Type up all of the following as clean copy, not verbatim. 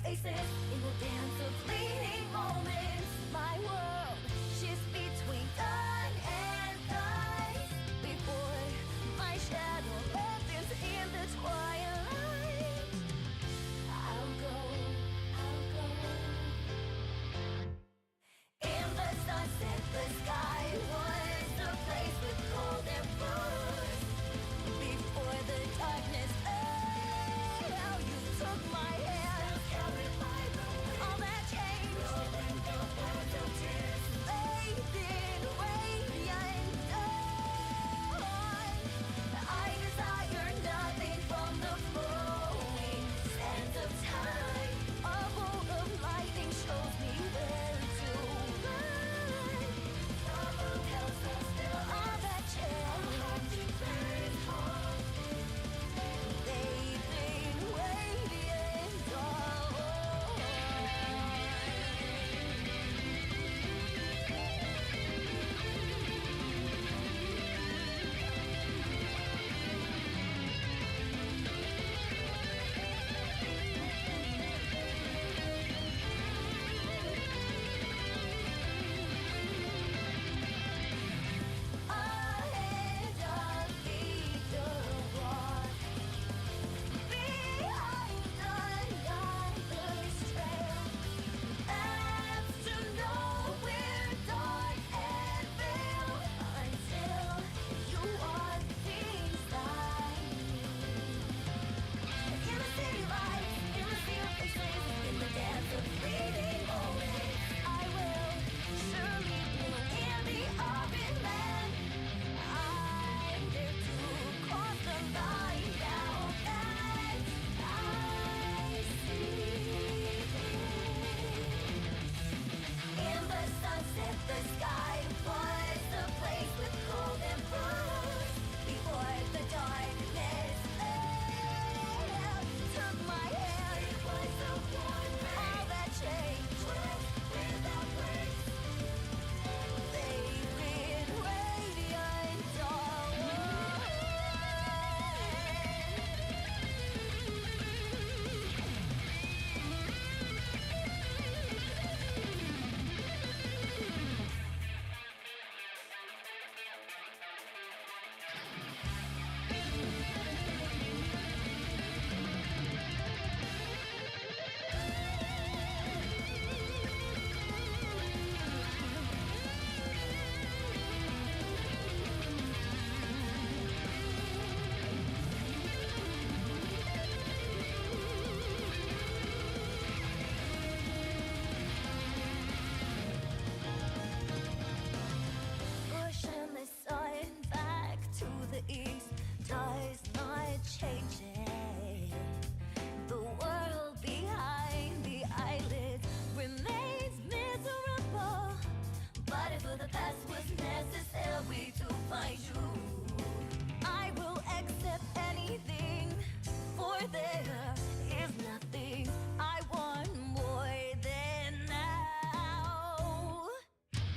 places in the dance of fleeting moments. My world shifts between dawn and dusk before my shadow lengthens in the twilight. I'll go. In the sunset, the sky was a place with golden rose. Before the darkness fell, you took my hand. Carried by the wind. All that changed. Rolling the world of tears. Bathed in radiant dawn. I desire nothing from the flowing sands of time. A bolt of lightning shows me where to run. Trouble tells us still all that changed. They've been radiant dawn. Ahead of the walk, behind another's trail. Paths to nowhere, dark and veiled, until you are things I need. In the city lights, in the sea of faces, in the dance of fleeting moments, I will surely bloom in the open land. I'm there to cross the line now that I see. In the sunset, the sky was a place with golden rose. Before the darkness fell, took my hand. It was a warm rain. All that changed without grace. They've been radiant dawn. Pushing the sun back to the east does not change it. The world behind the eyelids remains miserable. But if the past was necessary to find you, I will accept anything, for there is nothing I want more than now.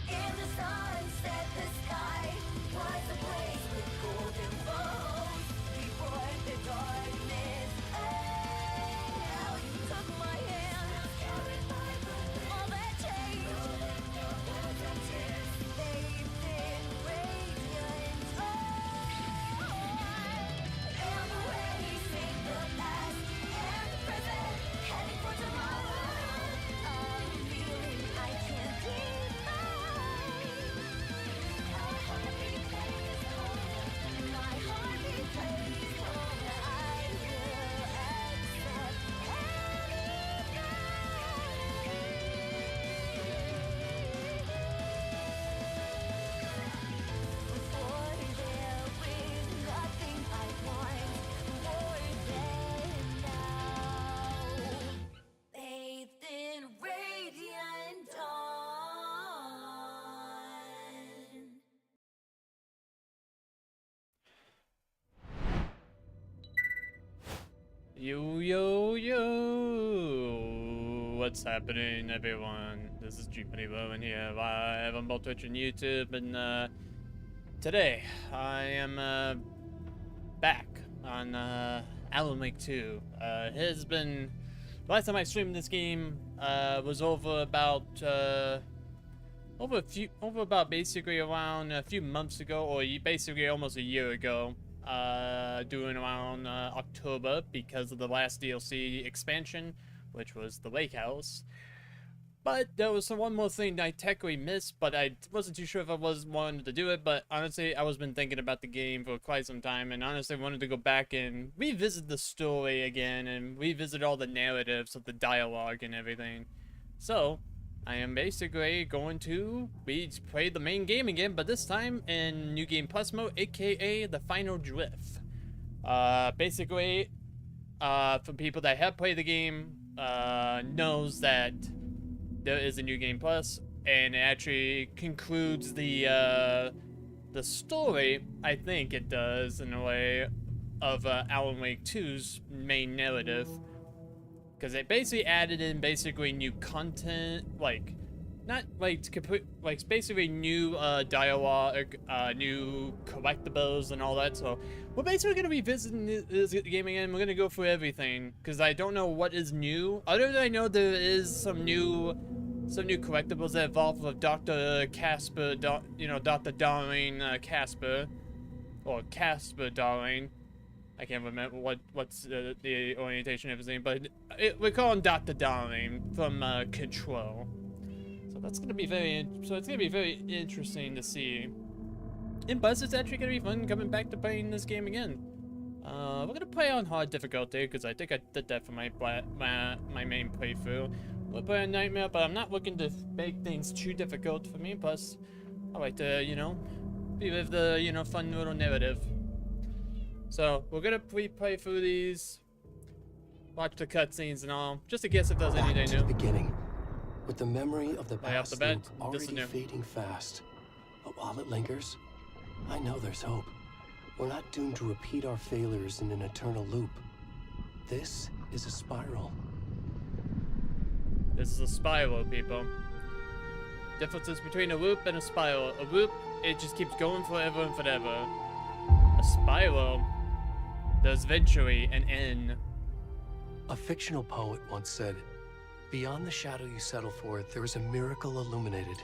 In the sunset, the sky was a place with golden rose. Before the darkness fell, you took my hand. Carried by the wind. All that changed. Rolling the world of tears. They've been radiant dawn. And the waves sing the past and the present, heading for tomorrow. A feeling I can't define. My heartbeat plays home. My heartbeat plays home. I will accept for there is nothing I want more than now. Bathed in radiant dawn. Yo, what's happening, everyone? This is G-Penny here, live on both Twitch and YouTube, and today I am back on Alan Wake 2. It has been last time I streamed this game was over about basically around a few months ago, or basically almost a year ago, doing around October, because of the last DLC expansion, which was the Lake House. But there was one more thing that I technically missed, but I wasn't too sure if I wanted to do it. But honestly, I was been thinking about the game for quite some time, and honestly wanted to go back and revisit the story again and revisit all the narratives of the dialogue and everything. So I am basically going to play the main game again, but this time in New Game Plus mode, aka the Final Drift. Basically, for people that have played the game, knows that there is a New Game Plus, and it actually concludes the story, I think it does, in a way, of Alan Wake 2's main narrative. Because it basically added in basically new content, like, not like complete, like basically new dialogue, new collectibles and all that. So we're basically gonna be visiting this game again. We're gonna go through everything because I don't know what is new. Other than I know there is some new collectibles that evolve with Dr. Casper, Dr. Darling Casper, or Casper Darling. I can't remember what's the orientation of his name, but we call him Dr. Darling from Control. So that's gonna be it's gonna be very interesting to see. And plus, it's actually gonna be fun coming back to playing this game again. We're gonna play on hard difficulty because I think I did that for my main playthrough. We'll play on Nightmare, but I'm not looking to make things too difficult for me. Plus, I like to, relive the, fun little narrative. So, we're gonna play through these, watch the cutscenes and all, just to guess if there's anything new. Beginning, with the memory of the Right off past the bat, loop this is already new. fading fast. But while it lingers, I know there's hope. We're not doomed to repeat our failures in an eternal loop. This is a spiral. This is a spiral, people. Differences between a loop and a spiral. A loop, it just keeps going forever and forever. A spiral, there's eventually an end. A fictional poet once said, "Beyond the shadow you settle for, there is a miracle illuminated.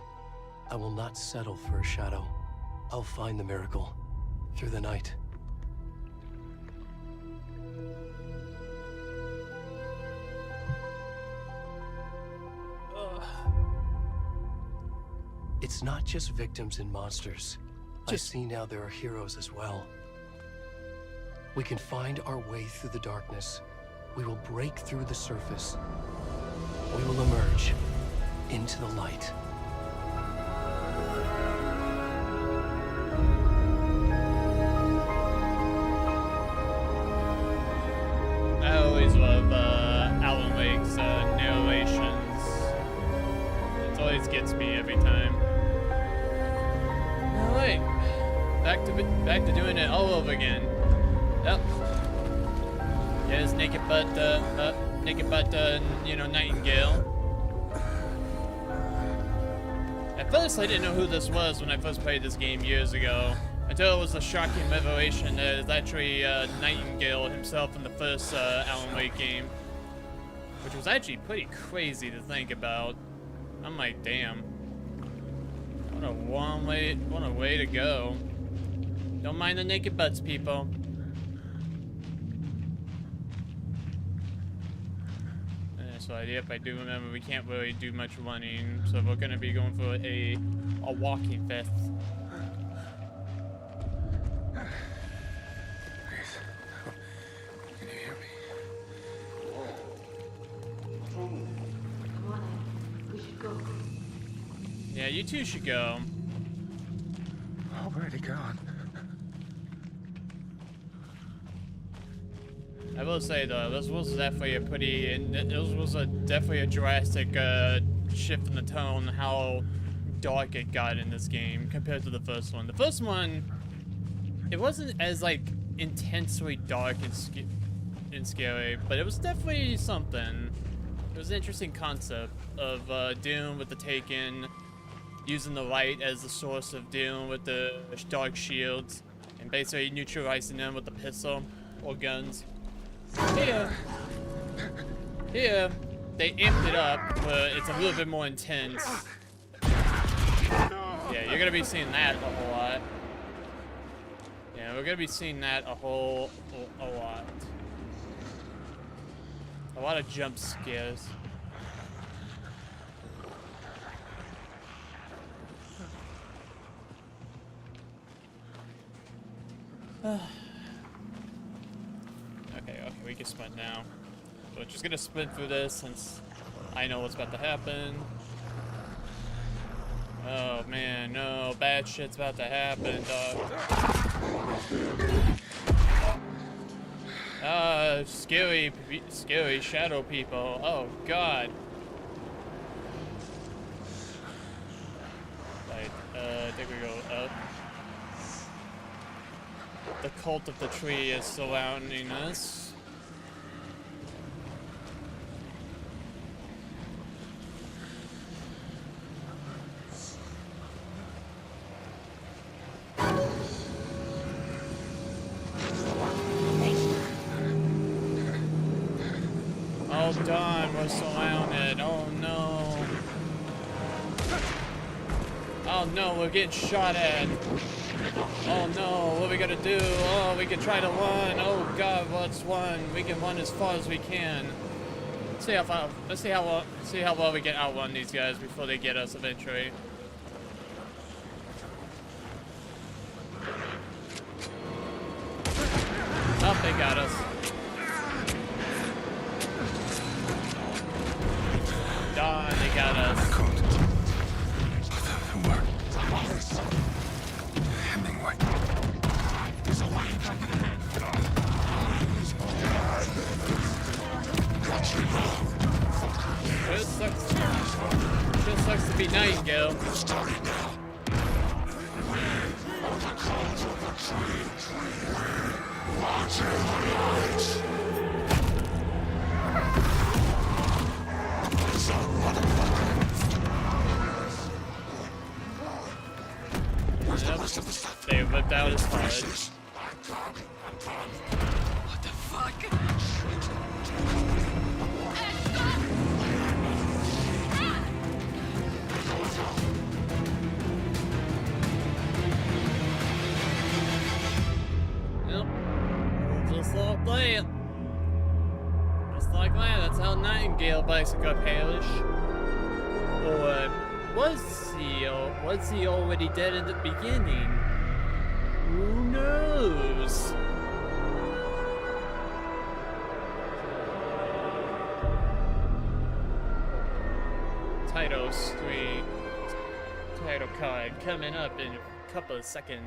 I will not settle for a shadow. I'll find the miracle through the night." It's not just victims and monsters. I see now there are heroes as well. We can find our way through the darkness. We will break through the surface. We will emerge into the light. I always love Alan Wake's narrations. It always gets me every time. Alright, back to doing it all over again. Yep. There's Naked Butt, Nightingale. At first, I didn't know who this was when I first played this game years ago, until it was a shocking revelation that it's actually Nightingale himself in the first Alan Wake game, which was actually pretty crazy to think about. I'm like, damn. What a way to go. Don't mind the naked butts, people. So yep, I do remember we can't really do much running, so we're gonna be going for a walking fest. Please, can you hear me? Come on in. We should go. Yeah, you two should go. Already gone. I will say though, this was definitely definitely a drastic shift in the tone, how dark it got in this game compared to the first one. The first one, it wasn't as like intensely dark and scary, but it was definitely something. It was an interesting concept of Doom with the Taken, using the light as the source of Doom with the dark shields, and basically neutralizing them with the pistol or guns. Hey, Here, they amped it up, but it's a little bit more intense. Yeah, you're gonna be seeing that a whole lot. Yeah, we're gonna be seeing that a lot. A lot of jump scares. Okay, we can sprint now. So we're just gonna sprint through this since I know what's about to happen. Oh man, no, bad shit's about to happen, dog. Scary shadow people. Oh god. Right, I think we go up. The cult of the tree is surrounding us. Oh darn, we're surrounded. Oh no. Oh no, we're getting shot at. Oh no, what are we gonna do? Oh, we can try to run. Oh god, let's run. We can run as far as we can. Let's see how well we can outrun these guys before they get us eventually. Oh, they got us. Darn, they got us. Hemingway. Sure sucks to be Nightingale. They ripped out his fudge. What the fuck? Yep. Just like that. Just like that. That's how Nightingale basically perished. Or was he already dead in the beginning? Who knows? Title card coming up in a couple of seconds.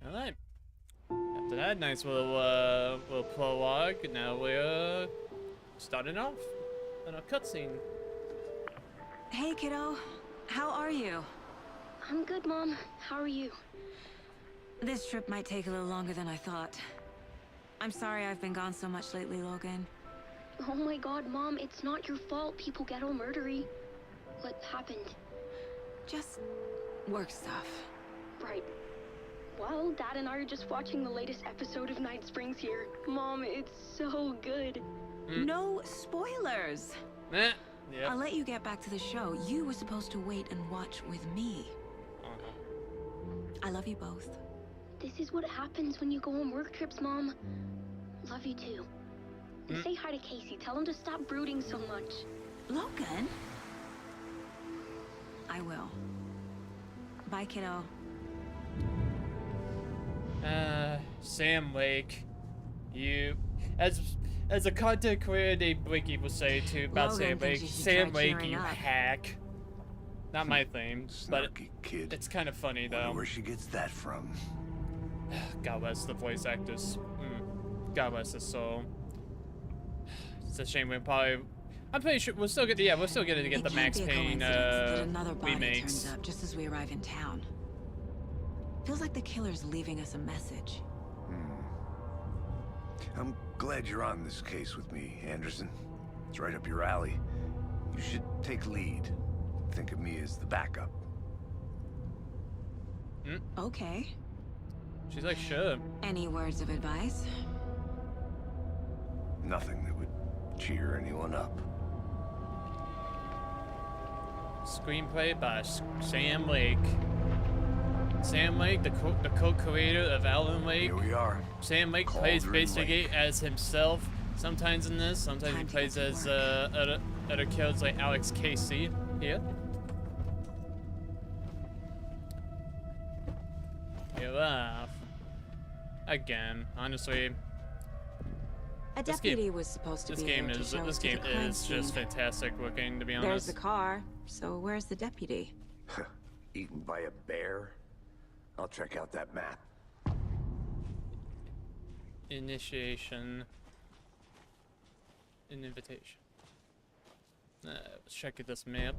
Alright. After that nice little prologue, now we're starting off in a cutscene. Hey, kiddo. How are you? I'm good, Mom. How are you? This trip might take a little longer than I thought. I'm sorry I've been gone so much lately, Logan. Oh my god, Mom, it's not your fault people get all murdery. What happened? Just work stuff. Right. Well, Dad and I are just watching the latest episode of Night Springs here. Mom, it's so good. No spoilers! Yep. I'll let you get back to the show. You were supposed to wait and watch with me. I love you both. This is what happens when you go on work trips, Mom. Love you too. And say hi to Casey. Tell him to stop brooding so much. Logan? I will. Bye, kiddo. Sam Lake, you, as a content creator, Blakey will say too about Logan Sam Lake. thinks you should Sam try Lake, cheering you up. hack. Not my theme, but Snarky kid. it's kind of funny Wonder though. where she gets that from. God bless the voice actors. God bless his soul. It's a shame we're probably. I'm pretty sure we're still getting. Yeah, we're still getting to get It the can't Max be a Payne coincidence that another body remakes. turns up just as we arrive in town. Feels like the killer's leaving us a message. I'm glad you're on this case with me, Anderson. It's right up your alley. You should take lead. think of me as the backup. Okay. She's like, sure. Any words of advice? Nothing that would cheer anyone up. Screenplay by Sam Lake. Sam Lake, the co-creator of Alan Wake. Here we are. Sam Lake plays Cauldron basically Lake. as himself. Sometimes in this, sometimes he Time to plays get to as work. other kids like Alex Casey here. You laugh. Again, honestly, A This game- deputy was supposed to this be game there to is show us to the crime just scene. fantastic looking, to be There's honest. the car. So where's the deputy? Eaten by a bear? I'll check out that map. Initiation. An invitation. Let's check out this map.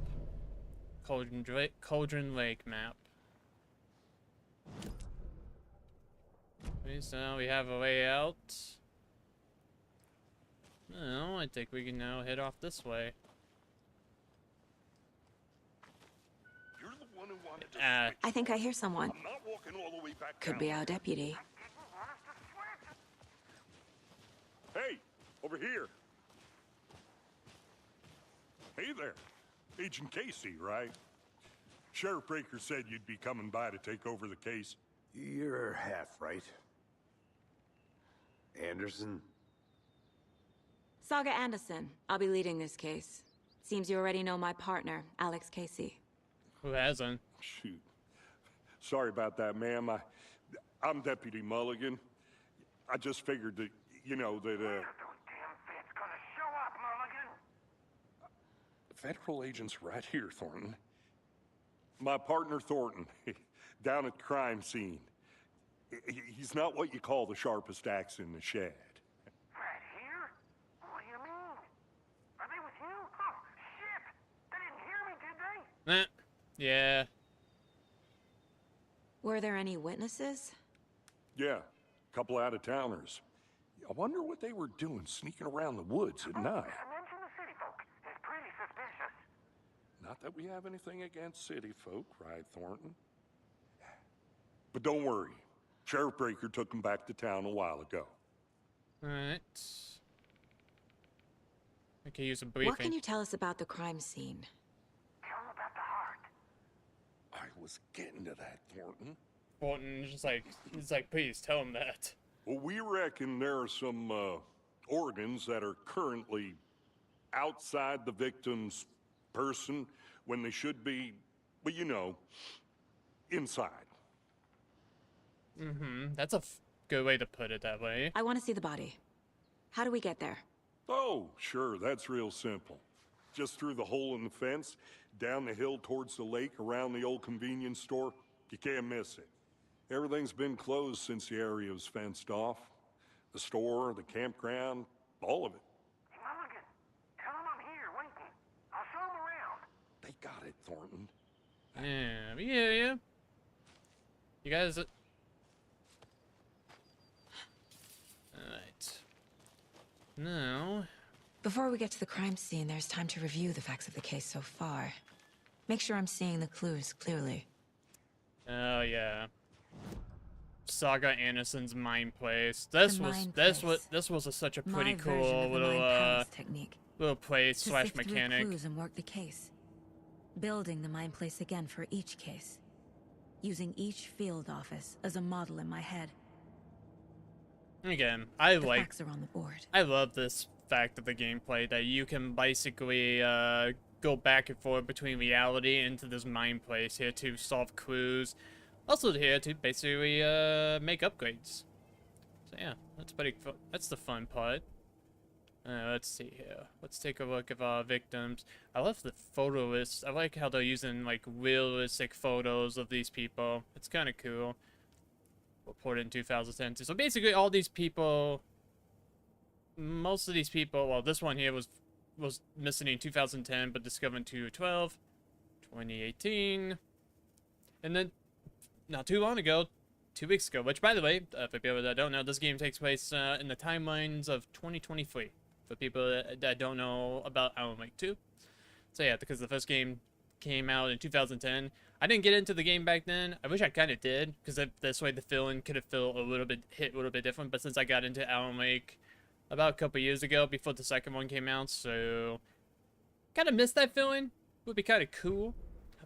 Cauldron Lake map. Okay, so we have a way out. No, I think we can now head off this way. You're the one who wanted to Ah, switch. I think I hear someone. I'm not walking all the way back Could down. be our deputy. Hey, over here. Hey there. Agent Casey, right? Sheriff Breaker said you'd be coming by to take over the case. You're half right. Anderson? Saga Anderson. I'll be leading this case. Seems you already know my partner, Alex Casey. who hasn't? Shoot. Sorry about that, ma'am. I'm Deputy Mulligan. I just figured that, you know, that, Federal agent's right here, Thornton. My partner, Thornton, down at the crime scene. He's not what you call the sharpest axe in the shed. Right here? What do you mean? Are they with you? Oh, shit! They didn't hear me, did they? Yeah. Were there any witnesses? Yeah, a couple out-of-towners. I wonder what they were doing sneaking around the woods at night. Mention the city folk. It's pretty suspicious. Not that we have anything against city folk, right, Thornton? But don't worry. Sheriff Breaker took them back to town a while ago. Alright. I can use a briefing. What can you tell us about the crime scene? Tell them about the heart. I was getting to that, Thornton. Thornton is just like, he's like, please tell him that. Well, we reckon there are some organs that are currently outside the victim's person when they should be, well, you know, inside. That's a good way to put it that way. I want to see the body. How do we get there? Oh, sure, that's real simple. Just through the hole in the fence, down the hill towards the lake, around the old convenience store. You can't miss it. Everything's been closed since the area was fenced off. The store, the campground, all of it. Mulligan, tell them I'm here, waiting. I'll show them around. They got it, Thornton. Yeah, we hear you. You guys. Alright. Now. Before we get to the crime scene, there's time to review the facts of the case so far. Make sure I'm seeing the clues clearly. Oh, yeah. Saga Anderson's Mind Place. This The was Mind this was such a pretty My version cool of the little Mind Palace technique. little place To slash sift through mechanic. clues and work the case. Building the Mind Place again for each case. Using each field office as a model in my head. Again, I The like facts are on the board. I love this fact of the gameplay that you can basically go back and forth between reality into this mind place here to solve clues. Also here to basically make upgrades. So yeah, that's pretty fun. That's the fun part. Let's see here. Let's take a look at our victims. I love the photo list. I like how they're using like realistic photos of these people. It's kind of cool. Reported in 2010. So basically all these people, most of these people, well, this one here was missing in 2010 but discovered in 2012, 2018, and then not too long ago, 2 weeks ago, which by the way, for people that don't know, this game takes place in the timelines of 2023 for people that don't know about Alan Wake 2. So yeah, because the first game came out in 2010. I didn't get into the game back then. I wish I kind of did, because this way the feeling could have felt hit a little bit different. But since I got into Alan Wake about a couple years ago, before the second one came out, so kind of missed that feeling. Would be kind of cool.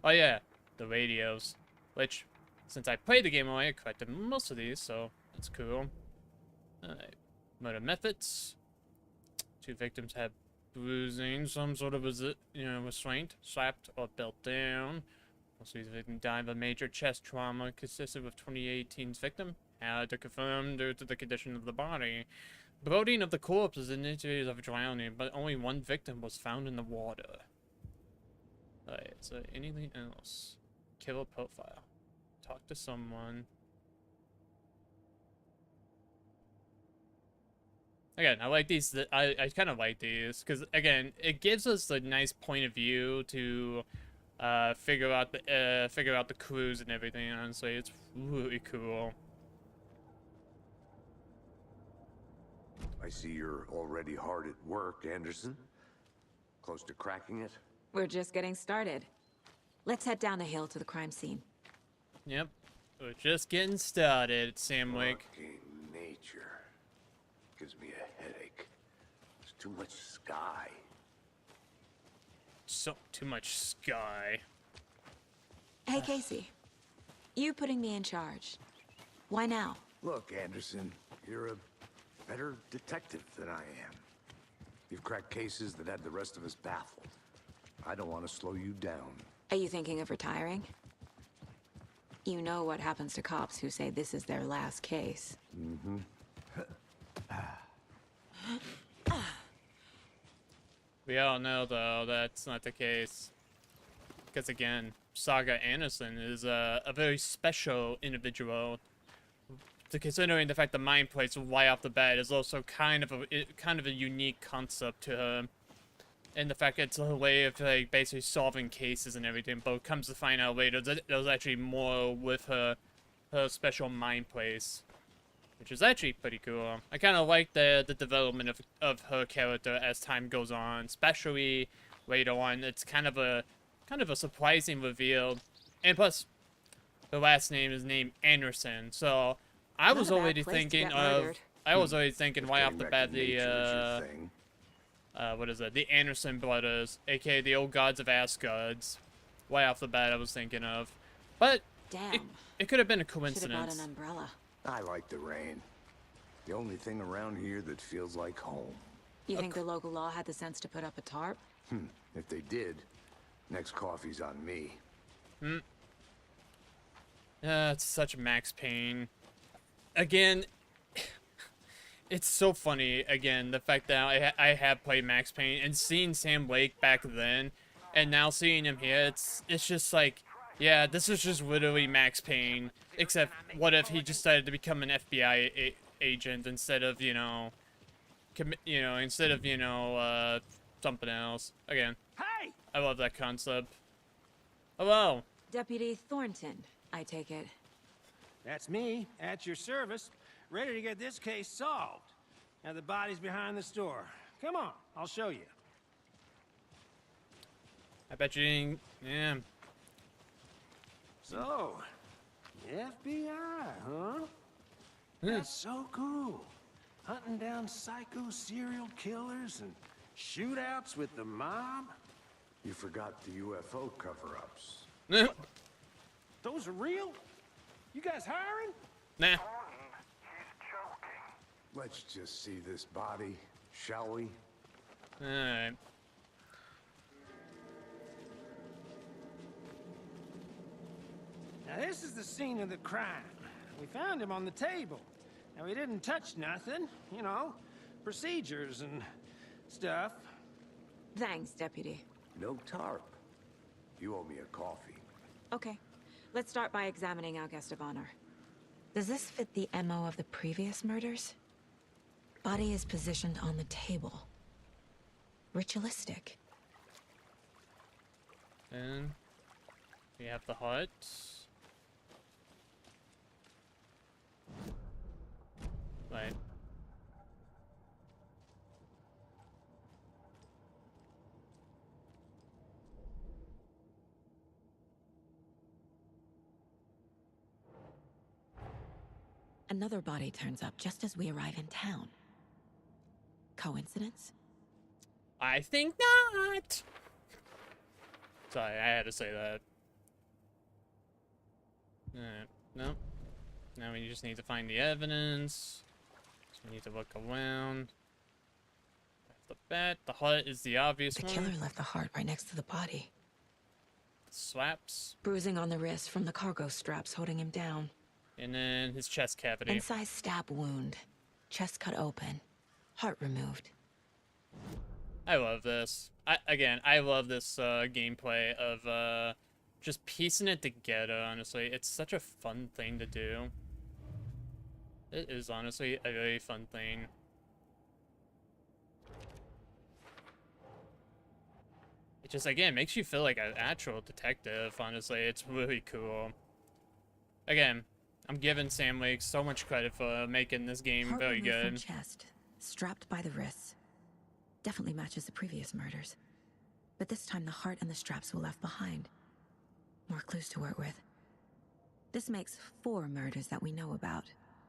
Oh yeah, the radios, which since I played the game away, I collected most of these, so that's cool. Alright, murder methods. 2 victims had bruising, some sort of restraint, slapped or belt down. Most of these victims died of a major chest trauma consistent with 2018's victim. Had to confirm due to the condition of the body. Bloating of the corpse is indicators of drowning, but only 1 victim was found in the water. Alright, so anything else? Killer profile. Talk to someone. Again, I like these. I kind of like these because again, it gives us a nice point of view to figure out the clues and everything. Honestly, it's really cool. I see you're already hard at work, Anderson. Close to cracking it? We're just getting started. Let's head down the hill to the crime scene. Yep, we're just getting started, Sam Wake. Fucking nature. Gives me a headache. There's too much sky. So too much sky. Hey, Casey. You putting me in charge. Why now? Look, Anderson, you're a better detective than I am. You've cracked cases that had the rest of us baffled. I don't want to slow you down. Are you thinking of retiring? You know what happens to cops who say this is their last case. Mm-hmm. We all know, though, that's not the case. Because, again, Saga Anderson is a very special individual. Considering the fact that Mind Plates right off the bat is also kind of a unique concept to her. And the fact that it's a way of, like, basically solving cases and everything. But it comes to find out later that there was actually more with her special Mind Plates. Which is actually pretty cool. I kind of like the development of her character as time goes on, especially later on. It's kind of a surprising reveal, and plus, her last name is named Anderson. So I was already thinking right off the bat what is it? The Anderson brothers, aka the old gods of Asgards. Right off the bat, I was thinking of, but damn, it could have been a should've brought coincidence. an umbrella. I like the rain. The only thing around here that feels like home. You think the local law had the sense to put up a tarp? If they did, next coffee's on me. It's such Max Payne. Again, it's so funny, again, the fact that I have played Max Payne and seeing Sam Lake back then, and now seeing him here, it's just like, yeah, this is just literally Max Payne, except what if he decided to become an FBI agent instead of, something else. Again, Hey! I love that concept. Hello. Deputy Thornton, I take it. That's me, at your service, ready to get this case solved. Now the body's behind the store. Come on, I'll show you. I bet you didn't, yeah. So, FBI, huh? That's so cool. Hunting down psycho serial killers and shootouts with the mob. You forgot the UFO cover-ups. Those are real? You guys hiring? Nah. Let's just see this body, shall we? Alright. Now this is the scene of the crime. We found him on the table. Now he didn't touch nothing, procedures and stuff. Thanks, Deputy. No tarp. You owe me a coffee. Okay, let's start by examining our guest of honor. Does this fit the MO of the previous murders? Body is positioned on the table. Ritualistic. Then we have the hut. Right. Another body turns up just as we arrive in town. Coincidence? I think not. Sorry, I had to say that. No. Now we just need to find the evidence. So we need to look around. Off the bat, the heart is the obvious The one. killer left the heart right next to the body. Slaps. Bruising on the wrist from the cargo straps holding him down. And then his chest cavity. Incised stab wound. Chest cut open. Heart removed. I love this. I love this gameplay of just piecing it together, honestly. It's such a fun thing to do. It is honestly a very fun thing. It just, again, makes you feel like an actual detective, honestly. It's really cool. Again, I'm giving Sam Lake so much credit for making this game Heart very removed from good. chest, strapped by the wrists. Definitely matches the previous murders. But this time the heart and the straps were left behind. More clues to work with. This makes 4 murders that we know about.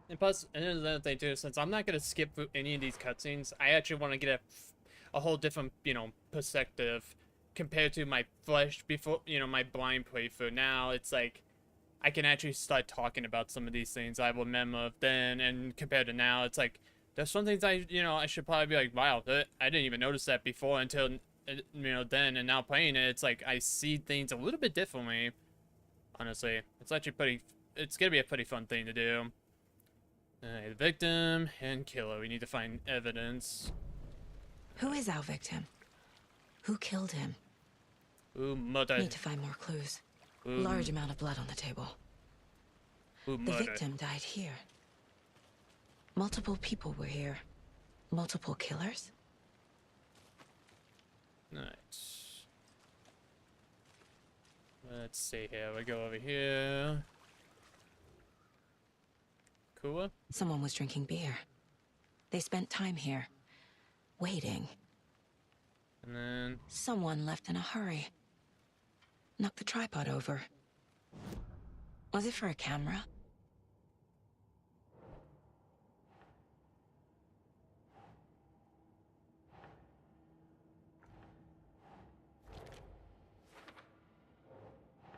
And plus, and there's another thing too, since I'm not going to skip through any of these cutscenes, I actually want to get a whole different, perspective compared to my my blind playthrough. Now, it's like, I can actually start talking about some of these things I remember of then, and compared to now, it's like, there's some things I should probably be like, wow, I didn't even notice that before until, then, and now playing it, it's like, I see things a little bit differently, honestly. It's actually it's going to be a pretty fun thing to do. The victim and killer. We need to find evidence. Who is our victim? Who killed him? Who murdered? Need to find more clues. Large amount of blood on the table. Who The murdered? victim died here. Multiple people were here. Multiple killers? Nice. Let's see here. We go over here. Kua? Someone was drinking beer. They spent time here. Waiting. And then... Someone left in a hurry. Knocked the tripod over. Was it for a camera?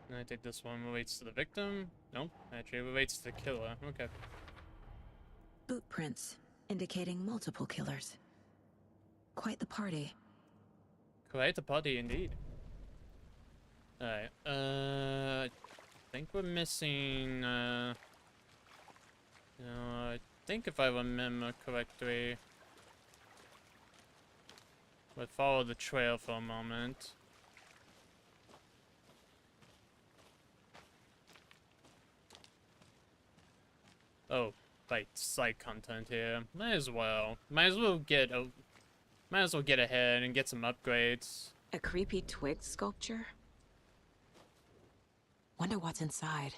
And I think this one relates to the victim. Nope, actually it relates to the killer. Okay. Boot prints, indicating multiple killers. Quite the party. Quite the party indeed. Alright, I think we're missing, I think if I remember correctly, we'll follow the trail for a moment. Oh, right, side content here. Might as well get ahead and get some upgrades. A creepy twig sculpture? Wonder what's inside.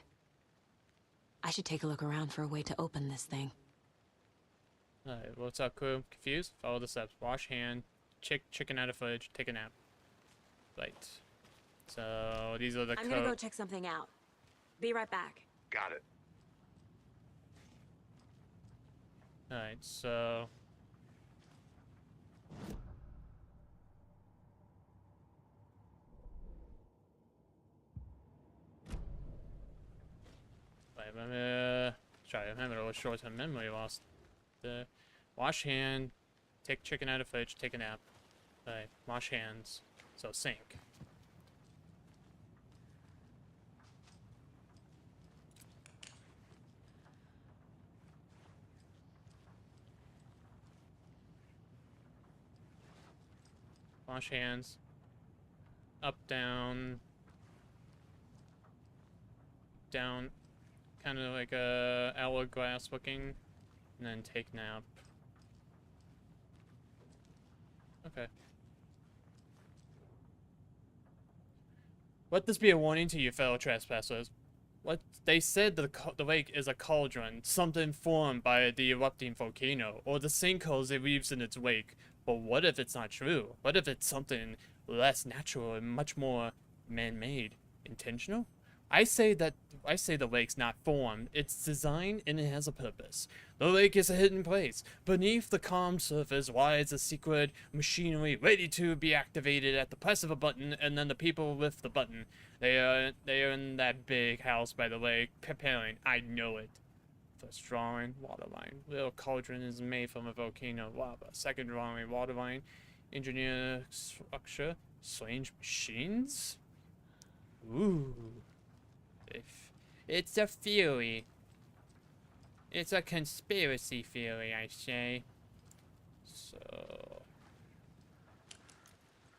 I should take a look around for a way to open this thing. Alright, what's up, crew? Confused? Follow the steps. Wash hand. Chicken out of fridge. Take a nap. Right. So, these are the I'm gonna go check something out. Be right back. Got it. Alright, so... Wait, I'm having a short-term memory loss. Wash hand, take chicken out of fridge, take a nap. Alright, wash hands. So sink. Wash hands. Up, down. Down. Kind of like a hourglass looking. And then take nap. Okay. Let this be a warning to you fellow trespassers. What they said the lake is a cauldron, something formed by the erupting volcano, or the sinkholes it leaves in its wake. But what if it's not true? What if it's something less natural and much more man-made? Intentional? I say the lake's not formed. It's designed and it has a purpose. The lake is a hidden place. Beneath the calm surface lies a secret machinery ready to be activated at the press of a button, and then the people lift the button. They are in that big house by the lake, preparing. I know it. First drawing, water line. Little cauldron is made from a volcano lava. Second drawing, water line. Engineer structure. Strange machines? Ooh. It's a theory. It's a conspiracy theory, I say. So,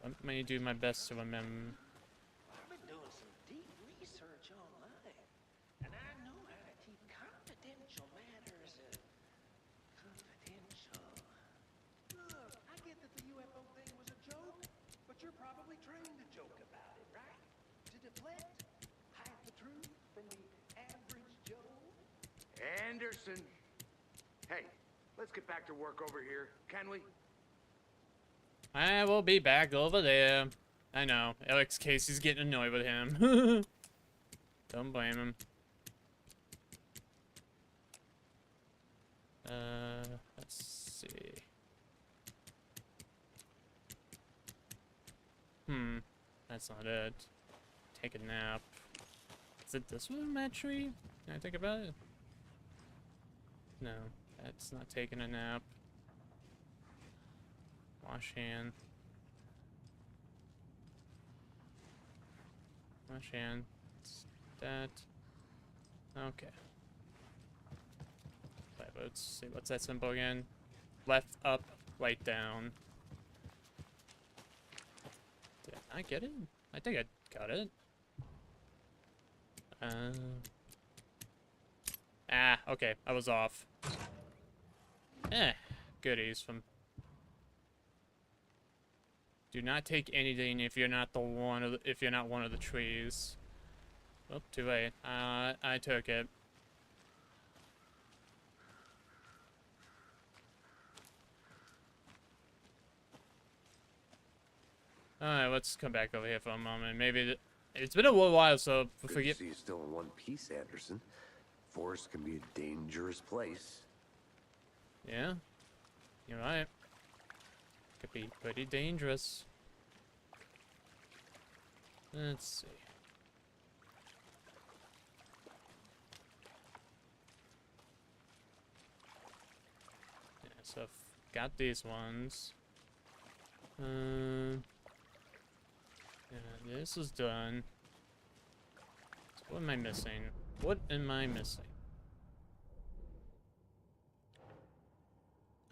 let me do my best to remember. I've been doing some deep research online, and I know how to keep confidential matters confidential. Look, I get that the UFO thing was a joke, but you're probably trained to joke about it, right? To deflect, hide the truth from the average Joe. Anderson! Hey, let's get back to work over here, can we? I will be back over there. I know, Alex Casey's getting annoyed with him. Don't blame him. Let's see. That's not it. Take a nap. Is it this one, that tree? Can I think about it? No, that's not taking a nap. Wash hand. Wash hand. It's that. Okay. Wait, let's see. What's that symbol again? Left, up, right, down. Did I get it? I think I got it. Okay. I was off. Goodies from... Do not take anything if you're not one of the trees. Oh, too late. I took it. Alright, let's come back over here for a moment. Maybe it's been a little while, so forget. Good to see you still in one piece, Anderson. Forest can be a dangerous place. Yeah, you're right. Could be pretty dangerous. Let's see. Yeah, so I've got these ones. Yeah, this is done. So what am I missing? What am I missing?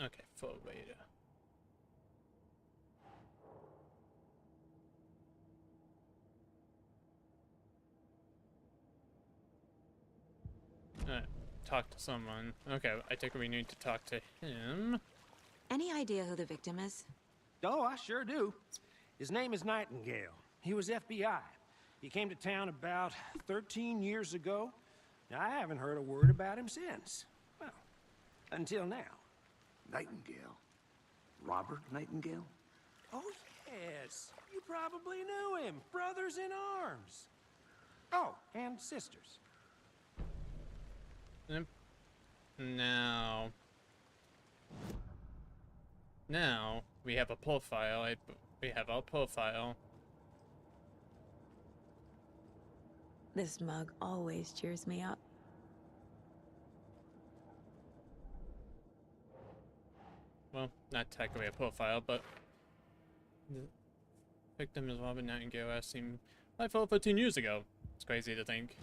Okay, full beta. Alright, talk to someone. Okay, I think we need to talk to him. Any idea who the victim is? Oh, I sure do. His name is Nightingale. He was FBI. He came to town about 13 years ago. I haven't heard a word about him since. Well, until now. Nightingale? Robert Nightingale? Oh, yes. You probably knew him. Brothers in arms. Oh, and sisters. Now we have a profile. We have our profile. This mug always cheers me up. Well, not technically a profile, but the victim is Robert Nightingale. I seen life 15 years ago. It's crazy to think.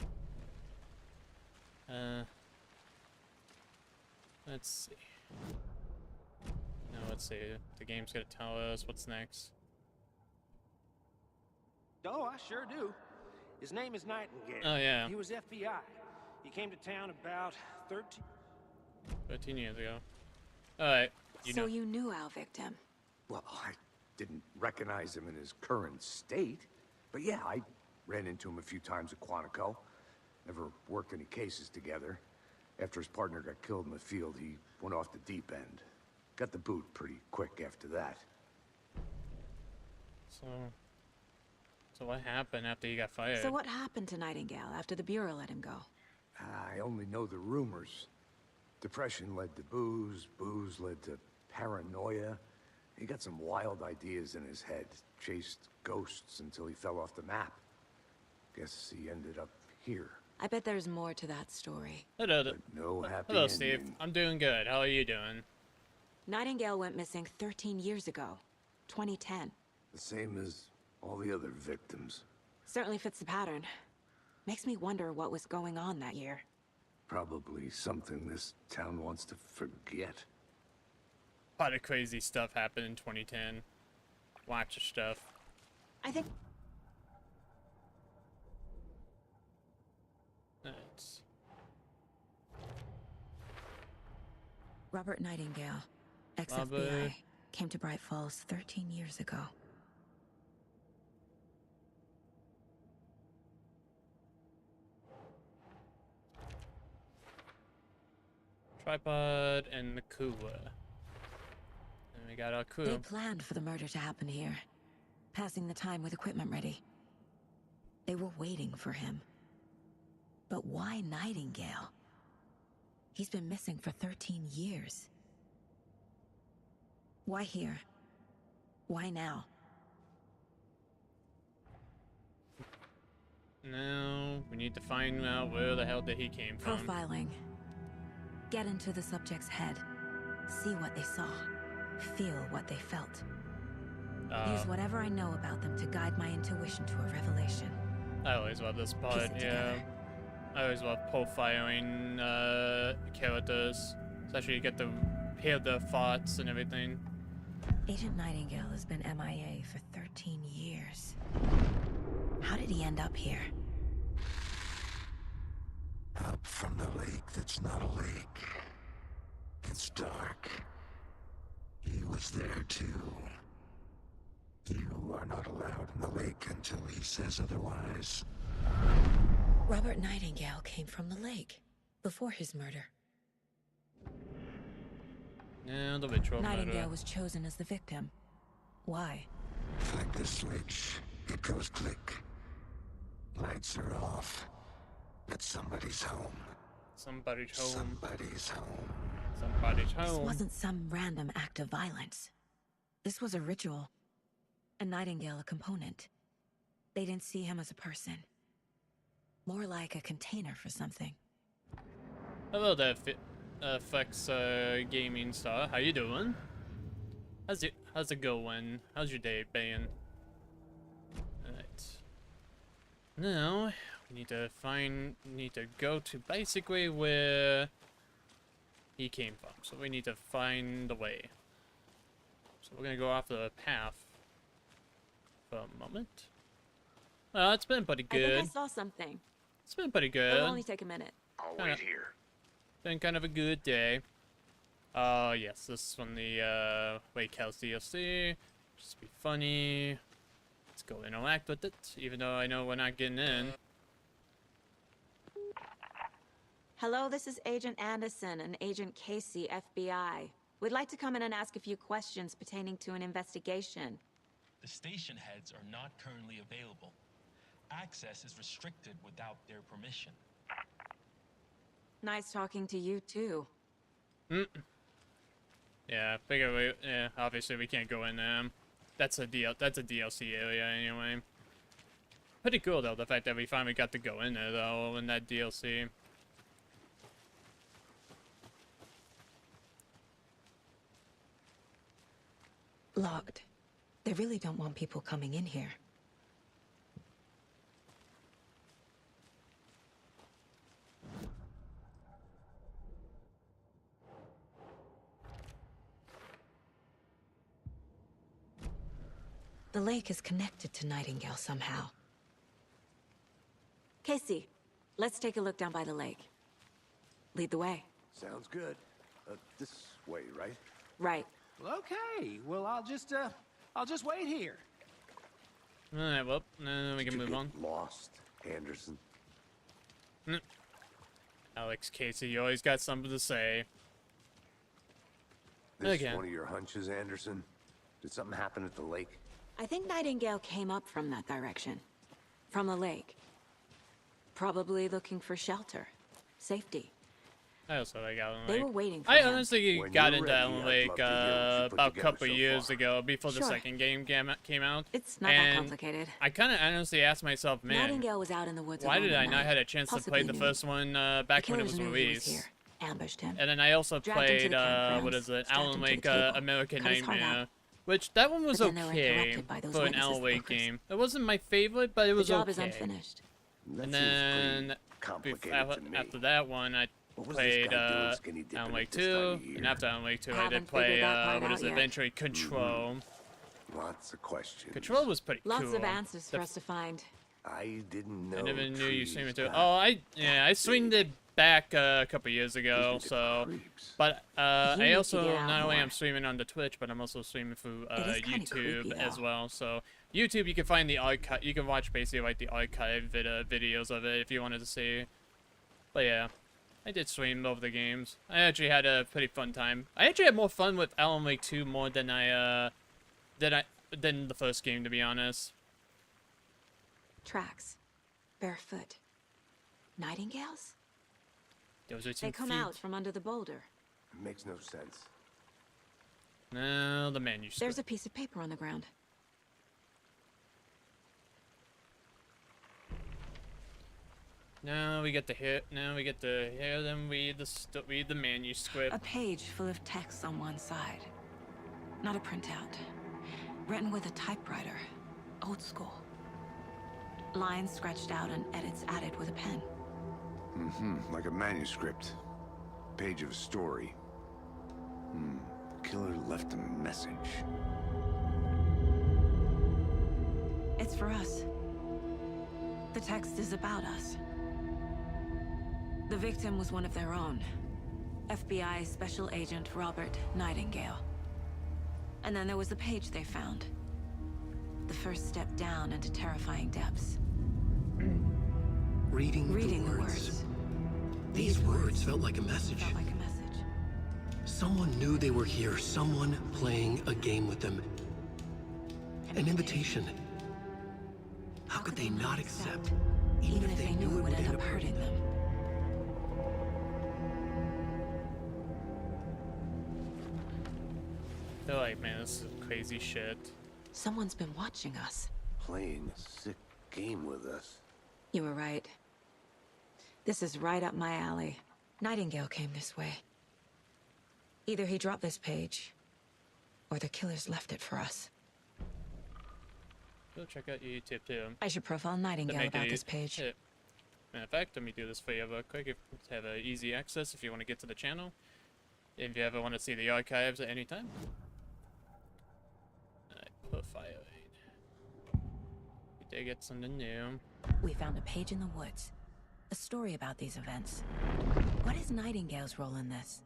Let's see. No, let's see. The game's gonna tell us what's next. Oh, I sure do. His name is Nightingale. Oh, yeah. He was FBI. He came to town about 13 years ago. Alright. You knew our victim. Well, I didn't recognize him in his current state. But yeah, I ran into him a few times at Quantico. Never worked any cases together. After his partner got killed in the field, he went off the deep end. Got the boot pretty quick after that. So So what happened after he got fired? So what happened to Nightingale after the Bureau let him go? I only know the rumors. Depression led to booze, booze led to paranoia. He got some wild ideas in his head, chased ghosts until he fell off the map. Guess he ended up here. I bet there's more to that story. Hello, But no happy hello, Steve. ending. I'm doing good. How are you doing? Nightingale went missing 13 years ago. 2010. The same as all the other victims. Certainly fits the pattern. Makes me wonder what was going on that year. Probably something this town wants to forget. A lot of crazy stuff happened in 2010. Lots of stuff. I think That's... Robert Nightingale, ex-FBI, Robert. came to Bright Falls 13 years ago. Tripod and the cooler. And we got our crew. They planned for the murder to happen here, passing the time with equipment ready. They were waiting for him. But why Nightingale? He's been missing for 13 years. Why here? Why now? Now, we need to find out where the hell did he came from. Profiling. Get into the subject's head. See what they saw. Feel what they felt. Use whatever I know about them to guide my intuition to a revelation. I always love this Piece part, it yeah. together. I always love profiling characters. Especially you get to hear their thoughts and everything. Agent Nightingale has been MIA for 13 years. How did he end up here? Up from the lake that's not a lake. It's dark. He was there too. You are not allowed in the lake until he says otherwise. Robert Nightingale came from the lake before his murder. Yeah, the ritual Nightingale murder. was chosen as the victim. Why? Flick the switch. It goes click. Lights are off. But somebody's home. Somebody's home. Somebody's home. Somebody's This home. wasn't some random act of violence. This was a ritual. And Nightingale a component. They didn't see him as a person. More like a container for something. Hello there, Flex Gaming Star. How you doing? How's it going? How's your day been? Alright. Now we need to go to basically where he came from. So we need to find the way. So we're gonna go off the path for a moment. Well, it's been pretty I good. think I saw something. It's been pretty good. It'll only take a minute. I'll Kinda- wait here. Been kind of a good day. Oh yes, this is from the Lake House DLC. Just be funny. Let's go interact with it, even though I know we're not getting in. Hello, this is Agent Anderson and Agent Casey, FBI. We'd like to come in and ask a few questions pertaining to an investigation. The station heads are not currently available. Access is restricted without their permission. Nice talking to you, too. Yeah, figure we, yeah, obviously we can't go in there. That's a DLC area anyway. Pretty cool though, the fact that we finally got to go in there though, in that DLC. Locked. They really don't want people coming in here. The lake is connected to Nightingale somehow. Casey, let's take a look down by the lake. Lead the way. Sounds good. This way, right? Right. Well, okay. Well, I'll just wait here. Alright, well, now we can You move get on. Lost, Anderson. Alex Casey, you always got something to say. This Again. one of your hunches, Anderson? Did something happen at the lake? I think Nightingale came up from that direction. from the lake. Probably looking for shelter, safety. I also like Alan They Wake. were waiting for I him. honestly When got you're into ready, Alan I'd Wake love to hear what you put about a together couple so years far. ago, before the Sure. second game came out. It's not that And complicated. I kind of honestly asked myself, man, Nightingale was out in the woods why alone did at I not night, had a chance to play possibly the knew first one back when it was killers knew he was released? here, ambushed him. And then I also Dragged him to played, the campgrounds, what is it, strapped Alan him to the Wake table, American cut his heart Nightmare. out. Which, that one was But then they were okay interrupted by those for an witnesses Alan Wake brokers. game. It wasn't my favorite, but it was the job okay. is unfinished. That And seems then, pretty complicated to me. after that one, I What was this played guy doing skinny dipping Alan at Wake this time 2, of and year? after Alan Wake 2, I Haven't did play, figured that part what out is it, yet. eventually Control. Lots of questions. Control was pretty Lots cool. of answers The for us to find. I didn't know. I never knew you streamed it too. trees Oh, got I streamed it back a couple years ago. into So, creeps. but You I need to also get out not only more. am streaming on the Twitch, but I'm also streaming through It is kinda YouTube creepy, as though. well. So YouTube, you can find the archive. You can watch basically like the archive videos of it if you wanted to see. But yeah, I did stream both the games. I actually had a pretty fun time. I actually had more fun with Alan Wake 2 more than than the first game, to be honest. Tracks. Barefoot. Nightingales? Those are some They come feet. out from under the boulder. It makes no sense. No, the manuscript. There's a piece of paper on the ground. Now we get to hear. Now we get to hear them read the manuscript. A page full of text on one side. Not a printout. Written with a typewriter. Old school. Lines scratched out and edits added with a pen. Mm-hmm. Like a manuscript. Page of a story. Killer left a message. It's for us. The text is about us. The victim was one of their own. FBI Special Agent Robert Nightingale. And then there was the page they found. The first step down into terrifying depths. Reading the words. These words felt like a message. Felt like a message. Someone knew they were here. Someone playing a game with them. An invitation. How could they not accept? Even if they knew it would end up hurting them. They're like, man, this is crazy shit. Someone's been watching us. Playing a sick game with us. You were right. This is right up my alley. Nightingale came this way. Either he dropped this page, or the killers left it for us. Go check out your YouTube too. I should profile Nightingale about this page. Yeah. Matter of fact, let me do this for you real quick. If you have easy access if you want to get to the channel. If you ever want to see the archives at any time. Alright, profile aid. We did get something new. We found a page in the woods. A story about these events. What is Nightingale's role in this?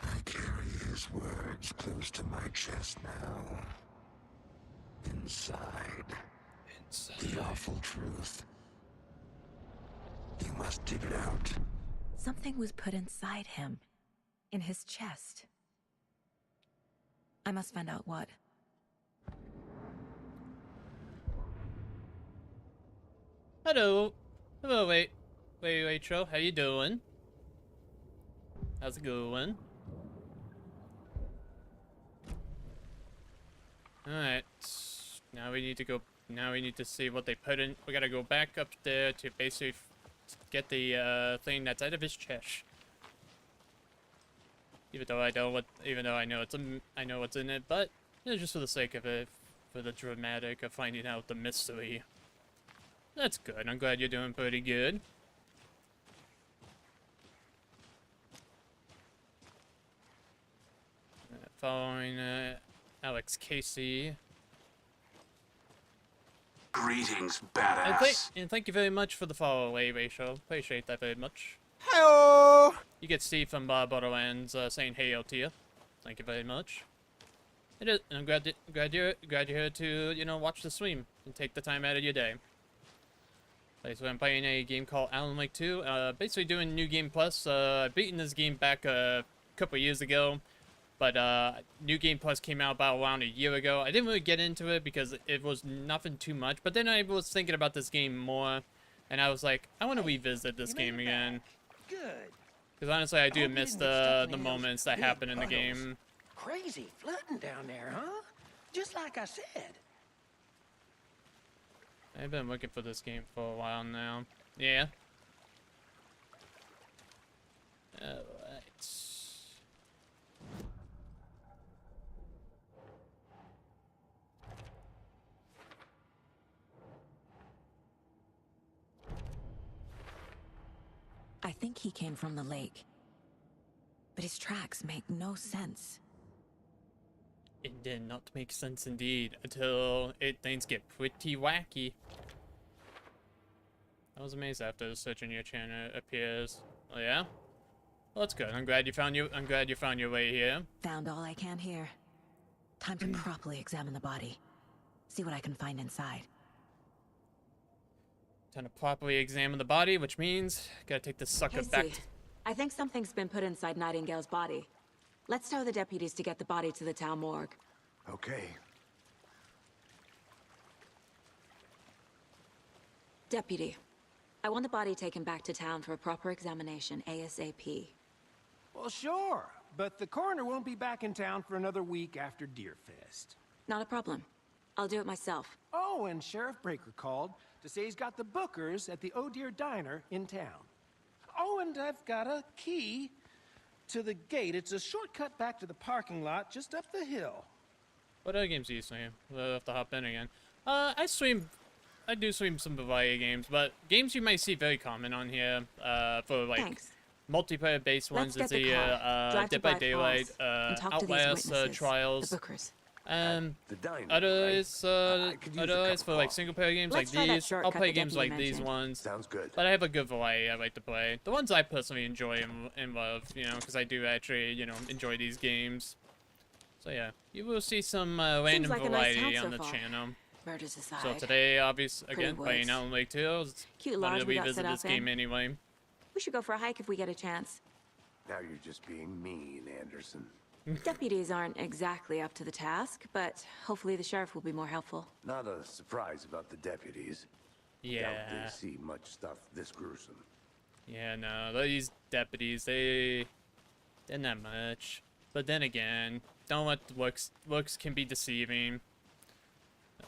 I carry his words close to my chest now. Inside. The awful truth. You must dig it out. Something was put inside him. In his chest. I must find out what. Hello. Hello, Rachel. How you doing? How's it going? Alright. Now we need to go. Now we need to see what they put in. We gotta go back up there to basically get the thing that's out of his chest. Even though I know I know what's in it, but just for the sake of it, for the dramatic of finding out the mystery. That's good. I'm glad you're doing pretty good. Following Alex Casey. Greetings, badass. And thank you very much for the follow, Rachel. Appreciate that very much. Hello. You get Steve from Borderlands saying hey to you. Thank you very much. It is. I'm glad you're here to watch the stream and take the time out of your day. So I'm playing a game called Alan Wake 2. Basically doing New Game Plus. I've beaten this game back a couple years ago, but New Game Plus came out about around a year ago. I didn't really get into it because it was nothing too much, but then I was thinking about this game more, and I was like, I want to revisit this game again. Good. Because honestly, I do miss the moments that happen in the game. Crazy flooding down there, huh? Just like I said. I've been looking for this game for a while now. Yeah. Alright. I think he came from the lake. But his tracks make no sense. It did not make sense indeed until things get pretty wacky. I was amazed after the search in your channel appears. Oh yeah? Well, that's good. I'm glad you found your way here. Found all I can here. Time to properly examine the body. See what I can find inside. Time to properly examine the body, which means gotta take this sucker Casey, back. I think something's been put inside Nightingale's body. Let's tell the deputies to get the body to the town morgue. Okay. Deputy, I want the body taken back to town for a proper examination ASAP. Well, sure, but the coroner won't be back in town for another week after Deerfest. Not a problem. I'll do it myself. Oh, and Sheriff Breaker called to say he's got the Bookers at the Oh Dear Diner in town. Oh, and I've got a key to the gate. It's a shortcut back to the parking lot just up the hill. What other games do you stream? We'll have to hop in again. I do stream some variety games, but games you might see very common on here, for like Thanks. multiplayer based ones. Let's It's get the car, drive to Dead by Bright Daylight, Falls, and talk to these Outlast, witnesses, Trials. the Bookers. The diner, Others, I could use a others cup for of like coffee. single player games Let's like try that these. I'll shortcut play the games deputy like these mentioned. ones. Sounds good. But I have a good variety I like to play. The ones I personally enjoy and love, you know, because I do actually, you know, enjoy these games. So yeah, you will see some random like a nice variety town on so the far. channel. Murders aside. So today, obviously, Pretty again, playing woods. Alan Wake 2. I was Cute wanted lodge to we got revisit set this up game in. anyway. We should go for a hike if we get a chance. Now you're just being mean, Anderson. Deputies aren't exactly up to the task, but hopefully the sheriff will be more helpful. Not a surprise about the deputies. Doubt Yeah. they see much stuff this gruesome. Yeah, no, these deputies, they're not much. But then again, don't let the looks can be deceiving.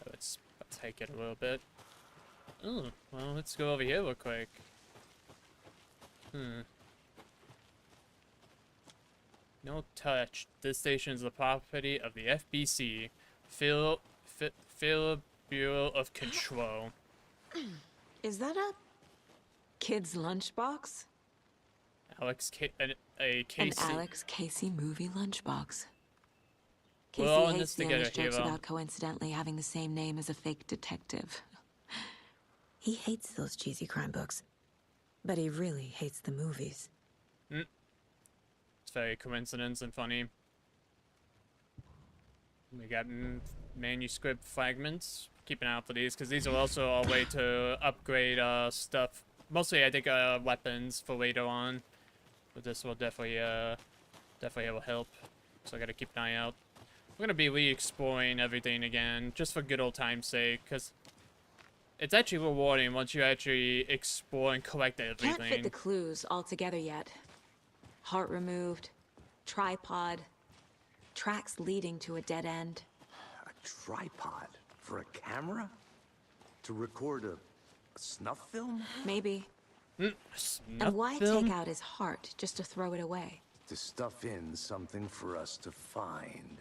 Let's take it a little bit. Oh, well, let's go over here real quick. No touch. This station is the property of the FBC, Phil Bureau of Control. Is that a kid's lunchbox? A Casey. An Alex Casey movie lunchbox. We're Casey all in hates this the English together, jokes hero. about coincidentally having the same name as a fake detective. He hates those cheesy crime books, but he really hates the movies. It's very coincidence and funny. We got manuscript fragments. Keep an eye out for these, because these are also a way to upgrade stuff. Mostly, I think, weapons for later on. But this will definitely will help. So I gotta keep an eye out. We're gonna be re-exploring everything again, just for good old time's sake, because it's actually rewarding once you actually explore and collect everything. Can't fit the clues all together yet. Heart removed, tripod, tracks leading to a dead end. A tripod for a camera? To record a snuff film? Maybe. Snuff And why film? take out his heart just to throw it away? To stuff in something for us to find.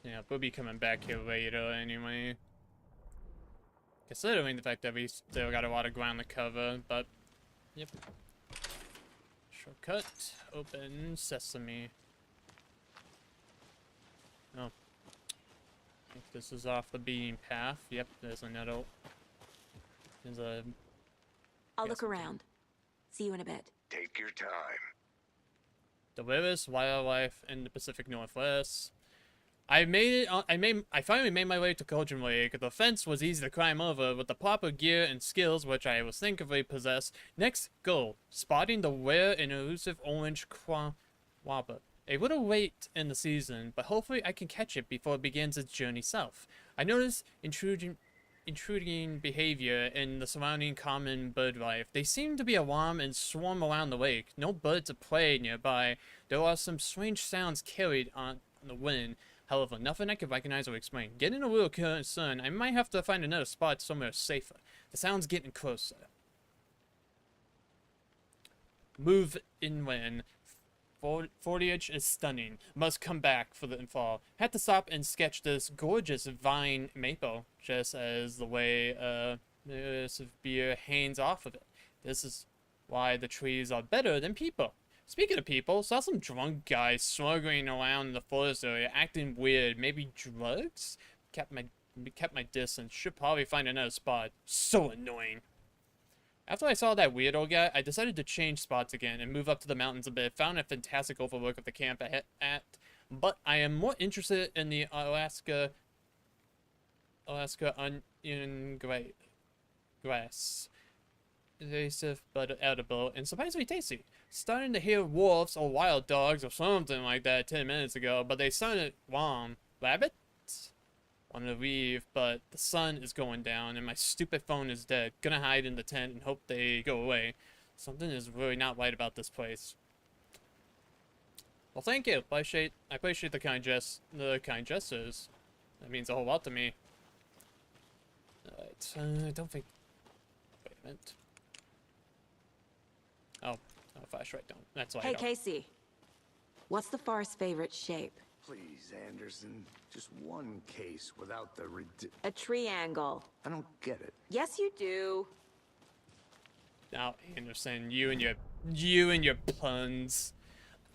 Yeah, we'll be coming back here later anyway. Considering the fact that we still got a lot of ground to cover, but yep. Shortcut, open sesame. Oh. I think this is off the beaten path. Yep, there's another. There's a. I'll look around. See you in a bit. Take your time. The rarest wildlife in the Pacific Northwest. I made it. I finally made my way to Cauldron Lake. The fence was easy to climb over with the proper gear and skills which I was thankfully possess. Next goal: spotting the rare and elusive orange wobber. A little late in the season, but hopefully I can catch it before it begins its journey south. I noticed intruding behavior in the surrounding common bird life. They seem to be alarmed and swarm around the lake. No birds of prey nearby. There are some strange sounds carried on the wind. However, nothing I can recognize or explain. Getting a little concerned, I might have to find another spot somewhere safer. The sound's getting closer. Move inland. Foliage is stunning. Must come back for the fall. Had to stop and sketch this gorgeous vine maple, just as the way beer hangs off of it. This is why the trees are better than people. Speaking of people, saw some drunk guys struggling around the forest area, acting weird. Maybe drugs? Kept my distance. Should probably find another spot. So annoying. After I saw that weirdo guy, I decided to change spots again and move up to the mountains a bit. Found a fantastic overlook of the camp but I am more interested in the Alaska onion grass. Evasive but edible and surprisingly tasty. Starting to hear wolves or wild dogs or something like that 10 minutes ago, but they sounded wrong. Rabbits? Wanted to leave, but the sun is going down and my stupid phone is dead. Gonna hide in the tent and hope they go away. Something is really not right about this place. Well, thank you. I appreciate the kind gestures. That means a whole lot to me. Alright, I don't think... Wait a minute. Oh, flashlight don't. That's why. Hey, Casey. What's the forest's favorite shape? Please, Anderson. Just one case without the A triangle. I don't get it. Yes, you do. Now, Anderson, you and your puns.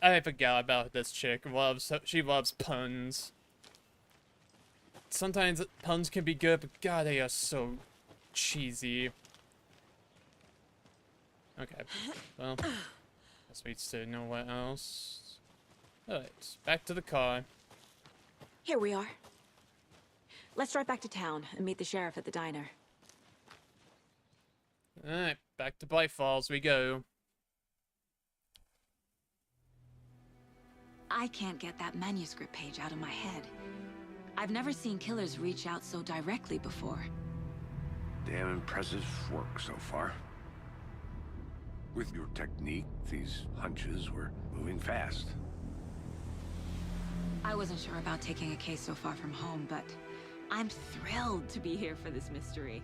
I forgot about this chick. She loves puns. Sometimes puns can be good, but God, they are so cheesy. Okay, well, guess we still know what else. Alright, back to the car. Here we are. Let's drive back to town and meet the sheriff at the diner. Alright, back to Bright Falls we go. I can't get that manuscript page out of my head. I've never seen killers reach out so directly before. Damn impressive work so far. With your technique, these hunches were moving fast. I wasn't sure about taking a case so far from home, but I'm thrilled to be here for this mystery.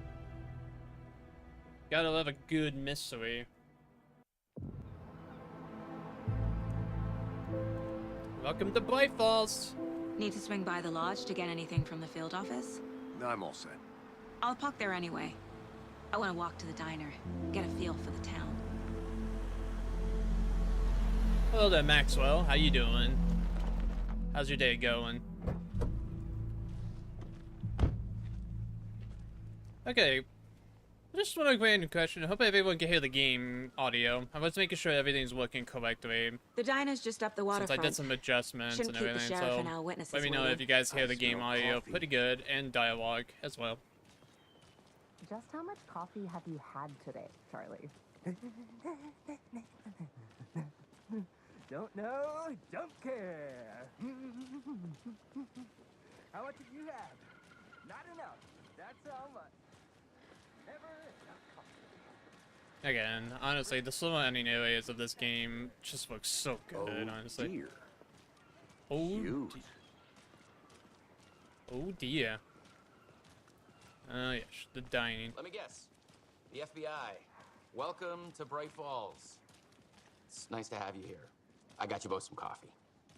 Gotta love a good mystery. Welcome to Bright Falls. Need to swing by the lodge to get anything from the field office? No, I'm all set. I'll park there anyway. I want to walk to the diner, get a feel for the town. Hello there, Maxwell. How you doing? How's your day going? Okay. Just one random question. I hope everyone can hear the game audio. I was making sure everything's working correctly. The diner's just up the waterfront. Since I did some adjustments Shouldn't and everything, keep the sheriff so and our witnesses let me know waiting. if you guys hear the game audio pretty good and dialogue as well. Just how much coffee have you had today, Charlie? Don't know, don't care. How much did you have? Not enough. That's how much. Never enough coffee. Again, honestly, the slow ending areas of this game just look so good, honestly. Dear. Oh Cute. dear. Oh dear. Oh yes, the dining. Let me guess. The FBI. Welcome to Bright Falls. It's nice to have you here. I got you both some coffee.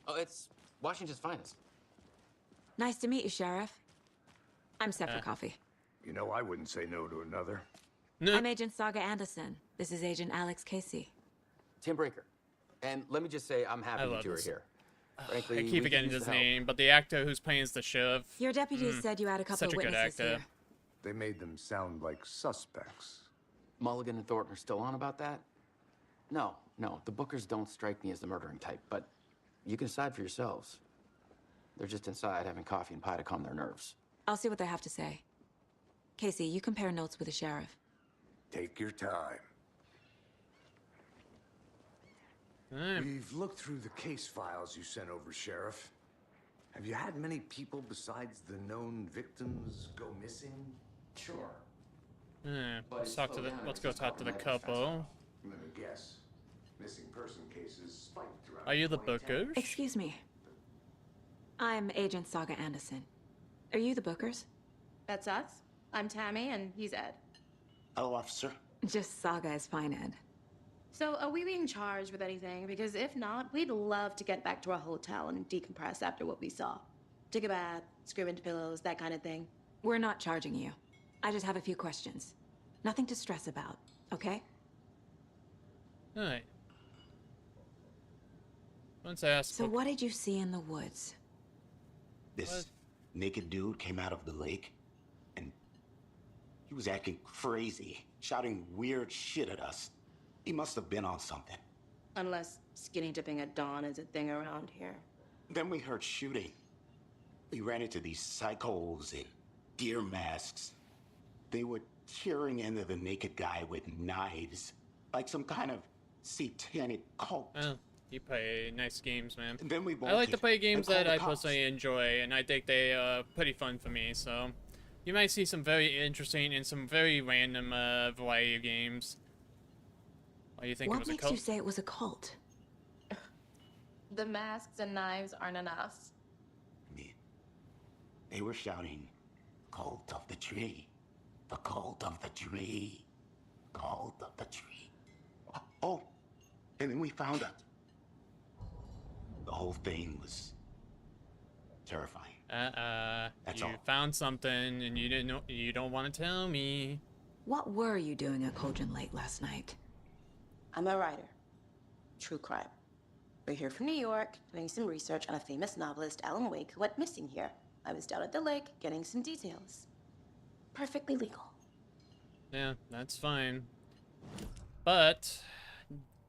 Oh, it's Washington's finest. Nice to meet you, Sheriff. I'm set for coffee. You know, I wouldn't say no to another. I'm Agent Saga Anderson. This is Agent Alex Casey. Tim Breaker. And let me just say, I'm happy that you were here. Frankly, I keep forgetting his name, but the actor who's playing the sheriff. Your deputy said you had a couple such of a good witnesses actor. here. They made them sound like suspects. Mulligan and Thornton are still on about that? No, the Bookers don't strike me as the murdering type, but you can decide for yourselves. They're just inside having coffee and pie to calm their nerves. I'll see what they have to say. Casey, you compare notes with the sheriff. Take your time. We've looked through the case files you sent over, Sheriff. Have you had many people besides the known victims go missing? Sure. Let's go talk to the couple. Let me guess. Missing person cases spiked throughout. Are you the bookers? Excuse me. I'm Agent Saga Anderson. Are you the bookers? That's us. I'm Tammy, and he's Ed. Hello, officer. Just Saga is fine, Ed. So, are we being charged with anything? Because if not, we'd love to get back to our hotel and decompress after what we saw. Take a bath, scream into pillows, that kind of thing. We're not charging you. I just have a few questions. Nothing to stress about, okay? Alright. Once I asked. So what did you see in the woods? This naked dude came out of the lake, and he was acting crazy, shouting weird shit at us. He must have been on something. Unless skinny dipping at dawn is a thing around here. Then we heard shooting. We ran into these psychos in deer masks. They were tearing into the naked guy with knives, like some kind of satanic cult. Oh, you play nice games, man. And then we I like to play games that I cops. personally enjoy, and I think they are pretty fun for me, so you might see some very interesting and some very random variety of games. Oh, you think it What was a makes cult? you say it was a cult? The masks and knives aren't enough. They were shouting, "Cult of the tree. The cult of the tree. Cult of the tree." Oh, and then we found out. The whole thing was terrifying. That's you all. found something and you didn't know, you don't want to tell me. What were you doing at Cauldron Lake last night? I'm a writer. True crime. We're here from New York, doing some research on a famous novelist, Alan Wake, who went missing here. I was down at the lake, getting some details. Perfectly legal. Yeah, that's fine. But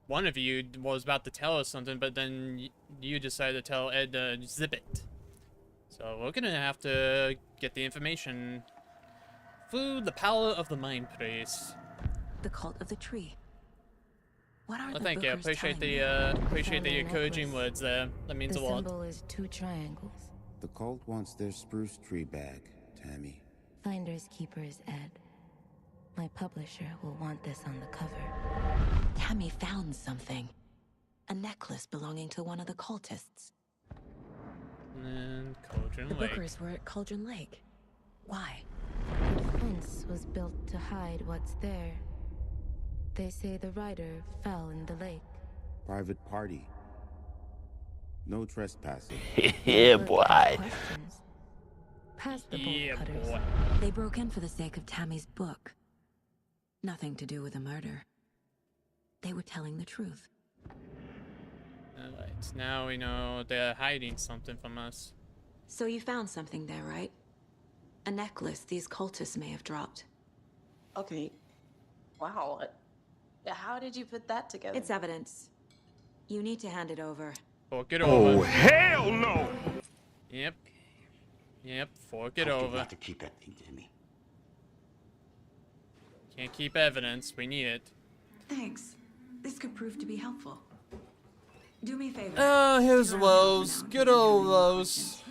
one of you was about to tell us something, but then you decided to tell Ed to zip it. So we're gonna have to get the information through the power of the mind place. The cult of the tree. What are Well, the thank you. I bookers appreciate telling the you? appreciate the encouraging words there. That means a The lot. symbol is 2 triangles. The cult wants their spruce tree back, Tammy. Finders keepers, Ed. My publisher will want this on the cover. Tammy found something. A necklace belonging to one of the cultists. And Cauldron The Lake. bookers were at Cauldron Lake. Why? The fence was built to hide what's there. They say the rider fell in the lake. Private party. No trespassing. Yeah, boy. Past the bolt Yeah, cutters. boy. They broke in for the sake of Tammy's book. Nothing to do with the murder. They were telling the truth. Alright, now we know they're hiding something from us. So you found something there, right? A necklace these cultists may have dropped. Okay. Wow. How did you put that together? It's evidence. You need to hand it over. Fork it over. Oh, hell no! Yep. Yep, fork it Told you over. not to keep that thing, Tammy. Can't keep evidence, we need it. Thanks. This could prove to be helpful. Do me a favor. Oh, here's Rose. Good old Rose.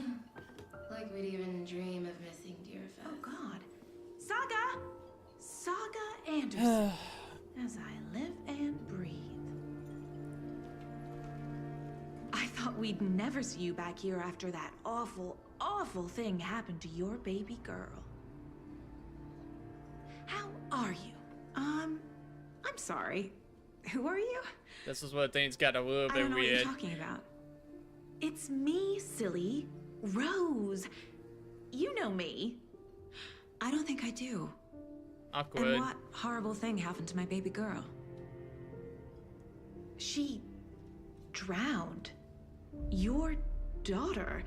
Like we'd even dream of missing dear Fez. Oh, God. Saga! Saga Anderson. As I live and breathe. I thought we'd never see you back here after that awful, awful thing happened to your baby girl. How are you? I'm sorry. Who are you? This is where things got a little I bit don't know what weird. you're talking about. It's me, silly. Rose. You know me. I don't think I do. Awkward. And what horrible thing happened to my baby girl? She drowned. Your daughter.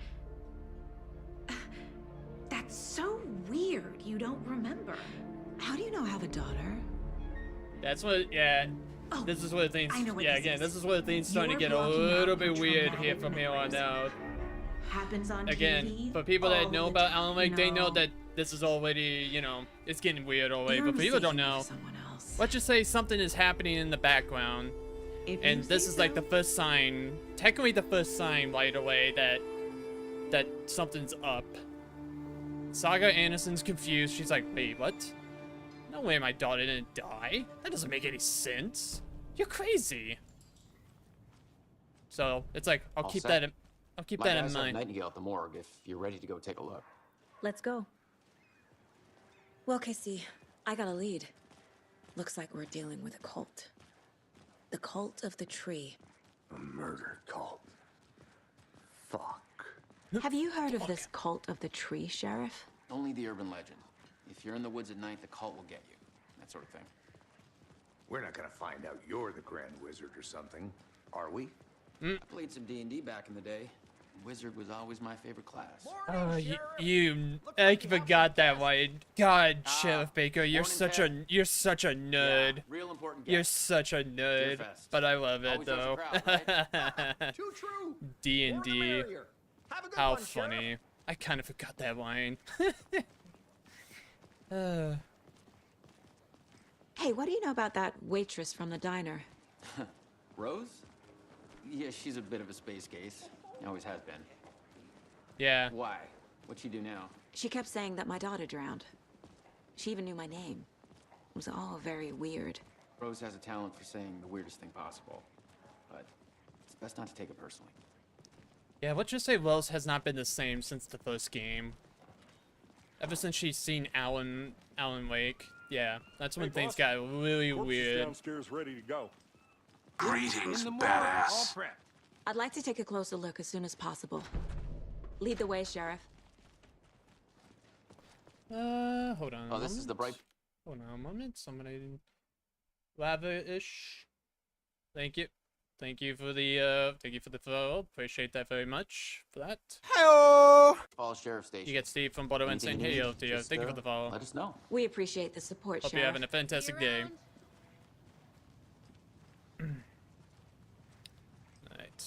That's so weird you don't remember. How do you know I have a daughter? That's what, yeah. Oh, This is where things, I know what yeah, this again, is. this is where things starting to You're get a blocking out little bit the weird traumatic here from here on memories. out. happens on again, TV for people that all know the about time, Alan Wake, they know no. that this is already, you know, it's getting weird already. You're But people don't mistaken know. for someone else. Let's just say something is happening in the background, If and you this say is like so. the first sign, technically the first sign right away that something's up. Saga Anderson's confused. She's like, wait, what? No way my daughter didn't die. That doesn't make any sense. You're crazy. So it's like I'll All keep set. that in, I'll keep My that in guys have mind. Nightingale at the morgue if you're ready to go take a look. Let's go. Well, Casey, I got a lead. Looks like we're dealing with a cult. The cult of the tree. A murder cult. Fuck. Have you heard of this cult of the tree, Sheriff? Only the urban legend. If you're in the woods at night, the cult will get you. That sort of thing. We're not gonna find out you're the Grand Wizard or something, are we? I played some D&D back in the day. Wizard was always my favorite class. Oh, I forgot that one. God, Sheriff Baker, you're such a nerd. Real important You're guest. such a nerd, Deerfest. but I love it Always throws a though. crowd, Too true. D&D. Have a good How one, Sheriff. funny. I kind of forgot that line. Hey, what do you know about that waitress from the diner? Rose? Yeah, she's a bit of a space case. Always has been. Yeah. Why? What'd she do now? She kept saying that my daughter drowned. She even knew my name. It was all very weird. Rose has a talent for saying the weirdest thing possible. But it's best not to take it personally. Yeah, let's just say Rose has not been the same since the first game. Ever since she's seen Alan Wake. Yeah, that's when Hey, things boss. got really Corpse is weird. downstairs ready to go. Greetings, In the morgue, all badass. prep. I'd like to take a closer look as soon as possible. Lead the way, Sheriff. Hold on. Oh, this is the bright. Hold on a moment. Somebody. Lava-ish. Thank you. Thank you for the follow. Appreciate that very much for that. Hello. Falls Sheriff Station. You get Steve from Borderlands saying, Anything you hey, need, Theo. just, Thank you for the follow. Let us know. We appreciate the support, Hope Sheriff. you're having a fantastic day. Alright.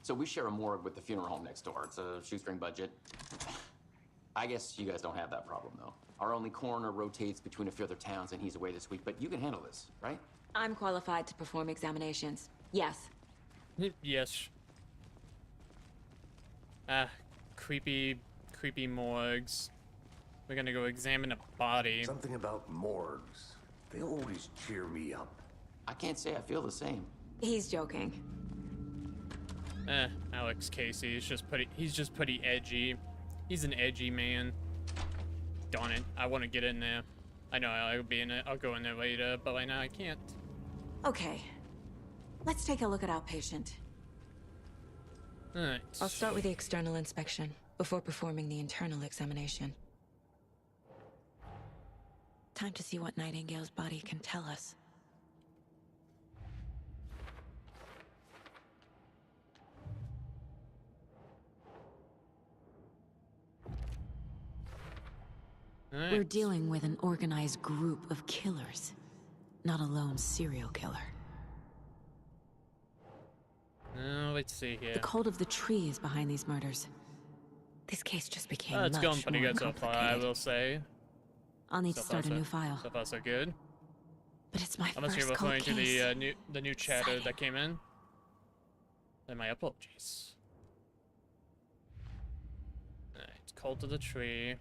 So we share a morgue with the funeral home next door. It's a shoestring budget. I guess you guys don't have that problem, though. Our only coroner rotates between a few other towns, and he's away this week. But you can handle this, right? I'm qualified to perform examinations. Yes. Yes. Creepy morgues. We're gonna go examine a body. Something about morgues. They always cheer me up. I can't say I feel the same. He's joking. Alex Casey is he's just pretty edgy. He's an edgy man. Darn it, I want to get in there. I know I'll be in it. I'll go in there later, but right now I can't. Okay. Let's take a look at our patient. Alright. I'll start with the external inspection before performing the internal examination. Time to see what Nightingale's body can tell us. Alright. We're dealing with an organized group of killers, not a lone serial killer. Let's see here. The cult of the tree is behind these murders. This case just became It's much going pretty more good so far, I complicated. will say. I'll need to So far, start a new file. So far, so good. But it's my Unless first you're cold referring to case. the new chatter that came in. Then my apologies. Alright, Cult of the Tree.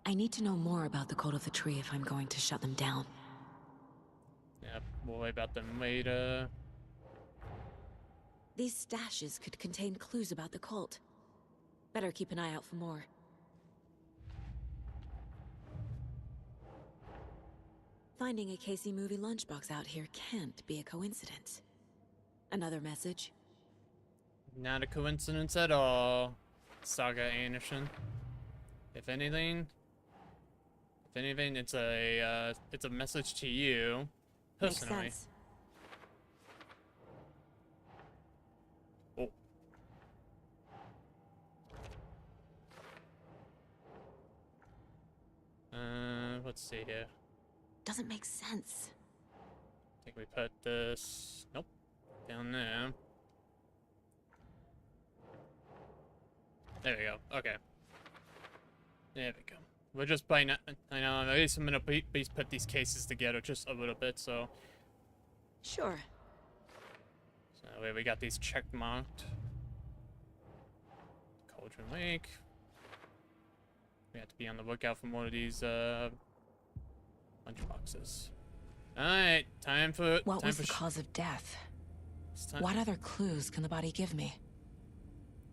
I need to know more about the cult of the tree if I'm going to shut them down. Yeah, we'll worry about them later. These stashes could contain clues about the cult. Better keep an eye out for more. Finding a Casey movie lunchbox out here can't be a coincidence. Another message? Not a coincidence at all, Saga Anderson. If anything, it's a message to you, personally. Makes sense. Oh. Let's see here. Doesn't make sense. I think we put this, nope, down there. There we go. Okay. There we go. We're just playing. I know. At least I'm gonna please put these cases together just a little bit. So. Sure. So we got these check marked. Cauldron Lake. We have to be on the lookout for more of these lunchboxes. All right, time for. What was the cause of death? What other clues can the body give me?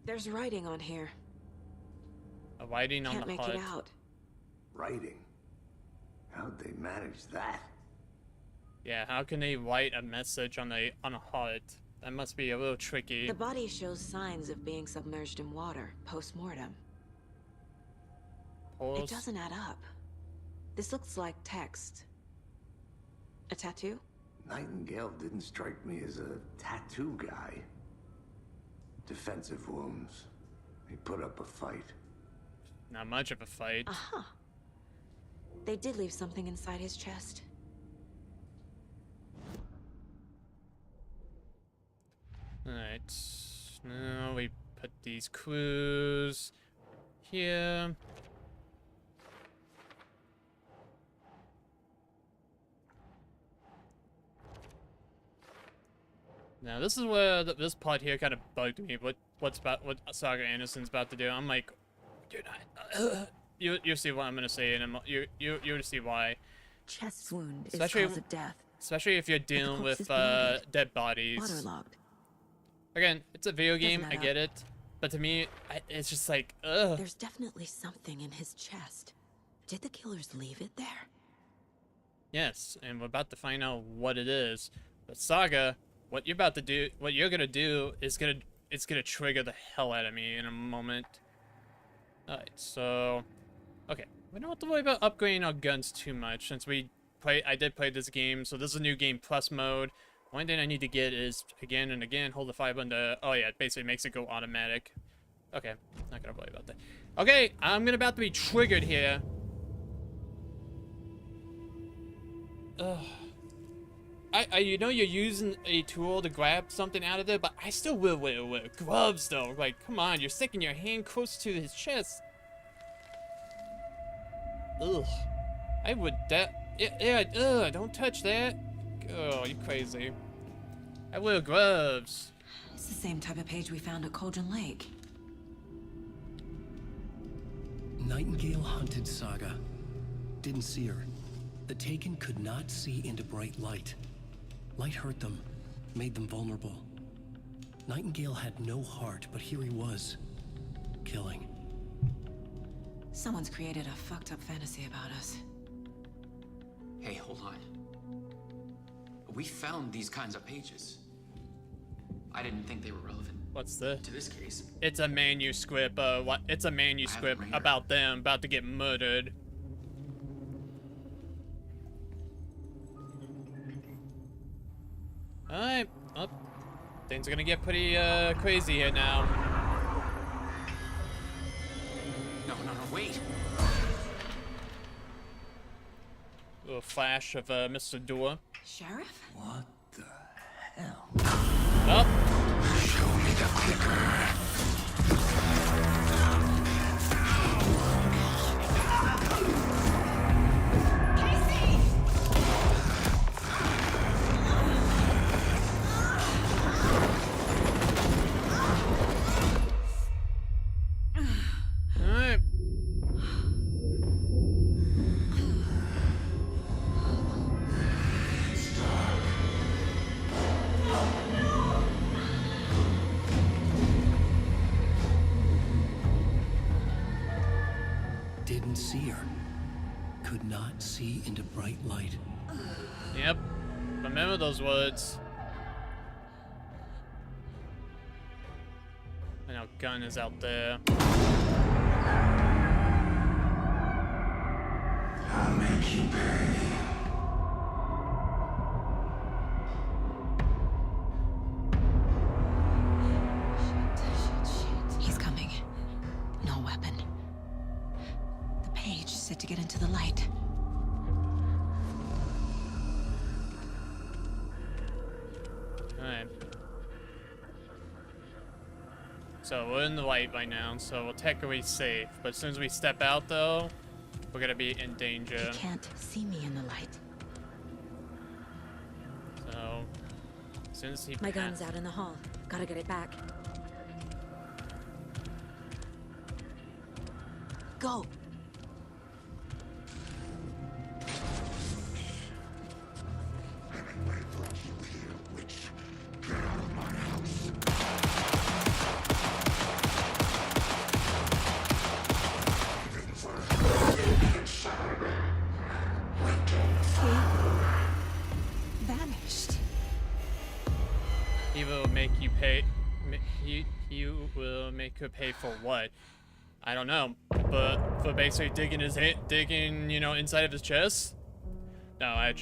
There's writing on here. A writing on the Can't hut. make it out. Writing? How'd they manage that? Yeah, how can they write a message on a hut? That must be a little tricky. The body shows signs of being submerged in water post-mortem. It doesn't add up. This looks like text. A tattoo? Nightingale didn't strike me as a tattoo guy. Defensive wounds. He put up a fight. Not much of a fight. Uh-huh. They did leave something inside his chest. Alright. Now we put these clues here. Now this is where this part here kind of bugged me. What Saga Anderson's about to do? I'm like, you're you'll see what I'm gonna say, and you'll see why. Chest wound is Especially, cause of death. especially if you're dealing with dead bodies. Waterlogged. Again, it's a video game. Doesn't I add get it, but to me, it's just like, ugh. There's definitely something in his chest. Did the killers leave it there? Yes, and we're about to find out what it is. But Saga, what you're about to do, what you're gonna do, is it's gonna trigger the hell out of me in a moment. Alright, so, okay, we don't have to worry about upgrading our guns too much since I did play this game. So this is a new game plus mode. One thing I need to get is again and again hold the fire button to, oh yeah, it basically makes it go automatic. Okay, not gonna worry about that. Okay, I'm about to be triggered here. Ugh. You know you're using a tool to grab something out of there, but I still will wear gloves though. Like, come on, you're sticking your hand close to his chest. Ugh. I would ugh, don't touch that. Oh, you crazy. I wear gloves. It's the same type of page we found at Cauldron Lake. Nightingale hunted Saga. Didn't see her. The Taken could not see into bright light. Light hurt them, made them vulnerable. Nightingale had no heart, but here he was, killing. Someone's created a fucked up fantasy about us. Hey, hold on. We found these kinds of pages. I didn't think they were relevant. What's this? To this case. It's a manuscript. It's a manuscript about them about to get murdered. Alright, oh, things are gonna get pretty crazy here now. No, wait. A little flash of Mr. Door. Sheriff? What the hell? Oh. Show me the clicker. Alright. Didn't see her. Could not see into bright light. Yep. Remember those words. And our gun is out there. I'll make you pay. He's coming. No weapon. The page said to get into the light. Alright. So we're in the light right now, so we're technically safe. But as soon as we step out, though, we're gonna be in danger. He can't see me in the light. So, as soon as he My gun's out in the hall. Gotta get it back. Go! Vanished. He will make you pay. He will make her pay for what? I don't know. But for basically digging, you know, inside of his chest. No, I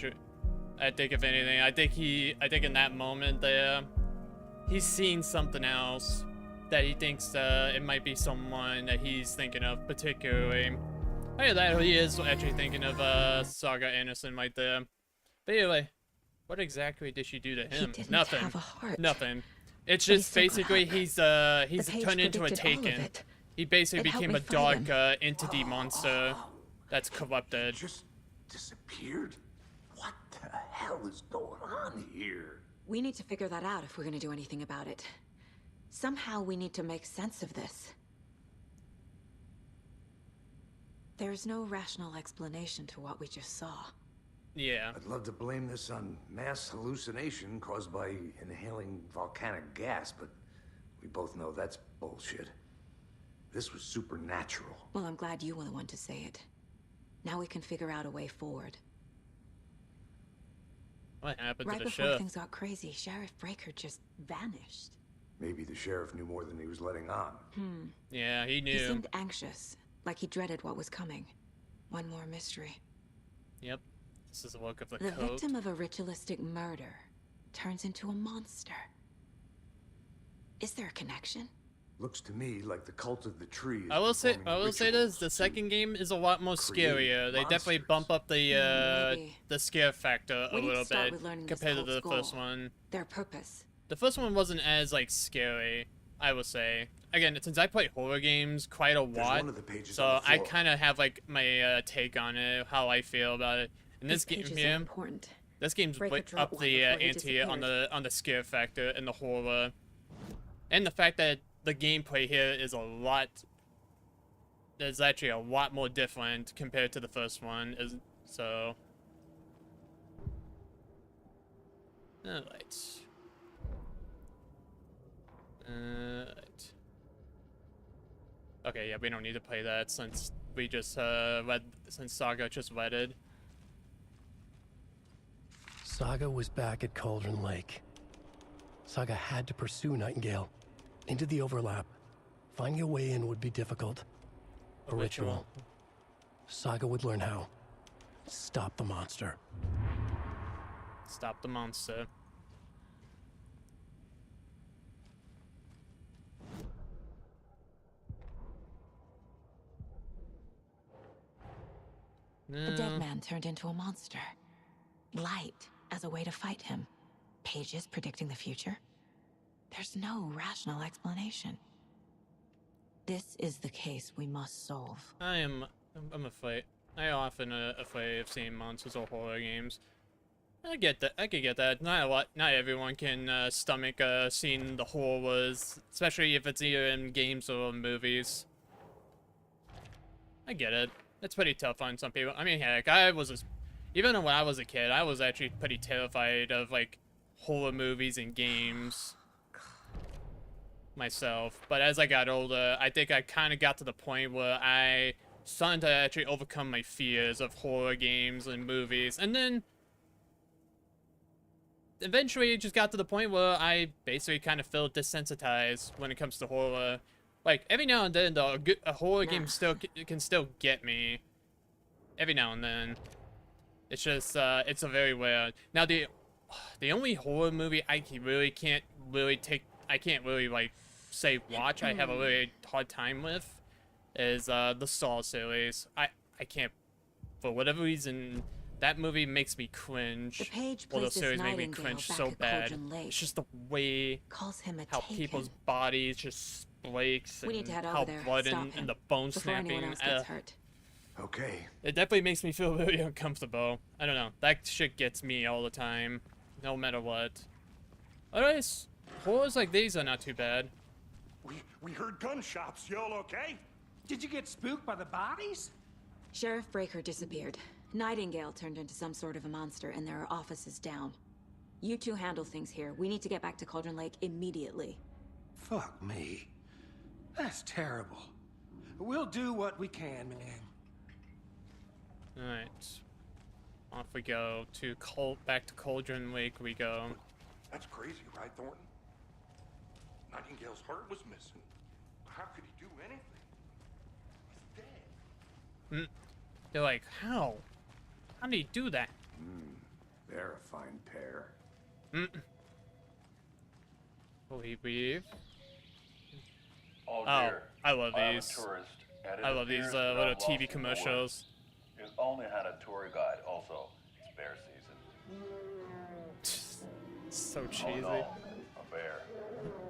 think if anything, I think in that moment there, he's seen something else that he thinks it might be someone that he's thinking of particularly. Oh yeah, that he is actually thinking of Saga Anderson right there. But anyway, what exactly did she do to him? He didn't Nothing. have a heart. Nothing. It's But he just still could basically have. he's The page turned into a predicted all of Taken. it. He basically It helped became me a fight dark him. entity monster that's corrupted. Just disappeared? What the hell is going on here? We need to figure that out if we're gonna do anything about it. Somehow we need to make sense of this. There's no rational explanation to what we just saw. Yeah. I'd love to blame this on mass hallucination caused by inhaling volcanic gas, but we both know that's bullshit. This was supernatural. Well, I'm glad you were the one to say it. Now we can figure out a way forward. What happened Right to the before sheriff? things got crazy, Sheriff Breaker just vanished. Maybe the sheriff knew more than he was letting on. Yeah, he He knew. seemed anxious, like he dreaded what was coming. One more mystery. Yep. This is the work of the The code. victim of a ritualistic murder turns into a monster. Is there a connection? Looks to me like the cult of the tree is I will say performing this: rituals the to second game is a lot more create scarier. They definitely monsters. bump up Maybe. the scare factor a We need to little start bit with learning this compared to the cult's first goal. one. Their purpose. The first one wasn't as like scary, I would say. Again, since I play horror games quite a lot, one of the pages so on the I floor. kind of have like my take on it, how I feel about it. In this These game pages here, are important. this game's Breaker way dropped up one the before he ante on disappeared. the scare factor and the horror, and the fact that the gameplay here is actually a lot more different compared to the first one. So. Alright. Alright. Okay, yeah, we don't need to play that since we just since Saga just wedded. Saga was back at Cauldron Lake. Saga had to pursue Nightingale into the overlap. Finding a way in would be difficult. A ritual. Saga would learn how. Stop the monster. Stop the monster. A dead man turned into a monster. Light as a way to fight him. Pages predicting the future. There's no rational explanation. This is the case we must solve. I'm afraid. I often afraid of seeing monsters or horror games. I get that. I could get that. Not everyone can stomach seeing the horrors, especially if it's either in games or movies. I get it. It's pretty tough on some people. I mean, heck, even when I was a kid, I was actually pretty terrified of like horror movies and games myself. But as I got older, I think I kind of got to the point where I started to actually overcome my fears of horror games and movies, and then eventually it just got to the point where I basically kind of felt desensitized when it comes to horror. Like, every now and then, though, a horror game can still get me. Every now and then. It's just, it's a very rare. Now, the only horror movie I can't really, like, say watch, I have a really hard time with, is, the Saw series. I can't, for whatever reason, that movie makes me cringe. The page Well, the places series made me Nightingale cringe back so at bad. Cauldron Lake. It's just the way Calls him a how Taken. people's bodies just breaks We need and to head how over there. blood Stop and him the bone before anyone snapping. else gets hurt. Okay. It definitely makes me feel really uncomfortable. I don't know. That shit gets me all the time, no matter what. Otherwise, horrors like these are not too bad. We heard gunshots. Y'all okay? Did you get spooked by the bodies? Sheriff Breaker disappeared. Nightingale turned into some sort of a monster, and there are offices down. You two handle things here. We need to get back to Cauldron Lake immediately. Fuck me. That's terrible. We'll do what we can, man. Alright. Off we go to back to Cauldron Lake we go. That's crazy, right, Thornton? Nightingale's heart was missing. How could he do anything? He's dead. They're like, how? How did he do that? They're a fine pair. Will he leave? Oh, Oh, dear. I love I'm a these. tourist, and it I love these appears that little I've lost TV the commercials. way. You've only had a tour guide, also. It's bear season. So cheesy. Oh, no. A bear.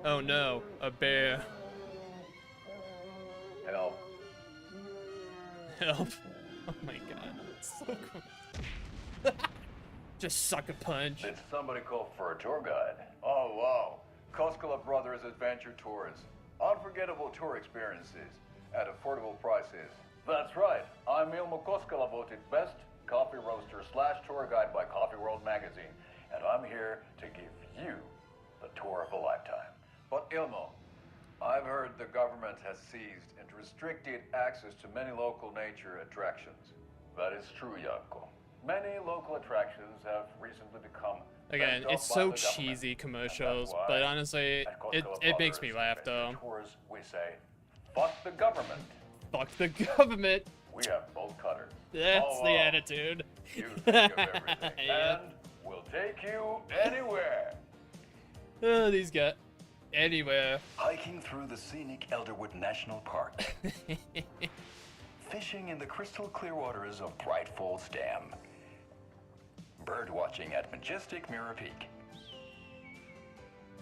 Oh no, a bear. Help. Help. Oh my god. It's so cool. Just sucker punch. Did somebody call for a tour guide? Oh, wow. Koskela Brothers Adventure Tours. Unforgettable tour experiences at affordable prices. That's right. I'm Ilmo Koskela, voted best coffee roaster / tour guide by Coffee World magazine. And I'm here to give you the tour of a lifetime. But Ilmo, I've heard the government has seized and restricted access to many local nature attractions. That is true, Janko. Many local attractions have recently become Again, fenced it's off by so the government. cheesy commercials, And that's but why honestly, at it Koskela makes me Brothers laugh Adventure though. Tours, we say, fuck the government. Fuck the government. We have bolt cutters. That's Oh, the wow. attitude. You think of everything. Yeah. And we'll take you anywhere. Oh, these guys. Anywhere. Hiking through the scenic Elderwood National Park. Fishing in the crystal clear waters of Bright Falls Dam. Bird watching at majestic Mirror Peak.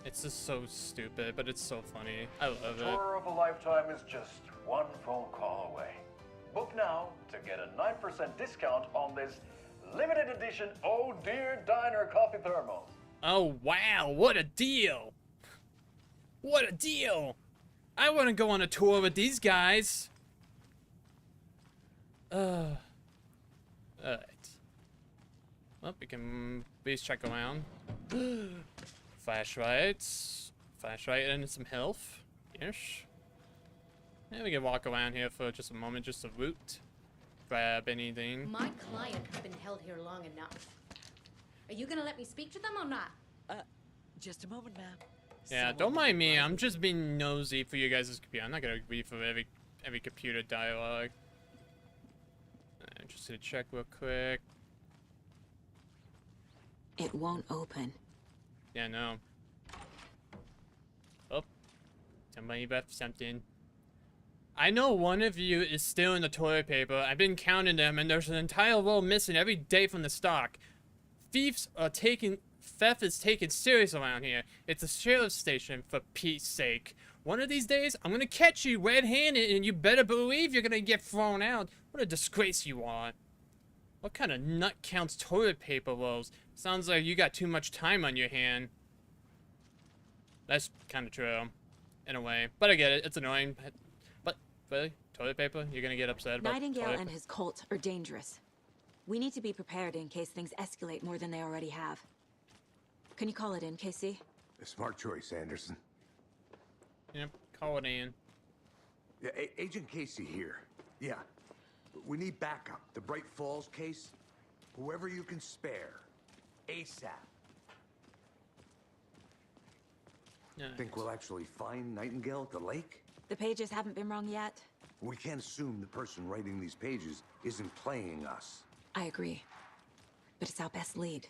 It's just so stupid, but it's so funny. I love it. Tour of a lifetime is just one phone call away. Book now to get a 9% discount on this limited edition Oh Dear Diner coffee thermos. Oh wow, what a deal! What a deal! I want to go on a tour with these guys. Alright. Well, we can please check around. Flashlights. Flashlight and some health. Yes. Yeah, we can walk around here for just a moment, just to loot. Grab anything. My client has been held here long enough. Are you gonna let me speak to them or not? Just a moment, ma'am. Yeah, don't mind me. I'm just being nosy for you guys' computer. I'm not gonna read for every computer dialogue. I'm just gonna check real quick. It won't open. Yeah, no. Oh, somebody left something. I know one of you is still in the toilet paper. I've been counting them, and there's an entire roll missing every day from the stock. Theft is taken serious around here. It's a sheriff's station, for Pete's sake. One of these days, I'm gonna catch you red-handed, and you better believe you're gonna get thrown out. What a disgrace you are. What kind of nut counts toilet paper rolls? Sounds like you got too much time on your hand. That's kind of true, in a way. But I get it. It's annoying. But really, toilet paper? You're gonna get upset about Nightingale toilet and his cult are dangerous. We need to be prepared in case things escalate more than they already have. Can you call it in, Casey? A smart choice, Anderson. Yep, call it in. Yeah, Agent Casey here. Yeah. We need backup. The Bright Falls case. Whoever you can spare. ASAP. Yeah. Think we'll actually find Nightingale at the lake? The pages haven't been wrong yet. We can't assume the person writing these pages isn't playing us. I agree. But it's our best lead.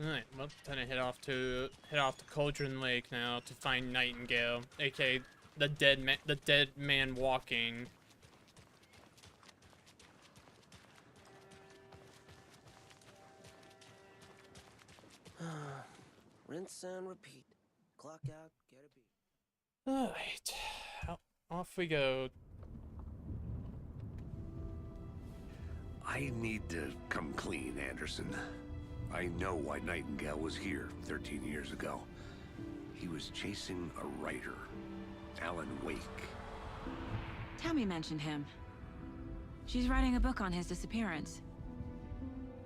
Alright, well, time to head off to Cauldron Lake now to find Nightingale, aka the dead man walking. Rinse and repeat. Clock out, get a beat. Alright. Off we go. I need to come clean, Anderson. I know why Nightingale was here 13 years ago. He was chasing a writer, Alan Wake. Tammy mentioned him. She's writing a book on his disappearance.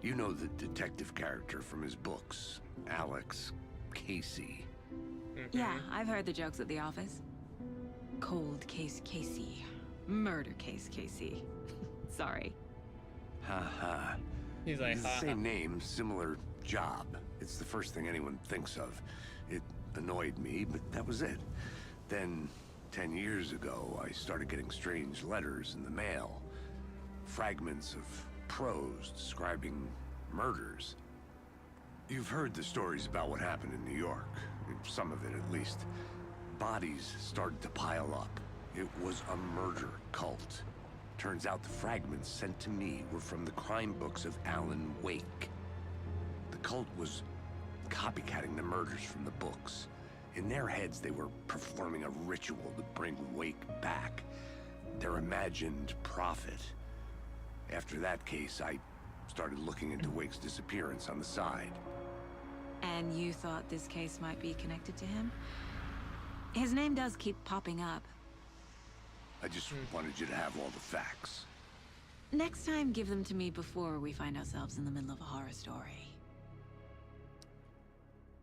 You know the detective character from his books, Alex Casey. Yeah, I've heard the jokes at the office. Cold case Casey. Murder case Casey. Sorry. Ha ha. He's like, it's ha, the same name, similar job. It's the first thing anyone thinks of. It annoyed me, but that was it. Then, 10 years ago, I started getting strange letters in the mail. Fragments of prose describing murders. You've heard the stories about what happened in New York. Some of it, at least. Bodies started to pile up. It was a murder cult. Turns out the fragments sent to me were from the crime books of Alan Wake. The cult was copycatting the murders from the books. In their heads, they were performing a ritual to bring Wake back. Their imagined prophet. After that case, I started looking into Wake's disappearance on the side. And you thought this case might be connected to him? His name does keep popping up. I just wanted you to have all the facts. Next time, give them to me before we find ourselves in the middle of a horror story.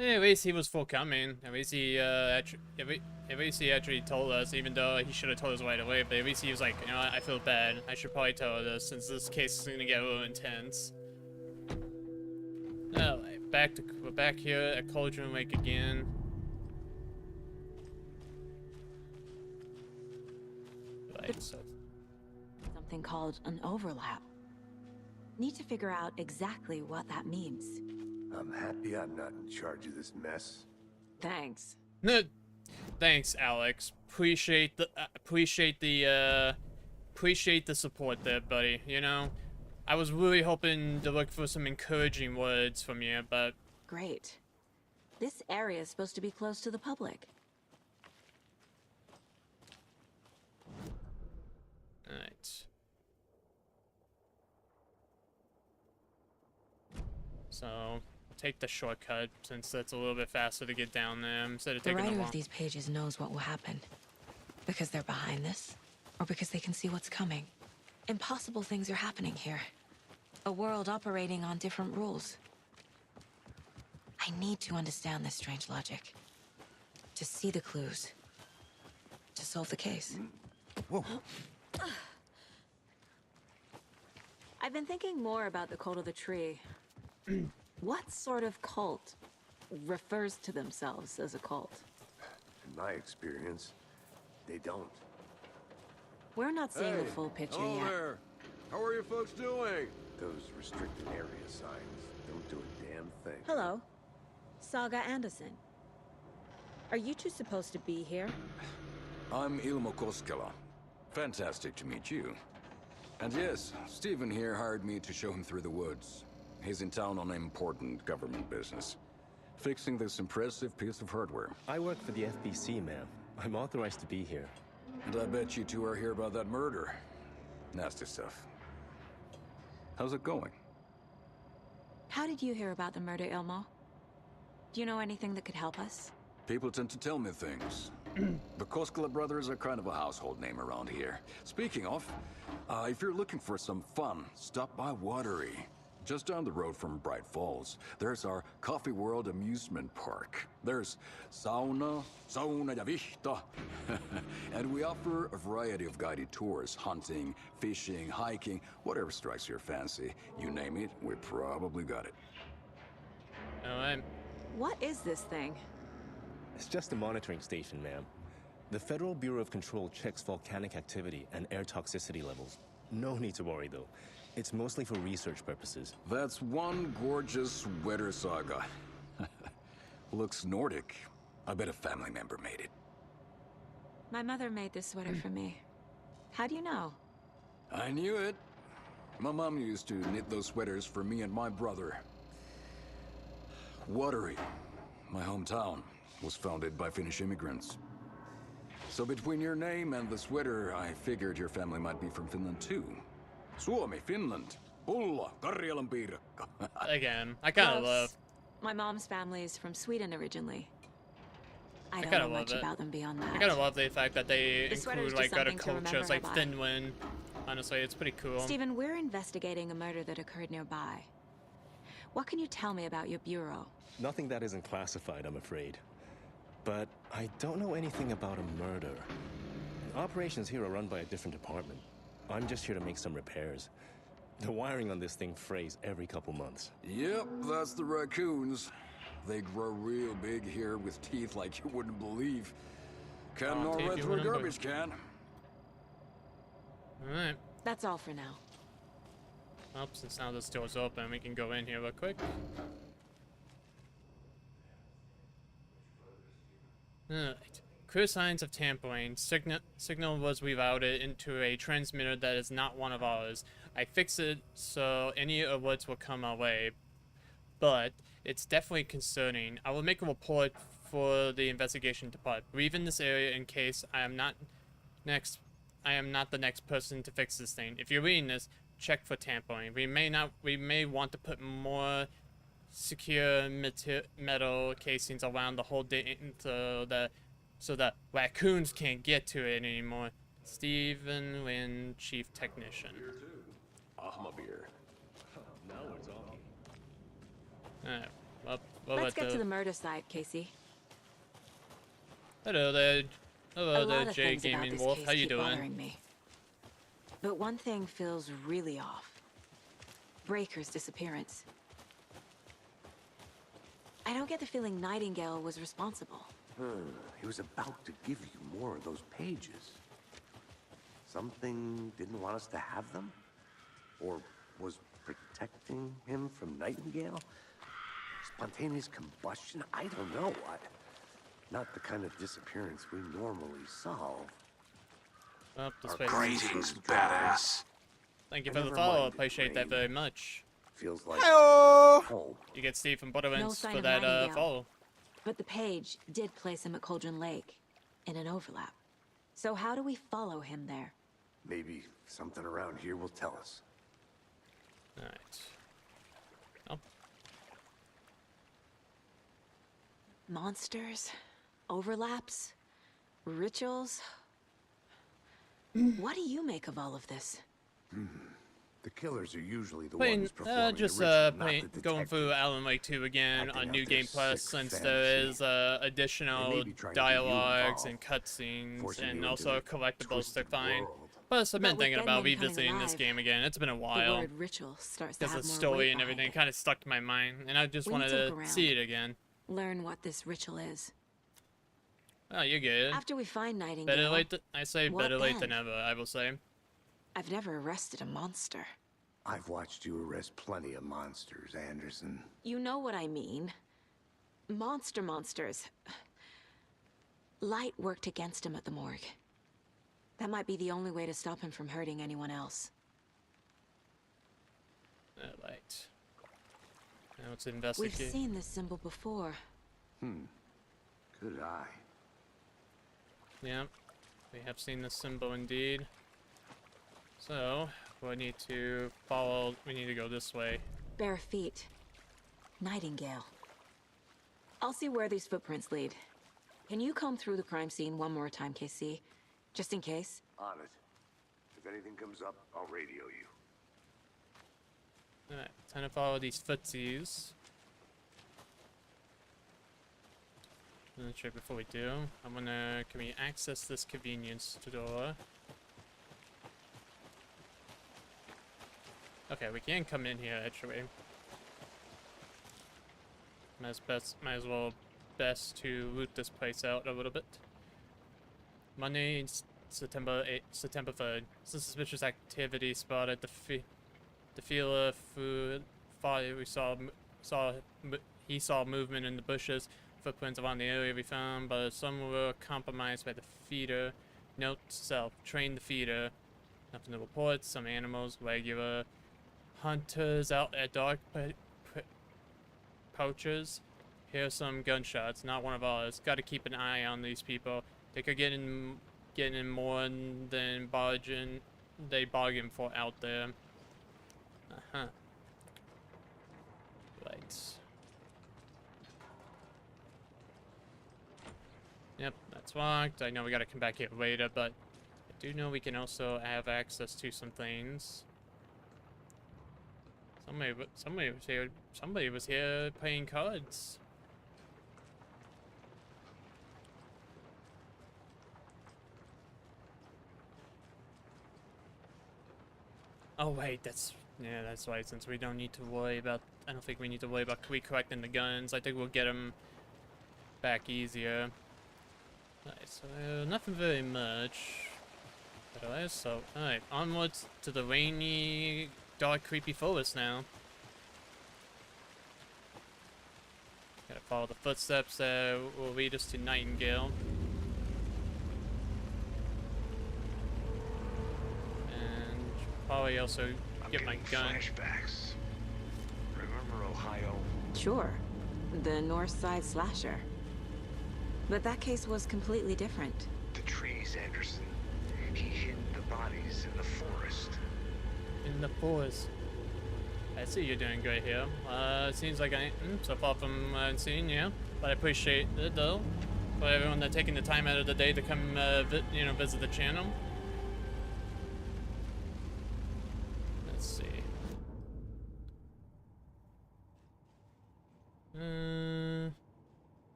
At least he was forthcoming. At least he actually told us, even though he should have told us right away. But at least he was like, you know, I feel bad. I should probably tell this since this case is gonna get a little intense. Alright, we're back here at Cauldron Lake again. Right, so Something called an overlap. Need to figure out exactly what that means. I'm happy I'm not in charge of this mess. Thanks. Thanks, Alex. Appreciate the support there, buddy. You know, I was really hoping to look for some encouraging words from you, but Great. This area is supposed to be close to the public. alright. So I'll take the shortcut since that's a little bit faster to get down there instead of The taking a writer long. of these pages knows what will happen. Because they're behind this, or because they can see what's coming. Impossible things are happening here. A world operating on different rules. I need to understand this strange logic. To see the clues. To solve the case. Whoa. I've been thinking more about the cult of the tree. What sort of cult refers to themselves as a cult? In my experience, they don't. We're not seeing the Hey, full picture hello yet. there. How are you folks doing? Those restricted area signs don't do a damn thing. Hello. Saga Anderson. Are you two supposed to be here? I'm Ilmo Koskela. Fantastic to meet you. And yes, Stephen here hired me to show him through the woods. He's in town on important government business. Fixing this impressive piece of hardware. I work for the FBC, ma'am. I'm authorized to be here. And I bet you two are here about that murder. Nasty stuff. How's it going? How did you hear about the murder, Ilmo? Do you know anything that could help us? People tend to tell me things. The Koskela brothers are kind of a household name around here. Speaking of, if you're looking for some fun, stop by Watery. Just down the road from Bright Falls, there's our Coffee World amusement park. There's sauna ja vihta. And we offer a variety of guided tours, hunting, fishing, hiking, whatever strikes your fancy. You name it, we probably got it. Alright. What is this thing? It's just a monitoring station, ma'am. The Federal Bureau of Control checks volcanic activity and air toxicity levels. No need to worry, though. It's mostly for research purposes. That's one gorgeous sweater, Saga. Looks Nordic. I bet a family member made it. My mother made this sweater for me. How do you know? I knew it. My mom used to knit those sweaters for me and my brother. Watery. my hometown, was founded by Finnish immigrants. So between your name and the sweater, I figured your family might be from Finland too. Suomi, Finland. Pulla, Karjalan piirakka. Again, I kind of love. My mom's family is from Sweden originally. I don't kinda know love much it. about them beyond that. I kind of love the fact that they The sweater's include just like other something to remember cultures, like her by. Finland. Honestly, it's pretty cool. Stephen, we're investigating a murder that occurred nearby. What can you tell me about your bureau? Nothing that isn't classified, I'm afraid. But I don't know anything about a murder. Operations here are run by a different department. I'm just here to make some repairs. The wiring on this thing frays every couple months. Yep, that's the raccoons. They grow real big here with teeth like you wouldn't believe. Can't Oh, nor teeth run you through a wouldn't garbage can. Alright. That's all for now. Well, since now this door's open, we can go in here real quick. Alright. Clear signs of tampering. Signal was rerouted into a transmitter that is not one of ours. I fixed it so any alerts will come our way. But it's definitely concerning. I will make a report for the investigation department. Leave in this area in case I am not the next person to fix this thing. If you're reading this, check for tampering. We may want to put more secure metal casings around the whole day so that raccoons can't get to it anymore. Stephen Lynn, Chief Technician. beer. Now we're talking. Alright, well, Let's get to the murder site, Casey. Hello there. Hello A there, lot of J things about Gaming this Wolf. case How you keep doing? bothering me. But one thing feels really off. Breaker's disappearance. I don't get the feeling Nightingale was responsible. He was about to give you more of those pages. Something didn't want us to have them? Or was protecting him from Nightingale? Spontaneous combustion? I don't know. Not the kind of disappearance we normally solve. Oh, this Our way. Greetings, badass. Thank you for the Never follow. mind, Appreciate that very much. Feels like Hello. You get Steve from No Butterwinds sign for of that Nightingale. follow. But the page did place him at Cauldron Lake, in an overlap. So how do we follow him there? maybe something around here will tell us. Alright. Oh. Monsters? Overlaps? Rituals? What do you make of all of this? The killers are usually the Playing, ones performing just the ritual, not playing, the going through Alan Wake 2 again Acting on out New their Game Plus, sick since there fantasy. is They additional may be trying to get you dialogues and involved, cutscenes forcing and you also into a collectibles to twisted find. world. Plus, I've been But with thinking about Denman coming revisiting this alive, game again. It's been a The while. word ritual starts to Because have the more story weight and behind everything it. kind of stuck to my mind, and I just We wanted need to to look around. see it again. Learn what this ritual is. Oh, you're good. After we find Nightingale, Better late I say what better late than then? never, I will say. I've never arrested a monster. I've watched you arrest plenty of monsters, Anderson. You know what I mean. Monsters. Light worked against him at the morgue. That might be the only way to stop him from hurting anyone else. Alright. Now let's We've investigate. seen this symbol before. Good eye. Yeah, we have seen this symbol indeed. So, we need to follow, we need to go this way. Bare feet. Nightingale. I'll see where these footprints lead. Can you comb through the crime scene one more time, KC? Just in case? On it. If anything comes up, I'll radio you. Alright, time to follow these footsies. Actually, before we do, I'm gonna, can we access this convenience store? Okay, we can come in here actually. Might as well best to loot this place out a little bit. Monday, September 3rd. Some suspicious activity spotted. The feeler food. We he saw movement in the bushes. Footprints around the area we found, but some were compromised by the feeder. Note to self: train the feeder. Nothing to report. Some animals regular. Hunters out at dark poachers. Hear some gunshots, not one of ours. Gotta keep an eye on these people. They could get in more than they bargain for out there. Uh-huh. Right. Yep, that's locked. I know we gotta come back here later, but I do know we can also have access to some things. Somebody was here playing cards. Oh wait, that's right. Since we don't need to worry about, I don't think we need to worry about collecting the guns. I think we'll get them back easier. Alright, so nothing very much. Otherwise, so alright, onwards to the rainy, dark, creepy forest now. Gotta follow the footsteps that will lead us to Nightingale. Probably also get my gun. Flashbacks. Remember Ohio? Sure. The North Side slasher. But that case was completely different. The trees, Anderson. He hid the bodies in the forest. In the forest. I see you're doing great here. Seems like I am so far from unseen, yeah. But I appreciate it though. For everyone that's taking the time out of the day to come, visit the channel.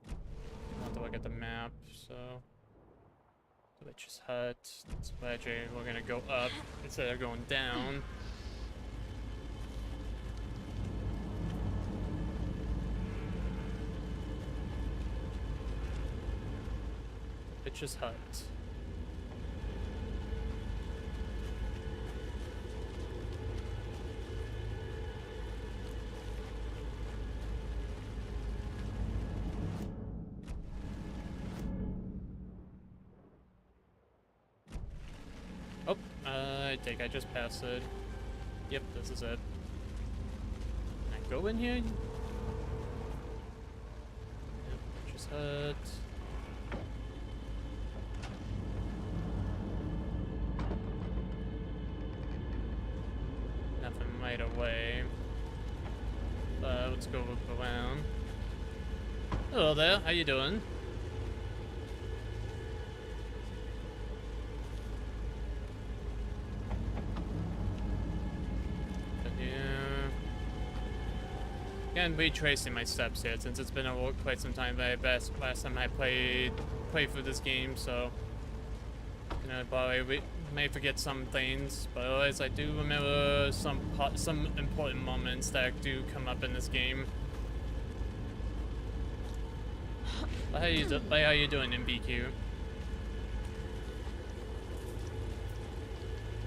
I'll have to look at the map, so the witch's hut. That's actually we're gonna go up instead of going down. Witch's hut. I think I just passed it. Yep, this is it. Can I go in here? Yep, Witch's hut. Nothing right away. Let's go look around. Hello there, how you doing? Again, retracing my steps here since it's been quite some time. Last time I played through this game, so you know, probably may forget some things, but otherwise I do remember some important moments that do come up in this game. How are you doing, MBQ?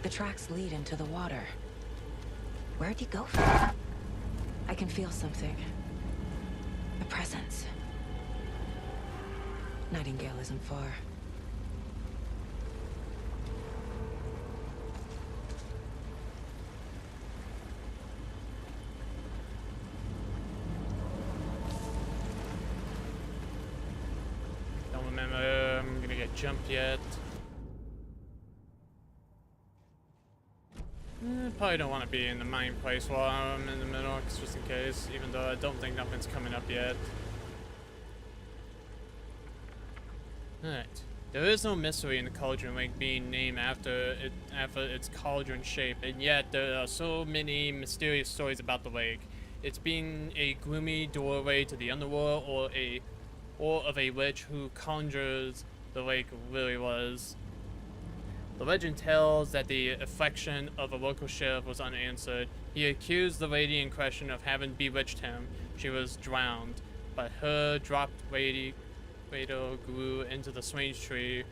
The tracks lead into the water. Where'd you go from? I can feel something. A presence. Nightingale isn't far. Don't remember I'm gonna get jumped yet. Probably don't want to be in the main place while I'm in the middle, just in case, even though I don't think nothing's coming up yet. Alright. There is no mystery in the Cauldron Lake being named after its cauldron shape, and yet there are so many mysterious stories about the lake. It's being a gloomy doorway to the underworld, or of a witch who conjures the lake really was. The legend tells that the affliction of a local sheriff was unanswered. He accused the lady in question of having bewitched him. She was drowned, but her dropped ladle grew into the strange tree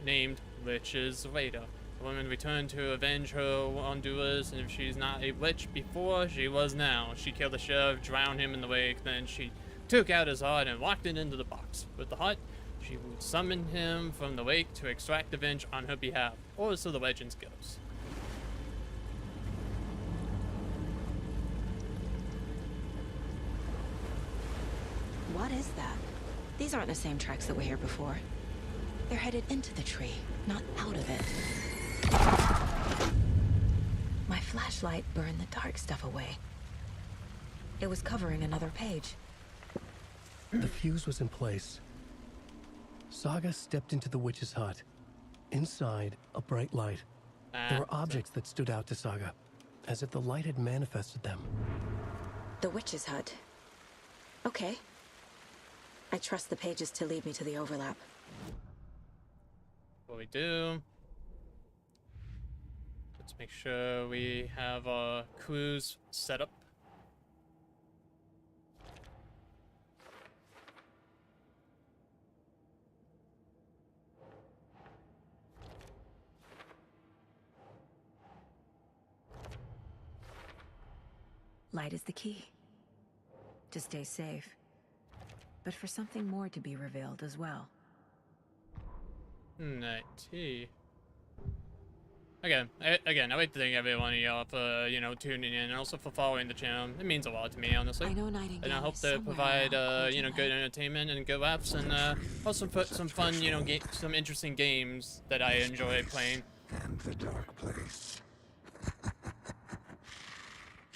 named Witch's Ladle. The woman returned to avenge her wrongdoers, and if she's not a witch before, she was now. She killed the sheriff, drowned him in the lake, then she took out his heart and locked it into the box. With the heart, she would summon him from the lake to extract revenge on her behalf, or so the legend goes. What is that? These aren't the same tracks that were here before. They're headed into the tree, not out of it. My flashlight burned the dark stuff away. It was covering another page. The fuse was in place. Saga stepped into the witch's hut. Inside, a bright light. There were objects that stood out to Saga, as if the light had manifested them. The witch's hut. Okay. I trust the pages to lead me to the overlap. What we do. Let's make sure we have our clues set up. Light is the key. To stay safe. But for something more to be revealed as well. Nighty. Again, I like to thank everyone of y'all for, you know, tuning in and also for following the channel. It means a lot to me, honestly. I know Nightingale and I hope is to somewhere provide, around you know, good entertainment and good laughs and also put some fun, you know, some interesting games that I enjoy playing. And the dark place.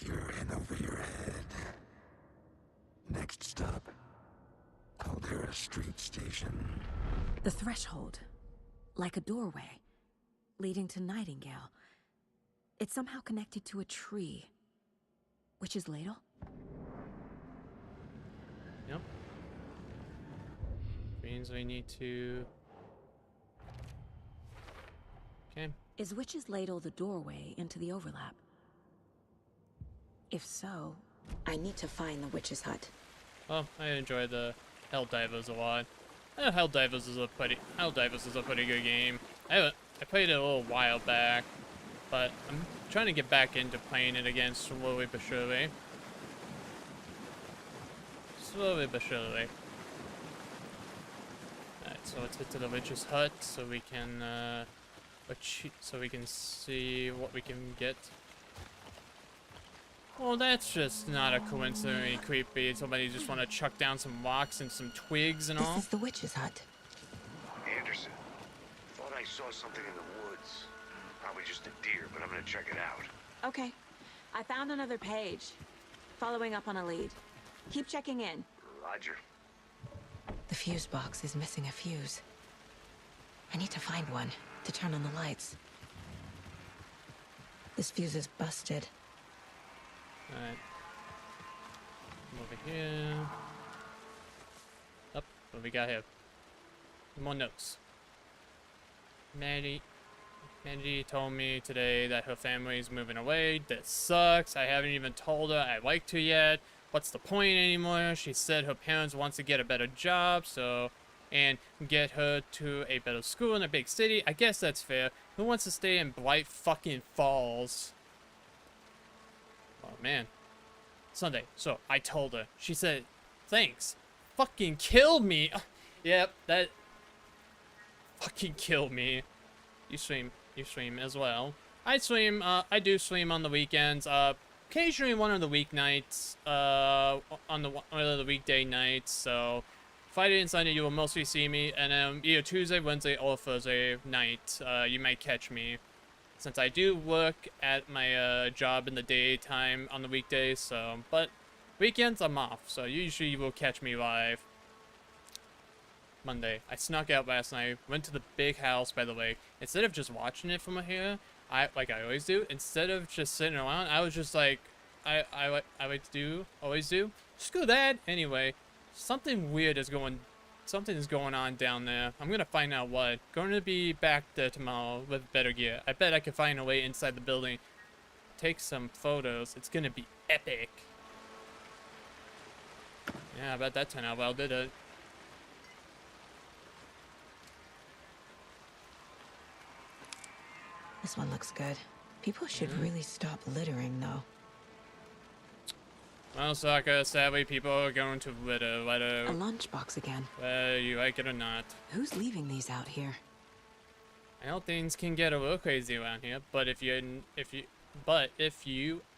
You're in over your head. Next stop, Caldera Street Station. The threshold. Like a doorway. Leading to Nightingale. It's somehow connected to a tree. Witch's ladle? Yep. Means we need to... Okay. Is Witch's ladle the doorway into the overlap? If so, I need to find the witch's hut. Well, I enjoy the Helldivers a lot. Helldivers is a pretty good game. I played it a little while back, but I'm trying to get back into playing it again slowly but surely. Slowly but surely. Alright, so let's head to the witch's hut so we can see what we can get. Well, that's just not a coincidentally creepy. Somebody just want to chuck down some rocks and some twigs and all. This is the witch's hut. Anderson, thought I saw something in the woods. Probably just a deer, but I'm gonna check it out. Okay. I found another page. Following up on a lead. Keep checking in. Roger. The fuse box is missing a fuse. I need to find one to turn on the lights. This fuse is busted. Alright. Come over here. Up. What we got here? More notes. Maddie told me today that her family's moving away. That sucks. I haven't even told her I liked her yet. What's the point anymore? She said her parents wants to get a better job, and get her to a better school in a big city. I guess that's fair. Who wants to stay in Bright fucking Falls? Oh man. Sunday. So I told her. She said, thanks. Fucking killed me. Yep, that fucking killed me. You stream as well. I do stream on the weekends. Occasionally one of the weeknights. On one of the weekday nights. So Friday and Sunday you will mostly see me, and either Tuesday, Wednesday, or Thursday night you might catch me. Since I do work at my job in the daytime on the weekdays, so, but weekends I'm off, so usually you will catch me live. Monday, I snuck out last night, went to the big house by the lake. Instead of just watching it from here, like I always do, instead of just sitting around, I was just like, I always do, screw that. Anyway, something is going on down there. I'm gonna find out what. Going to be back there tomorrow with better gear. I bet I can find a way inside the building. Take some photos. It's gonna be epic. Yeah, I bet that turned out well, did it? This one looks good. People should really stop littering, though. Well, Sokka, sadly, people are going to litter. A lunchbox again. Whether you like it or not. Who's leaving these out here? I know things can get a little crazy around here, but if you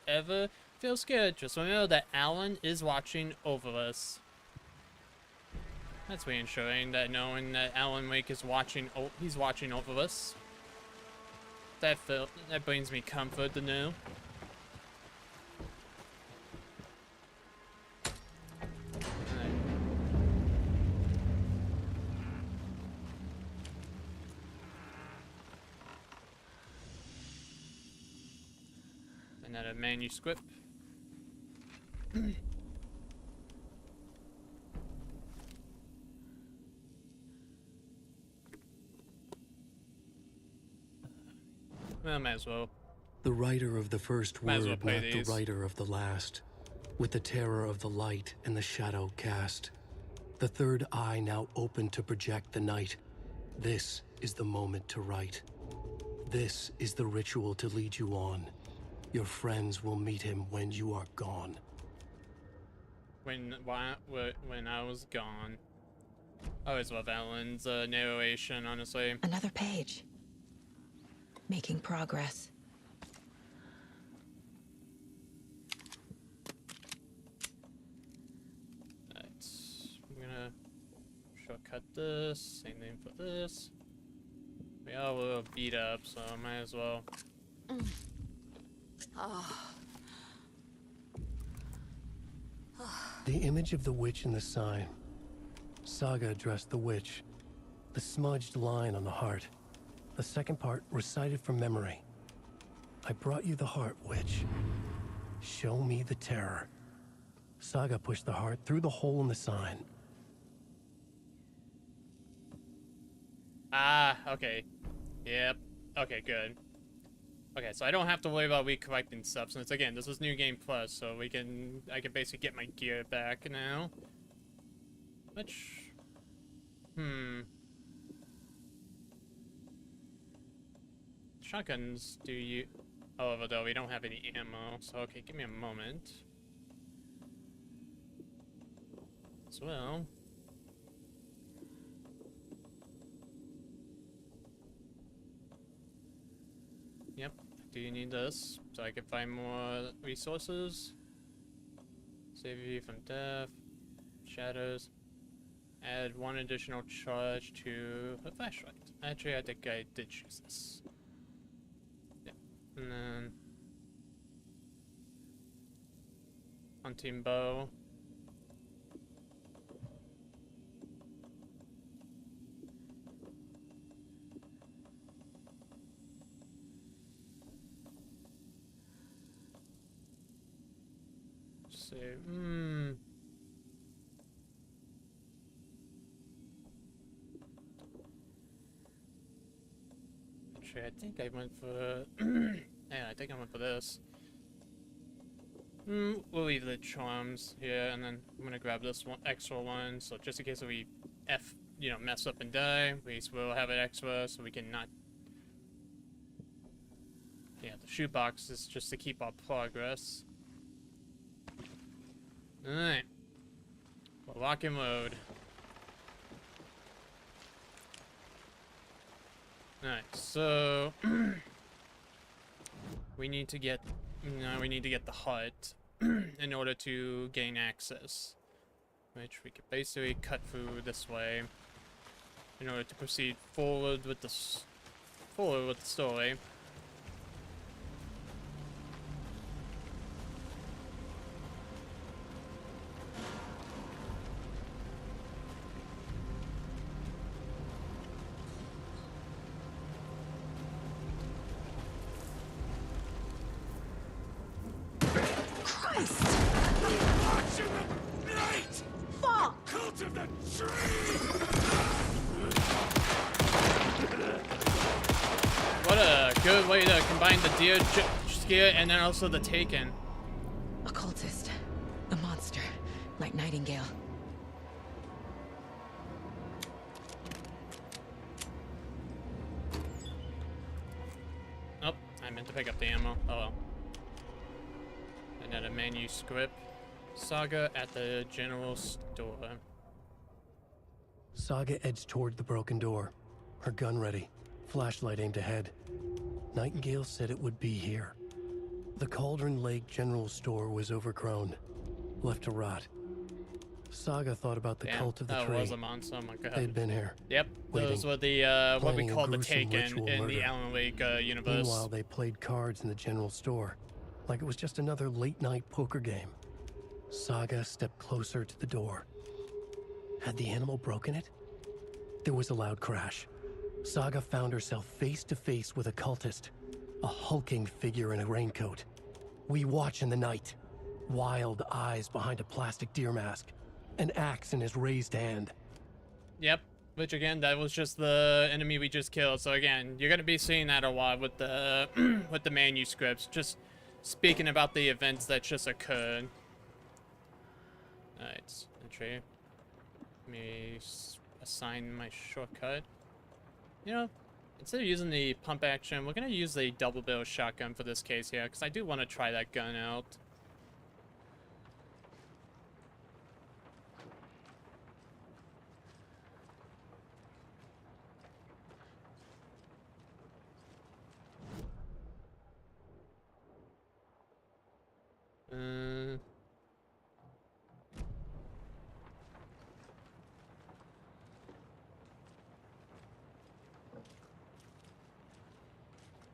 ever feel scared, just remember that Alan is watching over us. That's reassuring, that knowing that Alan Wake is watching. He's watching over us. That brings me comfort to know. Another manuscript. Well, might as well. The writer of the first Might as word, well not play the these. writer of the last. With the terror of the light and the shadow cast. The third eye now open to project the night. This is the moment to write. This is the ritual to lead you on. Your friends will meet him when you are gone. When I was gone. I always love Alan's narration, honestly. Another page. Making progress. Right. I'm gonna shortcut this. Same thing for this. We are a little beat up, so I might as well. The image of the witch in the sign. Saga addressed the witch. The smudged line on the heart. The second part recited from memory. I brought you the heart, witch. Show me the terror. Saga pushed the heart through the hole in the sign. Ah, okay. Yep. Okay, good. Okay, so I don't have to worry about recollecting substance. Again, this is New Game Plus, so I can basically get my gear back now. Which... Shotguns do you... However, though, we don't have any ammo, so okay, give me a moment. As well... Yep, do you need this so I can find more resources? Save you from death, shadows, add 1 additional charge to a flashlight. Actually, I think I did choose this. Yep, and then hunting bow. So, Actually, I think I went for... yeah, I think I went for this. We'll leave the charms here, and then I'm gonna grab this one, extra one, so just in case we mess up and die, at least we'll have it extra, so we can not... Yeah, the shoebox is just to keep our progress. Alright. Well, lock and load. Alright, so we need to get the hut in order to gain access. Which we could basically cut through this way in order to proceed forward with the story. What a good way to combine the deer scare and then also the Taken. Occultist. A monster. Like Nightingale. Oh, I meant to pick up the ammo. Oh well. Another manuscript. Saga at the general store. Saga edged toward the broken door. Her gun ready. Flashlight aimed ahead. Nightingale said it would be here. The Cauldron Lake General Store was overgrown. Left to rot. Saga thought about the Damn, cult of the that tree. was a monster. Oh my god. They'd been here. Yep, those waiting, were the what we planning a call the gruesome Taken ritual in the murder. Alan Wake universe. Meanwhile, they played cards in the general store, like it was just another late-night poker game. Saga stepped closer to the door. Had the animal broken it? There was a loud crash. Saga found herself face to face with a cultist, a hulking figure in a raincoat. We watch in the night. Wild eyes behind a plastic deer mask, an axe in his raised hand. Yep, which again, that was just the enemy we just killed. So again, you're gonna be seeing that a lot with the with the manuscripts, just speaking about the events that just occurred. Alright, entry. Let me assign my shortcut. You know, instead of using the pump action, we're gonna use the double barrel shotgun for this case here, because I do want to try that gun out.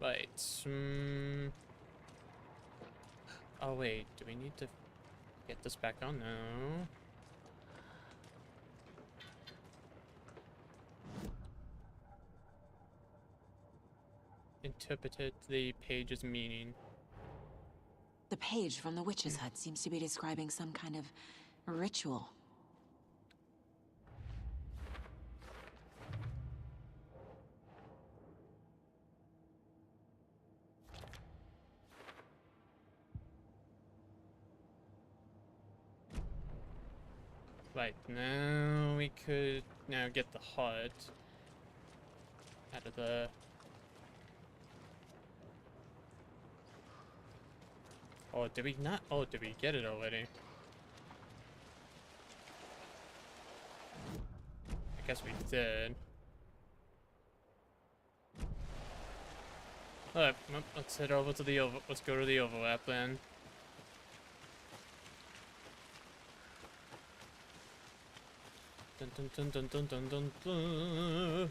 Right. Oh wait, do we need to get this back on? No. Interpreted the page's meaning. The page from the witch's hut seems to be describing some kind of ritual. Right, now we could now get the hut out of the... Oh, did we not? Oh, did we get it already? I guess we did. Alright, let's head over to the let's go to the overlap then. Dun dun dun dun dun dun dun dun.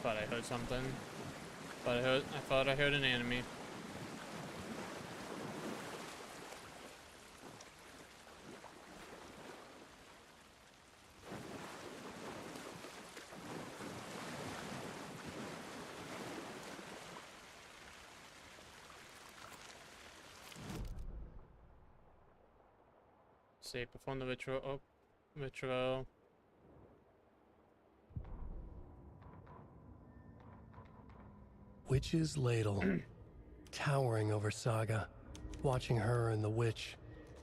Thought I heard something. I thought I heard an enemy. Say perform the ritual. Oh, ritual. Witch's ladle, towering over Saga, watching her and the witch.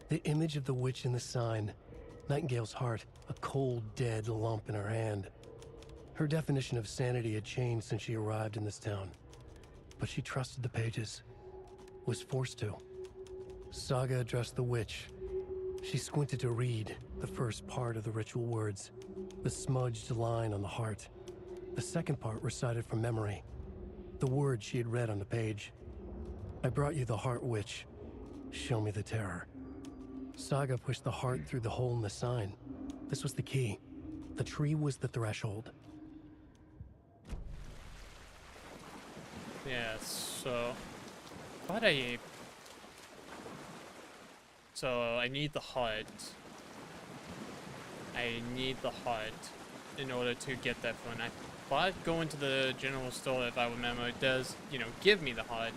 The image of the witch in the sign, Nightingale's heart, a cold, dead lump in her hand. Her definition of sanity had changed since she arrived in this town, but she trusted the pages, was forced to. Saga addressed the witch. She squinted to read the first part of the ritual words, the smudged line on the heart. The second part recited from memory. The words she had read on the page. I brought you the heart, witch. Show me the terror. Saga pushed the heart through the hole in the sign. This was the key. The tree was the threshold. Yeah, so... What I... So, I need the hut. I need the hut in order to get that one. I thought going to the general store, if I remember, it does, you know, give me the hut.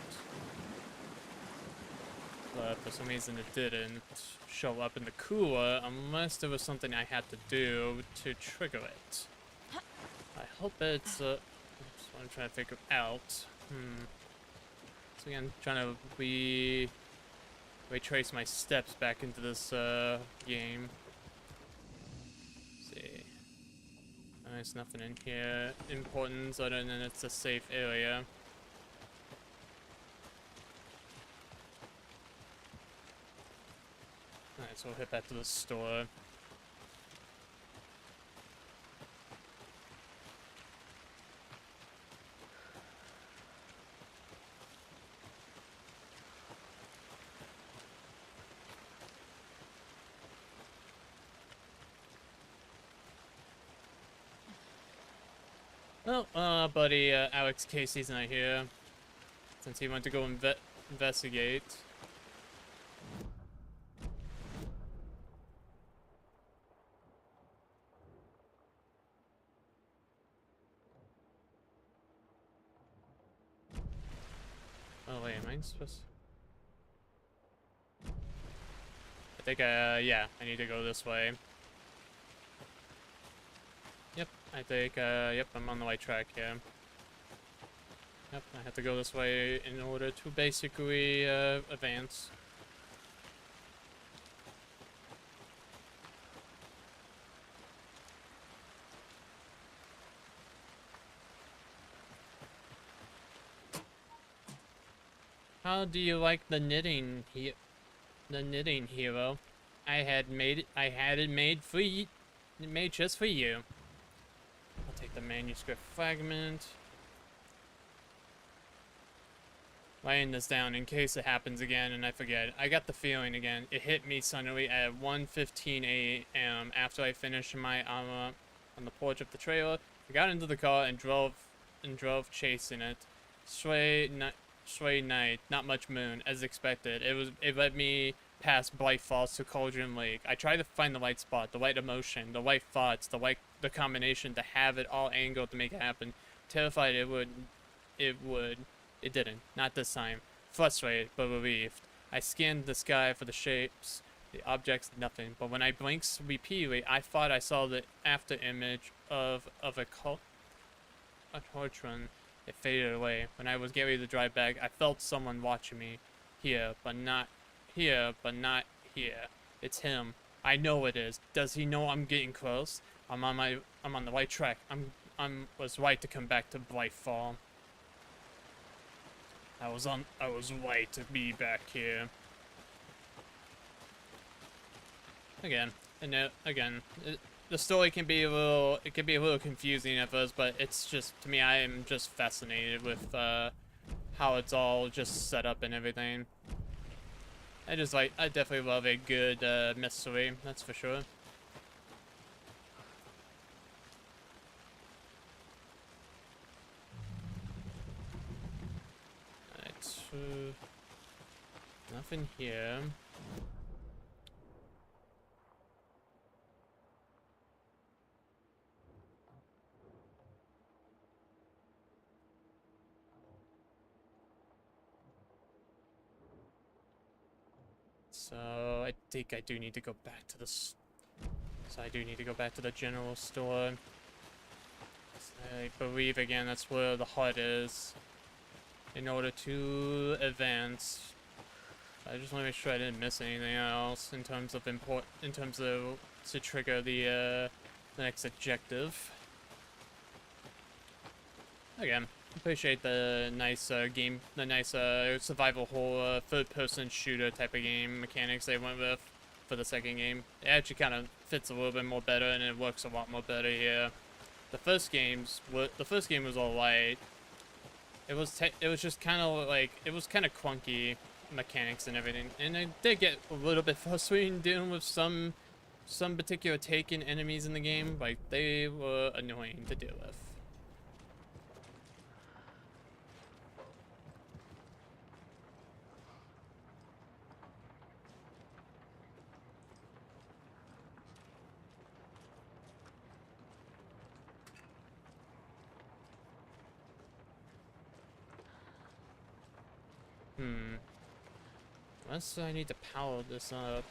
But for some reason it didn't show up in the cooler unless there was something I had to do to trigger it. I hope it's, that's what I'm trying to figure out. So again, trying to retrace my steps back into this game. Let's see. There's nothing in here important other than it's a safe area. Alright, so we'll head back to the store. Well, buddy, Alex Casey's not here, since he went to go investigate. Oh wait, am I supposed to... I think, yeah, I need to go this way. Yep, I think, yep, I'm on the right track here. Yep, I have to go this way in order to basically, advance. How do you like the knitting hero? I had it made for you, made just for you. I'll take the manuscript fragment. Laying this down in case it happens again and I forget. I got the feeling again. It hit me suddenly at 1:15 a.m. after I finished my armor on the porch of the trailer. I got into the car and drove chasing it. Sway night, not much moon, as expected. It led me past Blight Falls to Cauldron Lake. I tried to find the right spot, the right emotion, the right thoughts, the combination to have it all angled to make it happen. Terrified it would. It didn't. Not this time. Frustrated, but relieved. I scanned the sky for the shapes, the objects, nothing. But when I blinked repeatedly, I thought I saw the after image of a Torchron. It faded away. When I was getting ready to drive back, I felt someone watching me. Here, but not here, but not here. It's him. I know it is. Does he know I'm getting close? I'm on the right track. Was right to come back to Blightfall. I was right to be back here. Again, the story can be a little confusing at first, but it's just, to me, I am just fascinated with how it's all just set up and everything. I definitely love a good mystery, that's for sure. Alright, nothing here. So I think I do need to go back to the. So I do need to go back to the general store. So I believe again that's where the hut is. In order to advance, I just want to make sure I didn't miss anything else in terms of to trigger the next objective. Again, appreciate the nice survival horror, third-person shooter type of game mechanics they went with for the second game. It actually kind of fits a little bit more better, and it works a lot more better here. The first game was alright. It was just kind of like, it was kind of clunky mechanics and everything, and I did get a little bit frustrating dealing with some particular taken enemies in the game. Like, they were annoying to deal with. Unless I need to power this up.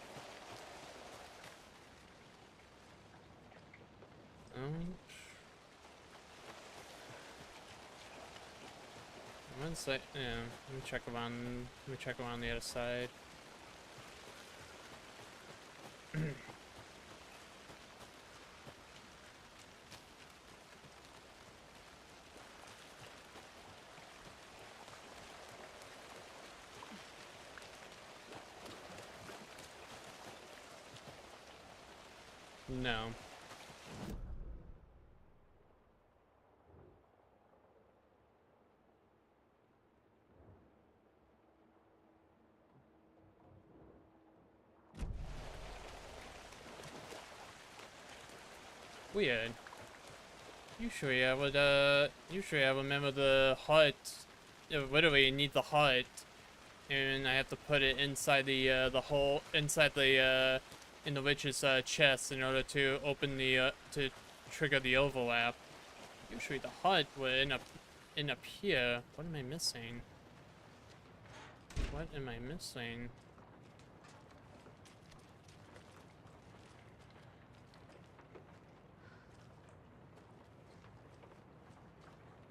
Once yeah, let me check around the other side. No. Weird. Usually I would remember the hut. Literally you need the hut, and I have to put it inside the hole inside the in the witch's chest in order to open the to trigger the overlap. Usually the hut would end up here. What am I missing? What am I missing?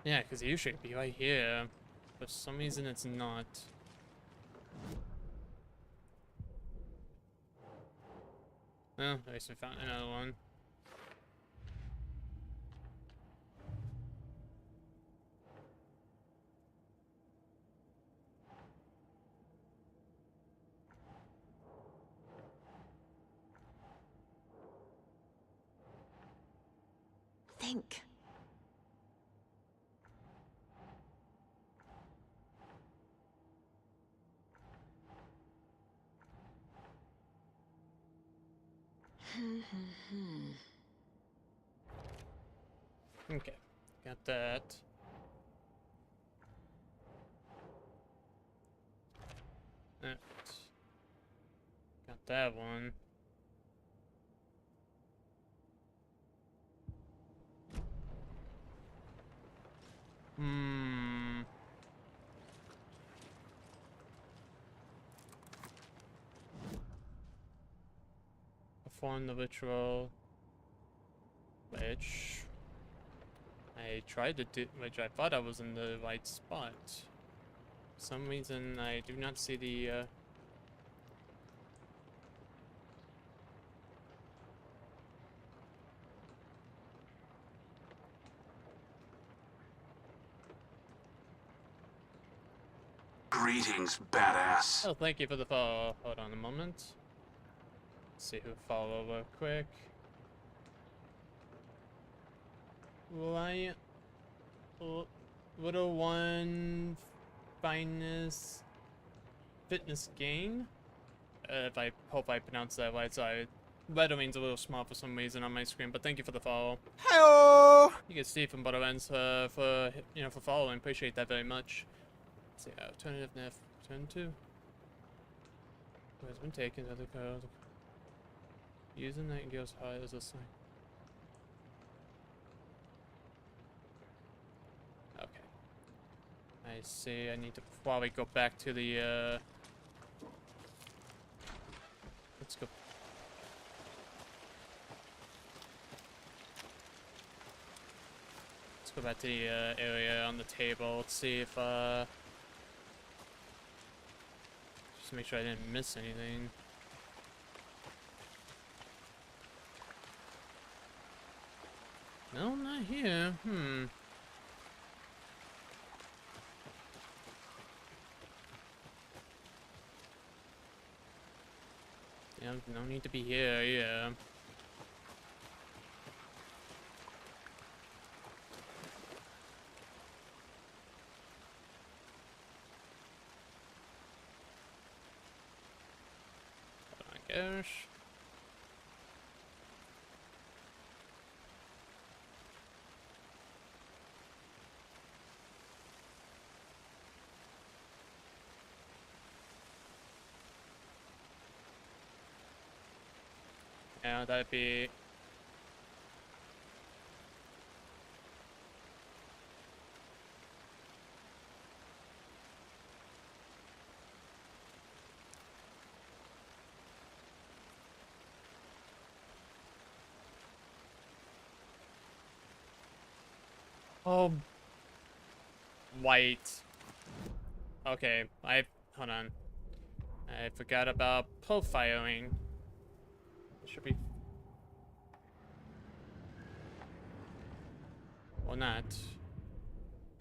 Yeah, because it usually be right here. For some reason it's not. Well, at least we found another one. Think. Okay, got that. Got that one. Perform the ritual, which I tried to do, which I thought I was in the right spot. For some reason, I do not see the, Greetings, badass. Oh, thank you for the follow. Hold on a moment. Let's see who followed real quick. Little one finest fitness gain. If I hope I pronounced that right. Sorry, lettering's a little small for some reason on my screen, but thank you for the follow. Hello. You get Steve from Borderlands for for following. Appreciate that very much. Let's see, alternative nav turn 2. Who has been taken to the code? Using Nightingale's heart as a sign. Okay. I see. I need to probably go back to the let's go. Let's go back to the area on the table. Let's see if just to make sure I didn't miss anything. No, not here. Yeah, no need to be here, yeah. Oh my gosh. Yeah, that'd be... Oh... White. Okay, hold on. I forgot about profiling. Should be. Or not.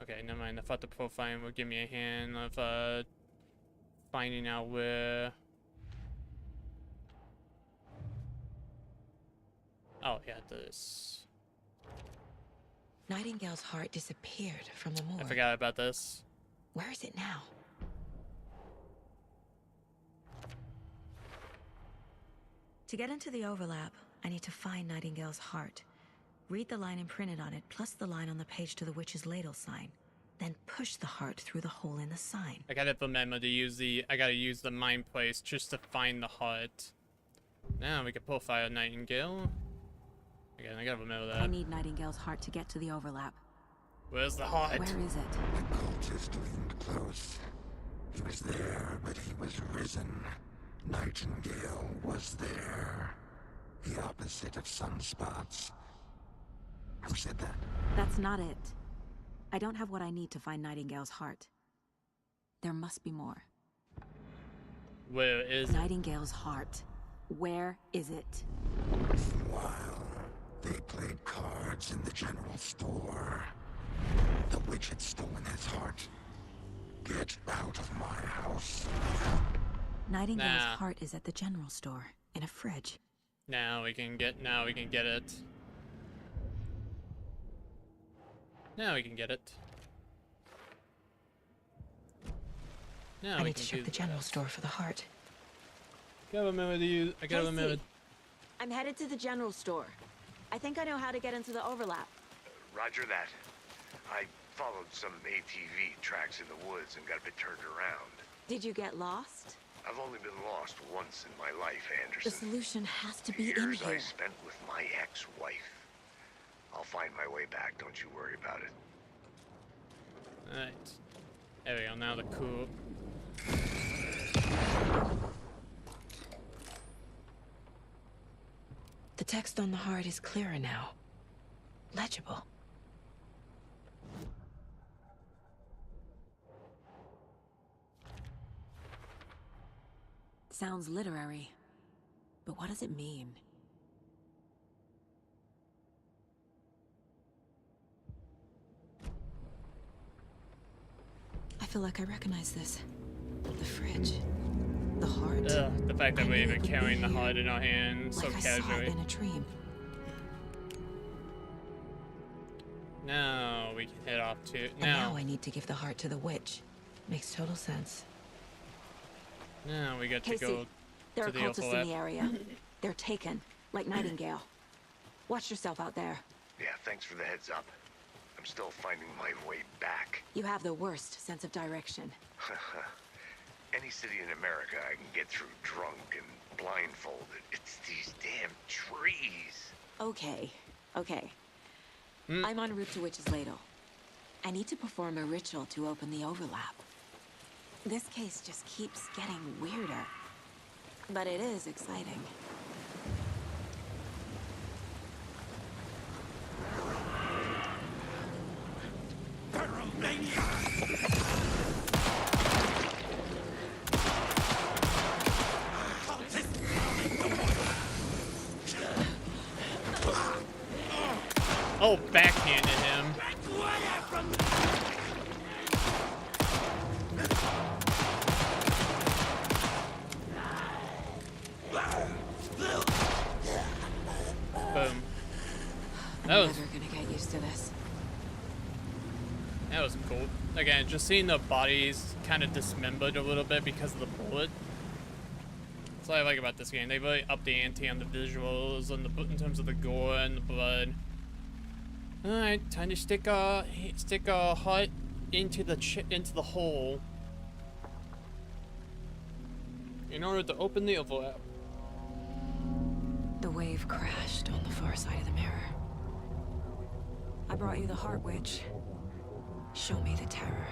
Okay, never mind. I thought the profile would give me a hand of finding out where. Oh yeah, this. Nightingale's heart disappeared from the morgue. I forgot about this. Where is it now? To get into the overlap, I need to find Nightingale's heart. Read the line imprinted on it, plus the line on the page to the witch's ladle sign. Then push the heart through the hole in the sign. I gotta remember to use I gotta use the mind place just to find the heart. Now we can profile Nightingale. Again, I gotta remember that. I need Nightingale's heart to get to the overlap. Where's the heart? Where is it? The cultist leaned close. He was there, but he was risen. Nightingale was there. The opposite of sunspots. Who said that? That's not it. I don't have what I need to find Nightingale's heart. There must be more. Where is Nightingale's heart? Where is it? While they played cards in the general store, the witch had stolen his heart. Get out of my house. Nightingale's heart is at the general store, in a fridge. Now we can get it. Now we can get it. Now I need to check the general store for the heart. Gotta remember to use. I gotta remember. I'm headed to the general store. I think I know how to get into the overlap. Roger that. I followed some ATV tracks in the woods and got a bit turned around. Did you get lost? I've only been lost once in my life, The Anderson. solution has to be in Years here. I spent with my ex-wife. I'll find my way back, don't you worry about it. Alright. There we go, now the cool. The text on the heart is clearer now. Legible. Sounds literary. But what does it mean? I feel like I recognize this. The fridge. The heart. The fact that we're even carrying the heart in our hands so Like I saw it casually. in a dream. Now we can head off to. And now I need to give the heart to the witch. Makes total sense. Now we get to Casey, go there to are the cultists overlap. in the area. They're taken, like Nightingale. Watch yourself out there. Yeah, thanks for the heads up. I'm still finding my way back. You have the worst sense of direction. Any city in America I can get through drunk and blindfolded. It's these damn trees. Okay. Hmm. I'm en route to Witch's Ladle. I need to perform a ritual to open the overlap. This case just keeps getting weirder. But it is exciting. Oh, backhanded him. Boom. That was. I'm never gonna get used to this. That was cool. Again, just seeing the bodies kind of dismembered a little bit because of the bullet. That's what I like about this game. They really upped the ante on the visuals and in terms of the gore and the blood. All right, time to stick a heart into the hole in order to open the overlap. The wave crashed on the far side of the mirror. I brought you the heart, witch. Show me the terror.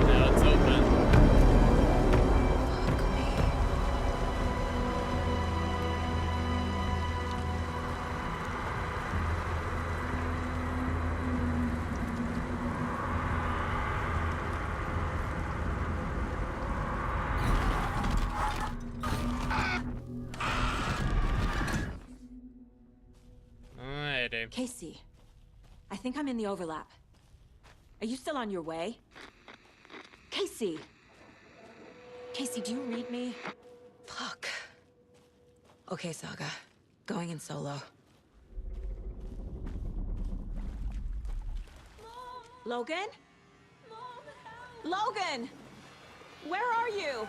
Now it's open. Okay. Casey, I think I'm in the overlap. Are you still on your way? Casey! Casey, do you read me? Fuck. Okay, Saga. Going in solo. Logan? Logan! Where are you?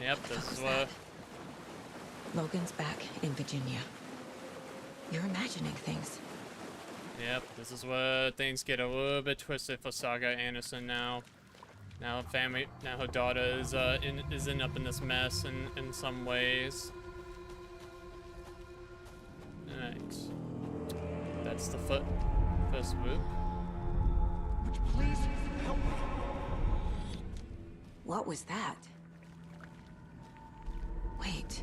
Yep, this is what... Logan's back in Virginia. You're imagining things. Yep, this is where things get a little bit twisted for Saga Anderson now. Now her daughter is end up in this mess in some ways. Alright. That's the first loop. Please help me. What was that? Wait.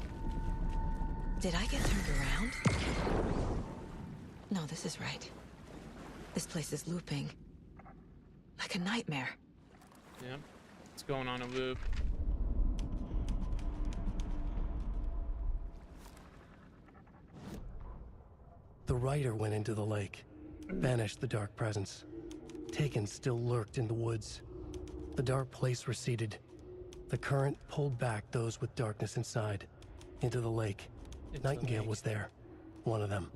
Did I get turned around? No, this is right. This place is looping. Like a nightmare. Yep. It's going on a loop. The rider went into the lake, banished the dark presence. Taken still lurked in the woods. The dark place receded. The current pulled back those with darkness inside, into the lake. Nightingale was there, one of them.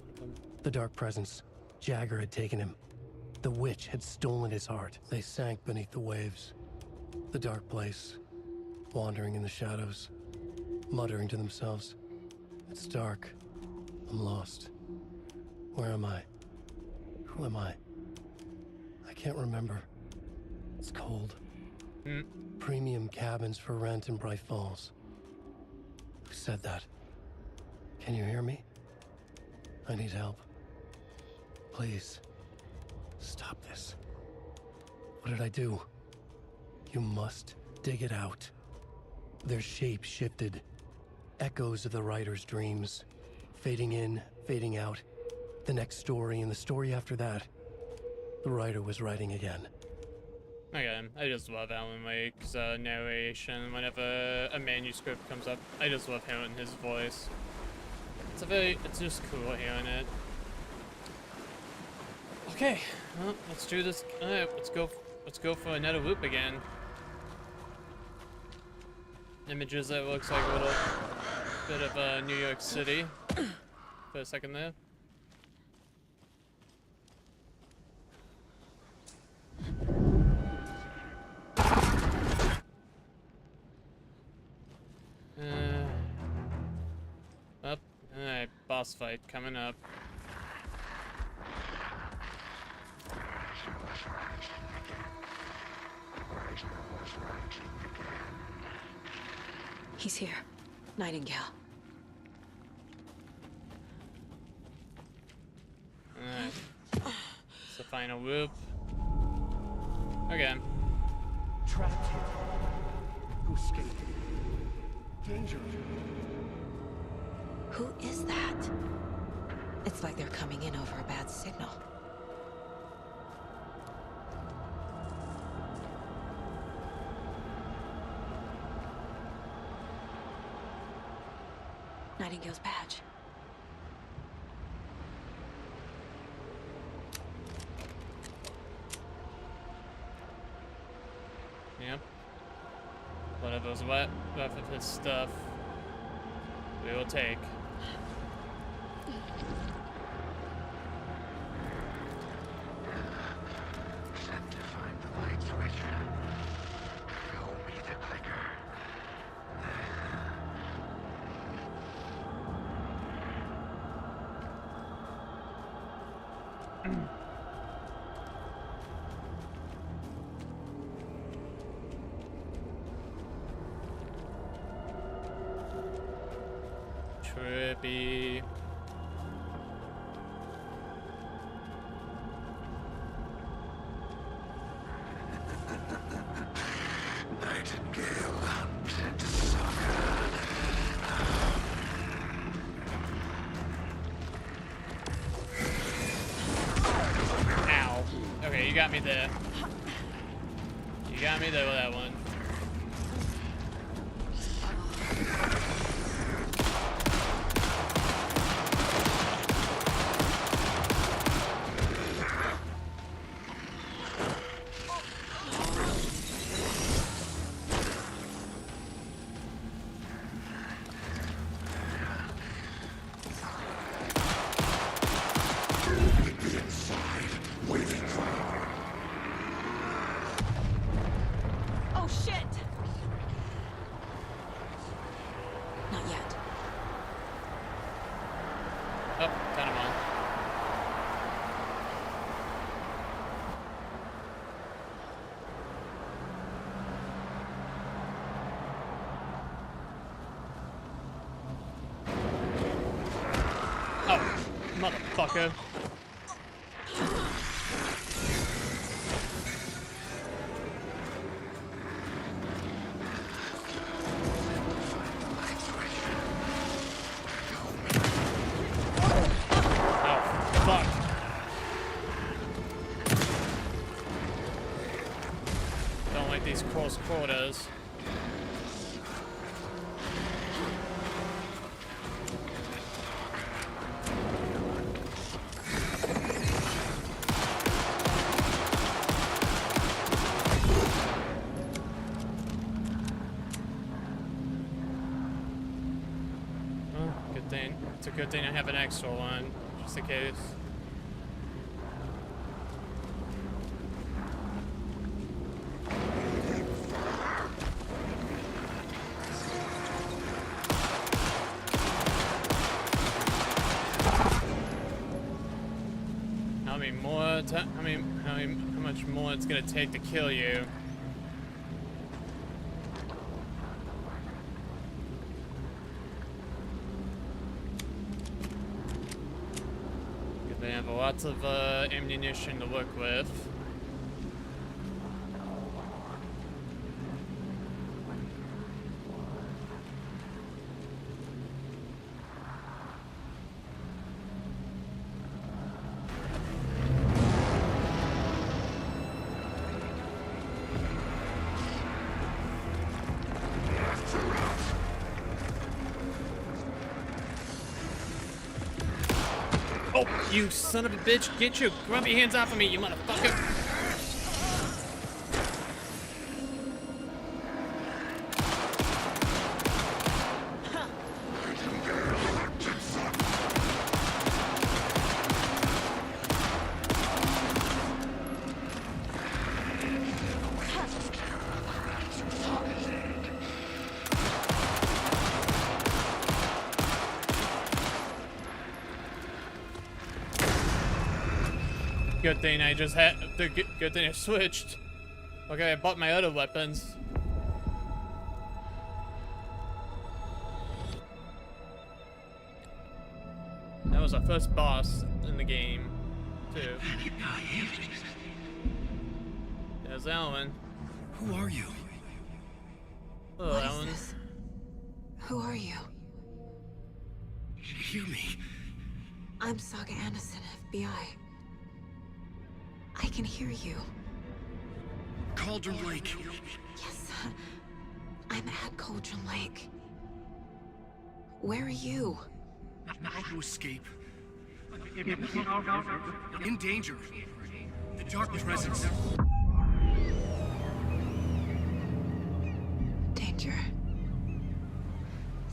The dark presence, Jagger had taken him. The witch had stolen his heart. They sank beneath the waves. The dark place, wandering in the shadows, muttering to themselves. It's dark. I'm lost. Where am I? Who am I? I can't remember. It's cold. Premium cabins for rent in Bright Falls. Who said that? Can you hear me? I need help. Please. Stop this. What did I do? You must dig it out. Their shape shifted. Echoes of the writer's dreams. Fading in, fading out. The next story and the story after that. The writer was writing again. Okay, I just love Alan Wake's narration whenever a manuscript comes up. I just love hearing his voice. It's just cool hearing it. Okay, well, let's do this. Alright, let's go for another loop again. Images that looks like a little bit of New York City for a second there. Up. Alright, boss fight coming up. He's here. Nightingale. Alright. It's the final loop. Again. Trapped here. Who escaped? Danger. Who is that? It's like they're coming in over a bad signal. Nightingale's badge. Yep. Whatever's left of his stuff, we will take. Sent to find the light switch. Show me the clicker. Trippy. Nightingale hunted Saga. Ow. Okay, you got me there. You got me there with that one. kind of month. Oh, motherfucker. These close quarters. Oh, good thing. It's a good thing I have an extra one, just in case. How much more it's gonna take to kill you? They have lots of ammunition to work with. Oh, you son of a bitch! Get your grumpy hands off of me, you motherfucker! Good thing I just had. Good thing I switched. Okay, I bought my other weapons. That was our first boss in the game, too. There's Alan. Who are you? Hello, What Alan. is this? Who are you? Hear me. I'm Saga Anderson, FBI. I can hear you. Cauldron Lake. Yes, I'm at Cauldron Lake. Where are you? How to escape. In danger. The Dark Presence. Danger.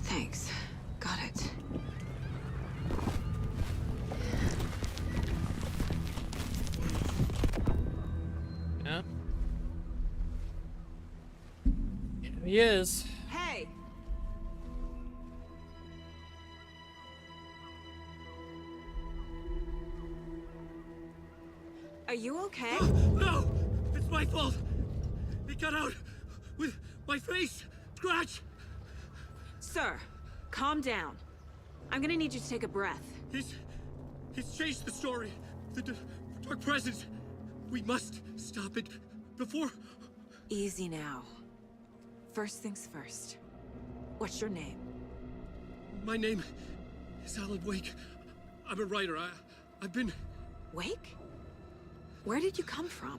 Thanks. Got it. Yeah. Here he is. Hey! Are you okay? No! It's my fault! It got out with my face! Scratch! Sir, calm down. I'm gonna need you to take a breath. He's changed the story. The Dark Presence. We must stop it before... Easy now. First things first. What's your name? My name is Alan Wake. I'm a writer. I've been... Wake? Where did you come from?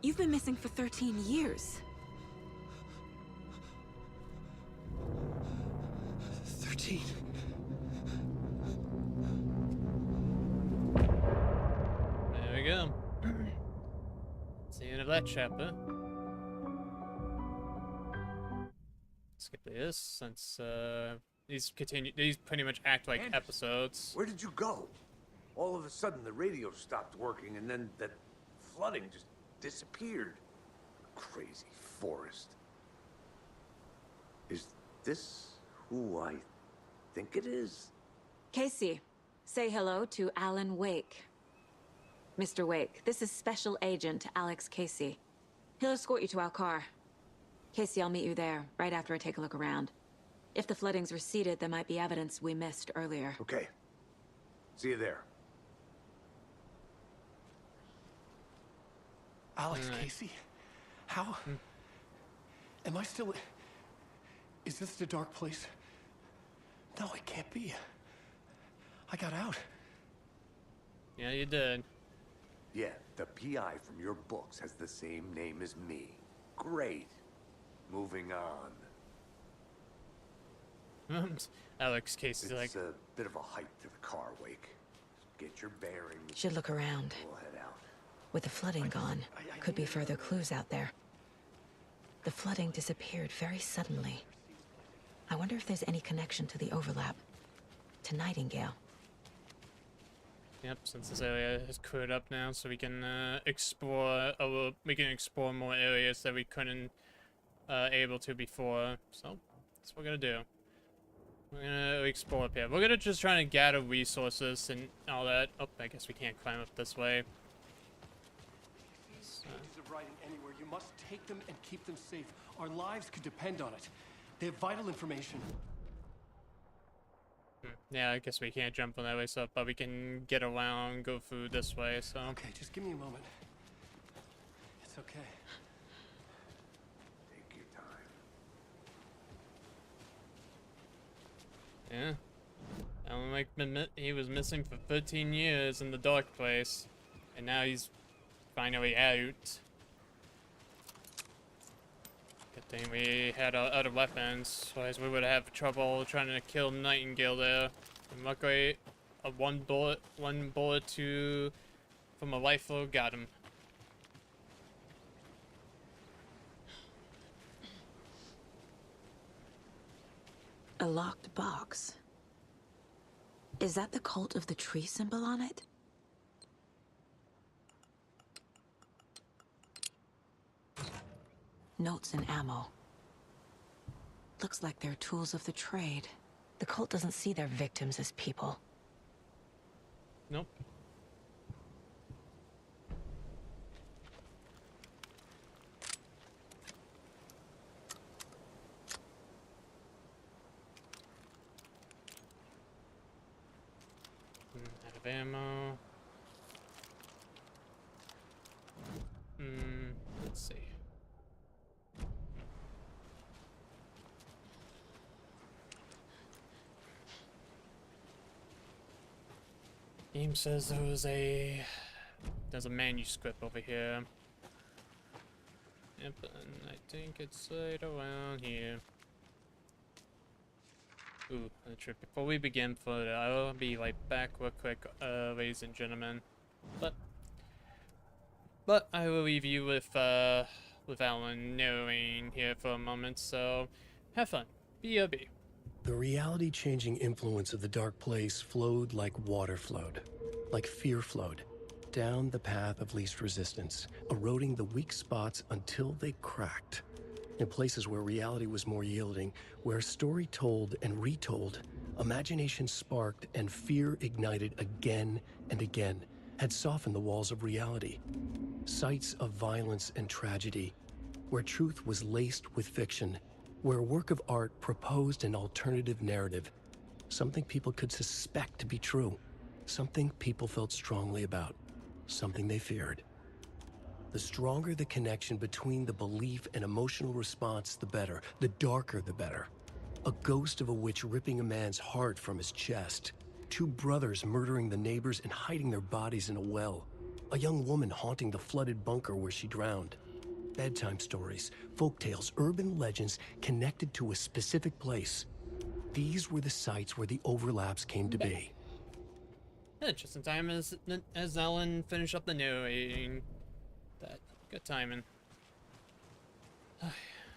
You've been missing for 13 years. 13. There we go. That's the end of that chapter. Skip this since these pretty much act like Anderson, episodes. Where did you go? All of a sudden the radio stopped working and then that flooding just disappeared. Crazy forest. Is this who I think it is? Casey, Say hello to Alan Wake. Mr. Wake, this is Special Agent Alex Casey. He'll escort you to our car. Casey, I'll meet you there, right after I take a look around. If the flooding's receded, there might be evidence we missed earlier. Okay. See you there. Alex Casey? How? Am I still... Is this the dark place? No, it can't be. I got out. Yeah, you did. Yeah, the PI from your books has the same name as me. Great. Moving on. Alex Casey's like... It's a bit of a hike to the car, Wake. Get your bearings. Should look around. We'll head out. With the flooding gone, could be further clues out there. The flooding disappeared very suddenly. I wonder if there's any connection to the overlap. To Nightingale. Yep, since this area is cleared up now, so we can explore. We can explore more areas that we couldn't able to before. So that's what we're gonna do. We're gonna explore up here. We're gonna just try to gather resources and all that. Oh, I guess we can't climb up this way. Pages of writing anywhere. You must take them and keep them safe. Our lives could depend on it. They have vital information. Yeah, I guess we can't jump on that way, so but we can get around, go through this way. So okay, just give me a moment. It's okay. Take your time. Yeah, Alan Wake he was missing for 13 years in the dark place, and now he's finally out. Good thing we had other weapons, otherwise we would have trouble trying to kill Nightingale there. And luckily, one bullet from a rifle got him. A locked box. Is that the cult of the tree symbol on it? Notes and ammo. Looks like they're tools of the trade. The cult doesn't see their victims as people. Nope. Out of ammo. Let's see. Game says there's a manuscript over here. Yep, and I think it's right around here. Ooh, that's true. Before we begin further, I'll be right back real quick, ladies and gentlemen. But I will leave you with Alan narrating here for a moment, so have fun. B.O.B. The reality-changing influence of the dark place flowed like water flowed, like fear flowed, down the path of least resistance, eroding the weak spots until they cracked. In places where reality was more yielding, where story told and retold, imagination sparked and fear ignited again and again, had softened the walls of reality. Sites of violence and tragedy, where truth was laced with fiction, where a work of art proposed an alternative narrative, something people could suspect to be true, something people felt strongly about, something they feared. The stronger the connection between the belief and emotional response, the better. The darker, the better. A ghost of a witch ripping a man's heart from his chest. Two brothers murdering the neighbors and hiding their bodies in a well. A young woman haunting the flooded bunker where she drowned. Bedtime stories, folktales, urban legends connected to a specific place. These were the sites where the overlaps came to be. Yeah, just in time as Alan finished up the narrating. That good timing.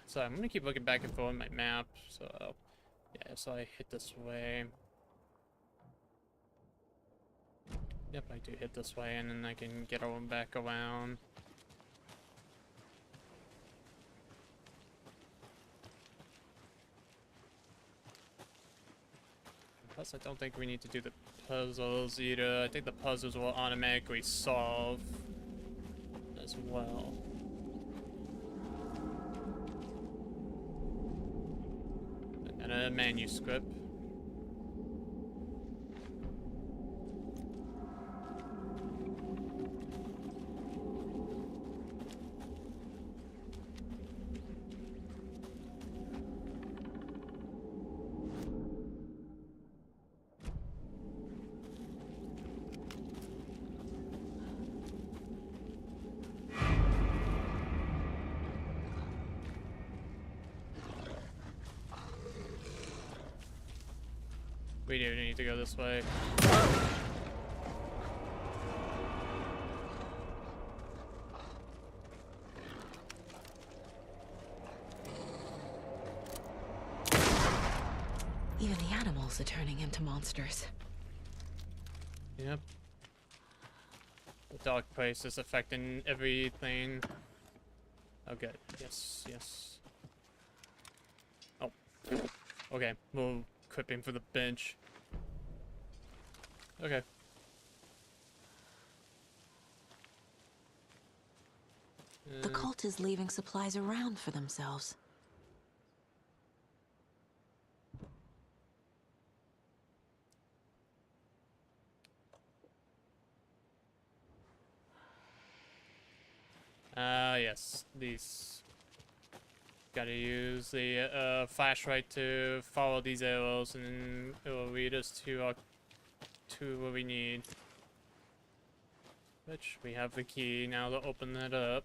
So I'm gonna keep looking back and forth on my map. So yeah, so I hit this way. Yep, I do hit this way, and then I can get on back around. Plus, I don't think we need to do the puzzles either. I think the puzzles will automatically solve as well. And a manuscript. We do need to go this way. Even the animals are turning into monsters. Yep. The dark place is affecting everything. Okay. Yes, yes. Oh. Okay, we'll equip him for the bench. Okay. The cult is leaving supplies around for themselves. Yes, these. Gotta use the flashlight to follow these arrows, and it will lead us to what we need. Which we have the key now to open that up.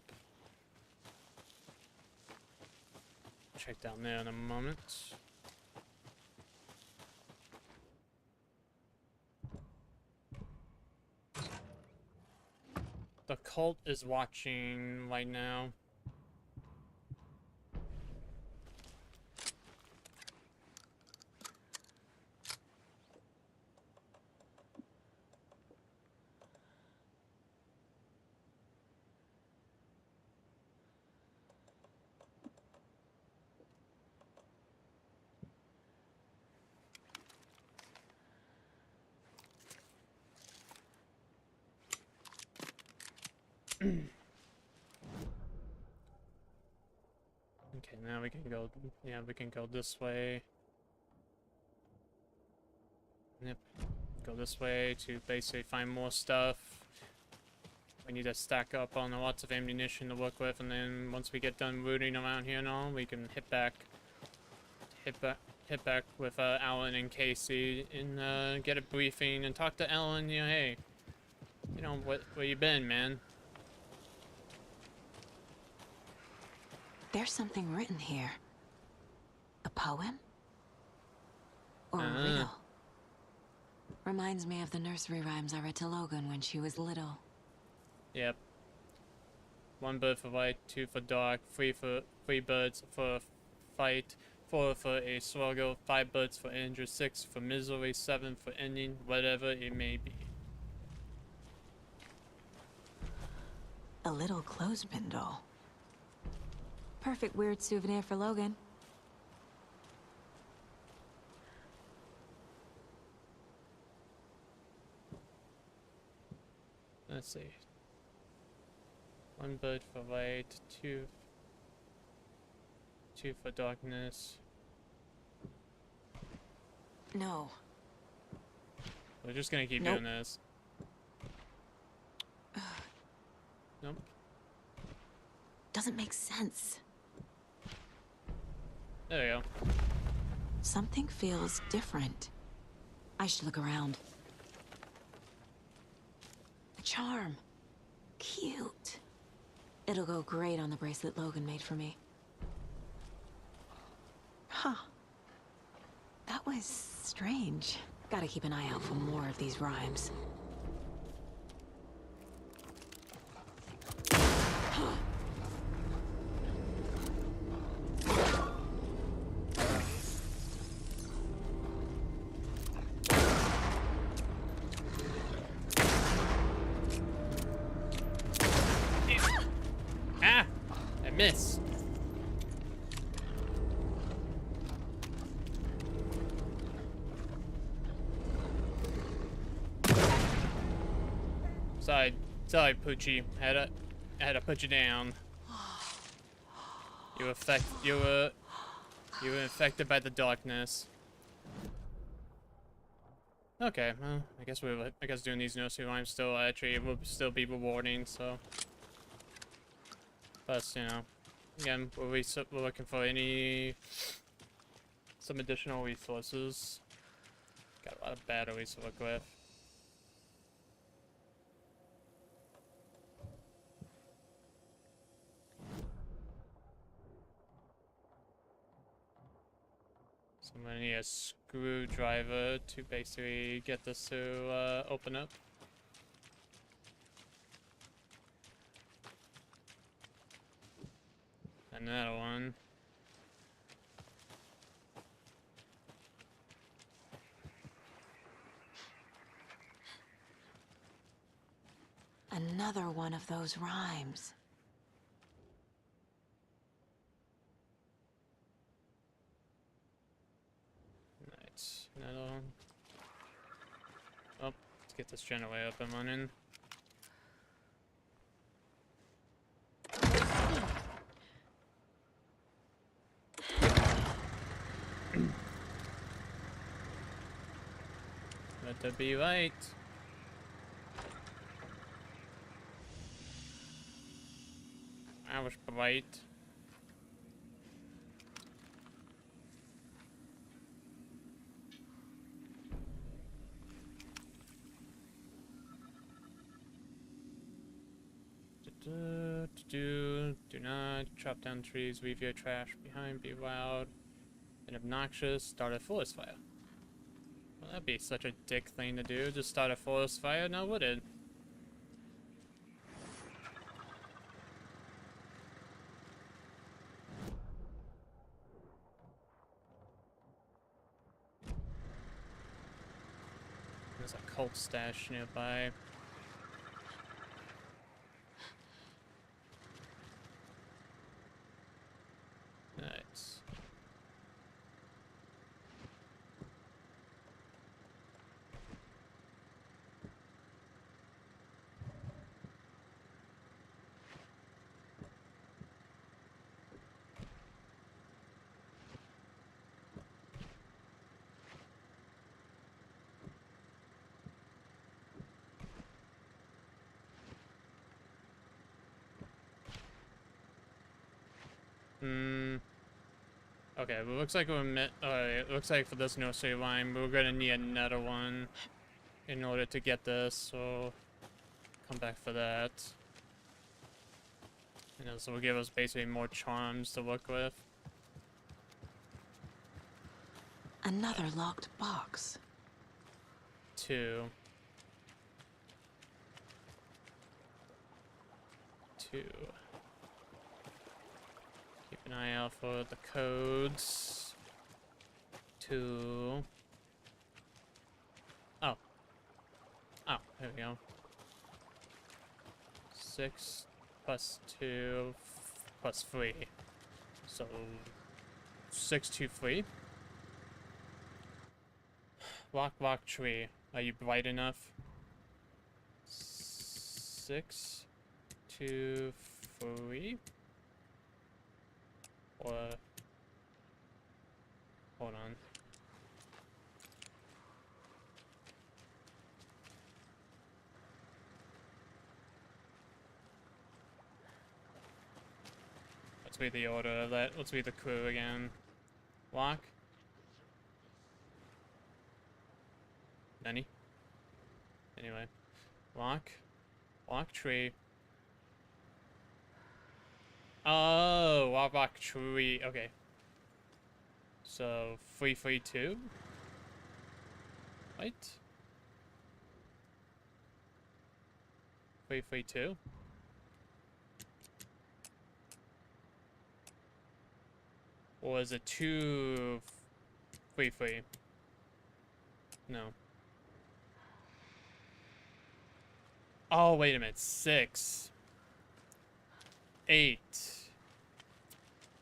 Check down there in a moment. The cult is watching right now. Okay, now we can go, yeah, we can go this way. Yep, go this way to basically find more stuff. We need to stack up on lots of ammunition to work with, and then once we get done rooting around here and all, we can hit back with Alan and Casey and get a briefing and talk to Alan. You know, hey, you know where you been, man? There's something written here. A poem? Or a riddle? Reminds me of the nursery rhymes I read to Logan when she was little. Yep. 1 bird for light, 2 for dark, 3 birds for fight, 4 for a struggle, 5 birds for injury, 6 for misery, 7 for ending, whatever it may be. A little clothespin doll. Perfect weird souvenir for Logan. Let's see. 1 bird for light, 2 for darkness. No. We're just gonna keep doing this. Nope. Doesn't make sense. There we go. Something feels different. I should look around. A charm. Cute. It'll go great on the bracelet Logan made for me. Huh. That was strange. Gotta keep an eye out for more of these rhymes. Ah! I missed. Sorry, Poochie. I had to put you down. You were infected by the darkness. Okay, well, I guess doing these nursery rhymes still actually will still be rewarding. So, plus, you know, again, we're looking for some additional resources. Got a lot of batteries to work with. So I'm gonna need a screwdriver to basically get this to open up. Another one. Another one of those rhymes. Nice. Another one. Oh, let's get this generator up and running. Let that be right. I was bright. Do not chop down trees, leave your trash behind, be loud and obnoxious, start a forest fire. Well, that'd be such a dick thing to do, just start a forest fire, now would it? There's a cult stash nearby. Nice. Okay, well, looks like it looks like for this nursery line, we're gonna need another one in order to get this, so come back for that. And this will give us basically more charms to work with. Another locked box. 2. Keep an eye out for the codes. 2. Oh, there we go. 6 plus 2 plus 3. So 6 to 3. Rock tree. Are you bright enough? 6 to 3. Or hold on. Let's read the order of that. Let's read the clue again. Lock. Nani? Anyway. Lock tree. Oh, rock tree. Okay. So 332. Right? 332. Or is it 233? No. Oh, wait a minute. 6. 8.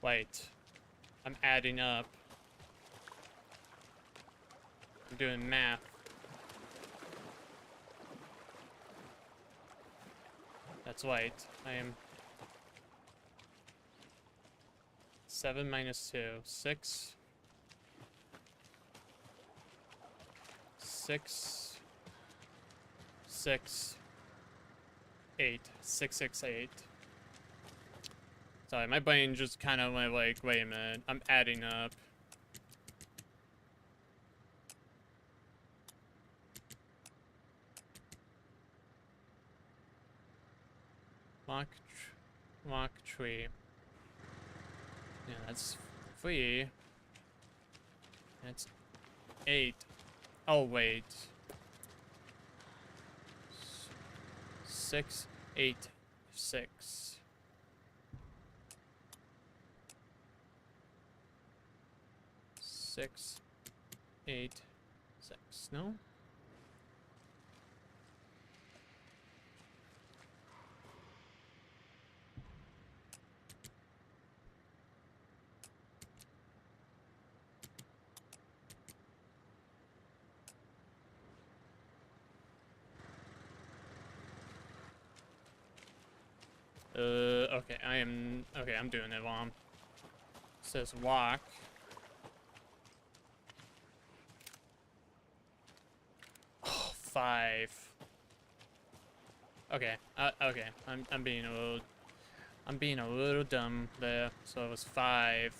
Wait. I'm adding up. I'm doing math. That's right. I am 7 minus 2. 6. 6. 6. 8. 6, 6, 8. Sorry, my brain just kind of went like, wait a minute, I'm adding up. Mark tree. Yeah, that's 3. That's 8. Oh, wait. 6, 8, 6. 6, 8, 6. No? Okay, I'm doing it wrong. It says walk. Oh, 5. Okay, okay, I'm being a little dumb there, so it was 5.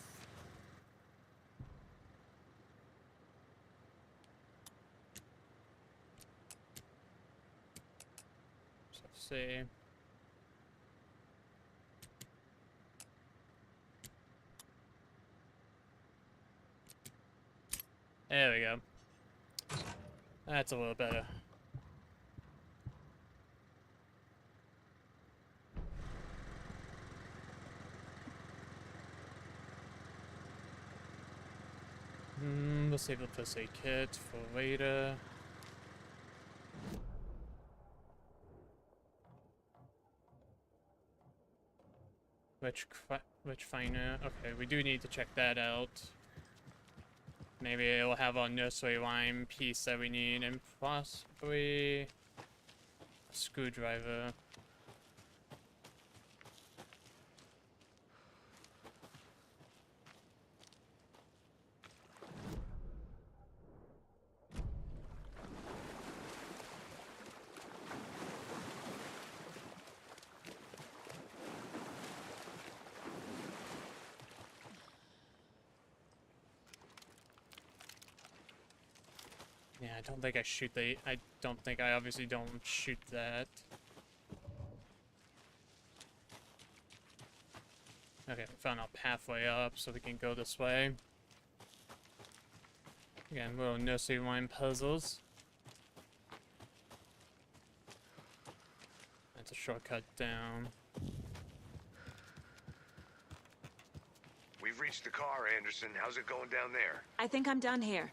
So let's see. There we go. That's a little better. Let's save the first aid kit for later. Which finer? Okay, we do need to check that out. Maybe it'll have our nursery rhyme piece that we need, and possibly a screwdriver. Yeah, I don't think I shoot I obviously don't shoot that. Okay, we found our pathway up, so we can go this way. Again, little nursery rhyme puzzles. That's a shortcut down. We've reached the car, Anderson. How's it going down there? I think I'm done here.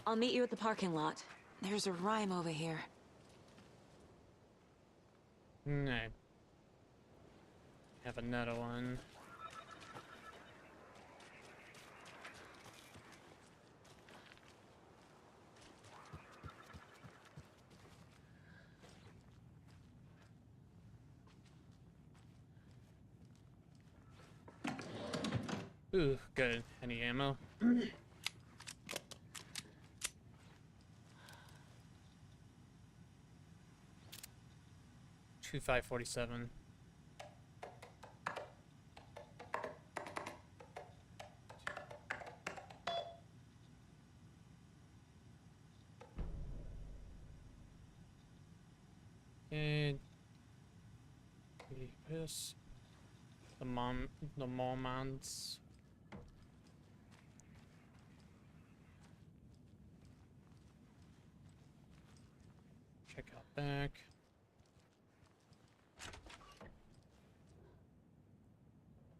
I'll meet you at the parking lot. There's a rhyme over here. No. Have another one. Ooh, good. Any ammo? 2547. And this, the Mormons. Check out back.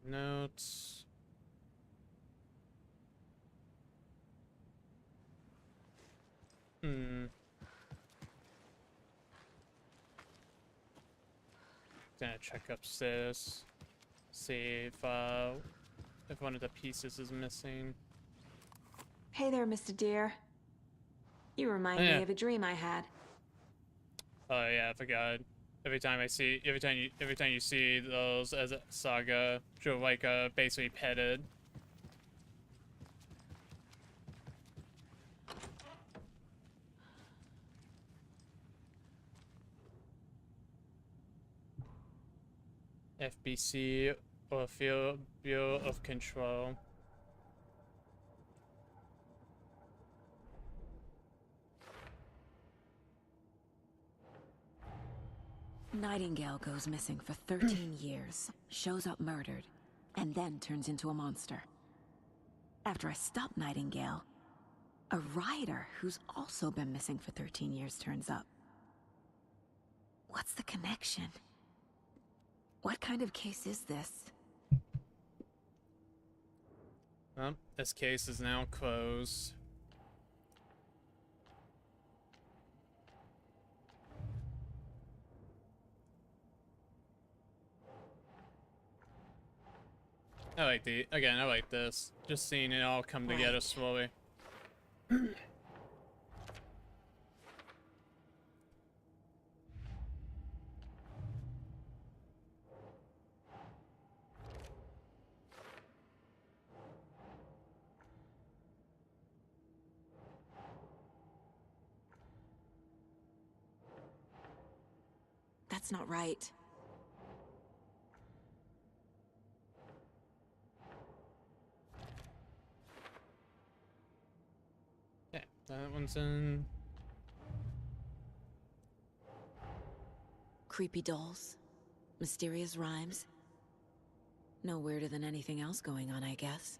Notes. Gonna check upstairs, see if one of the pieces is missing. Hey there, Mr. Deer. You remind me of a dream I had. Oh yeah, I forgot. every time you see those as a saga, you're like basically petted. FBC or Bureau of Control. Nightingale goes missing for 13 years, shows up murdered, and then turns into a monster. After I stop Nightingale, a rider who's also been missing for 13 years turns up. What's the connection? What kind of case is this? Well, this case is now closed. I like this. Just seeing it all come together slowly. That's not right. Yeah, that one's in. Creepy dolls, mysterious rhymes. No weirder than anything else going on, I guess.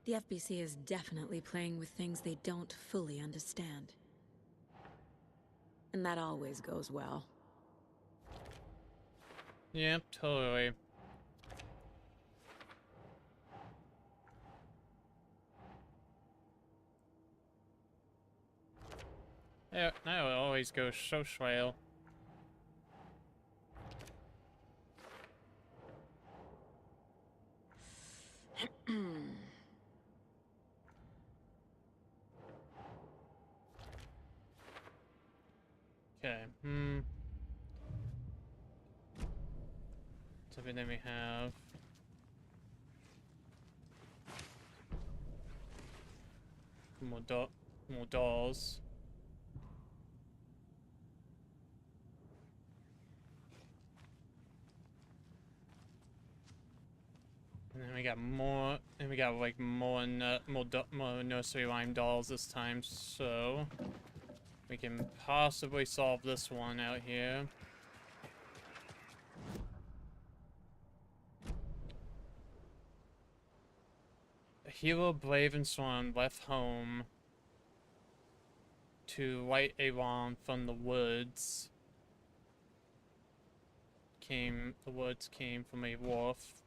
The FBC is definitely playing with things they don't fully understand. And that always goes well. Yep, totally. Yeah, that will always go so swell. Okay, so then we have more dolls. And then we got more, and we got like more nursery rhyme dolls this time, so we can possibly solve this one out here. A hero brave and strong left home to right a wrong from the woods. The words came from a wolf.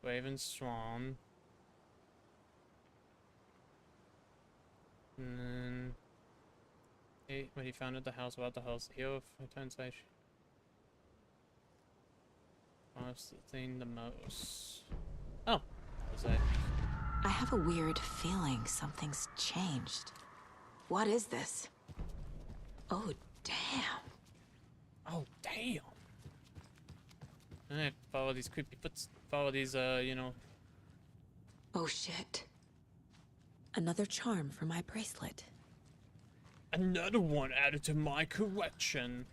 Brave and strong. And then when he found at the house about the house, hero returns by what's the thing the most? Oh, was that? I have a weird feeling something's changed. What is this? Oh, damn. Oh, damn. Alright, follow these creepy follow these, you know. Oh, shit. Another charm for my bracelet. Another one added to my collection.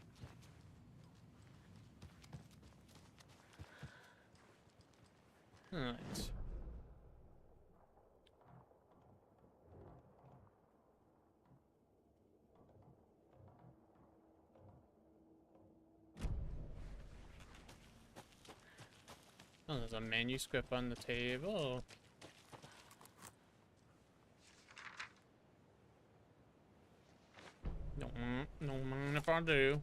Alright. Oh, there's a manuscript on the table. No mind if I do.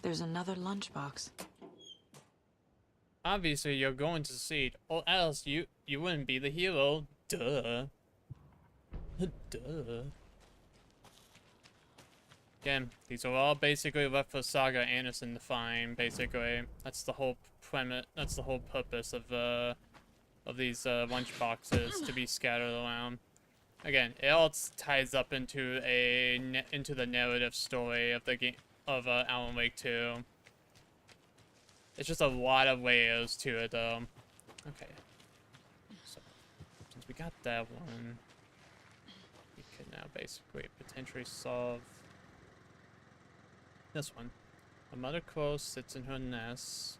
There's another lunchbox. Obviously, you're going to succeed, or else you wouldn't be the hero. Duh. Duh. Again, these are all basically left for Saga Anderson to find. Basically, that's the whole premise. That's the whole purpose of these lunch boxes, to be scattered around. Again, it all ties up into the narrative story of the game of Alan Wake 2. It's just a lot of layers to it, though. Okay. So, since we got that one, we could now basically potentially solve this one. A mother crow sits in her nest.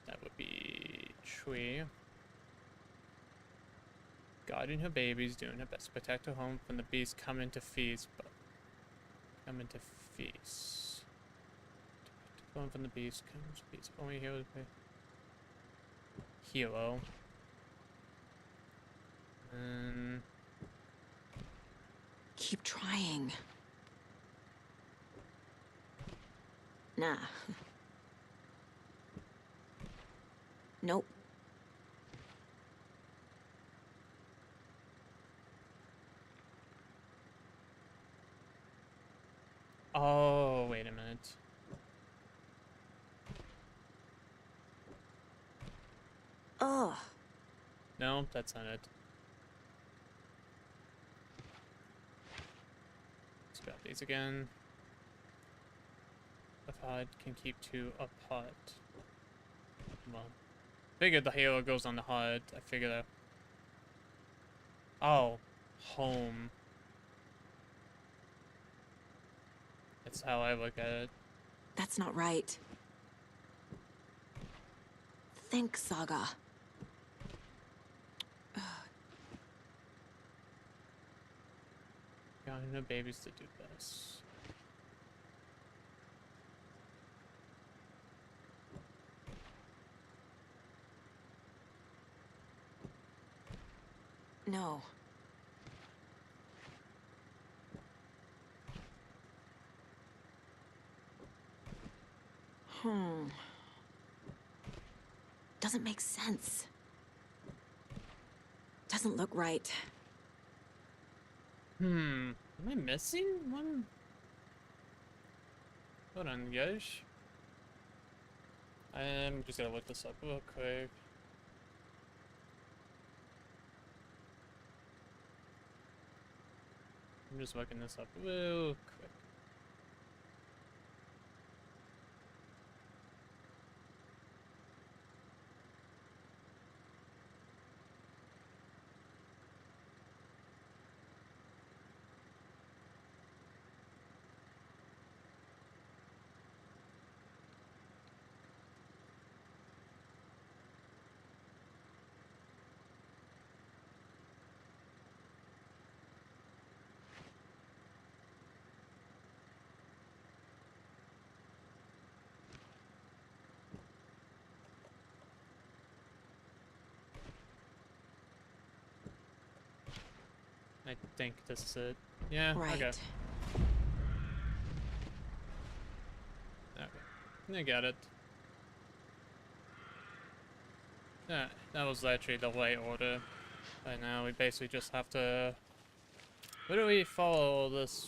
That would be Tree. Guarding her babies, doing her best to protect her home from the beasts coming to feast, but coming to feast. Going from the beast comes beast. Only hero to pay. Hero. And Keep trying. Nah. Nope. oh, wait a minute. Ugh. No, that's not it. Let's grab these again. The pod can keep two apart. Well, figured the halo goes on the HUD. I figured that. Oh, home. That's how I look at it. That's not right. Think, Saga. Guiding the babies to do this. No. Doesn't make sense. Doesn't look right. Am I missing one? Hold on, guys. I'm just gonna look this up real quick. I'm just looking this up real quick. I think this is it. Yeah, right. Okay. Okay. I got it. Yeah, that was actually the right order. Right now, we basically just have to... Where do we follow this?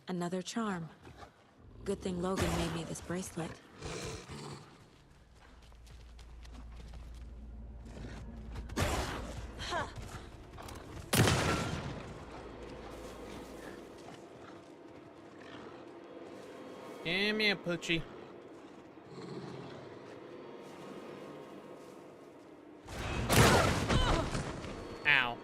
Another charm. Good thing Logan made me this bracelet. Come here, Poochie. Ow.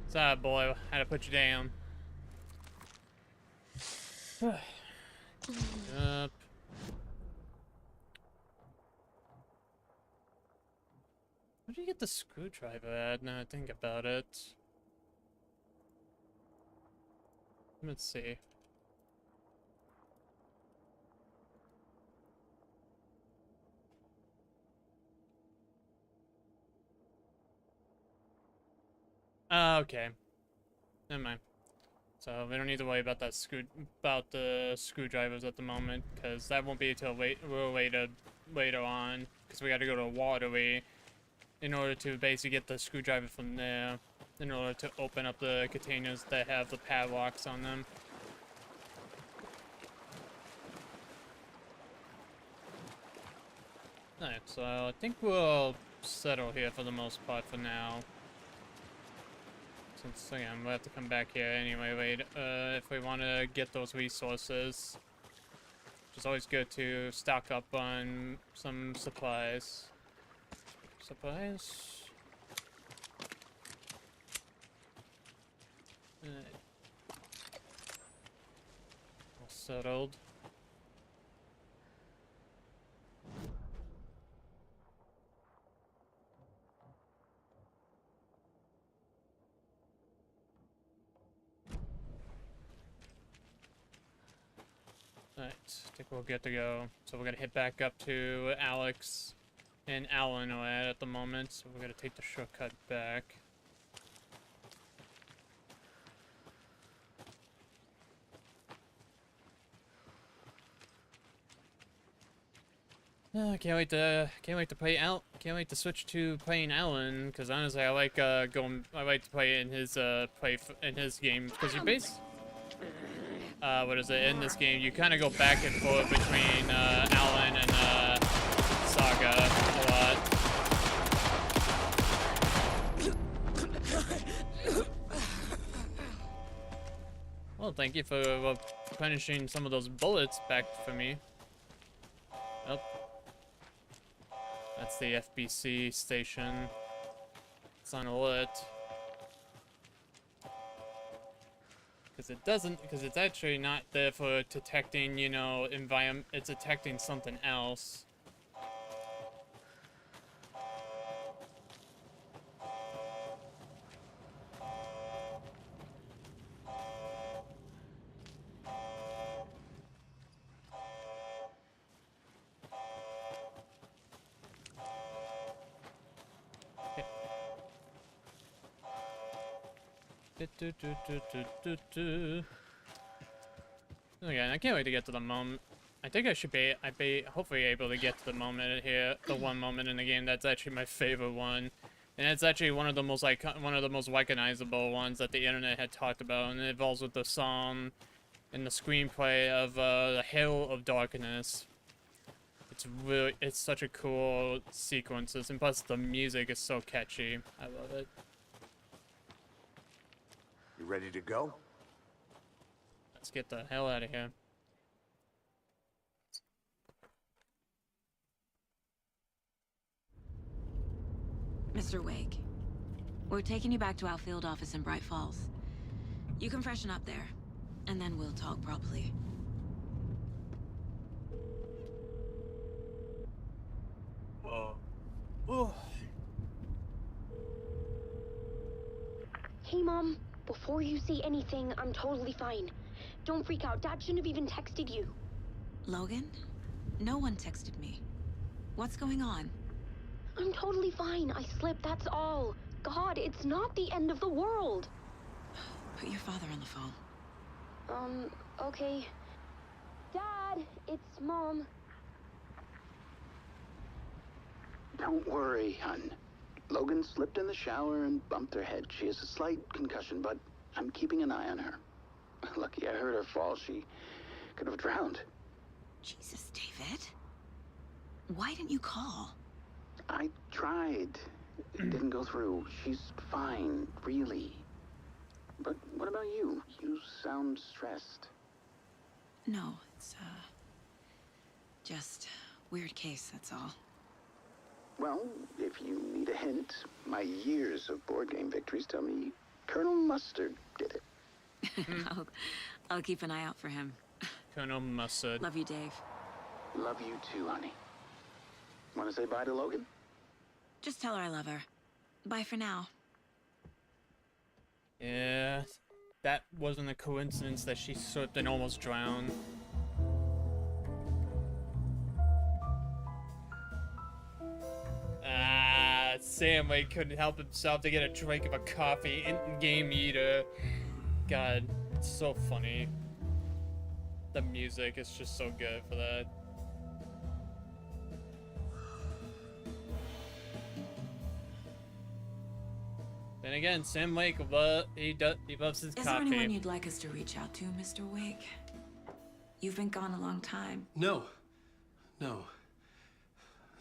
Sorry, boy. I had to put you down. Up. Where did you get the screwdriver at? Now I think about it. Let's see. Okay. Never mind. So we don't need to worry about that the screwdrivers at the moment, because that won't be until later on, because we got to go to Waterway in order to basically get the screwdriver from there, in order to open up the containers that have the padlocks on them. Alright, so I think we'll settle here for the most part for now. Since, again, we'll have to come back here anyway later, if we want to get those resources. It's always good to stock up on some supplies. Supplies? All settled. Alright, I think we're good to go. So we're gonna hit back up to Alex and Alan are at the moment, so we're gonna take the shortcut back. Can't wait to play out. Can't wait to switch to playing Alan, because honestly, I like I like to play in his in his game, because you what is it? In this game, you kind of go back and forth between Alan and Saga a lot. Well, thank you for punishing some of those bullets back for me. Oh. That's the FBC station. It's on alert. Because it's actually not there for detecting, you know, environment. It's detecting something else. Again, I can't wait to get to the moment. I think I'd be hopefully able to get to the moment here, the one moment in the game that's actually my favorite one, and it's actually one of the most recognizable ones that the internet had talked about, and it involves with the song and the screenplay of The Hill of Darkness. It's such a cool sequences, and plus the music is so catchy. I love it. You ready to go? Let's get the hell out of here. Mr. Wake, we're taking you back to our field office in Bright Falls. You can freshen up there, and then we'll talk properly. Hey, Mom. Before you say anything, I'm totally fine. Don't freak out. Dad shouldn't have even texted you. Logan? No one texted me. What's going on? I'm totally fine. I slipped, that's all. God, it's not the end of the world. Put your father on the phone. Okay. Dad, it's Mom. Don't worry, hon. Logan slipped in the shower and bumped her head. She has a slight concussion, but I'm keeping an eye on her. Lucky I heard her fall. She could have drowned. Jesus, David. Why didn't you call? I tried. It didn't go through. She's fine, really. But what about you? You sound stressed. No, it's, just weird case, that's all. Well, if you need a hint, my years of board game victories tell me Colonel Mustard did it. I'll keep an eye out for him. Colonel Mustard. Love you, Dave. Love you too, honey. Want to say bye to Logan? Just tell her I love her. Bye for now. Yeah, that wasn't a coincidence that she slipped and almost drowned. Sam Wake couldn't help himself to get a drink of a coffee in game eater. God, it's so funny. The music is just so good for that. Then again, Sam Wake, he loves his Is coffee. there anyone you'd like us to reach out to, Mr. Wake? You've been gone a long time. No. No.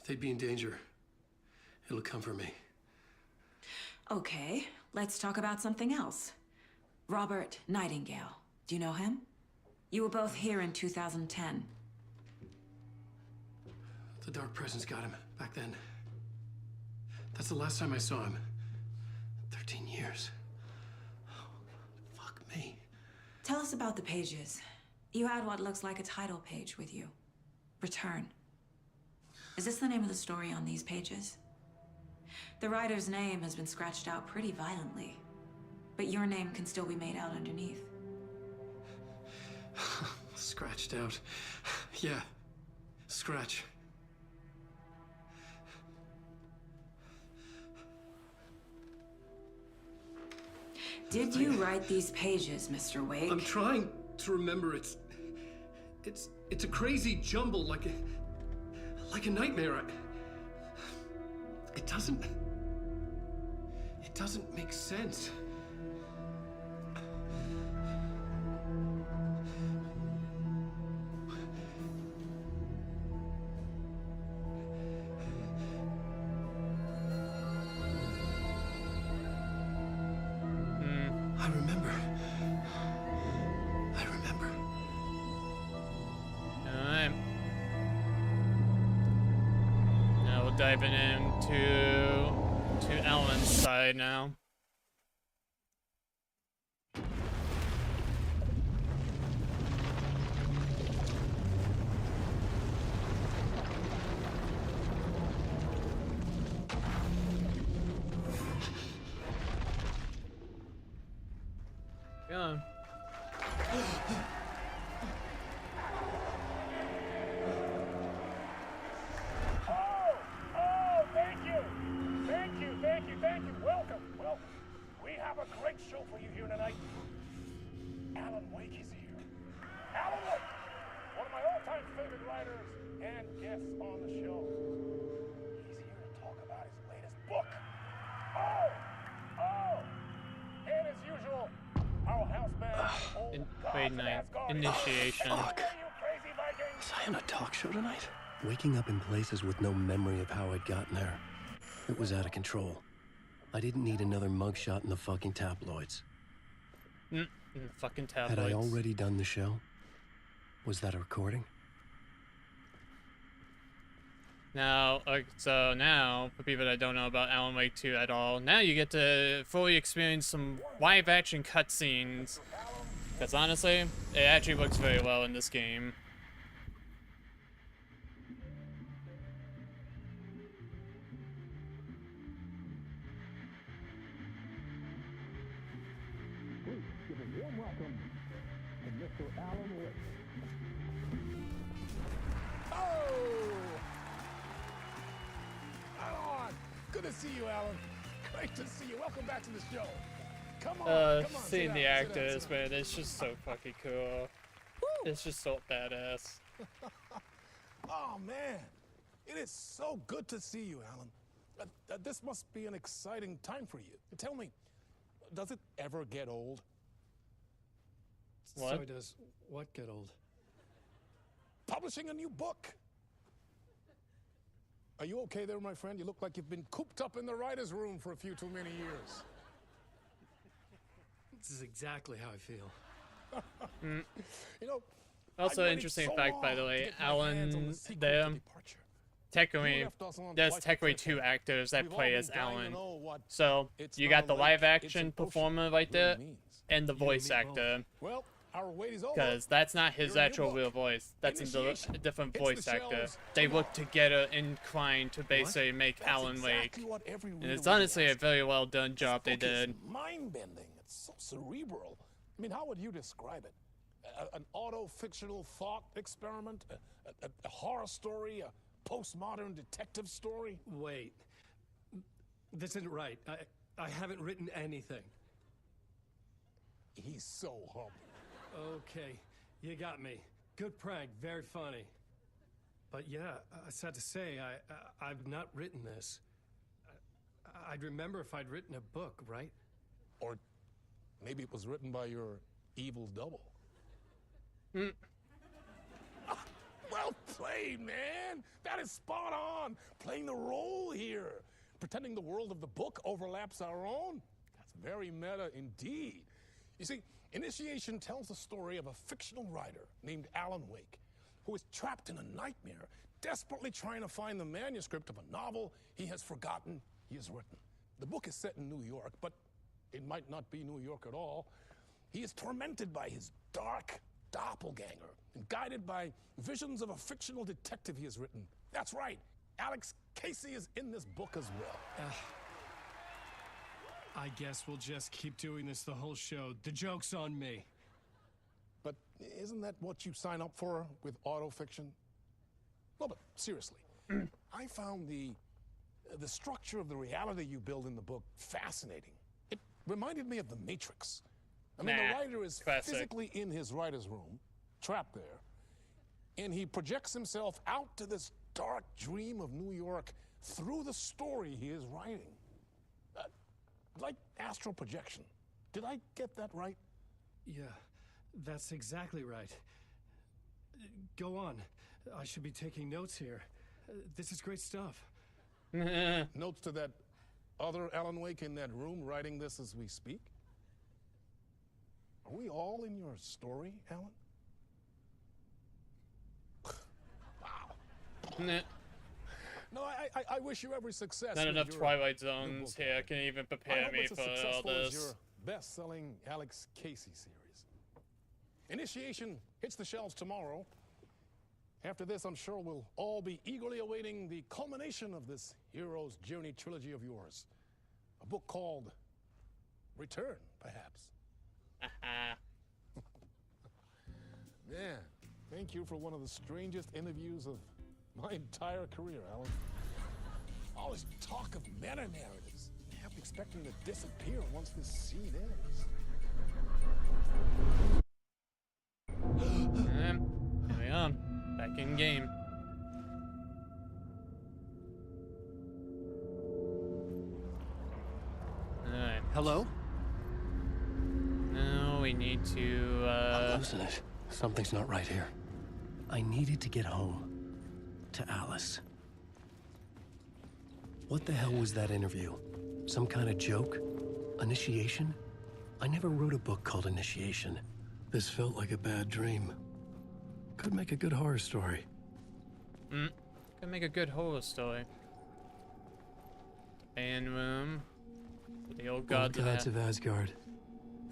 They'd be in danger. It'll come for me. Okay, let's talk about something else. Robert Nightingale. Do you know him? You were both here in 2010. The Dark Presence got him back then. That's the last time I saw him. 13 years. Oh, fuck me. Tell us about the pages. You had what looks like a title page with you. Return. Is this the name of the story on these pages? The writer's name has been scratched out pretty violently, but your name can still be made out underneath. Scratched out. Yeah. Scratch. Did you write these pages, Mr. Wake? I'm trying to remember. It's a crazy jumble, like a nightmare. It doesn't make sense. I remember. Alright. Now we're diving into Alan's side now. Go on. Thank you. Welcome. We have a great show for you here tonight. Alan Wake is here. Alan Wake, one of my all-time favorite writers and guests on the show. He's here to talk about his latest book. And as usual, our house band. Grade 9 initiation. Fuck. Was I on a talk show tonight? Waking up in places with no memory of how I'd gotten there. It was out of control. I didn't need another mugshot in the fucking tabloids. Fucking tabloids. Had I already done the show? Was that a recording? Now, so now, for people that don't know about Alan Wake 2 at all, now you get to fully experience some live-action cutscenes. Because honestly, it actually looks very well in this game. Give a warm welcome to Mr. Alan Wake. Alan! Good to see you, Alan. Great to see you. Welcome back to the show. Come on. Seeing the actors, man, it's just so fucking cool. It's just so badass. Oh, man. It is so good to see you, Alan. This must be an exciting time for you. Tell me, does it ever get old? What? So does what get old? publishing a new book. Are you okay there, my friend? You look like you've been cooped up in the writer's room for a few too many years. This is exactly how I feel. You know, Also, I've interesting waited so fact, by the long way, to get my hands on Alan, the sequel to there, Departure. technically, You left us on there's quite the technically cliffhanger. 2 actors that We've all play been as dying to Alan. know what So, it's you not got the a lake, live it's an action ocean performer right there, really means. and the voice actor. Well, our wait is over. Because that's not his Your new actual book, real voice. That's Initiation, a different hits voice the actor. shelves They tomorrow. work together inclined to basically make That's Alan Wake. exactly what every And reader it's will be honestly a asking. very well done job they This book is did. mind-bending. It's so cerebral. I mean, how would you describe it? An auto-fictional thought experiment? A horror story? A postmodern detective story? Wait. This isn't right. I haven't written anything. He's so humble. Okay, you got me. Good prank, very funny. But yeah, sad to say, I've not written this. I'd remember if I'd written a book, right? Or maybe it was written by your evil double. Well played, man! That is spot on! Playing the role here. Pretending the world of the book overlaps our own. That's very meta indeed. You see, Initiation tells the story of a fictional writer named Alan Wake, who is trapped in a nightmare, desperately trying to find the manuscript of a novel he has forgotten he has written. The book is set in New York, but it might not be New York at all. He is tormented by his dark doppelganger and guided by visions of a fictional detective he has written. That's right, Alex Casey is in this book as well. I guess we'll just keep doing this the whole show. The joke's on me. But isn't that what you sign up for with autofiction? No, but seriously, I found the structure of the reality you build in the book fascinating. It reminded me of The Matrix. I mean, the writer is physically in his writer's room, trapped there, and he projects himself out to this dark dream of New York through the story he is writing. Like astral projection. Did I get that right? Yeah, that's exactly right. Go on. I should be taking notes here. This is great stuff. Notes to that other Alan Wake in that room writing this as we speak? Are we all in your story, Alan? Nah. No, I wish you every success. Not with enough your Twilight new Zones book. here can even I prepare hope me it's as for all successful as this. your best-selling Alex Casey series. Initiation hits the shelves tomorrow. After this, I'm sure we'll all be eagerly awaiting the culmination of this hero's journey trilogy of yours. A book called Return, perhaps. Man, thank you for one of the strangest interviews of my entire career, Alan. All this talk of meta-narratives. Half expecting to disappear once this scene ends. Here we are, back in game. Alright. Hello? Now we need to, I'm losing it. Something's not right here. I needed to get home. To Alice. What the hell was that interview? Some kind of joke? Initiation? I never wrote a book called Initiation. This felt like a bad dream. Could make a good horror story. Could make a good horror story. Band room. The old gods of Asgard.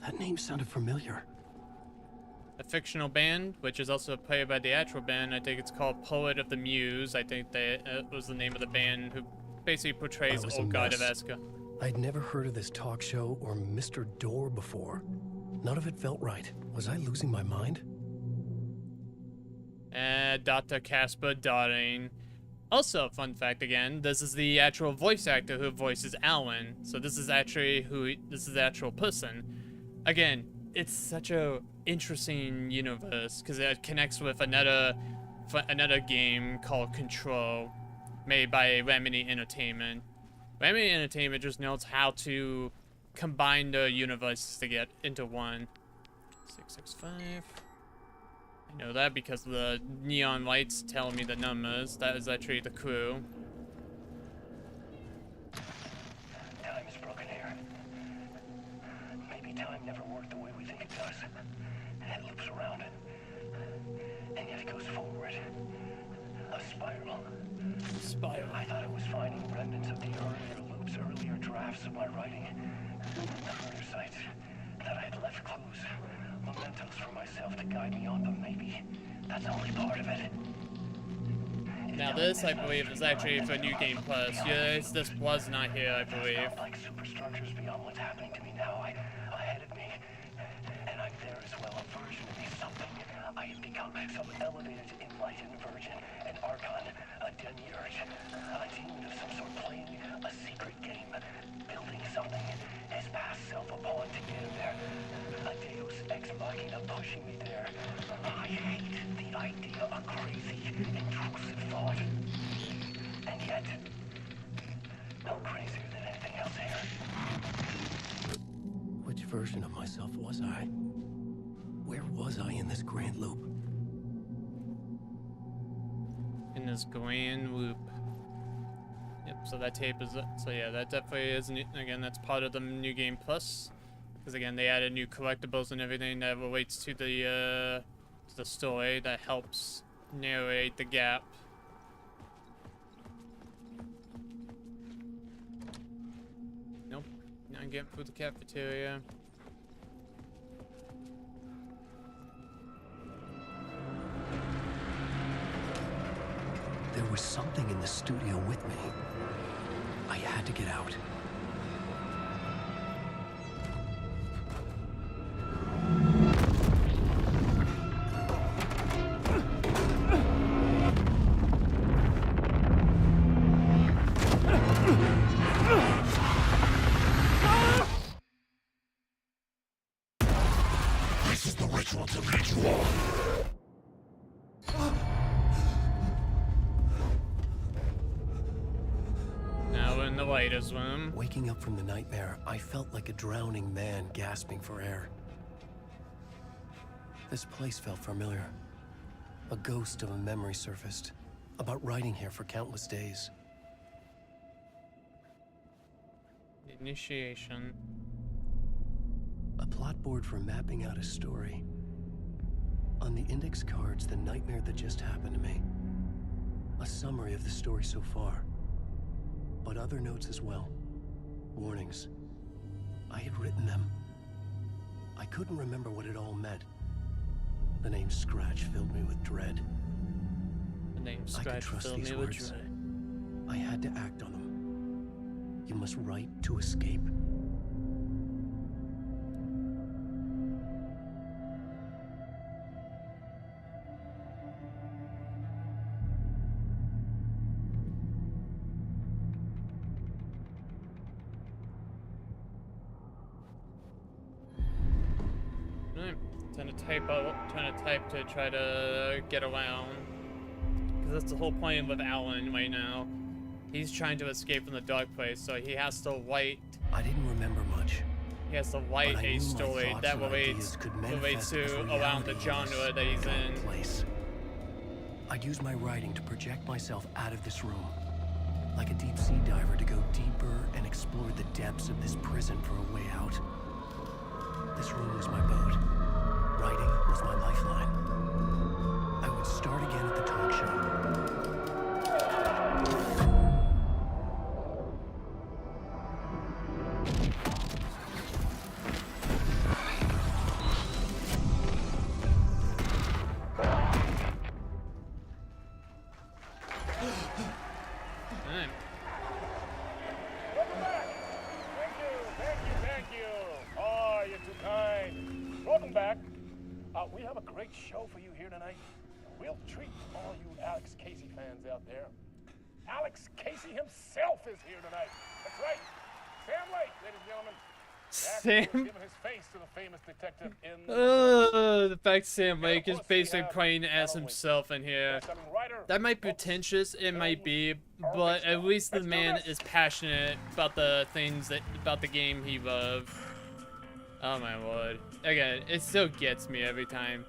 That name sounded familiar. A fictional band, which is also played by the actual band. I think it's called Poet of the Muse. I think that was the name of the band who basically portrays I was Old a God of mess. Asgard. I'd never heard of this talk show or Mr. Door before. None of it felt right. Was I losing my mind? Dr. Casper Darling. Also, fun fact again, this is the actual voice actor who voices Alan. So this is actually this is the actual person. Again, it's such a interesting universe because it connects with another game called Control, made by Remedy Entertainment. Remedy Entertainment just knows how to combine the universes to get into one. 665. You know that because the neon lights tell me the numbers. That is actually the crew. Time is broken here. Maybe time never worked the way we think it does. It loops around. And yet it goes forward. A spiral. Spiral. I thought I was finding remnants of the earlier loops, earlier drafts of my writing. The murder sites. That I had left clues. Mementos for myself to guide me on, but maybe that's only part of it. Now this, I believe, is actually for New Game Plus. Yes, this was not here, I believe. Like superstructures beyond what's happening to me now, ahead of me. And I'm there as well, a version of me, something. I have become some elevated, enlightened virgin, an archon, a demiurge, a demon of some sort playing a secret game, building something, his past self upon to get him there. A deus ex machina pushing me there. I hate the idea of crazy, intrusive thought. And yet, no crazier than anything else here. Which version of myself was I? Where was I in this grand loop? In this grand loop. Yep, so that tape is... So yeah, that definitely is... Again, that's part of the New Game Plus. Because again, they added new collectibles and everything that relates to the story that helps narrate the gap. Nope, not getting through the cafeteria. There was something in the studio with me. I had to get out. This is the ritual to lead you on. Now we're in the writer's room. Waking up from the nightmare, I felt like a drowning man gasping for air. This place felt familiar. A ghost of a memory surfaced, about writing here for countless days. Initiation. A plot board for mapping out a story. On the index cards, the nightmare that just happened to me. A summary of the story so far. But other notes as well. Warnings. I had written them. I couldn't remember what it all meant. The name Scratch filled me with dread. The name I could Scratch trust filled these me with words. dread. I had to act on them. You must write to escape. Trying to type to try to get around. Because that's the whole point with Alan right now. He's trying to escape from the dark place, so he has to write. I didn't remember much. He has to write a story that relates to around the genre that he's in. Place. I'd use my writing to project myself out of this room. Like a deep sea diver to go deeper and explore the depths of this prison for a way out. This room was my boat. Writing was my lifeline. I would start again at the talk show. Thank you. Oh, you're too kind. Welcome back. We have a great show for you here tonight. We'll treat all you Alex Casey fans out there. Alex Casey himself is here tonight. That's right. Sam Lake, ladies and gentlemen. Sam? Giving his face to the famous detective in The fact Sam Lake is basically playing as himself in here. That might be pretentious, it might be, but at least the man is passionate about the things about the game he loves. Oh my lord. Again, it still gets me every time.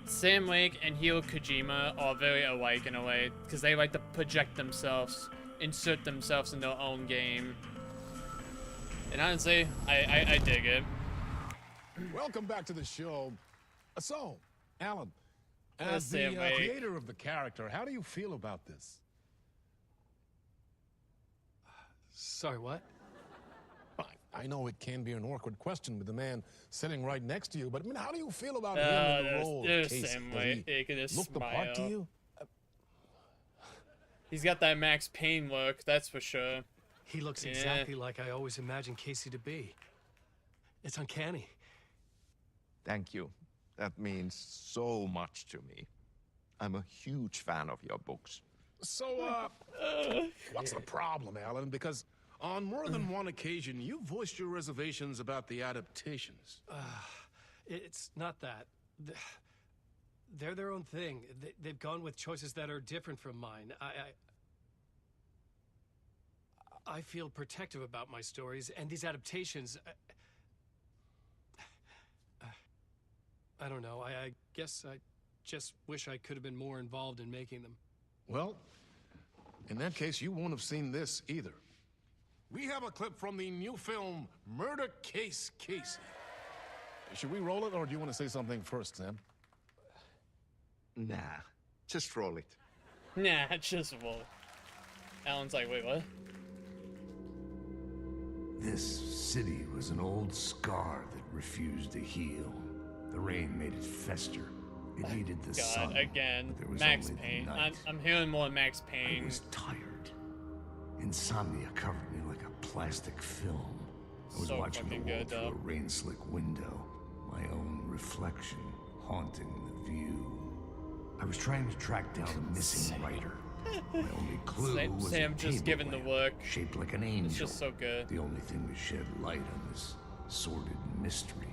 Sam Lake and Hideo Kojima are very alike in a way, because they like to project themselves, insert themselves in their own game. And honestly, I dig it. Welcome back to the show. So, Alan, Yes, as the Sam Lake. creator of the character, how do you feel about this? Sorry, what? I know it can be an awkward question with the man sitting right next to you, but I mean, how do you feel about him in the role of there's Casey? Sam Does Lake. he He can just look the part to smile. you? He's got that Max Payne look, that's for sure. He looks Yeah. exactly like I always imagined Casey to be. It's uncanny. Thank you. That means so much to me. I'm a huge fan of your books. So, what's the problem, Alan? Because on more than one occasion, you voiced your reservations about the adaptations. It's not that. They're their own thing. They've gone with choices that are different from mine. I feel protective about my stories, and these adaptations... I don't know. I guess I just wish I could have been more involved in making them. Well, in that case, you won't have seen this either. We have a clip from the new film, Murder Case Casey. Should we roll it, or do you want to say something first, Sam? Nah, just roll it. Nah, just roll it. Alan's like, wait, what? This city was an old scar that refused to heal. The rain made it fester. It needed the sun. God, again, but there was Max only the Payne. night. I'm hearing more Max I Payne. was tired. Insomnia covered me like a plastic film. I was So watching the fucking world good, through though. a rain-slick window, my own reflection haunting the view. I was trying to track down a missing writer. My only clue was Sam a just giving the table work. lamp shaped like an angel. It's just so good. The only thing to shed light on this sordid mystery.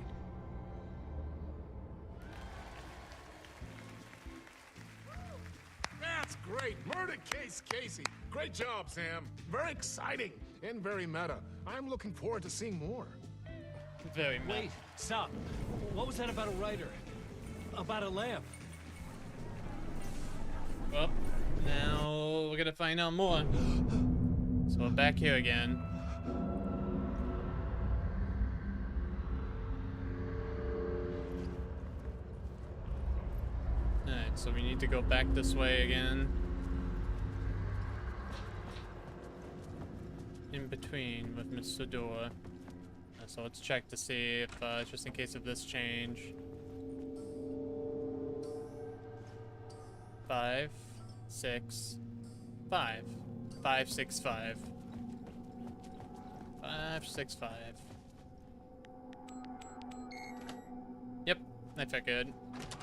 That's great. Murder Case Casey. Great job, Sam. Very exciting and very meta. I'm looking forward to seeing more. Very meta. Wait, stop. What was that about a writer? About a lamp? Well, now we're gonna find out more. So we're back here again. Alright, so we need to go back this way again. In between with Mr. Door. So let's check to see if, just in case of this change. 5, 6, 5. 5, 6, 5. 5, 6, 5. Yep, I figured.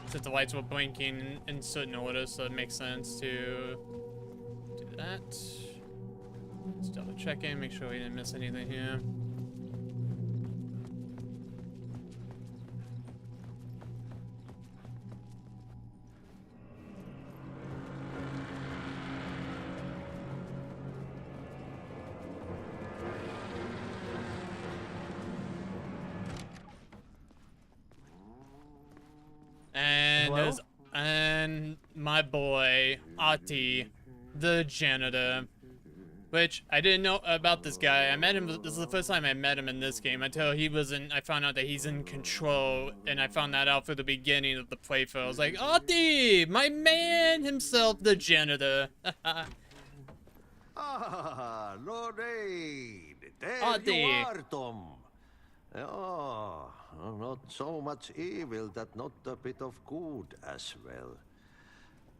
Since the lights were blinking in certain order, so it makes sense to do that. Let's double check in, make sure we didn't miss anything here. And Hello? and my boy Ati, the janitor, which I didn't know about this guy. I met him. This is the first time I met him in this game until he was in. I found out that he's in control, and I found that out for the beginning of the playthrough. I was like, Ati, my man himself, the janitor. Ah, Lorraine. There Ati. you are, Tom. Oh, not so much evil that not a bit of good as well.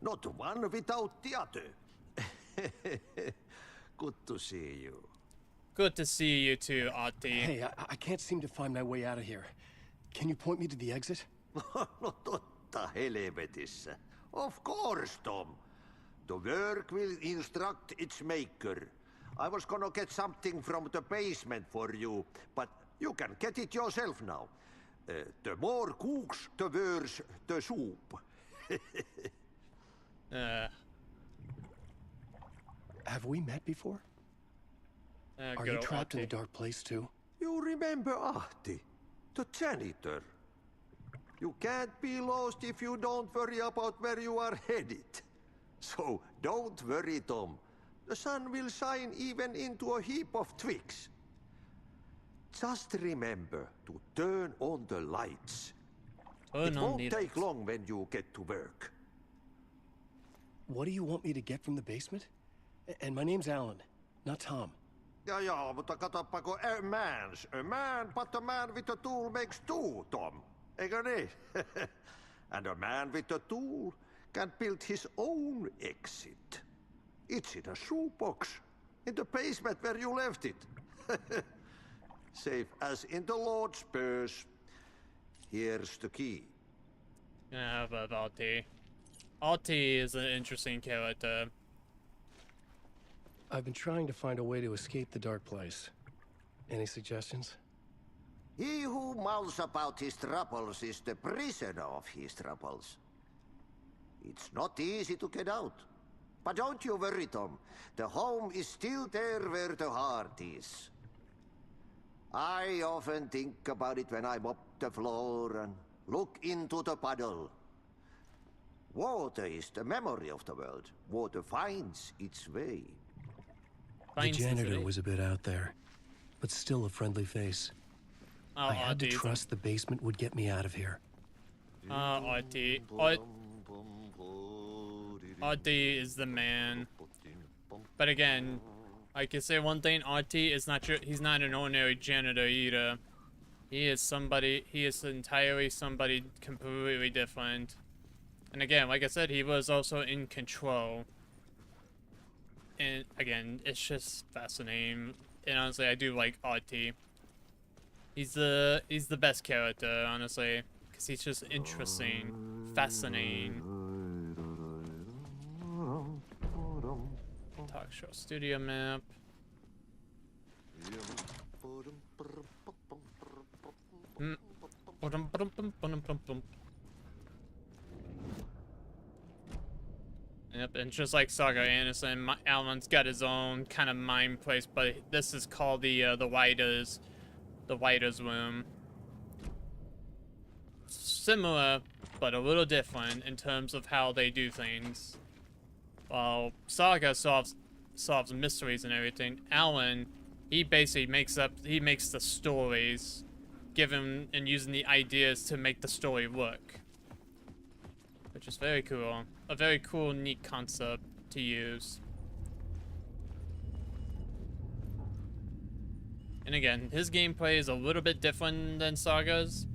Not one without the other. Good to see you. Good to see you too, Ati. Hey, I can't seem to find my way out of here. Can you point me to the exit? No totta helvetissä. Of course, Tom. The work will instruct its maker. I was gonna get something from the basement for you, but you can get it yourself now. The more cooks, the worse the soup. Have we met before? Are good you old trapped in the Ati. dark place too? You remember Ahti, the janitor? You can't be lost if you don't worry about where you are headed. So don't worry, Tom. The sun will shine even into a heap of twigs. Just remember to turn on the lights. It won't take long when you get to work. What do you want me to get from the basement? And my name's Alan, not Tom. Ja, mutta katsoppa, a man, but a man with a tool makes two, Tom. Eikö niin? And a man with a tool can build his own exit. It's in a shoebox, in the basement where you left it. Safe as in the Lord's purse. Here's the key. Yeah, but Alti. Alti is an interesting character. I've been trying to find a way to escape the dark place. Any suggestions? He who mouths about his troubles is the prisoner of his troubles. It's not easy to get out. But don't you worry, Tom. The home is still there where the heart is. I often think about it when I mop the floor and look into the puddle. Water is the memory of the world. Water finds its way. The janitor was a bit out there, but still a friendly face. I had to trust the basement would get me out of here. Artie is the man. But again, I can say one thing, Artie is not he's not an ordinary janitor either. He is entirely somebody completely different. And again, like I said, he was also in control. And again, it's just fascinating. And honestly, I do like Artie. He's the best character, honestly, because he's just interesting, fascinating. Talk show studio map. Yep, and just like Saga Anderson, Alan's got his own kind of mind place, but this is called the writer's room. Similar, but a little different in terms of how they do things. While Saga solves mysteries and everything, Alan, he basically makes the stories, given and using the ideas to make the story work. Which is very cool. A very cool, neat concept to use. And again, his gameplay is a little bit different than Saga's,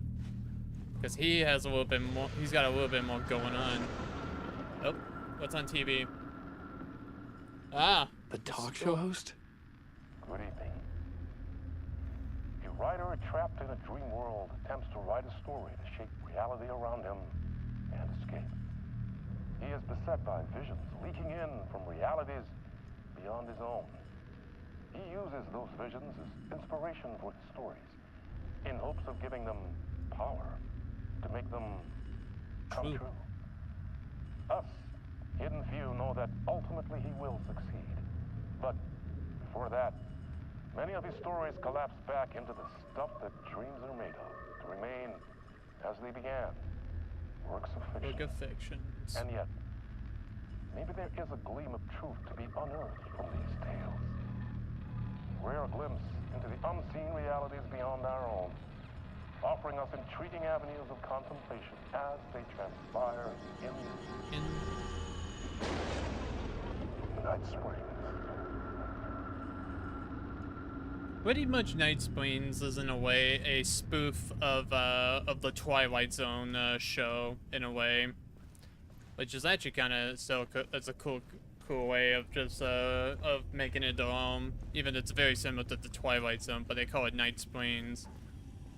because he has a little bit more. He's got a little bit more going on. Oh, what's on TV? Ah, the talk show host. Good evening. A writer trapped in a dream world attempts to write a story to shape reality around him and escape. He is beset by visions leaking in from realities beyond his own. He uses those visions as inspiration for his stories, in hopes of giving them power to make them come true. Us, hidden few, know that ultimately he will succeed. But before that, many of his stories collapse back into the stuff that dreams are made of, to remain as they began. Works of fiction. And yet, maybe there is a gleam of truth to be unearthed from these tales. Rare glimpse into the unseen realities beyond our own, offering us intriguing avenues of contemplation as they transpire in Night Springs. Pretty much Night Springs is in a way a spoof of the Twilight Zone show in a way, which is actually kind of it's a cool way of just of making it their own. Even it's very similar to the Twilight Zone, but they call it Night Springs.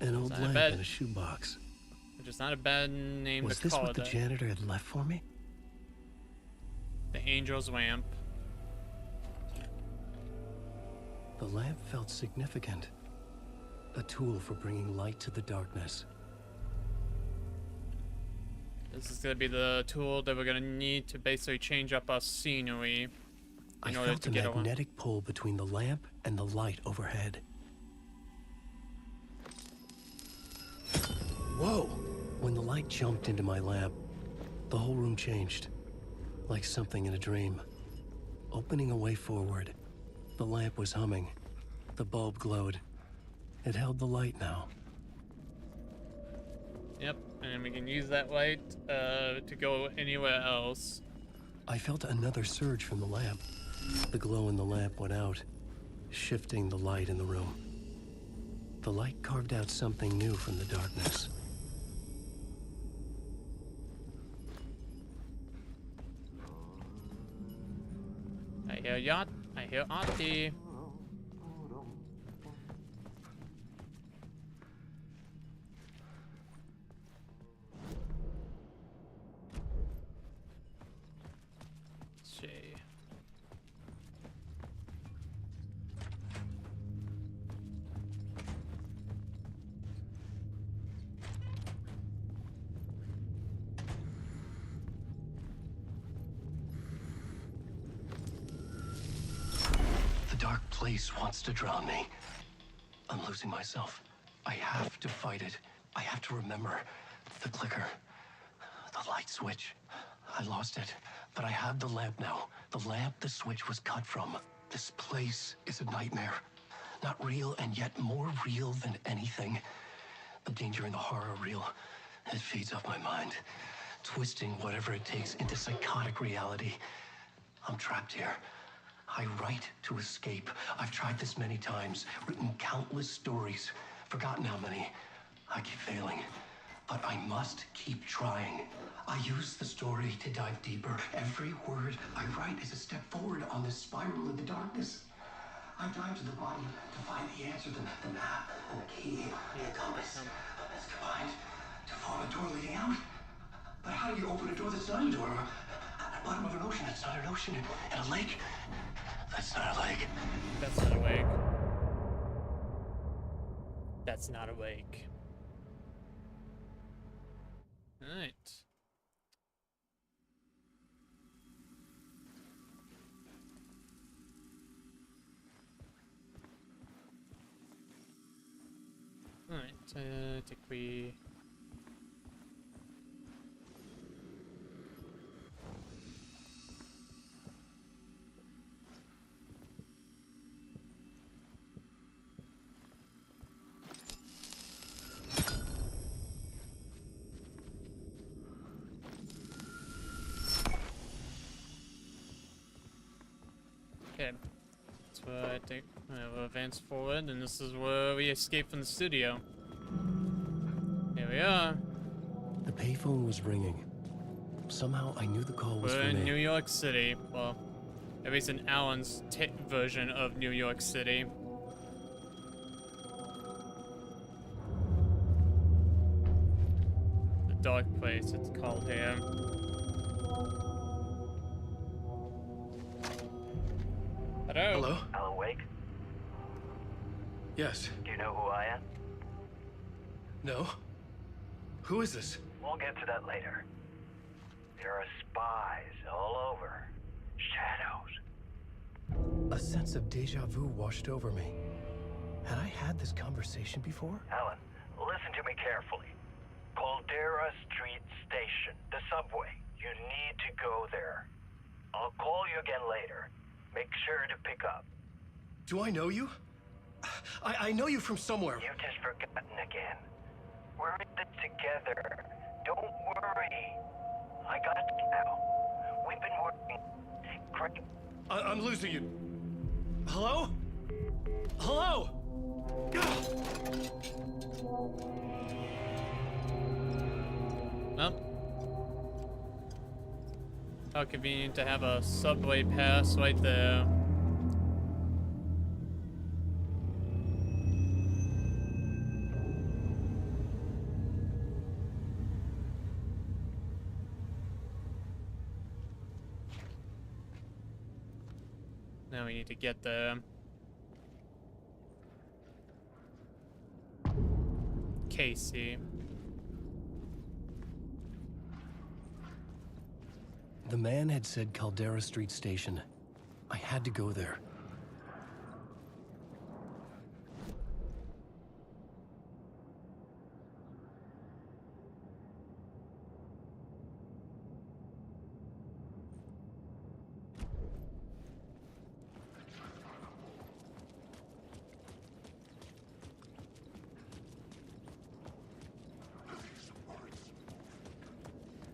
An old lamp in a shoebox. Which is not a bad name to call it. Was this what the janitor had left for me? The Angel's Lamp. The lamp felt significant. A tool for bringing light to the darkness. This is gonna be the tool that we're gonna need to basically change up our scenery in order to get a magnetic pull between the lamp and the light overhead. Whoa! When the light jumped into my lamp, the whole room changed, like something in a dream. Opening a way forward, the lamp was humming. The bulb glowed. It held the light now. Yep, and we can use that light to go anywhere else. I felt another surge from the lamp. The glow in the lamp went out, shifting the light in the room. The light carved out something new from the darkness. I hear yacht. I hear Auntie. The dark place wants to drown me. I'm losing myself. I have to fight it. I have to remember the clicker, the light switch. I lost it, but I have the lamp now. The lamp the switch was cut from. This place is a nightmare. Not real, and yet more real than anything. The danger and the horror are real. It feeds off my mind, twisting whatever it takes into psychotic reality. I'm trapped here. I write to escape. I've tried this many times, written countless stories, forgotten how many. I keep failing, but I must keep trying. I use the story to dive deeper. Every word I write is a step forward on this spiral in the darkness. I dive to the bottom to find the answer, the map, and the key, the compass. It's combined to form a door leading out. But how do you open a door that's not a door? At the bottom of an ocean that's not an ocean, and a lake that's not a lake. That's not a lake. That's not a lake. Alright. Alright, I think we... Okay, so I think we'll advance forward, and this is where we escape from the studio. Here we are. The payphone was ringing. Somehow I knew the call was We're for in me. New York City. Well, at least in Alan's version of New York City. The dark place, it's called here. Hello? Alan Wake? Yes. Do you know who I am? No? Who is this? We'll get to that later. There are spies all over. Shadows. A sense of deja vu washed over me. Had I had this conversation before? Alan, listen to me carefully. Caldera Street Station, the subway. You need to go there. I'll call you again later. Make sure to pick up. Do I know you? I know you from somewhere. You've just forgotten again. We're in this together. Don't worry. I got you now. We've been working great. I'm losing you. Hello? Hello? Well, how convenient to have a subway pass right there. Now we need to get the Casey. The man had said Caldera Street Station. I had to go there.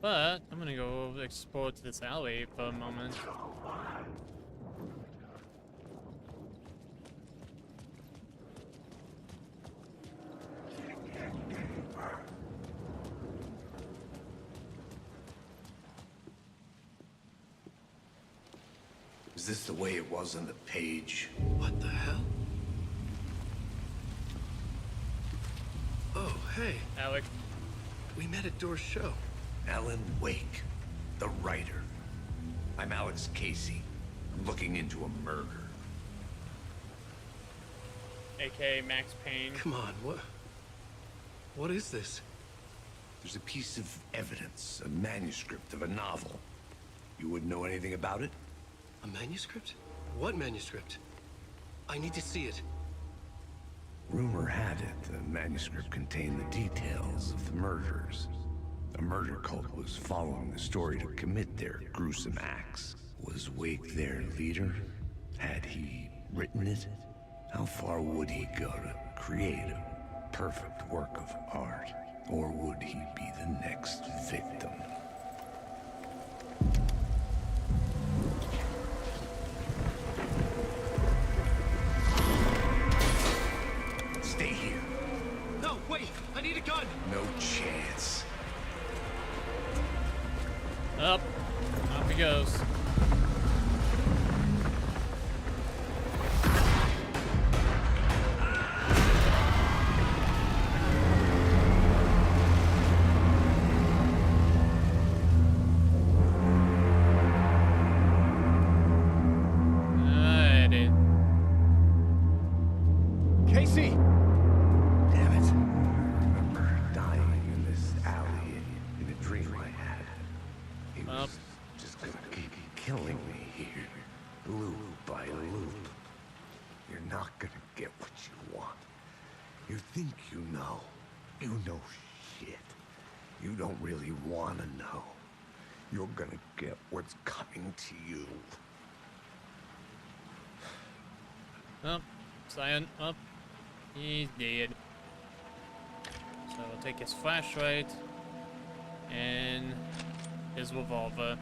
But I'm gonna go explore to this alley for a moment. Is this the way it was on the page? What the hell? Oh, hey. Alec. We met at Door's show. Alan Wake, the writer. I'm Alex Casey. I'm looking into a murder. AKA Max Payne. Come on, what is this? There's a piece of evidence, a manuscript of a novel. You wouldn't know anything about it? A manuscript? What manuscript? I need to see it. Rumor had it the manuscript contained the details of the murders. A murder cult was following the story to commit their gruesome acts. Was Wake their leader? Had he written it? How far would he go to create a perfect work of art? Or would he be the next victim? Stay here. No, wait! I need a gun! No chance. Up. Off he goes. Casey! Damn it. I remember dying in this alley in a dream I had. He was just gonna keep killing me here, loop by loop. You're not gonna get what you want. You think you know. You know shit. You don't really wanna know. You're gonna get what's coming to you. Up. Cyan up. He's dead. So we'll take his flashlight and his revolver.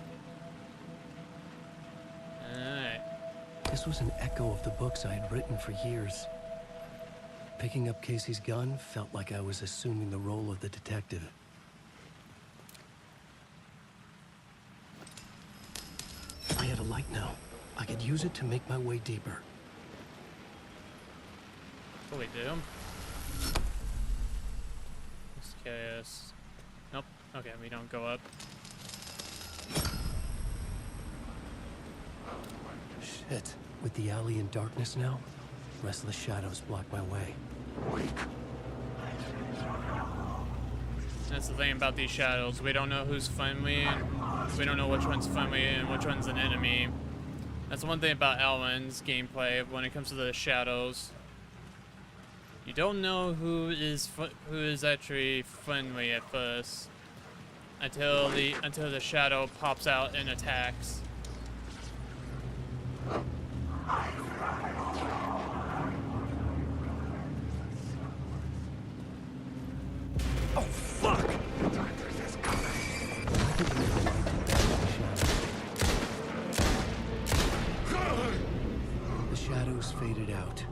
Alright. This was an echo of the books I had written for years. Picking up Casey's gun felt like I was assuming the role of the detective. I had a light now. I could use it to make my way deeper. What do we do? Let's cast. Nope. Okay, we don't go up. Shit. With the alley in darkness now, restless shadows block my way. That's the thing about these shadows. We don't know who's friendly, and we don't know which one's friendly and which one's an enemy. That's one thing about Alan's gameplay when it comes to the shadows. You don't know who is actually friendly at first until the shadow pops out and attacks. Oh fuck! The shadows faded out.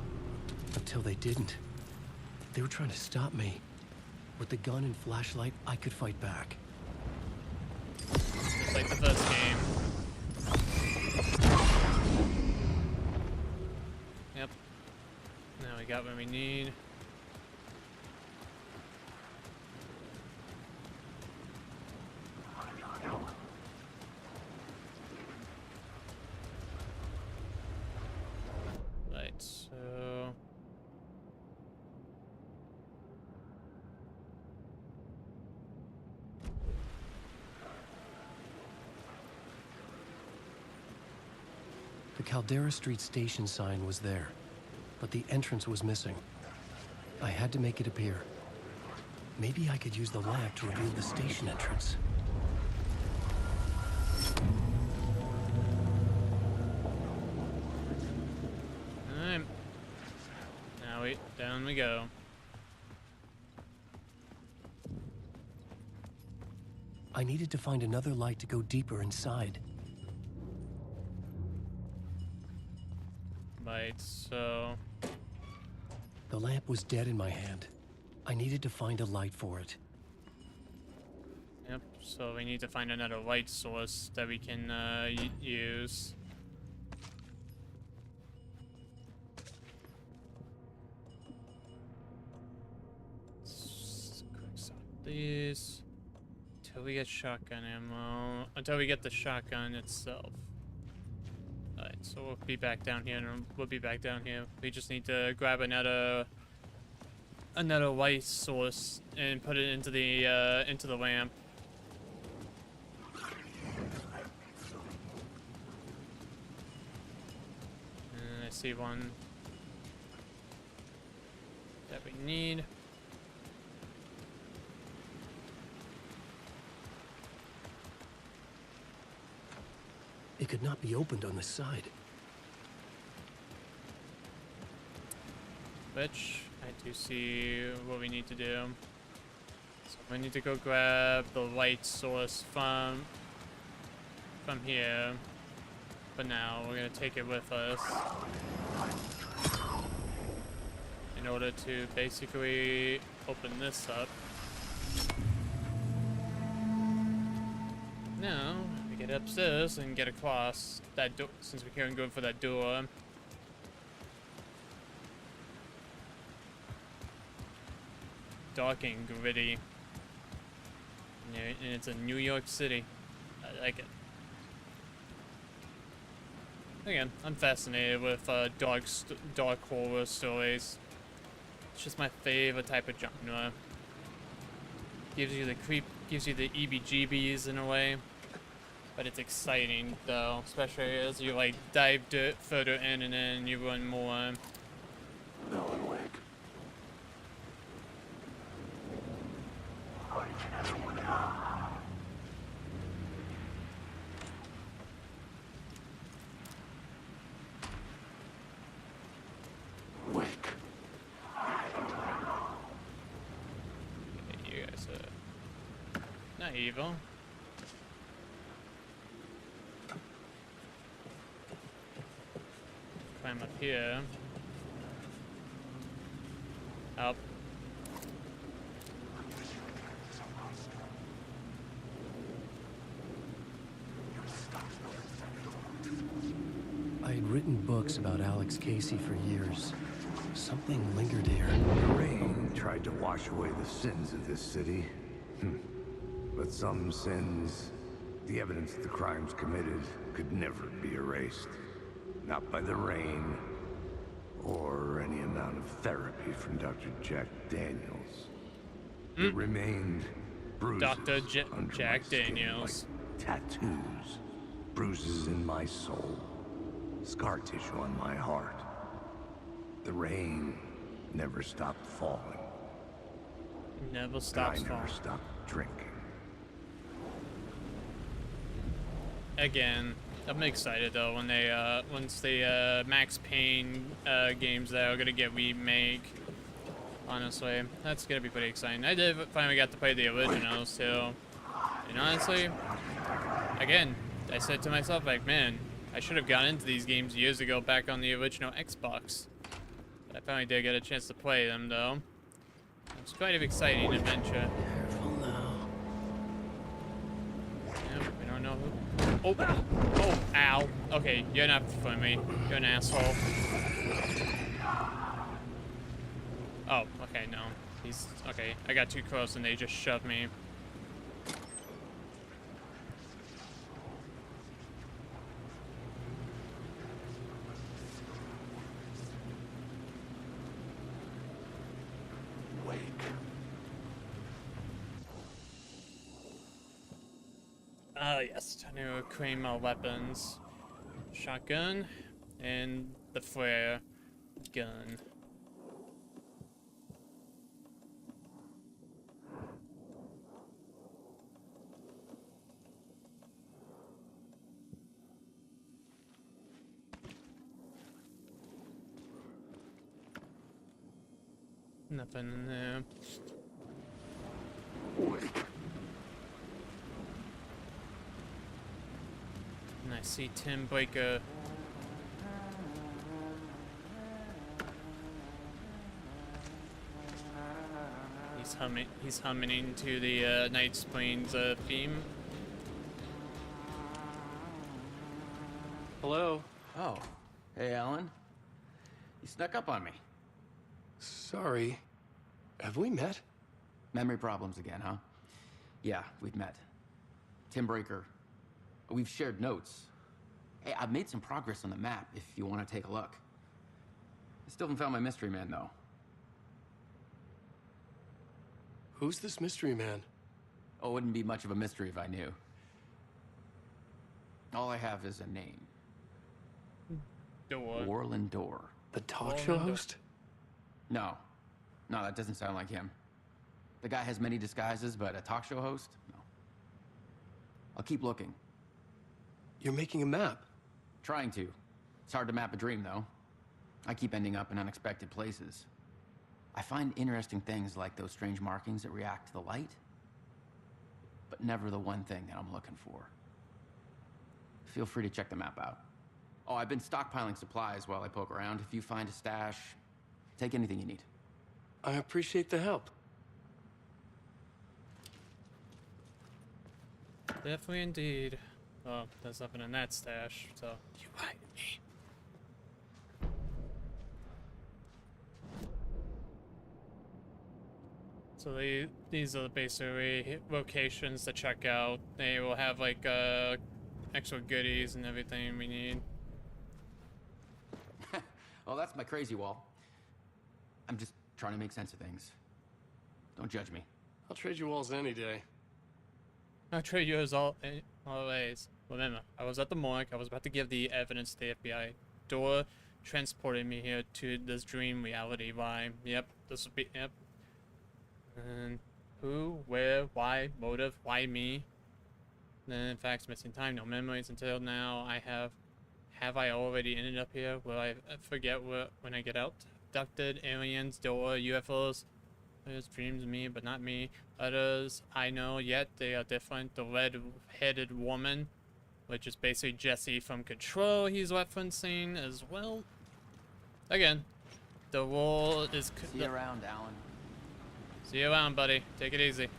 Until they didn't. They were trying to stop me. With the gun and flashlight, I could fight back. Just like the first game. Yep. Now we got what we need. Right, so... The Caldera Street station sign was there, but the entrance was missing. I had to make it appear. Maybe I could use the lamp to reveal the station entrance. Alright. Now down we go. I needed to find another light to go deeper inside. Right, so... The lamp was dead in my hand. I needed to find a light for it. Yep, so we need to find another light source that we can use. Let's quick sort these. Until we get shotgun ammo. Until we get the shotgun itself. Alright, so we'll be back down here, and we'll be back down here. We just need to grab another light source and put it into the lamp. And I see one that we need. It could not be opened on the side. Which I do see what we need to do. So we need to go grab the light source from here. But now we're gonna take it with us in order to basically open this up. Now we get upstairs and get across that door since we can't go for that door. Dark and gritty. And it's in New York City. I like it. Again, I'm fascinated with dark horror stories. It's just my favorite type of genre. Gives you the creep, gives you the EBGBs in a way. But it's exciting though, especially as you like dive further in and then you run more. Alan Wake. Wake. Okay, you guys are not evil. Climb up here. Up. I had written books about Alex Casey for years. Something lingered here. The rain tried to wash away the sins of this city. But some sins, the evidence of the crimes committed, could never be erased. Not by the rain, or any amount of therapy from Dr. Jack Daniels. It remained bruises Dr. under Jack my skin, Daniels. like tattoos, bruises in my soul, scar tissue on my heart. The rain never stopped falling. Never stops and I never falling. stopped drinking. Again, I'm excited though when they once the Max Payne games that are gonna get remake. Honestly, that's gonna be pretty exciting. I did finally got to play the originals too, and honestly, again, I said to myself like, man, I should have gotten into these games years ago back on the original Xbox. But I finally did get a chance to play them though. It's quite an exciting adventure. Careful now. Yeah, we don't know who. Oh, oh, ow. Okay, you're not for me. You're an asshole. Oh, okay, no. He's okay. I got too close and they just shoved me. Wake. Ah, yes. Time to claim my weapons. Shotgun and the flare gun. Nothing in there. Wake. And I see Tim Breaker. He's humming into the Night Springs theme. Hello. Oh, hey, Alan. You snuck up on me. Sorry. Have we met? Memory problems again, huh? Yeah, we've met. Tim Breaker. We've shared notes. Hey, I've made some progress on the map if you want to take a look. I still haven't found my mystery man, though. Who's this mystery man? Oh, it wouldn't be much of a mystery if I knew. All I have is a name. Door. Warlin Door. The talk show host? No. No, that doesn't sound like him. The guy has many disguises, but a talk show host? No. I'll keep looking. You're making a map? Trying to. It's hard to map a dream, though. I keep ending up in unexpected places. I find interesting things like those strange markings that react to the light, but never the one thing that I'm looking for. Feel free to check the map out. Oh, I've been stockpiling supplies while I poke around. If you find a stash, take anything you need. I appreciate the help. Definitely indeed. Oh, there's nothing in that stash, so. You right me. So these are basically locations to check out. They will have like extra goodies and everything we need. Oh, that's my crazy wall. I'm just trying to make sense of things. Don't judge me. I'll trade you walls any day. I'll trade yours always. Remember, I was at the morgue. I was about to give the evidence to the FBI. Door transported me here to this dream reality. Why? Yep, this would be, yep. And who, where, why, motive, why me? Then facts, missing time, no memories until now. Have I already ended up here? Will I forget when I get out? Abducted, aliens, door, UFOs. There's dreams of me, but not me. Others I know, yet they are different. The red-headed woman, which is basically Jesse from Control, he's referencing as well. Again, the role is... See you around, Alan. See you around, buddy. Take it easy.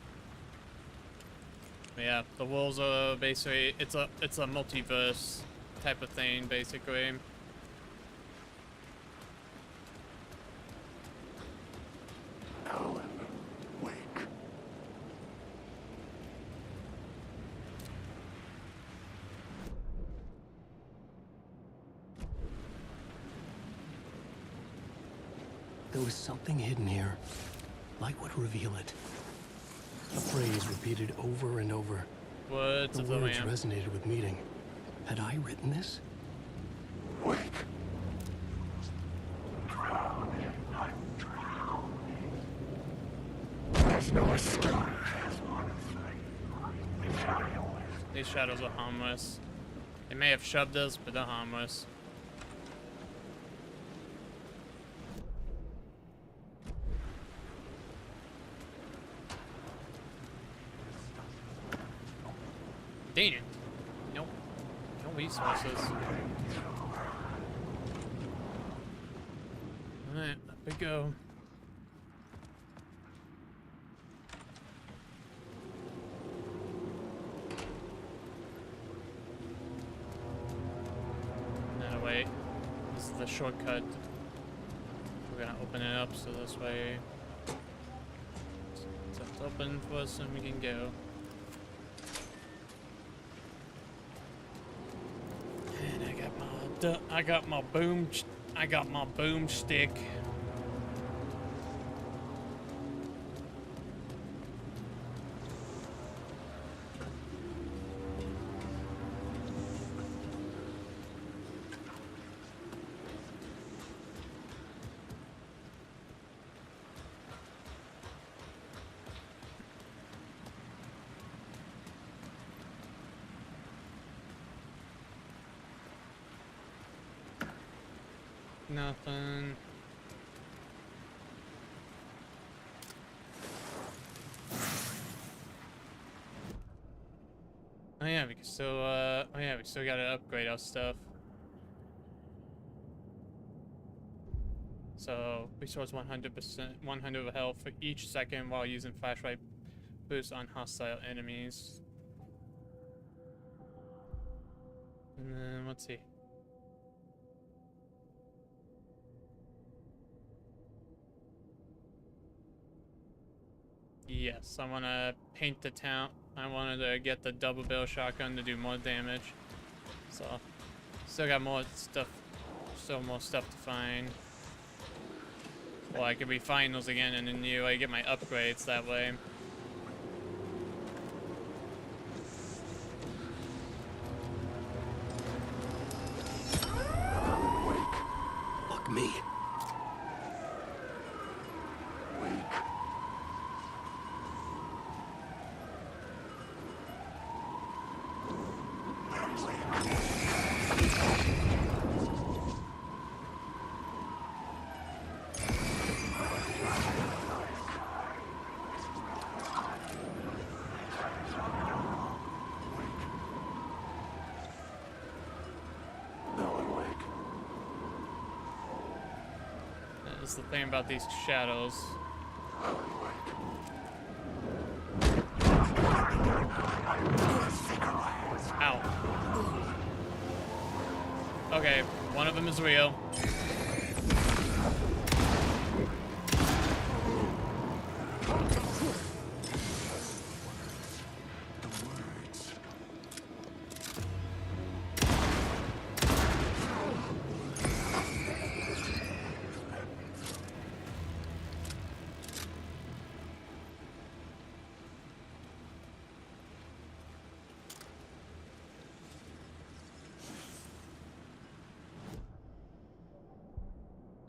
But yeah, the wolves are basically it's a multiverse type of thing, basically. Alan Wake. There was something hidden here. Light would reveal it. A phrase repeated over and over. Words the of the words Lamb. resonated with meaning. Had I written this? Wake. Drown. I'm drowning. There's no escape. These shadows are harmless. They may have shoved us, but they're harmless. Dang it. Nope. No resources. Alright, up we go. No, wait. This is the shortcut. We're gonna open it up so this way it's open for us and we can go. And I got my boomstick. Nothing. yeah, we can still, oh yeah, we still gotta upgrade our stuff. So, restores 100%, 100 of health for each second while using flashlight boost on hostile enemies. And then, let's see. Yes, I want to paint the town. I wanted to get the double barrel shotgun to do more damage. So, still got more stuff. Still more stuff to find. Well, I could refine those again and then I get my upgrades that way. Fuck me. That's the thing about these shadows. Ow. Okay, one of them is real.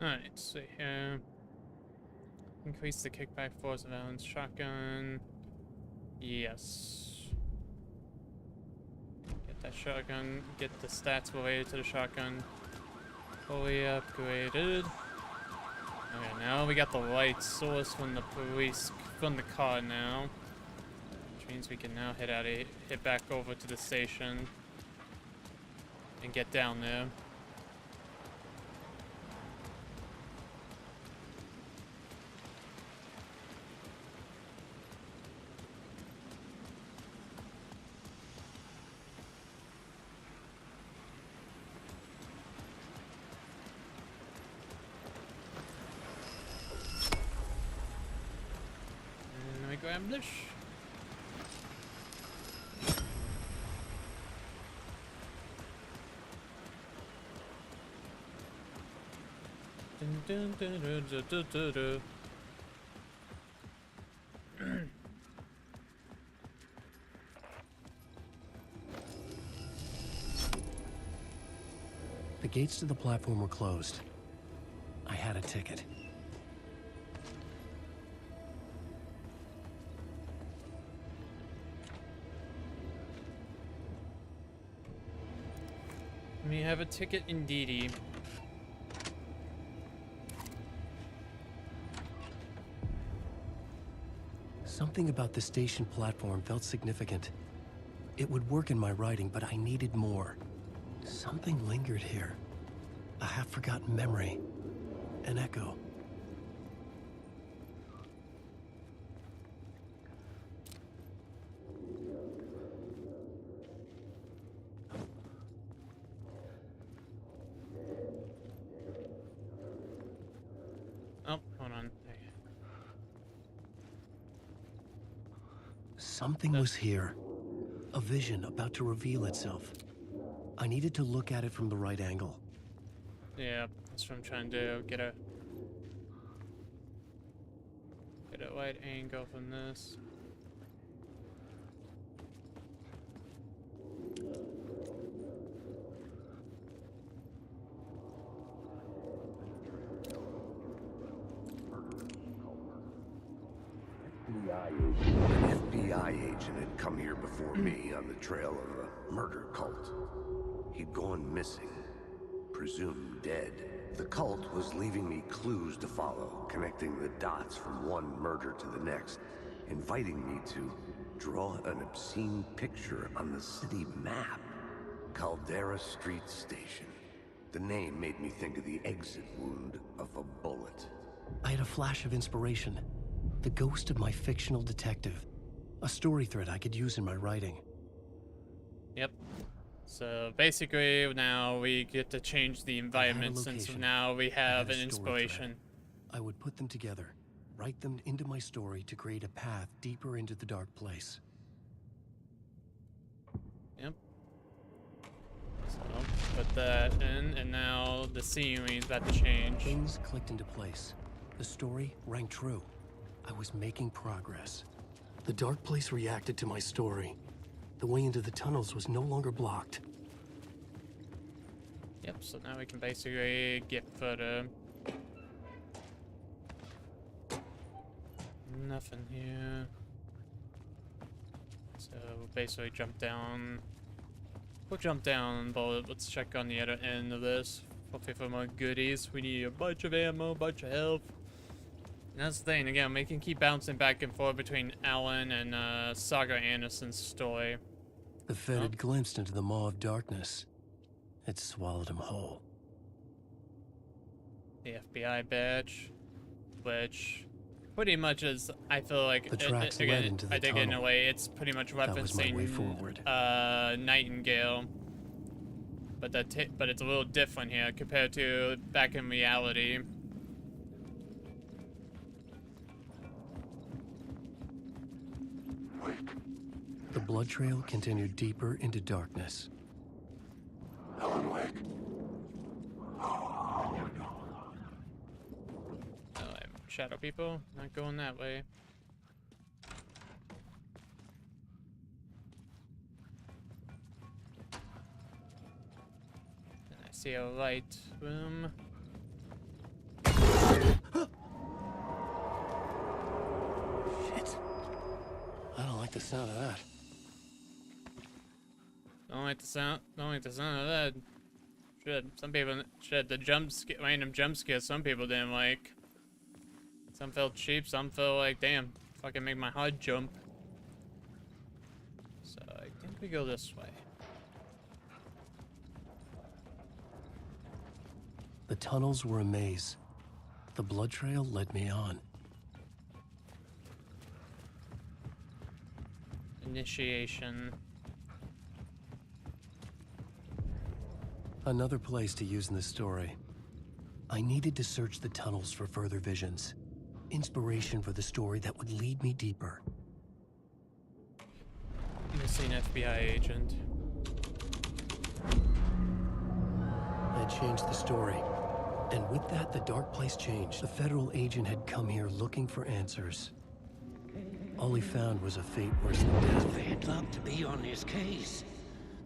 Alright, so here. Increase the kickback force of Alan's shotgun. Yes. Get that shotgun. Get the stats related to the shotgun fully upgraded. Okay, now we got the light source from the police, from the car now. Which means we can now head back over to the station and get down there. Grab this. Dun, dun, dun, dun, dun, dun, dun. The gates to the platform were closed. I had a ticket. We have a ticket indeedy. Something about the station platform felt significant. It would work in my writing, but I needed more. Something lingered here. A half-forgotten memory. An echo. Oh, hold on. Something was here. A vision about to reveal itself. I needed to look at it from the right angle. Yeah, that's what I'm trying to do. Get a wide angle from this. An FBI agent had come here before me on the trail of a murder cult. He'd gone missing, presumed dead. The cult was leaving me clues to follow, connecting the dots from one murder to the next, inviting me to draw an obscene picture on the city map. Caldera Street Station. The name made me think of the exit wound of a bullet. I had a flash of inspiration. The ghost of my fictional detective. A story thread I could use in my writing. Yep. So basically now we get to change the environment since now we have an inspiration. I would put them together, write them into my story to create a path deeper into the dark place. Yep. So put that in, and now the scenery is about to change. Things clicked into place. The story rang true. I was making progress. The dark place reacted to my story. The way into the tunnels was no longer blocked. Yep, so now we can basically get further. Nothing here. So we'll basically jump down. We'll jump down, but let's check on the other end of this. Hopefully for more goodies. We need a bunch of ammo, a bunch of health. And that's the thing, again, we can keep bouncing back and forth between Alan and Saga Anderson's story. The Fed had glimpsed into the maw of darkness. It swallowed him whole. The FBI badge, which pretty much is, I feel like, the tracks led into the I think tunnel. in a way it's pretty much That was my way referencing forward. Nightingale. But but it's a little different here compared to back in reality. The blood trail continued deeper into darkness. Alan Wake. Oh, shadow people, not going that way. And I see a light room. Shit. I don't like the sound of that. Don't like the sound of that. Some people, the random jump scares some people didn't like. Some felt cheap, some felt like, damn, fucking make my heart jump. So I think we go this way. The tunnels were a maze. The blood trail led me on. Initiation. Another place to use in the story. I needed to search the tunnels for further visions. Inspiration for the story that would lead me deeper. Missing FBI agent. I changed the story. And with that, the dark place changed. The federal agent had come here looking for answers. All he found was a fate worse than death. Bad luck to be on this case.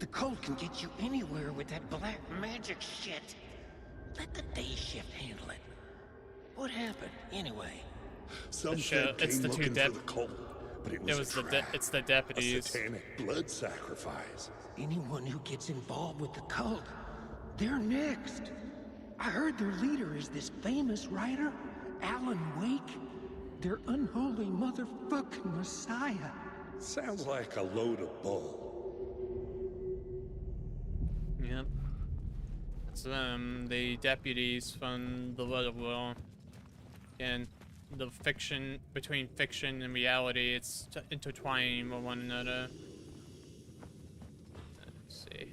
The cult can get you anywhere with that black magic shit. Let the day shift handle it. What happened, anyway? Some It's Fed came the two looking for the cult, but it was a trap. it's the deputies. A satanic blood sacrifice. Anyone who gets involved with the cult, they're next. I heard their leader is this famous writer, Alan Wake. Their unholy motherfucking messiah. Sounds like a load of bull. Yep. It's the deputies from the Little World. And the fiction, between fiction and reality, it's intertwining with one another. Let's see.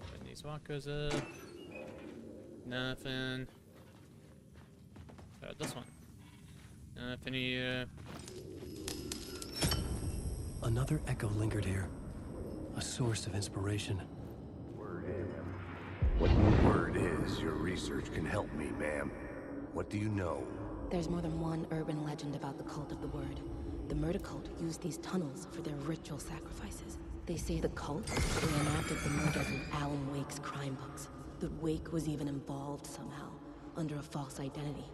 Putting these walkers up. Nothing. This one. Nothing here. Another echo lingered here. A source of inspiration. What your word is, your research can help me, ma'am. What do you know? There's more than one urban legend about the Cult of the Word. The murder cult used these tunnels for their ritual sacrifices. They say the cult reenacted the murders in Alan Wake's crime books. That Wake was even involved somehow, under a false identity.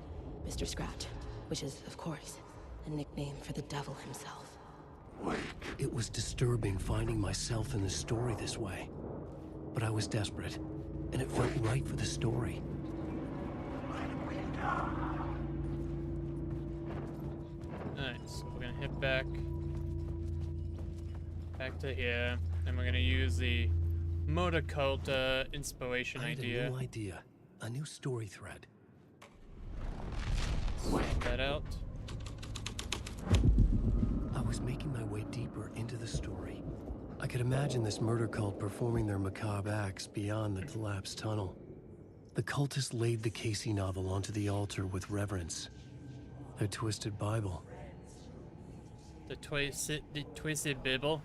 Mr. Scratch, which is, of course, a nickname for the devil himself. It was disturbing finding myself in the story this way. But I was desperate, and it felt right for the story. Alright, so we're gonna head back to here, and we're gonna use the motor cult inspiration I had idea. a new idea, a new story thread. Sort that out. I was making my way deeper into the story. I could imagine this murder cult performing their macabre acts beyond the collapsed tunnel. The cultists laid the Casey novel onto the altar with reverence. Their twisted Bible. The twisted Bible.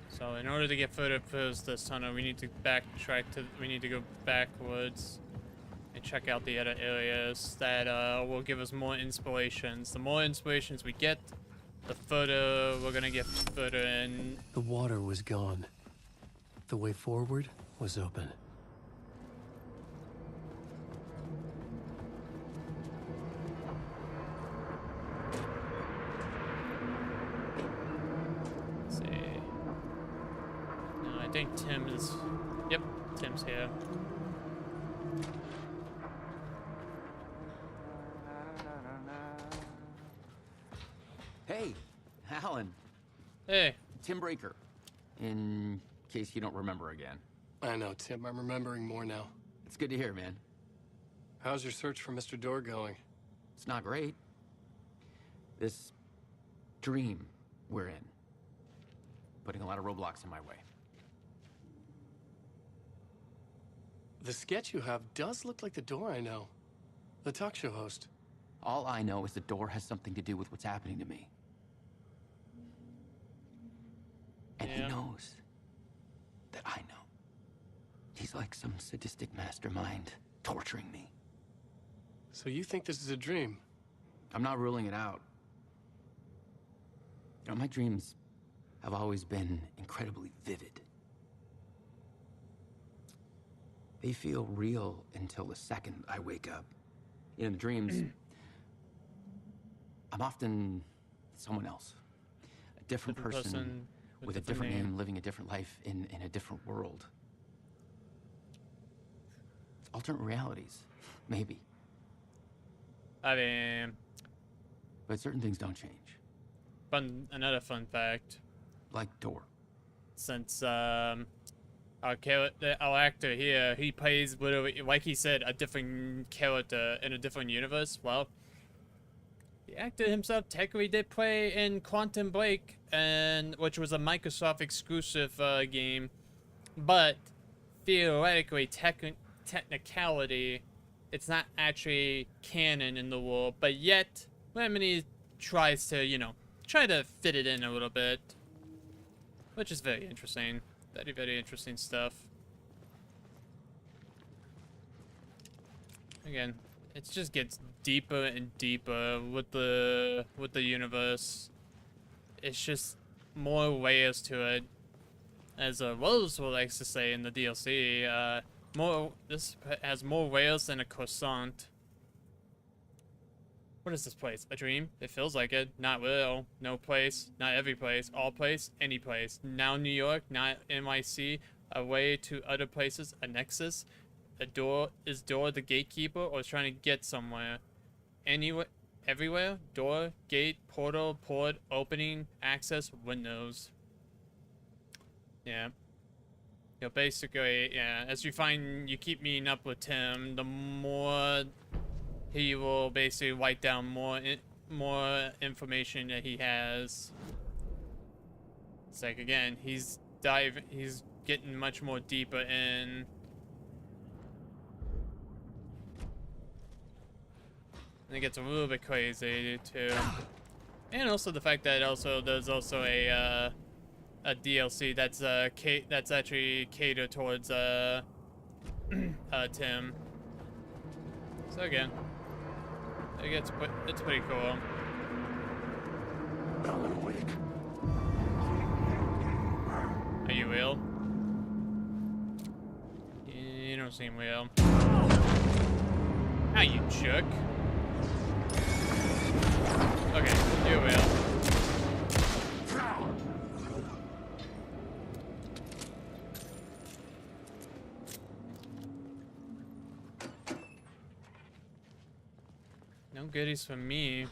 So in order to get further past this tunnel, we need to go backwards and check out the other areas that will give us more inspirations. The more inspirations we get, the further we're gonna get further in. The water was gone. The way forward was open. Let's see. No, I think Tim is. Yep, Tim's here. Hey, Alan. Hey. Tim Breaker. In case you don't remember again. I know, Tim. I'm remembering more now. It's good to hear, man. How's your search for Mr. Door going? It's not great. This dream we're in, putting a lot of roadblocks in my way. The sketch you have does look like the Door I know. The talk show host. All I know is the Door has something to do with what's happening to me. And he knows that I know. He's like some sadistic mastermind torturing me. So you think this is a dream? I'm not ruling it out. You know, my dreams have always been incredibly vivid. They feel real until the second I wake up. In the dreams, I'm often someone else. A different person with a different name, living a different life in a different world. Alternate realities, maybe. I mean, but certain things don't change. Another fun fact. Like Door. Since our actor here, he plays literally, like he said, a different character in a different universe. Well, the actor himself technically did play in Quantum Break, which was a Microsoft exclusive game, but theoretically, technicality, it's not actually canon in the world. But yet, Remedy tries to, try to fit it in a little bit, which is very interesting. Very, very interesting stuff. Again, it just gets deeper and deeper with the universe. It's just more layers to it. As Rose likes to say in the DLC, this has more layers than a croissant. What is this place? A dream? It feels like it. Not real. No place. Not every place. All place. Any place. Now New York. Not NYC. A way to other places. A nexus. A door. Is door the gatekeeper or is trying to get somewhere? Anywhere. Everywhere. Door. Gate. Portal. Port. Opening. Access. Windows. Yeah. Basically, yeah. As you keep meeting up with Tim, the more he will basically write down more information that he has. It's like, again, he's getting much more deeper in. And it gets a little bit crazy too. And also the fact that there's also a DLC that's actually catered towards Tim. So again, it's pretty cool. Alan Wake. Are you real? You don't seem real. Ah, you jerk. Okay, you're real. No goodies for me.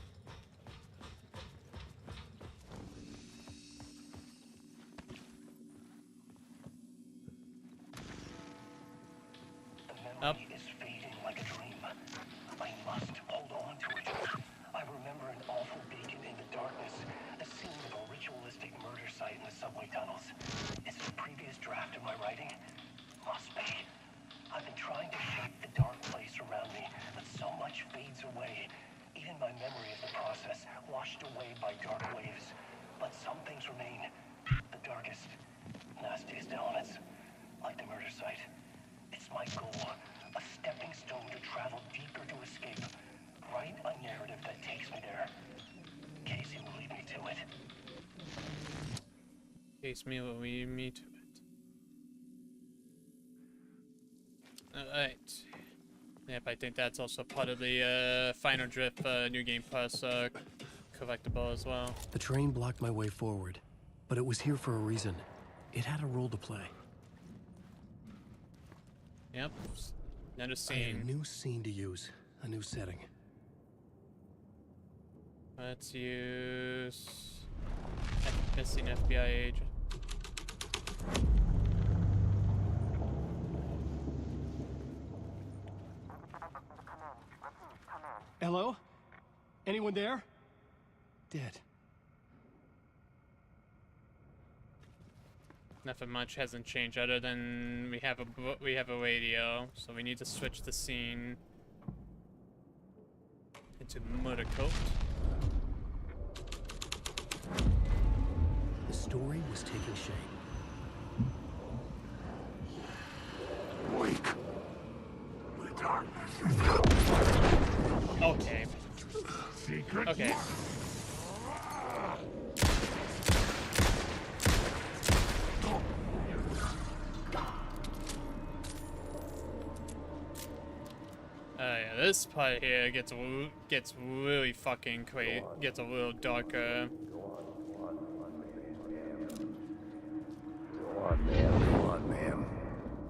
Up. Is fading like a dream. I must hold on to it. I remember an awful beacon in the darkness, the scene of a ritualistic murder site in the subway tunnels. Is it a previous draft of my writing? Must be. I've been trying to shape the dark place around me, but so much fades away. Even my memory of the process, washed away by dark waves. But some things remain. The darkest, nastiest elements, like the murder site. It's my goal. A stepping stone to travel deeper to escape. Write a narrative that takes me there. Casey will lead me to it. Casey will lead me to it. Alright. Yep, I think that's also part of the Final Drift New Game Plus collectible as well. The train blocked my way forward, but it was here for a reason. It had a role to play. Yep. Another I had scene. a new scene to use, a new setting. Let's use missing FBI agent. Hello? Anyone there? Dead. Nothing much hasn't changed other than we have a radio, so we need to switch the scene into Murder Coat. The story was taking shape. Wake. The darkness is Okay. secret. Okay. Yeah, this part here gets really fucking crazy. Gets a little darker. Go on, ma'am.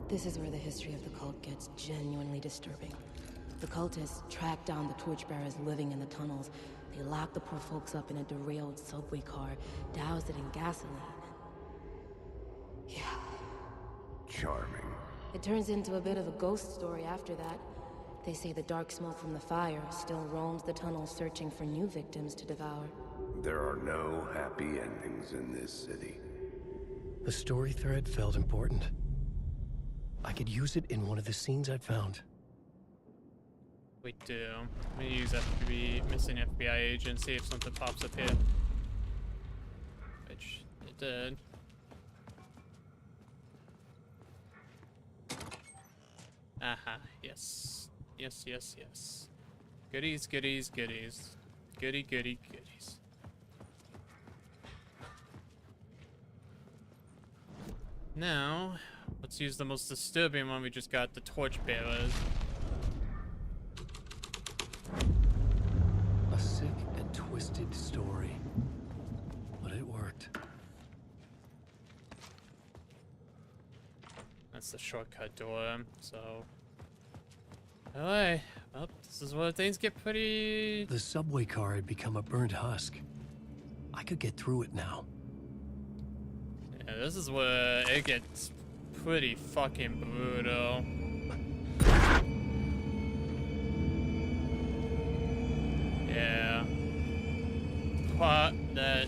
This is where the history of the cult gets genuinely disturbing. The cultists tracked down the torchbearers living in the tunnels. They locked the poor folks up in a derailed subway car, doused it in gasoline. Yeah. Charming. It turns into a bit of a ghost story after that. They say the dark smoke from the fire still roams the tunnels searching for new victims to devour. There are no happy endings in this city. The story thread felt important. I could use it in one of the scenes I'd found. We do. I'm gonna use missing FBI agent, see if something pops up here. Which it did. Aha, yes. Yes, yes, yes. Goodies, goodies, goodies. Goody, goody, goodies. Now, let's use the most disturbing one we just got, the torchbearers. A sick and twisted story. But it worked. That's the shortcut door, so... Alright, well, this is where things get pretty... The subway car had become a burnt husk. I could get through it now. Yeah, this is where it gets pretty fucking brutal. Yeah. Part that...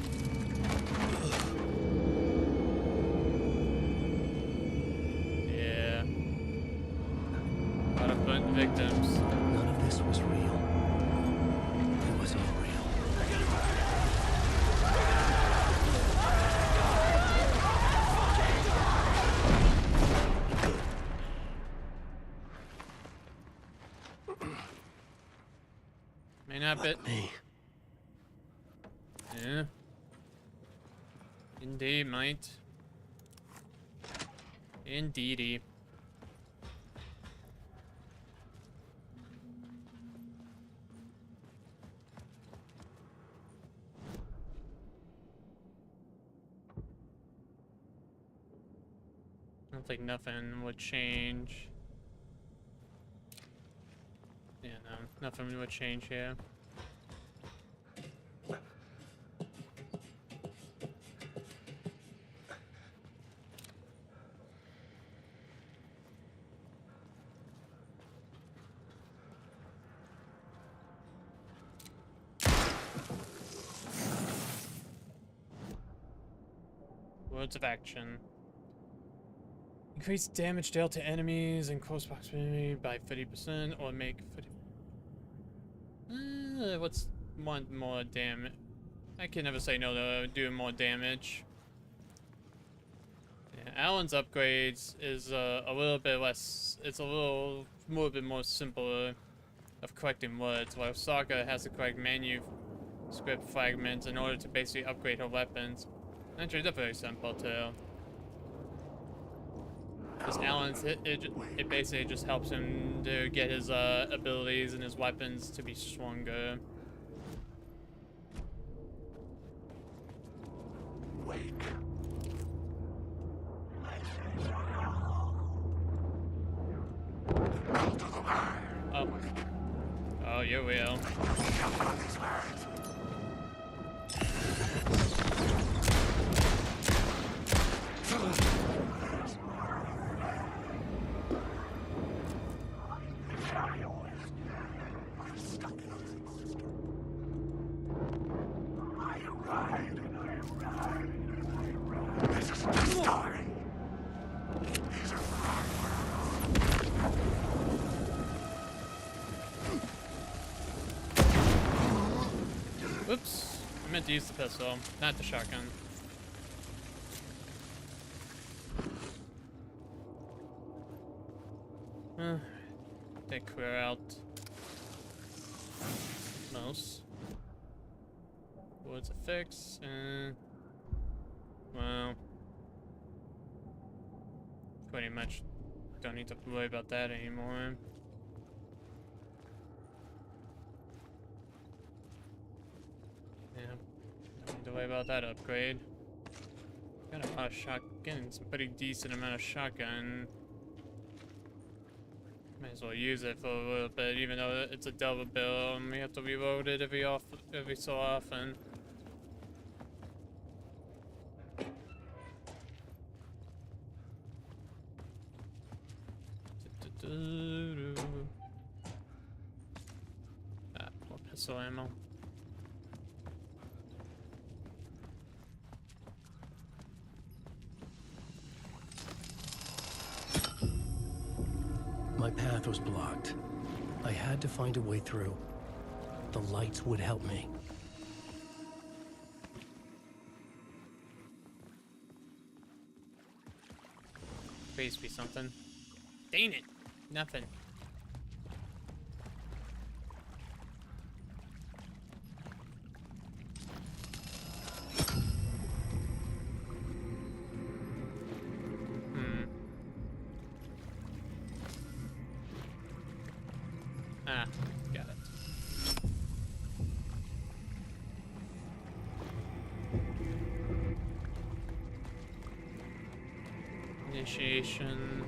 Yeah. A lot of burnt victims. None of this was real. It was all real. May not be. Me. Yeah. Indeed, might. Indeedy. I don't think nothing would change. Yeah, no, nothing would change here. Modes of action. Increase damage dealt to enemies in close proximity by 50% or make 50... what's one more damage? I can never say no to doing more damage. Yeah, Alan's upgrades is a little bit less... It's a little bit more simple of collecting words, while Sokka has to collect manuscript fragments in order to basically upgrade her weapons. Actually, they're very simple too. Because Alan's, it basically just helps him to get his abilities and his weapons to be stronger. Wake. Oh. Oh, you will. Oops, I meant to use the pistol, not the shotgun. They clear out most. What's a fix? Well, pretty much don't need to worry about that anymore. Yeah, don't need to worry about that upgrade. Got a lot of shotgun, some pretty decent amount of shotgun. Might as well use it for a little bit, even though it's a double bill and we have to reload it every so often. Ah, more pistol ammo. My path was blocked. I had to find a way through. The lights would help me. Please be something. Dang it! Nothing. Ah, got it. Initiation.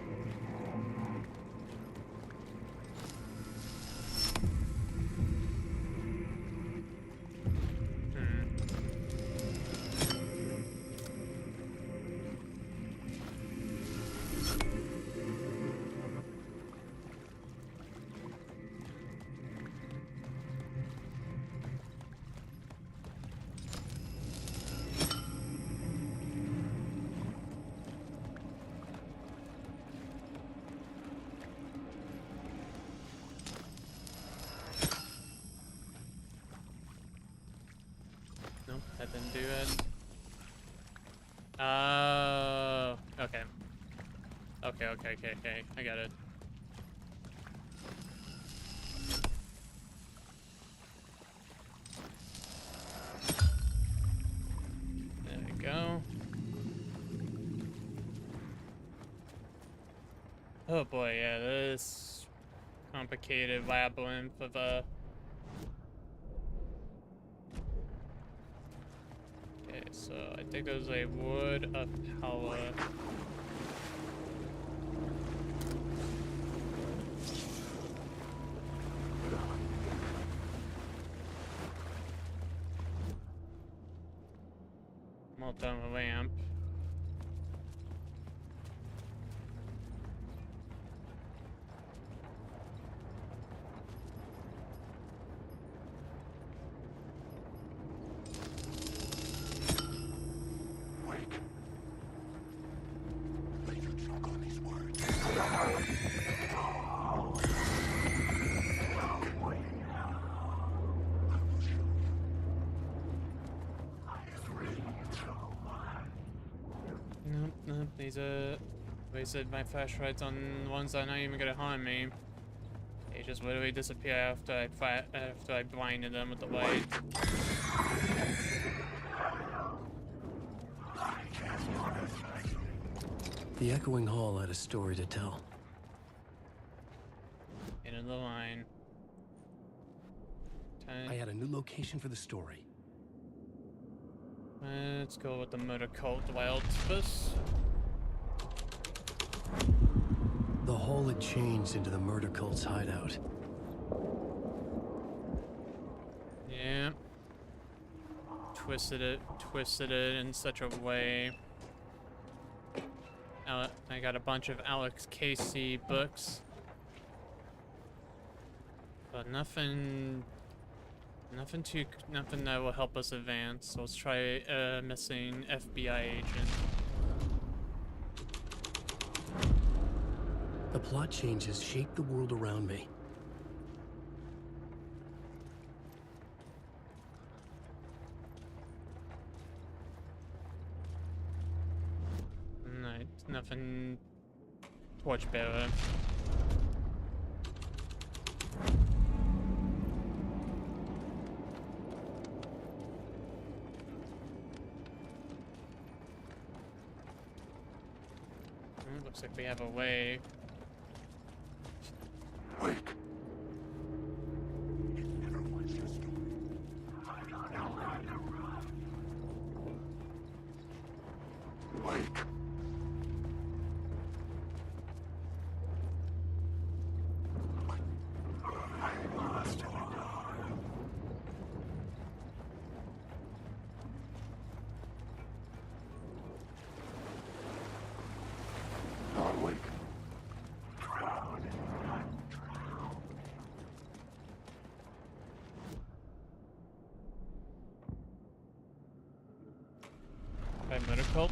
Nope, that didn't do it. Okay. Okay. I got it. There we go. Oh boy, yeah, this complicated labyrinth of Okay, so I think there's a wood of power. Melt down the lamp. wasted my flashlights on ones that are not even gonna harm me. They just literally disappear after I blinded them with the light. The echoing hall had a story to tell. End of the line. I had a new location for the story. Let's go with the murder cult wild first. The hall had changed into the murder cult's hideout. Yeah. Twisted it in such a way. I got a bunch of Alex Casey books. But nothing that will help us advance. So let's try a missing FBI agent. The plot changes shaped the world around me. Right, nothing torchbearer. Looks like we have a way. Wake. Wake. By murder cult.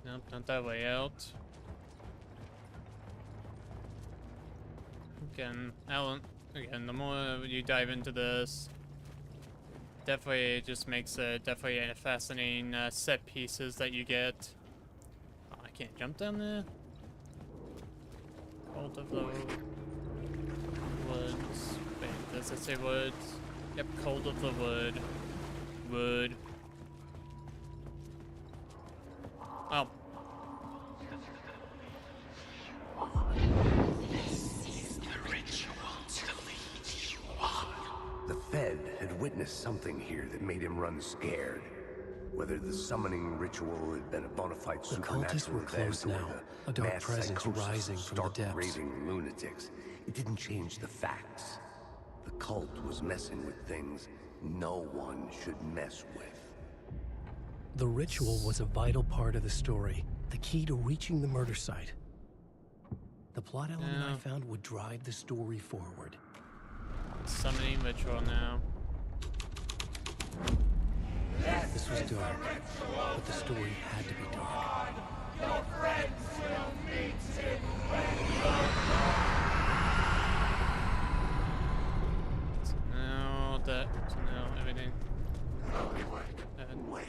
Nope, not that way out. Again, the more you dive into this, definitely it just makes it definitely a fascinating set pieces that you get. Oh, I can't jump down there. Cult of the Woods. Wait, does it say woods? Yep, Cult of the Wood. Wood. Oh. This is the ritual to lead you on. The Fed had witnessed something here that made him run scared. Whether the summoning ritual had been a bona fide The cultists were close now, a dark presence rising from the depths. Raving lunatics. It didn't change the facts. The cult was messing with things no one should mess with. The ritual was a vital part of the story, the key to reaching the murder site. The plot element I found would drive the story forward. Summoning ritual now. This was dark, but the story had to be dark. Your friends will meet him So now that, so now everything. Wake.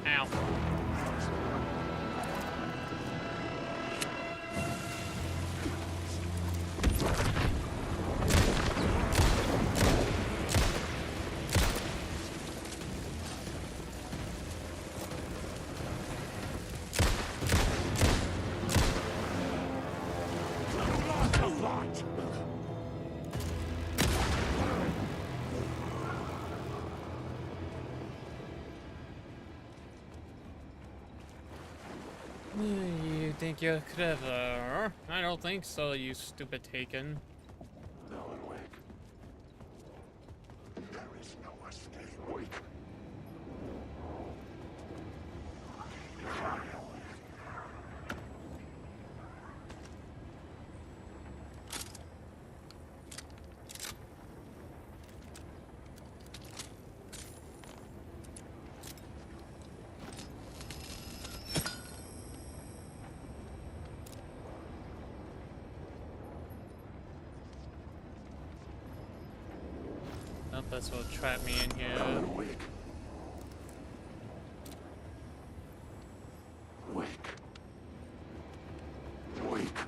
Ow. You think you're clever? I don't think so, you stupid Taken. Alan Wake. There is no escape, Wake. Nope, that's what'll trap me in here. Alan Wake. Wake. Wake.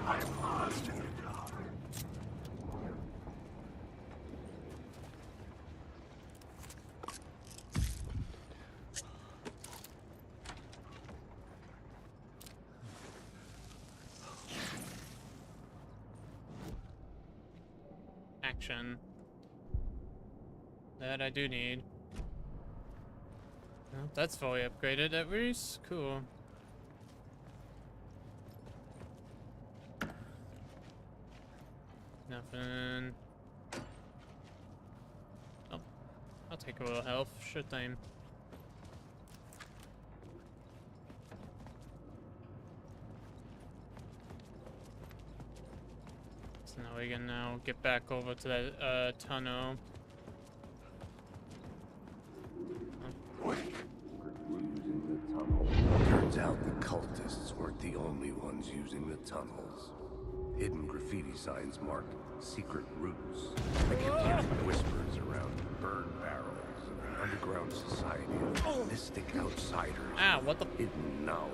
I'm lost in the dark. Action. That I do need. Well, that's fully upgraded at least. Cool. Nothing. Oh, I'll take a little health. Sure thing. So now we can now get back over to that tunnel. Turns out the cultists weren't the only ones using the tunnels. Hidden graffiti signs marked secret routes. I kept hearing whispers around burn barrels of an underground society of mystic outsiders. Ah, what the? Hidden knowledge.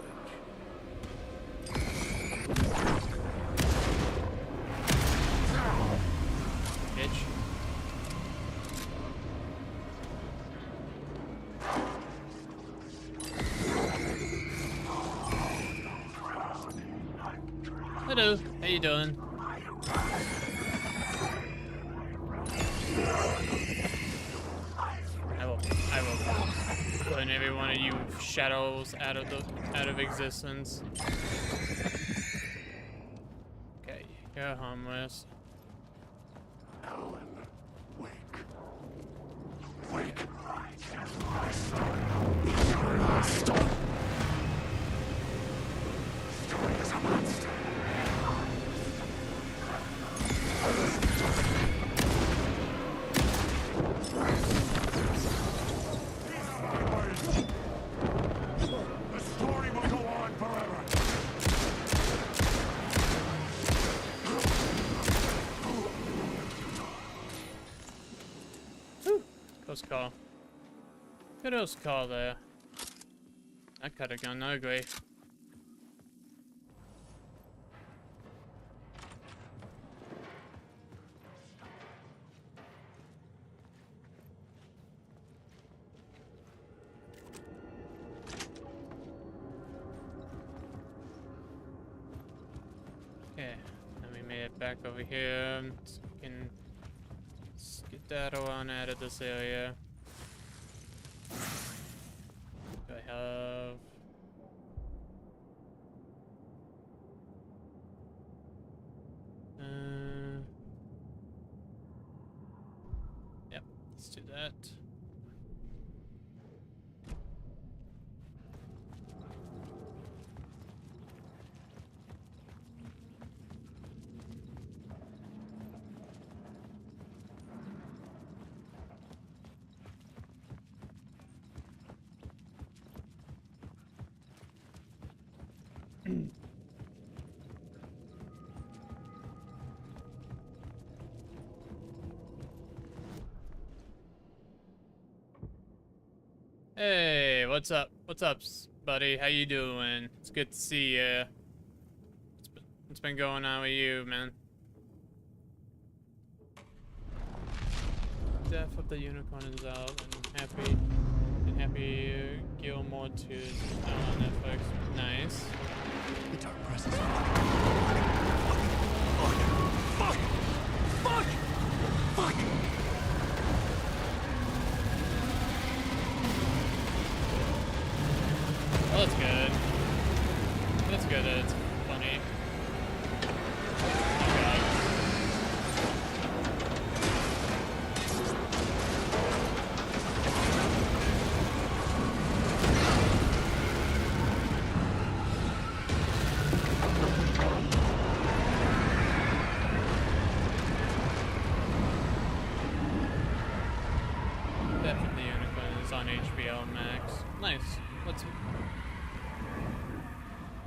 Bitch. Hello, how you doing? I will burn every one of you shadows out of existence. Okay, you're harmless. Alan Wake. Wake. Stop. Story is a monster. The story will go on forever. Close call. Close call there. That could have gone ugly. Okay, now we made it back over here. So we can skedaddle on out of this area. Do I have? Yep, let's do that. Hey, what's up? What's up, buddy? How you doing? It's good to see you. What's been going on with you, man? Death of the Unicorn is out, and Happy Gilmore 2 is out on Netflix. Nice. The dark presence. Fuck! Fuck! Fuck!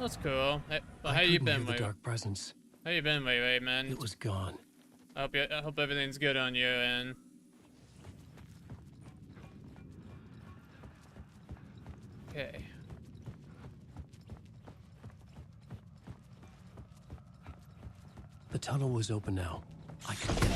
That's cool. Hey, well, I how you couldn't been, hear the Wei? dark presence. How you been, Wei, man? It was gone. I hope everything's good on you, and okay. The tunnel was open now. I could get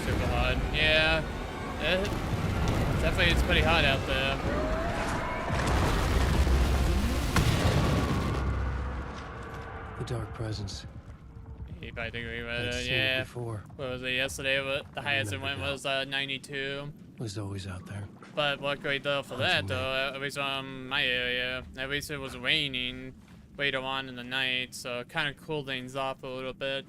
Super hot. Yeah, definitely it's pretty hot out there. the dark presence. You probably agree with I'd it, seen it yeah. before. What was it yesterday? The highest it went was 92. It was always out there. But what great though for that though, at least my area, at least it was raining later on in the night, so it kind of cooled things off a little bit.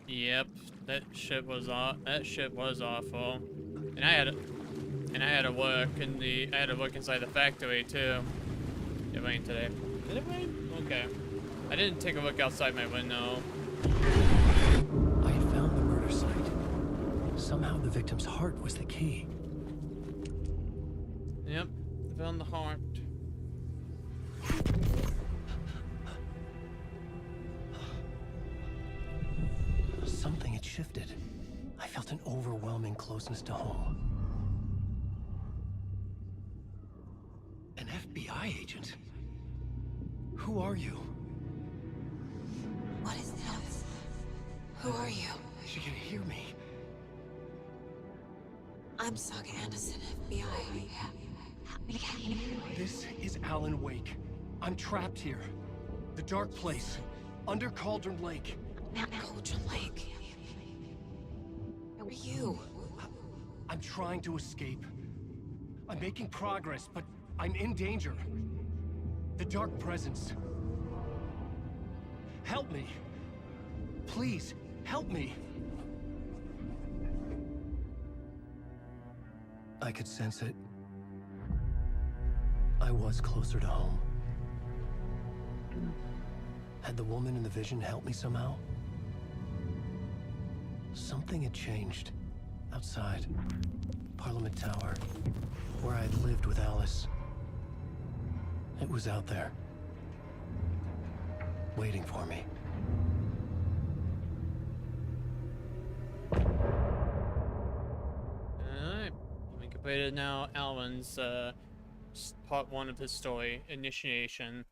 Yep, that shit was awful, and I had to work inside the factory too. It rained today. Did it rain? Okay. I didn't take a look outside my window. I had found the murder site. Somehow the victim's heart was the key. Yep, found the heart. Something had shifted. I felt an overwhelming closeness to home. An FBI agent? Who are you? What is this? Who are you? She can hear me. I'm Saga Anderson, FBI. This is Alan Wake. I'm trapped here. The dark place. Under Cauldron Lake. Cauldron Lake. Where are you? I'm trying to escape. I'm making progress, but I'm in danger. The dark presence. Help me. Please, help me. I could sense it. I was closer to home. Had the woman in the vision helped me somehow? Something had changed. Outside. Parliament Tower. Where I had lived with Alice. It was out there. Waiting for me. Alright. We completed now Alan's part 1 of his story, Initiation.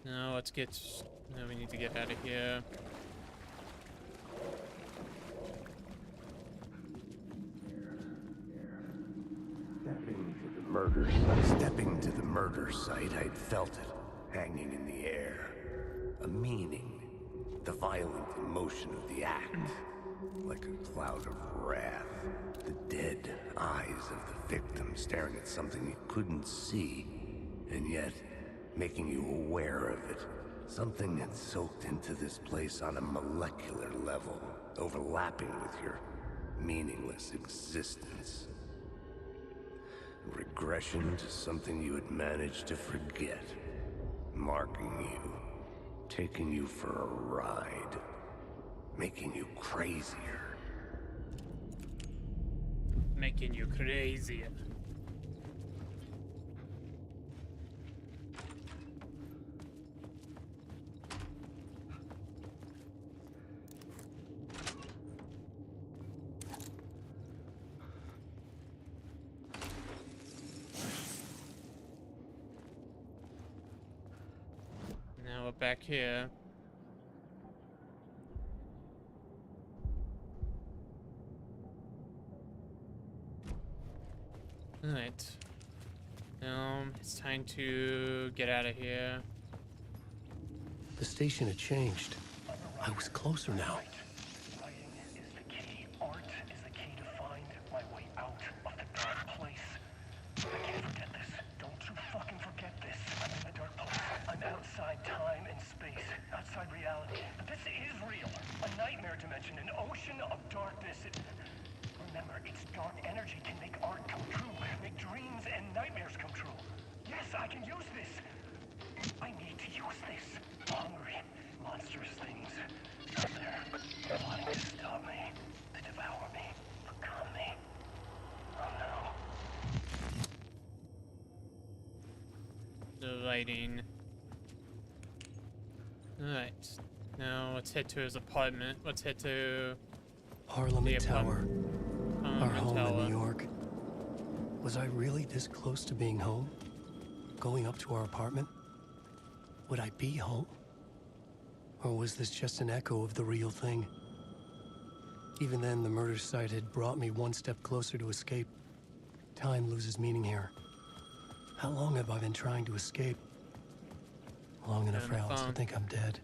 Now let's get. Now we need to get out of here. Stepping to the murder site, I'd felt it, hanging in the air. A meaning. The violent emotion of the act. Like a cloud of wrath. The dead eyes of the victim staring at something you couldn't see, and yet making you aware of it. Something had soaked into this place on a molecular level, overlapping with your meaningless existence. Regression to something you had managed to forget. Marking you. Taking you for a ride. Making you crazier. Making you crazier. Now we're back here. Alright. It's time to get out of here. The station had changed. I was closer now. Lighting is the key. Art is the key to find my way out of the dark place. I can't forget this. Don't you fucking forget this. I'm in the dark place. I'm outside. outside time and space, outside reality. But this is real. A nightmare dimension, an ocean of darkness. Remember, its dark energy can make art come true, make dreams and nightmares come true. Yes, I can use this. I need to use this. Hungry, monstrous things out there, wanting to stop me, to devour me, become me. Oh no. The lighting. Alright. Now let's head to his apartment. Let's head to Parliament Tower. Our home Tower. in New York. Was I really this close to being home? Going up to our apartment? Would I be home? Or was this just an echo of the real thing? Even then, the murder site had brought me one step closer to escape. Time loses meaning here. How long have I been trying to escape? Long enough for Alice to think I'm dead.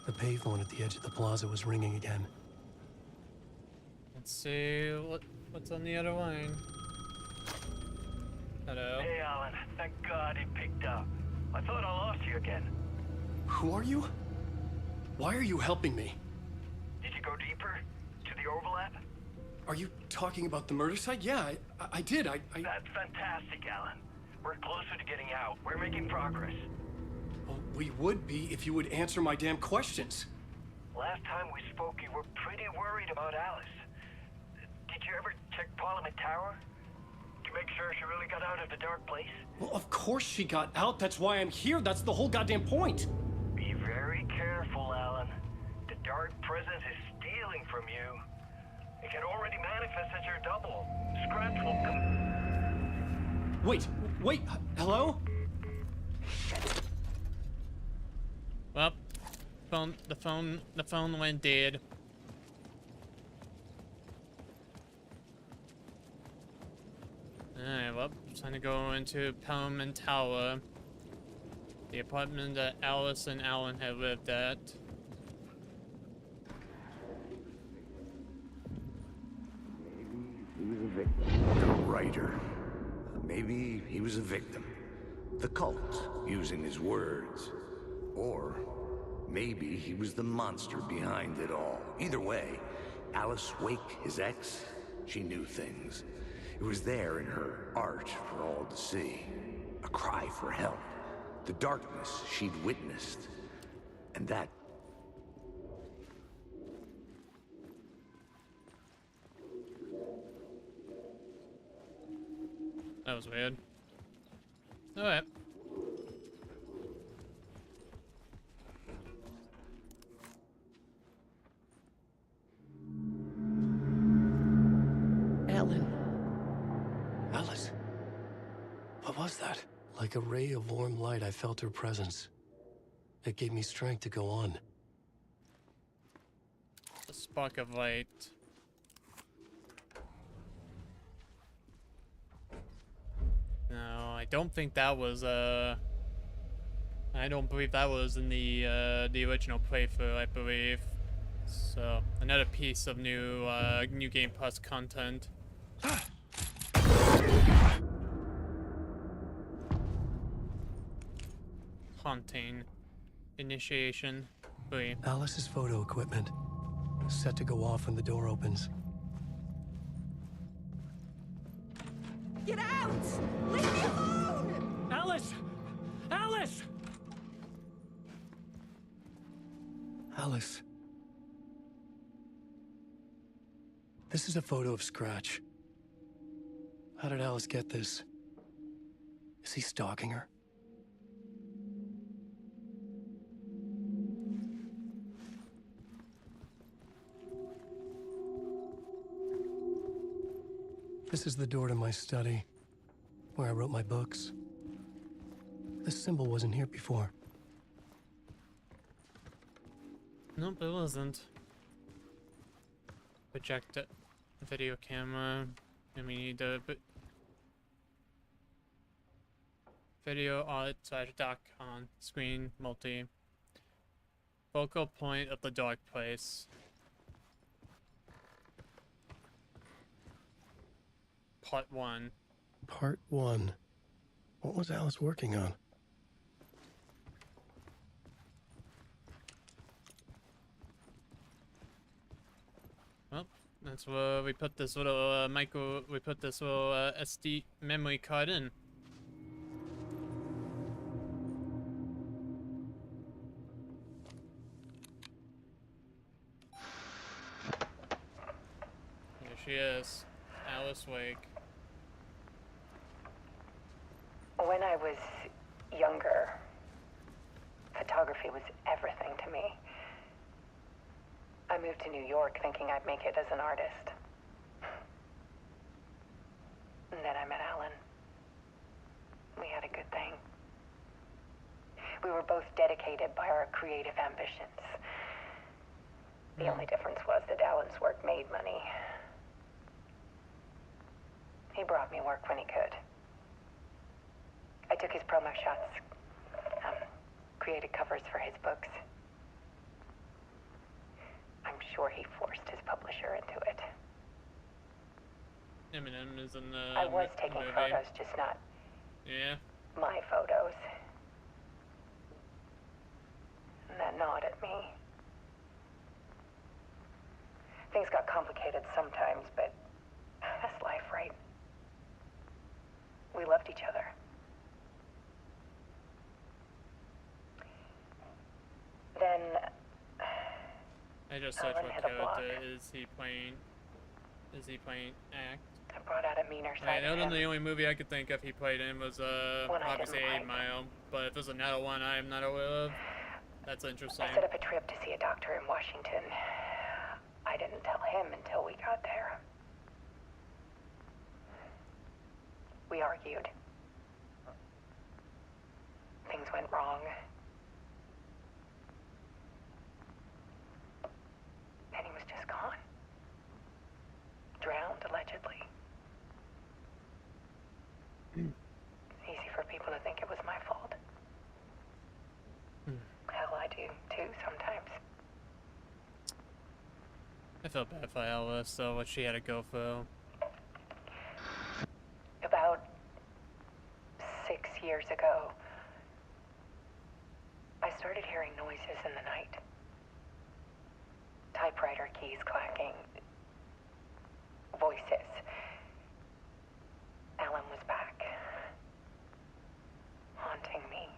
The payphone at the edge of the plaza was ringing again. Let's see what's on the other line. Hello. Hey, Alan. Thank God it picked up. I thought I lost you again. Who are you? Why are you helping me? Did you go deeper? To the overlap? Are you talking about the murder site? Yeah, I did. That's fantastic, Alan. We're closer to getting out. We're making progress. Well, we would be if you would answer my damn questions. Last time we spoke, you were pretty worried about Alice. Did you ever check Parliament Tower? To make sure she really got out of the dark place? Well, of course she got out. That's why I'm here. That's the whole goddamn point. Be very careful, Alan. The dark presence is stealing from you. It can already manifest as your double. Scratch will come. Wait, hello? Well, the phone went dead. Alright, well, time to go into Parliament Tower. The apartment that Alice and Alan had lived at. He was a victim. The writer. Maybe he was a victim. The cult, using his words. Or maybe he was the monster behind it all. Either way, Alice Wake, his ex, she knew things. It was there in her art for all to see. A cry for help. The darkness she'd witnessed. And that... That was weird. Alright. Alice. What was that? Like a ray of warm light, I felt her presence. It gave me strength to go on. A spark of light. No, I don't think that was I don't believe that was in the original playthrough, I believe. So another piece of new Game Plus content. Haunting. Initiation. Wait. Alice's photo equipment. Set to go off when the door opens. Get out! Leave me alone! Alice! Alice! Alice. This is a photo of Scratch. How did Alice get this? Is he stalking her? This is the door to my study, where I wrote my books. This symbol wasn't here before. Nope, it wasn't. Project video camera, and we need the video art / doc on screen multi. Focal point of the dark place. Part 1. Part 1. What was Alice working on? That's where we put this little we put this little SD memory card in. Here she is, Alice Wake. When I was younger, photography was everything to me. I moved to New York thinking I'd make it as an artist. And then I met Alan. We had a good thing. We were both dedicated by our creative ambitions. The only difference was that Alan's work made money. He brought me work when he could. I took his promo shots, created covers for his books. I'm sure he forced his publisher into it. Eminem is in the I was taking movie. photos, just not my photos. And that gnawed at me. Things got complicated sometimes, but that's life, right? We loved each other. Then I just searched Alan what hit a block. character is he playing act. I brought out a meaner I side know of that him. the only movie I could think of he played in was One I obviously didn't 8 like. Mile, but if there's another one I am not aware of, that's interesting. I set up a trip to see a doctor in Washington. I didn't tell him until we got there. We argued. Things went wrong. And he was just gone. Drowned, allegedly. Easy for people to think it was my fault. Hell, I do too sometimes. I felt bad for Alice, though, what she had to go through. About 6 years ago, I started hearing noises in the night. Typewriter keys clacking. Voices. Alan was back. Haunting me.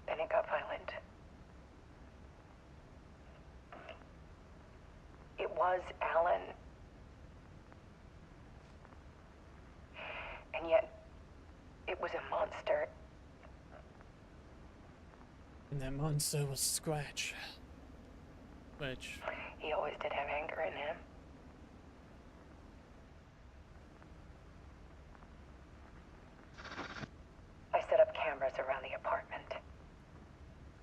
Then it got violent. It was Alan. And yet, it was a monster. And that monster was Scratch. Which... He always did have anger in him. I set up cameras around the apartment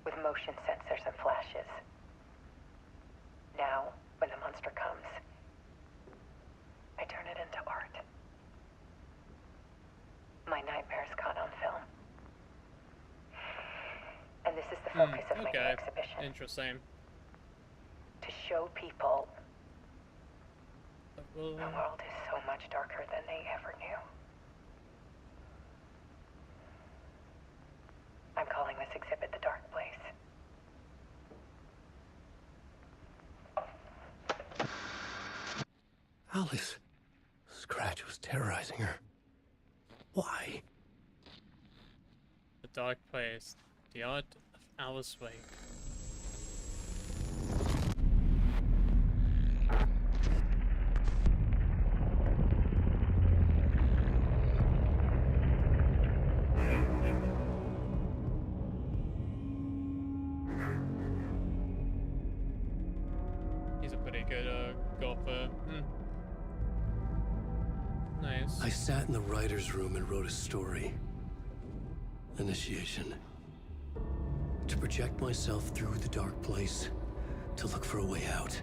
with motion sensors and flashes. Now, when the monster comes, I turn it into art. My nightmares caught on film. And this is the focus of my new okay. exhibition. Interesting. To show people Well, the world is so much darker than they ever knew. I'm calling this exhibit The Dark Place. Alice. Scratch was terrorizing her. Why? The Dark Place. The Art of Alice Wake. He's a pretty good golfer. Nice. I sat in the writer's room and wrote a story. Initiation. To project myself through the dark place, to look for a way out.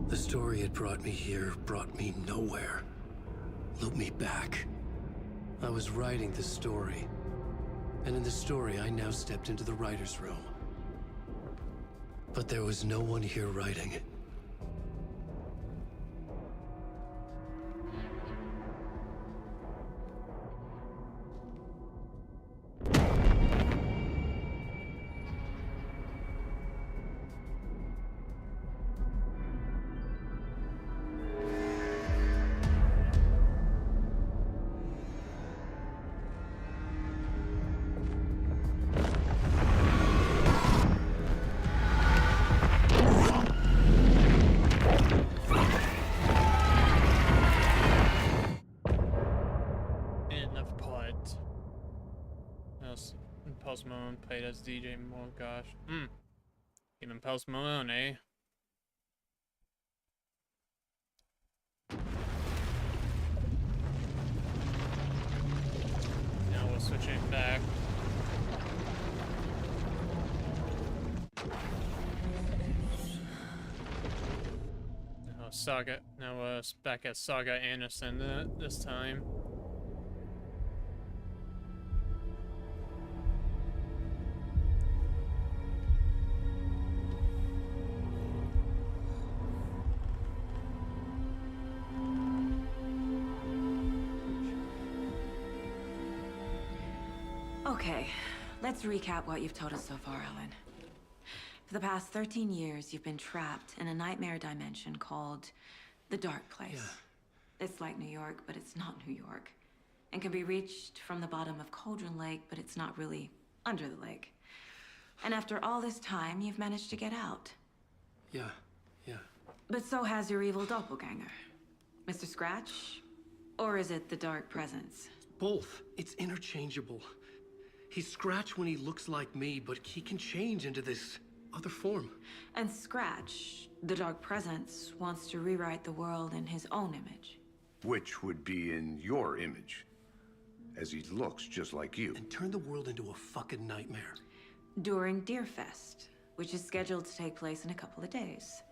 The story had brought me here, brought me nowhere. Looped me back. I was writing the story. And in the story, I now stepped into the writer's room. But there was no one here writing. Post Malone played as DJ Moore. Gosh. Even Post Malone, eh? Now we're switching back. Now Saga. Now we're back at Saga Anderson this time. Okay, let's recap what you've told us so far, Alan. For the past 13 years, you've been trapped in a nightmare dimension called the Dark Place. Yeah. It's like New York, but it's not New York. And can be reached from the bottom of Cauldron Lake, but it's not really under the lake. And after all this time, you've managed to get out. Yeah. But so has your evil doppelganger. Mr. Scratch? Or is it the Dark Presence? Both. It's interchangeable. He's Scratch when he looks like me, but he can change into this other form. And Scratch, the Dark Presence, wants to rewrite the world in his own image. Which would be in your image, as he looks just like you. And turn the world into a fucking nightmare. During Deerfest, which is scheduled to take place in a couple of days.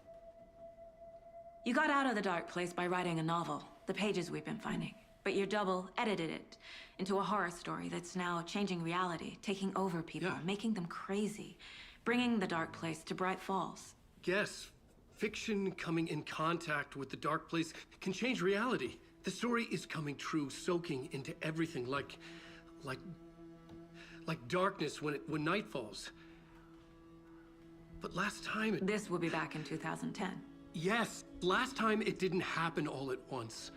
You got out of the Dark Place by writing a novel, the pages we've been finding. But your double edited it into a horror story that's now changing reality, taking over people, making them crazy, bringing the Dark Place to Bright Falls. Yes, fiction coming in contact with the Dark Place can change reality. The story is coming true, soaking into everything, like darkness when night falls. But last time This will be back in 2010. Yes, last time it didn't happen all at once.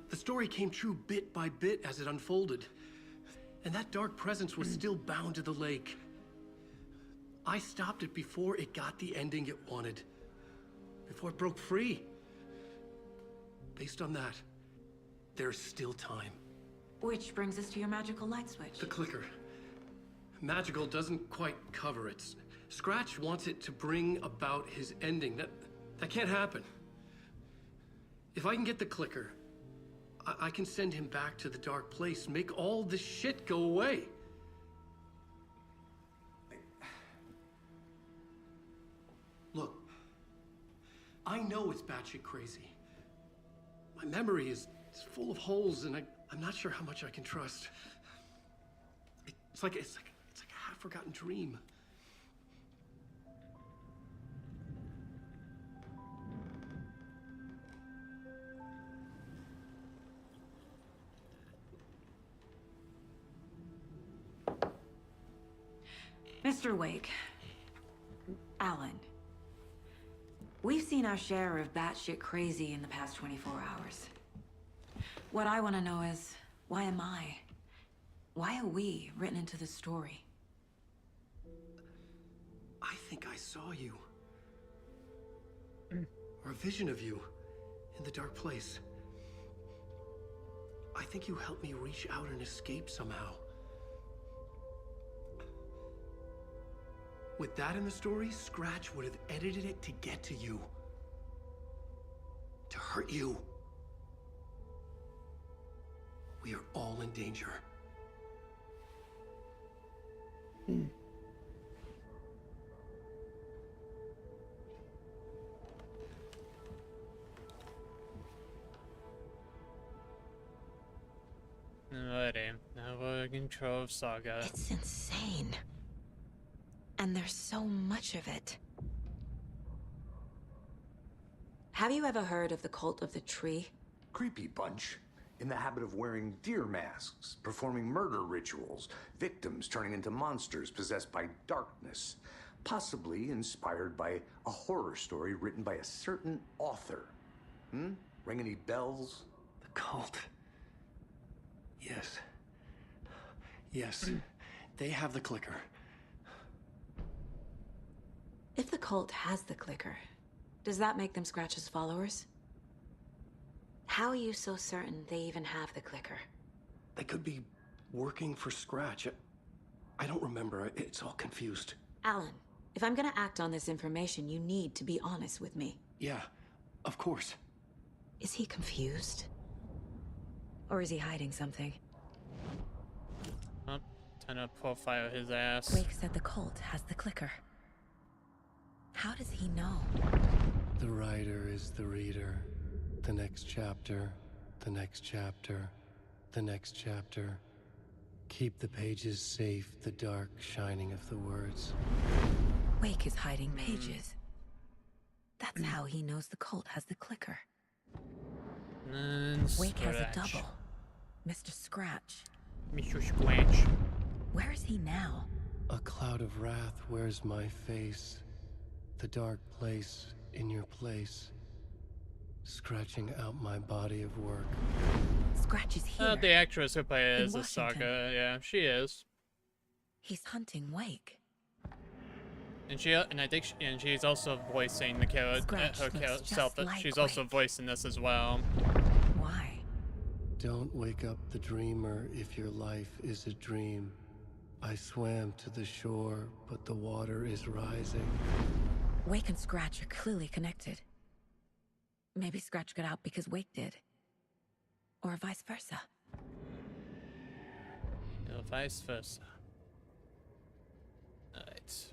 The story came true bit by bit as it unfolded. And that Dark Presence was still bound to the lake. I stopped it before it got the ending it wanted. Before it broke free. Based on that, there's still time. Which brings us to your magical light switch. The clicker. Magical doesn't quite cover it. Scratch wants it to bring about his ending. That can't happen. If I can get the clicker, I can send him back to the Dark Place, make all this shit go away. Look, I know it's batshit crazy. My memory is full of holes, and I'm not sure how much I can trust. It's like a half-forgotten dream. Mr. Wake, Alan, we've seen our share of batshit crazy in the past 24 hours. What I want to know is, why am I? Why are we written into the story? I think I saw you. Or a vision of you in the Dark Place. I think you helped me reach out and escape somehow. With that in the story, Scratch would have edited it to get to you. To hurt you. We are all in danger. Alrighty, now we're in control of Saga. It's insane. And there's so much of it. Have you ever heard of the Cult of the Tree? Creepy bunch. In the habit of wearing deer masks, performing murder rituals, victims turning into monsters possessed by darkness, possibly inspired by a horror story written by a certain author. Ring any bells? The cult. Yes. They have the clicker. If the cult has the clicker, does that make them Scratch's followers? How are you so certain they even have the clicker? They could be working for Scratch. I don't remember. It's all confused. Alan, if I'm gonna act on this information, you need to be honest with me. Yeah, of course. Is he confused? Or is he hiding something? Oh, time to profile his ass. Wake said the cult has the clicker. How does he know? The writer is the reader. The next chapter, the next chapter, the next chapter. Keep the pages safe, the dark shining of the words. Wake is hiding pages. That's how he knows the cult has the clicker. Wake has a double. Mr. Scratch. Mr. Scratch. Where is he now? A cloud of wrath wears my face. The dark place in your place. Scratching out my body of work. Scratch is here. The actress who plays In Asaka, yeah, she is. He's hunting Wake. And she's also voicing the herself. She's also voicing this as well. Why? Don't wake up the dreamer if your life is a dream. I swam to the shore, but the water is rising. Wake and Scratch are clearly connected. Maybe Scratch got out because Wake did. Or vice versa. Or vice versa. Alright.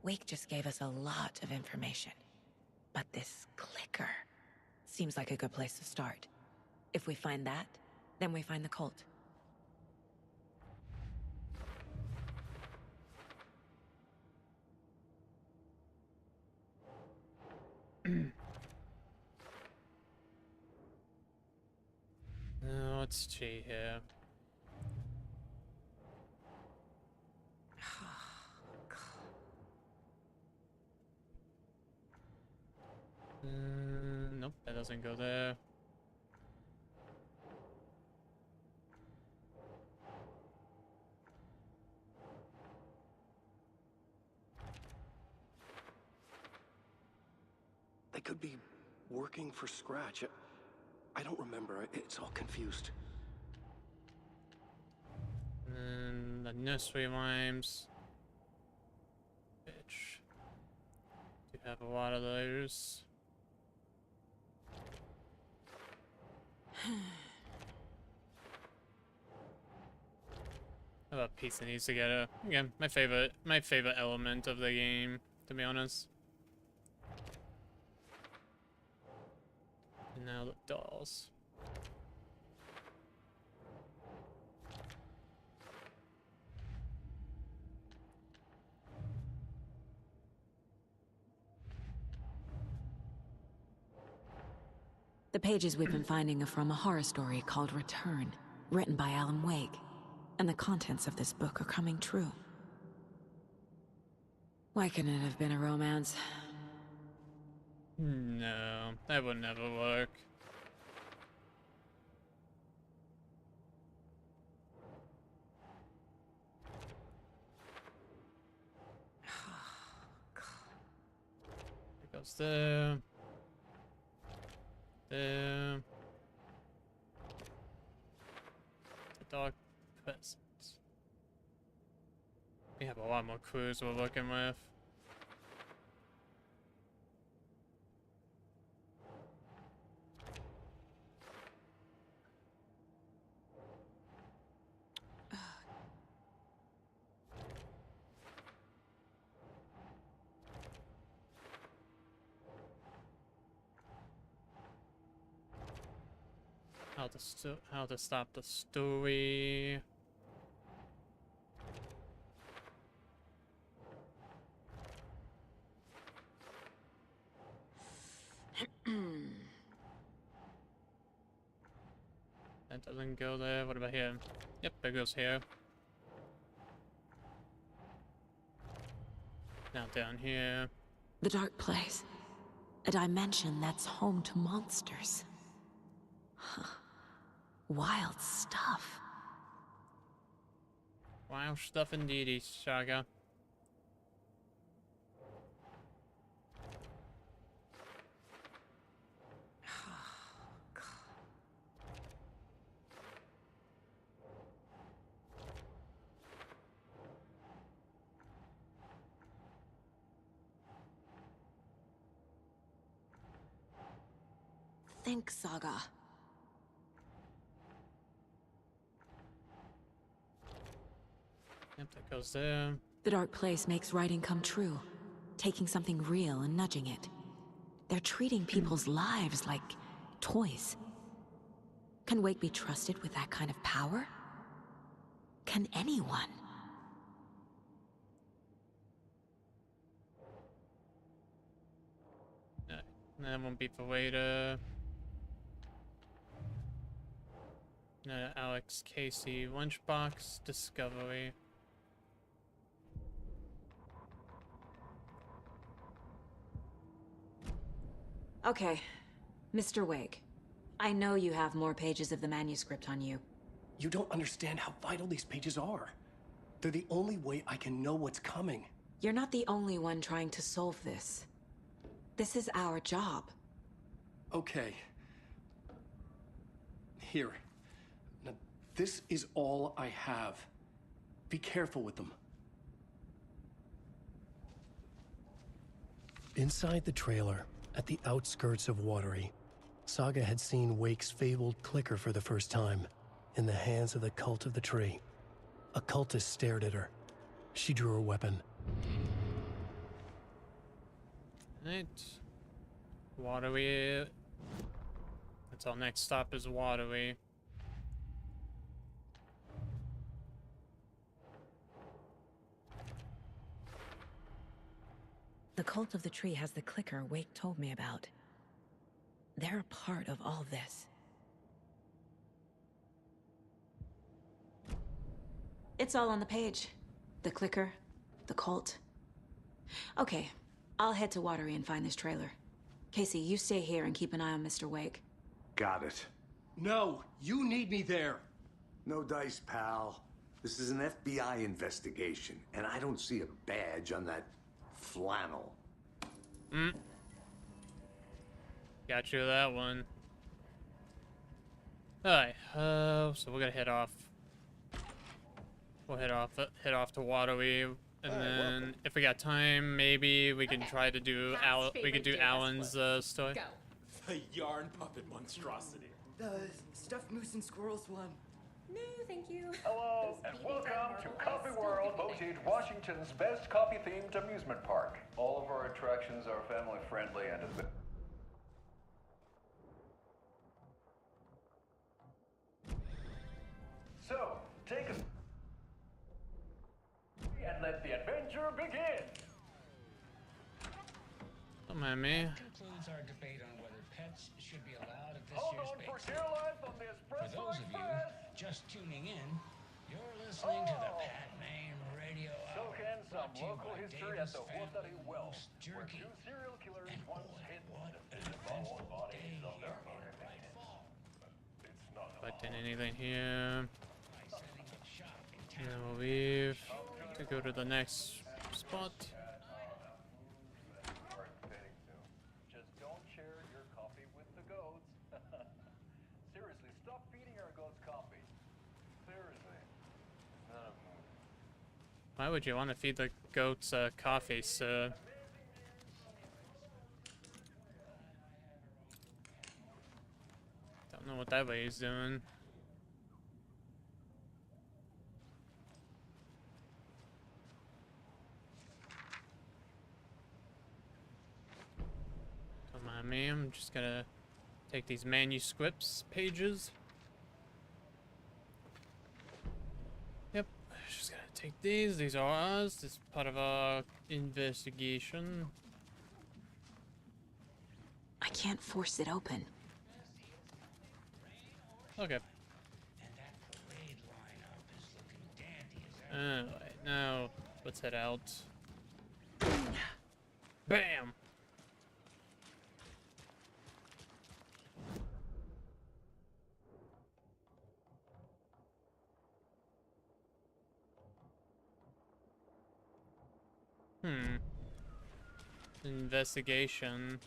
Wake just gave us a lot of information. But this clicker seems like a good place to start. If we find that, then we find the cult. Let's see here. Nope, that doesn't go there. They could be working for Scratch. I don't remember. It's all confused. And the nursery rhymes. Bitch. Do have a lot of those. How about piecing these together? Again, my favorite element of the game, to be honest. And now the dolls. The pages we've been finding are from a horror story called Return, written by Alan Wake. And the contents of this book are coming true. Why couldn't it have been a romance? No, that would never work. It goes there. There. The dark presence. We have a lot more crews we're working with. How to stop the story. That doesn't go there. What about here? Yep, it goes here. Now down here. The dark place. A dimension that's home to monsters. Huh. Wild stuff. Wild stuff indeed, Saga. think, Saga. Yep, that goes there. The dark place makes writing come true, taking something real and nudging it. They're treating people's lives like toys. Can Wake be trusted with that kind of power? Can anyone? No, that won't be for later. No, Alex Casey, Lunchbox, Discovery. Okay, Mr. Wake. I know you have more pages of the manuscript on you. You don't understand how vital these pages are. They're the only way I can know what's coming. You're not the only one trying to solve this. This is our job. Okay. Here. Now, this is all I have. Be careful with them. Inside the trailer, at the outskirts of Watery, Saga had seen Wake's fabled clicker for the first time, in the hands of the Cult of the Tree. A cultist stared at her. She drew her weapon. Right. Watery. That's our next stop is Watery. The Cult of the Tree has the clicker Wake told me about. They're a part of all this. It's all on the page. The clicker, the cult. Okay, I'll head to Watery and find this trailer. Casey, you stay here and keep an eye on Mr. Wake. Got it. No, you need me there. No dice, pal. This is an FBI investigation, and I don't see a badge on that flannel. Got you that one. Alright, so we're gonna head off. We'll head off to Watery, and then if we got time, maybe we can try to do Alan's story. The yarn puppet monstrosity. The stuffed moose and squirrels one. No, thank you. Hello, and welcome to Coffee World, voted Washington's best coffee-themed amusement park. All of our attractions are family-friendly and have been... So, take a... and let the adventure begin! Don't mind me. Concludes our debate on whether pets should be allowed at this Hold year's on bake for sale. Caroline from the For Espresso those of you Express. just tuning in, you're listening to the Pat Main Radio Soak Hour, in some brought to you local by history at Davis the Watery Family Well, Roast where Jerky. two serial killers And once boy, hid what the an eventful day bodies of their here in murdered Bright Fall. Collecting anything here. By setting up shop in And then town. we'll leave to go to the next spot. Just don't share your coffee with the goats. Seriously, stop feeding our goats coffee. Seriously. None of them. Why would you want to feed the goats coffee, sir? Don't know what that lady's doing. Don't mind me, I'm just gonna take these manuscripts pages. Yep, just gonna take these. These are ours. This is part of our investigation. I can't force it open. Okay. Alright, now let's head out. Bam! Investigation.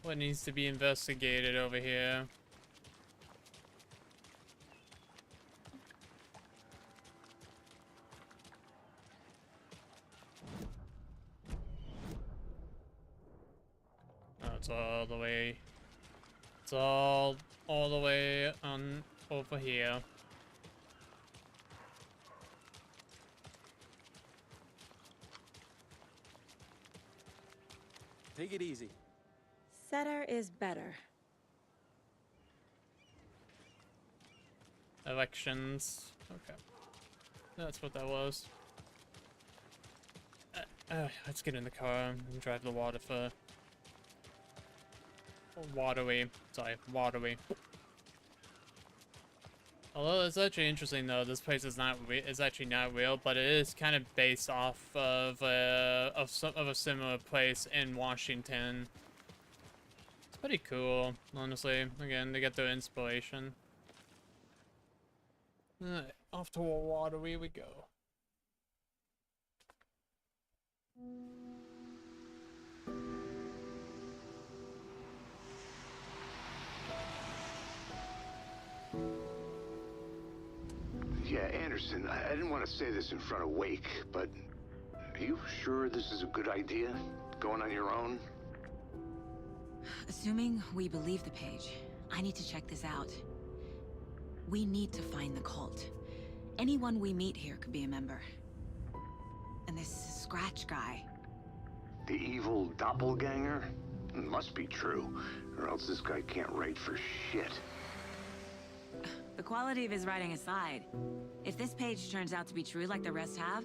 What needs to be investigated over here? Oh, It's all the way. It's all the way on over here. Take it easy. Setter is better. Elections. Okay. That's what that was. Let's get in the car and drive the water for... Waterway. Sorry, waterway. Although it's actually interesting though, this place is not it's actually not real, but it is kind of based off of a similar place in Washington. It's pretty cool, honestly. Again, they get their inspiration. Off to a waterway we go. Yeah, Anderson, I didn't want to say this in front of Wake, but are you sure this is a good idea? Going on your own? Assuming we believe the page, I need to check this out. We need to find the cult. Anyone we meet here could be a member. And this Scratch guy. The evil doppelganger? It must be true, or else this guy can't write for shit. The quality of his writing aside, if this page turns out to be true like the rest have,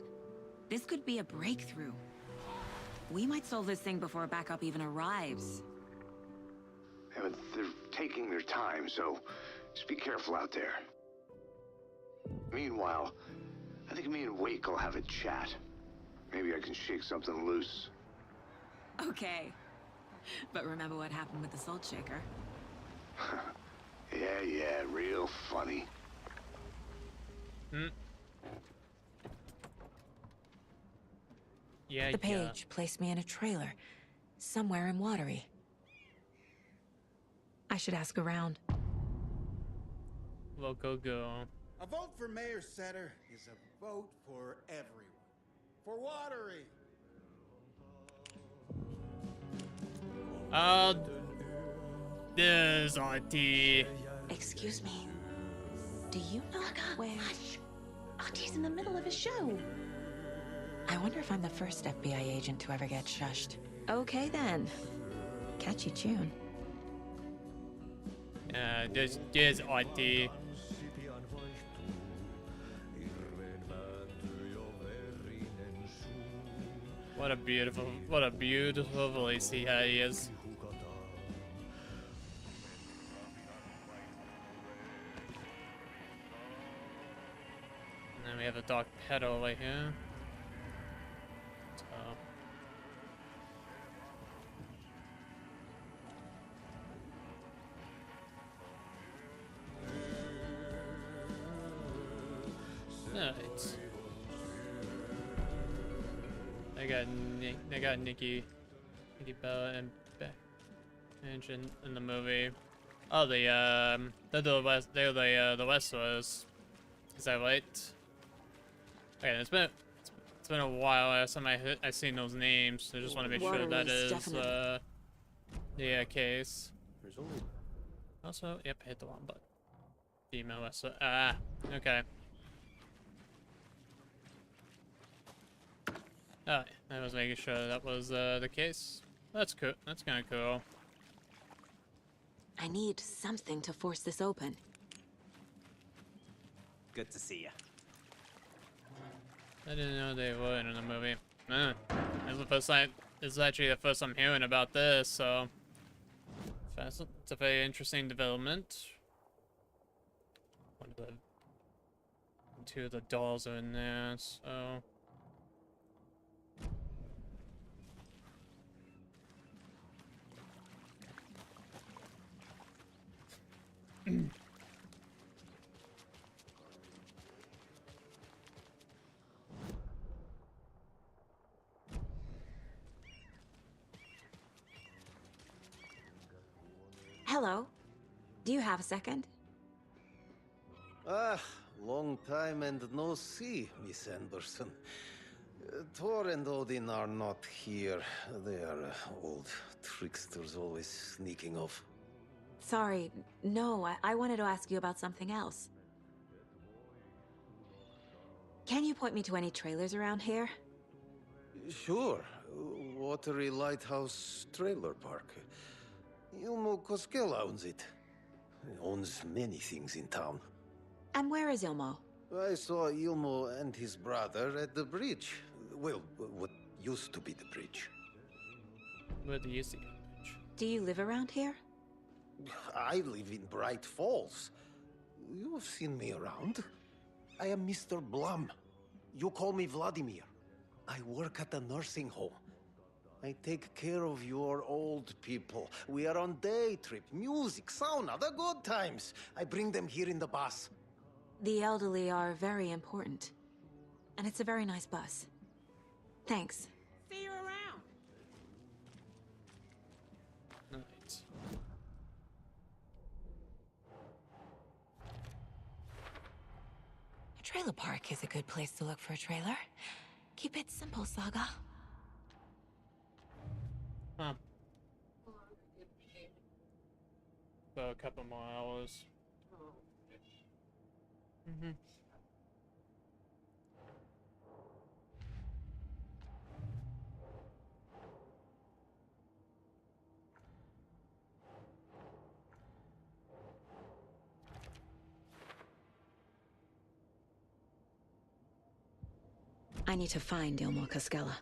this could be a breakthrough. We might solve this thing before backup even arrives. Yeah, but they're taking their time, so just be careful out there. Meanwhile, I think me and Wake will have a chat. Maybe I can shake something loose. Okay. But remember what happened with the Salt Shaker? Yeah, real funny. Yeah, the page placed me in a trailer, somewhere in Watery. I should ask around. Well, go. A vote for Mayor Setter is a vote for everyone. For Watery. There's RT. Excuse me. Do you know where... Hush! Artie's in the middle of a show. I wonder if I'm the first FBI agent to ever get shushed. Okay then. Catchy tune. There's RT. What a beautiful voice he is. And then we have a dark pedal right here. So. Alright. They got Nikki Bella and Beck in the movie. Oh, they're the Wrestlers. Is that right? Okay, it's been a while last time I seen those names. So I just want to make sure that is the case. Also, yep, hit the wrong button. Female Wrestler. Okay. Alright, I was making sure that was the case. That's cool. That's kind of cool. I need something to force this open. Good to see you. I didn't know they were in the movie. It's the first time. This is actually the first I'm hearing about this, so it's a very interesting development. Two of the dolls are in there, so. Hello. Do you have a second? Long time and no see, Miss Anderson. Thor and Odin are not here. They are old tricksters always sneaking off. Sorry, no, I wanted to ask you about something else. Can you point me to any trailers around here? Sure. Watery Lighthouse Trailer Park. Ilmo Koskela owns it. He owns many things in town. And where is Ilmo? I saw Ilmo and his brother at the bridge. Well, what used to be the bridge. Where do you see it? Do you live around here? I live in Bright Falls. You have seen me around. I am Mr. Blum. You call me Vladimir. I work at a nursing home. I take care of your old people. We are on day trip, music, sauna, the good times. I bring them here in the bus. The elderly are very important. And it's a very nice bus. Thanks. See you around. Right. A trailer park is a good place to look for a trailer. Keep it simple, Saga. Huh. So a couple more hours. Mm-hmm. I need to find Ilmo Koskela.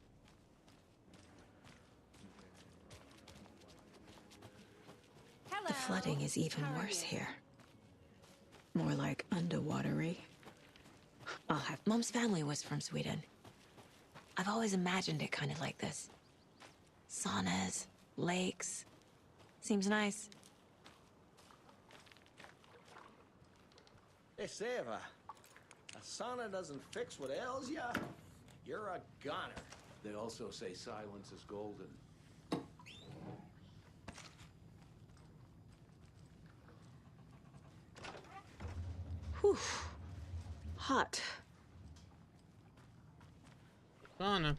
The flooding is even worse here. More like underwatery. I'll have... Mom's family was from Sweden. I've always imagined it kind of like this. Saunas, lakes. Seems nice. Hey, Seva. A sauna doesn't fix what ails ya. You're a goner. They also say silence is golden. Whew. Hot. Sauna.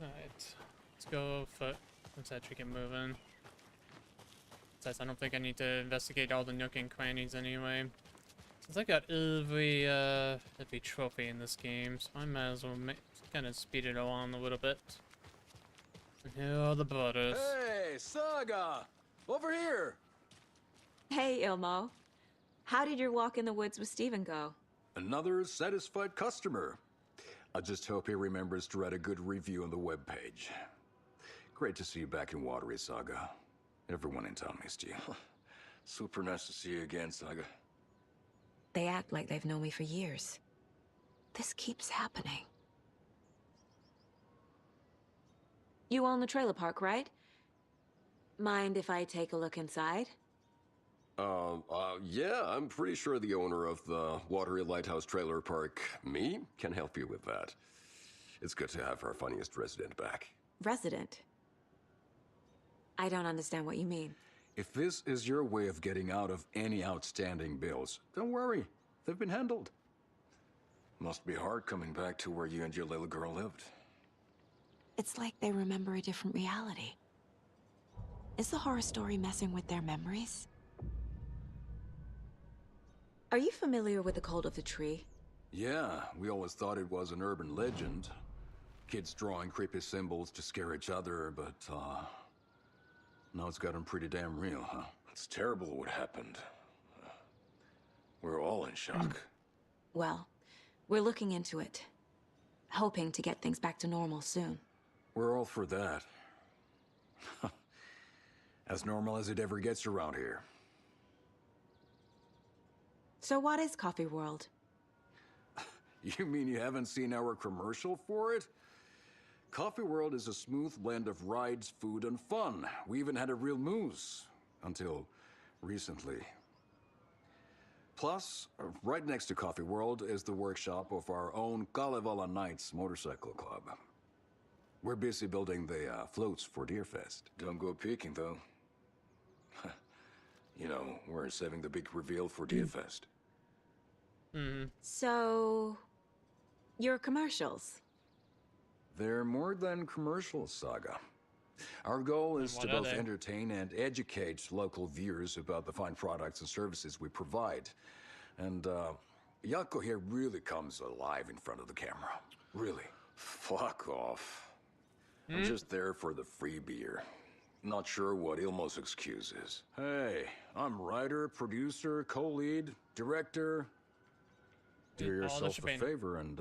Alright. Let's go foot. Let's actually get moving. Besides, I don't think I need to investigate all the nook and crannies anyway. Since I got every trophy in this game, so I might as well kind of speed it along a little bit. And here are the brothers. Hey, Saga! Over here! Hey, Ilmo. How did your walk in the woods with Steven go? Another satisfied customer. I just hope he remembers to write a good review on the webpage. Great to see you back in Watery, Saga. Everyone in town missed you. Super nice to see you again, Saga. They act like they've known me for years. This keeps happening. You own the trailer park, right? Mind if I take a look inside? Yeah, I'm pretty sure the owner of the Watery Lighthouse Trailer Park, me, can help you with that. It's good to have our funniest resident back. Resident? I don't understand what you mean. If this is your way of getting out of any outstanding bills, don't worry. They've been handled. Must be hard coming back to where you and your little girl lived. It's like they remember a different reality. Is the horror story messing with their memories? Are you familiar with the Cult of the Tree? Yeah, we always thought it was an urban legend. Kids drawing creepy symbols to scare each other, but, now it's gotten pretty damn real, huh? It's terrible what happened. We're all in shock. Well, we're looking into it. Hoping to get things back to normal soon. We're all for that. As normal as it ever gets around here. So what is Coffee World? You mean you haven't seen our commercial for it? Coffee World is a smooth blend of rides, food, and fun. We even had a real moose. Until recently. Plus, right next to Coffee World is the workshop of our own Kalevala Knights Motorcycle Club. We're busy building the floats for Deerfest. Don't go peeking, though. You know, we're saving the big reveal for Deerfest. So... Your commercials. They're more than commercials, Saga. Our goal is to both entertain and educate local viewers about the fine products and services we provide. And, Yako here really comes alive in front of the camera. Really. Fuck off. I'm just there for the free beer. Not sure what Ilmo's excuse is. Hey, I'm writer, producer, co-lead, director. Do yourself a favor and,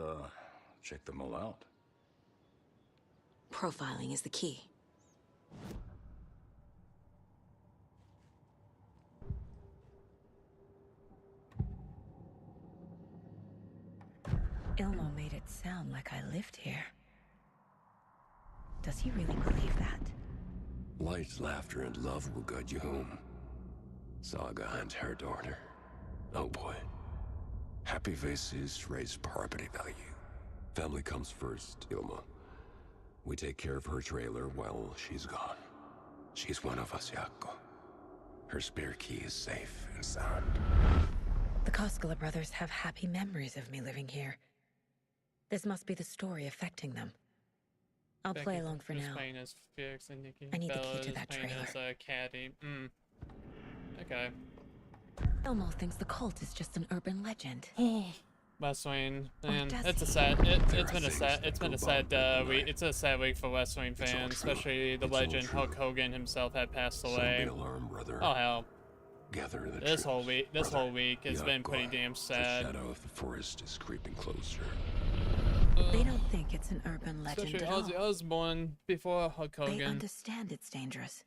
check them all out. Profiling is the key. Ilmo made it sound like I lived here. Does he really believe that? Light, laughter, and love will guide you home. Saga and her daughter. Oh boy. Happy faces raise property value. Family comes first, Ilma. We take care of her trailer while she's gone. She's one of us, Yako. Her spare key is safe and sound. The Koskela brothers have happy memories of me living here. This must be the story affecting them. I'll play along for now. As Felix and Nikki. I need the Bella key to that trailer. As, Caddy. Okay. Ilmo thinks the cult is just an urban legend. West Wing, man, it's a sad. It's been a sad week. It's a sad week for West Wing fans, especially the legend Hulk Hogan himself had passed away. Oh hell. This whole week has been pretty damn sad. The shadow of the forest is creeping closer. They don't think it's an urban legend Especially at all. Ozzy Osbourne before Hulk Hogan. They understand it's dangerous.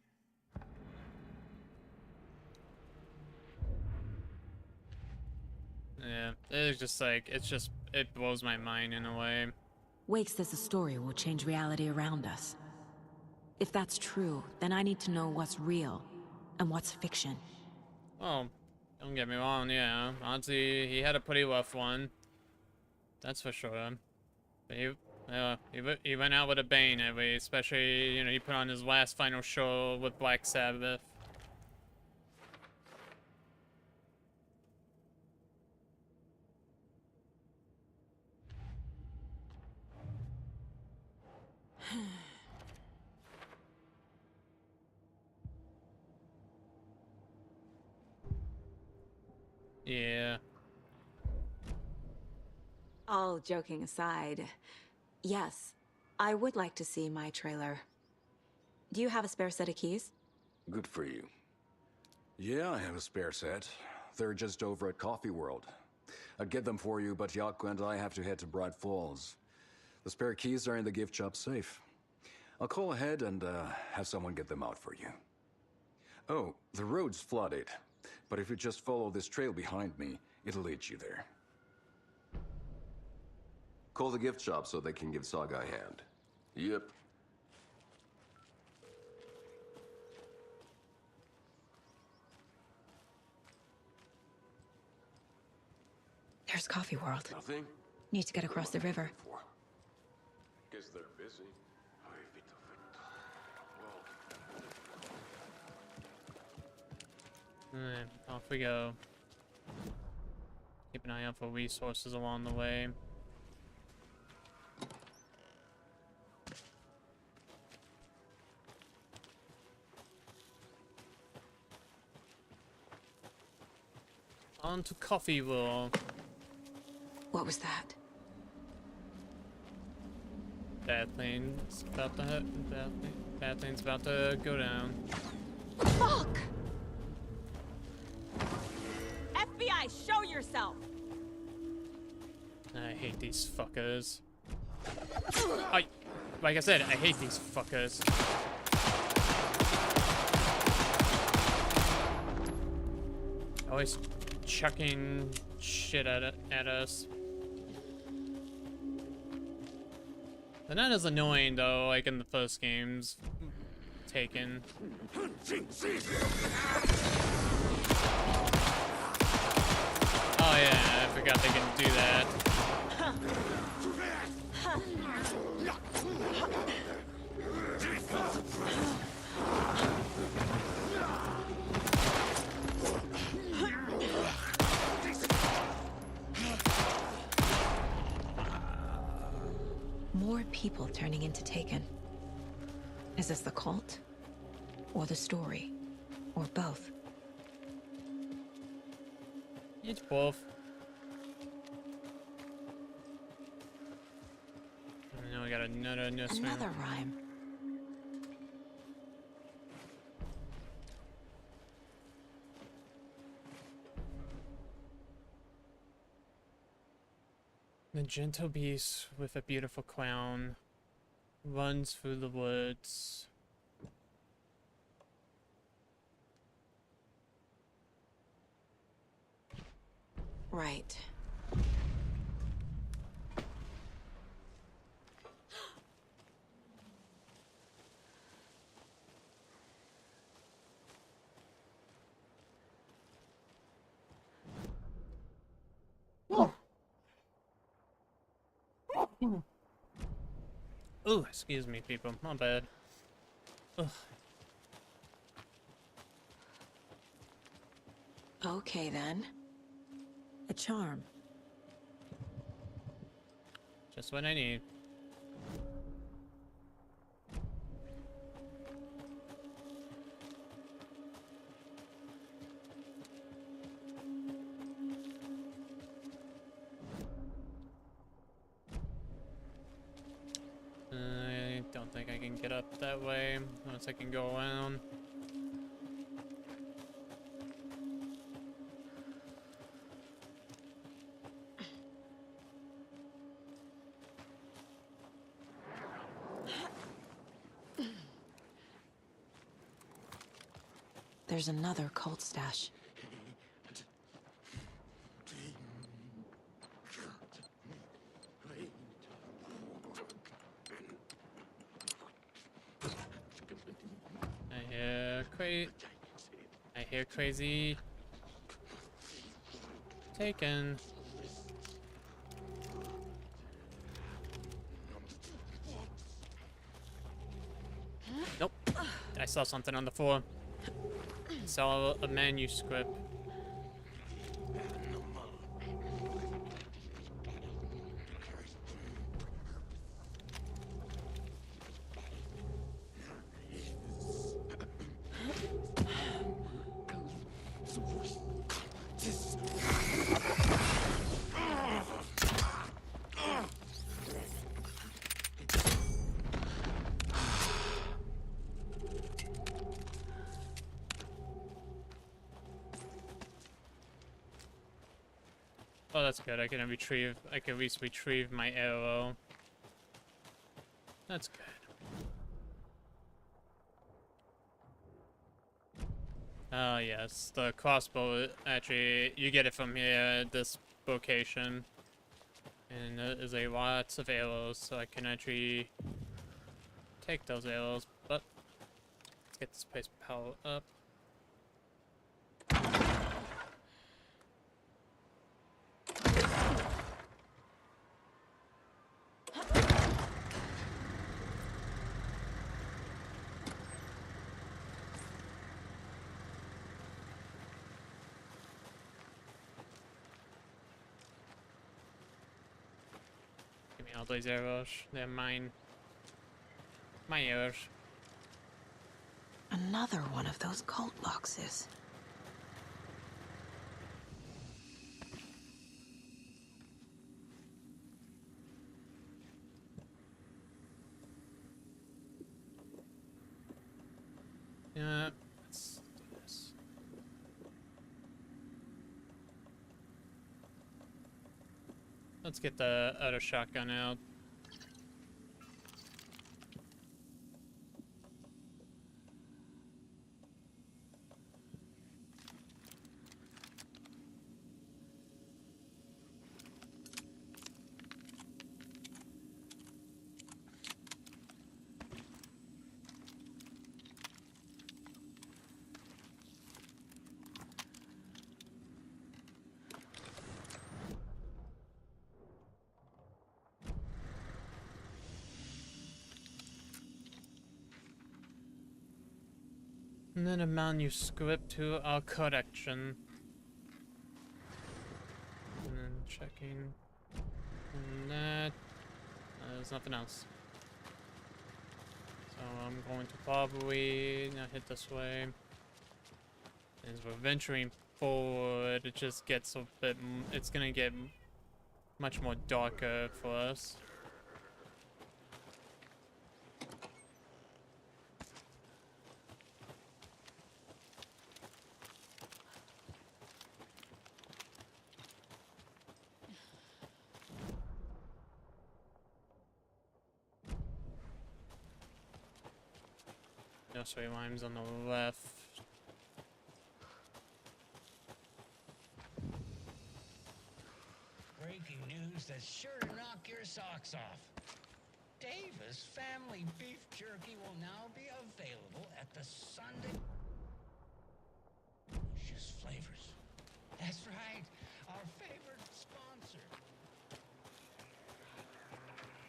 Yeah, it's just like, it blows my mind in a way. Wake says the story will change reality around us. If that's true, then I need to know what's real and what's fiction. Oh, don't get me wrong, yeah. Ozzy, he had a pretty rough one. That's for sure. But he went out with a bang, especially, you know, he put on his last final show with Black Sabbath. Yeah. All joking aside, yes, I would like to see my trailer. Do you have a spare set of keys? Good for you. Yeah, I have a spare set. They're just over at Coffee World. I'd get them for you, but Yako and I have to head to Bright Falls. The spare keys are in the gift shop safe. I'll call ahead and have someone get them out for you. Oh, the road's flooded, but if you just follow this trail behind me, it'll lead you there. Call the gift shop so they can give Saga a hand. Yep. There's Coffee World. Nothing? Need to get across the river. Guess they're busy. Alright, off we go. Keep an eye out for resources along the way. On to Coffee World. What was that? Bad thing's about to bad thing's about to go down. Fuck! FBI, show yourself! I hate these fuckers. Like I said, I hate these fuckers. Always chucking shit at us. They're not as annoying though, like in the first games. Taken. Oh yeah, I forgot they can do that. people turning into Taken. Is this the cult? Or the story? Or both? It's both. I know we got another rhyme. The gentle beast with a beautiful crown runs through the woods. Right. Oh, excuse me, people. My bad. Ugh. Okay, then. A charm. Just what I need. I don't think I can get up that way unless I can go around. There's another cult stash. I hear crazy Taken. Nope. I saw something on the floor. I saw a manuscript. Oh, that's good. I can at least retrieve my arrow. That's good. Oh, yes. The crossbow, actually, you get it from here, this location. And there's a lots of arrows, so I can actually take those arrows. But let's get this place powered up. Give me all those arrows. They're mine. My arrows. Another one of those cult boxes. Yeah, let's do this. Let's get the other shotgun out. And then a manuscript to our collection. And then checking on that. There's nothing else. So I'm going to probably not hit this way. As we're venturing forward, it just gets a bit. It's gonna get much more darker for us. Nursery rhymes on the left. Breaking news that's sure to knock your socks off. Davis Family Beef Jerky will now be available at the Sunday. Delicious flavors. That's right, our favorite sponsor.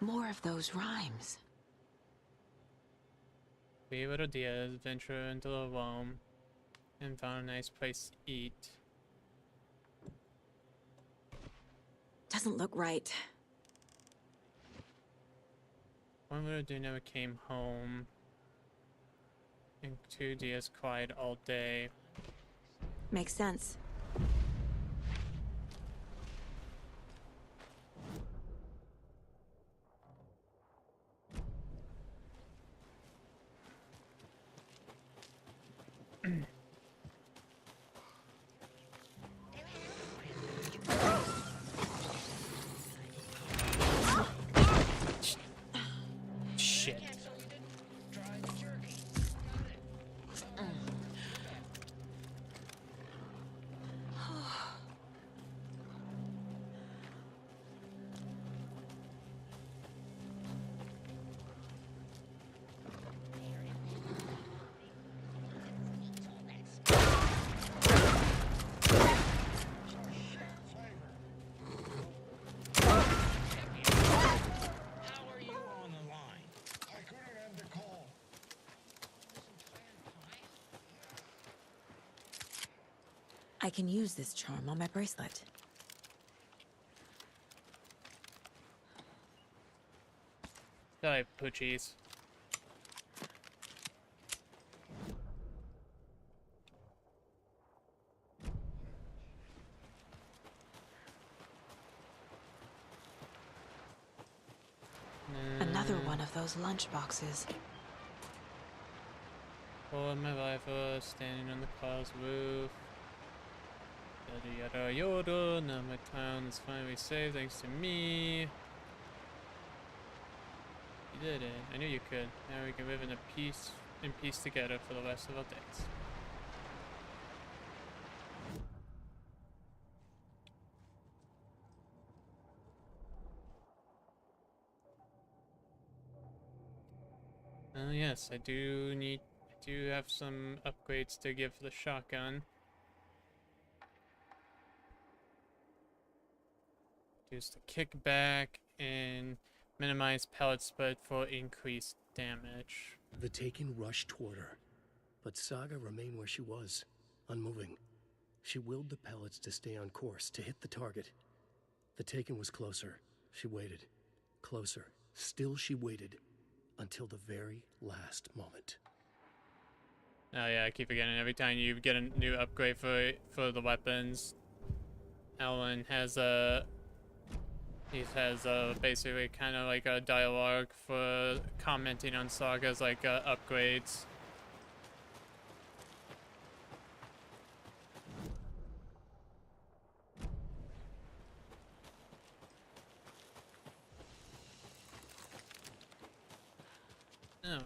More of those rhymes. We little Diaz venture into the room and found a nice place to eat. Doesn't look right. One little dude never came home. And 2 Diaz cried all day. Makes sense. Shit. I can use this charm on my bracelet. Die, poochies. Another one of those lunch boxes. For my rifle, standing on the car's roof. Yada yada yada, now my town is finally safe thanks to me. You did it. I knew you could. Now we can live in peace together for the rest of our days. Yes, I do have some upgrades to give the shotgun. Use the kickback and minimize pellet spread for increased damage. The Taken rushed toward her, but Saga remained where she was, unmoving. She willed the pellets to stay on course, to hit the target. The Taken was closer. She waited. Closer. Still she waited. Until the very last moment. Oh yeah, I keep forgetting. Every time you get a new upgrade for the weapons, Alan has basically kind of like a dialogue for commenting on Saga's like upgrades. Oh,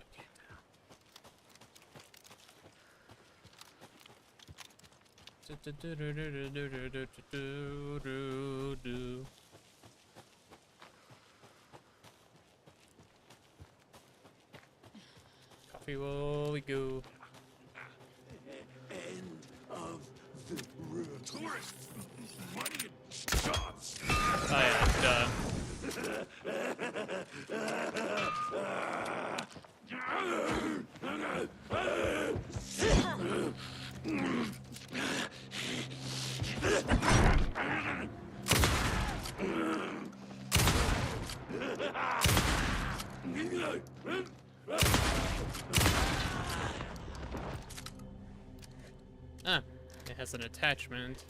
Coffee will we go. End of the road. Tourist! Money and jobs! Oh yeah, duh. Ah, it has an attachment.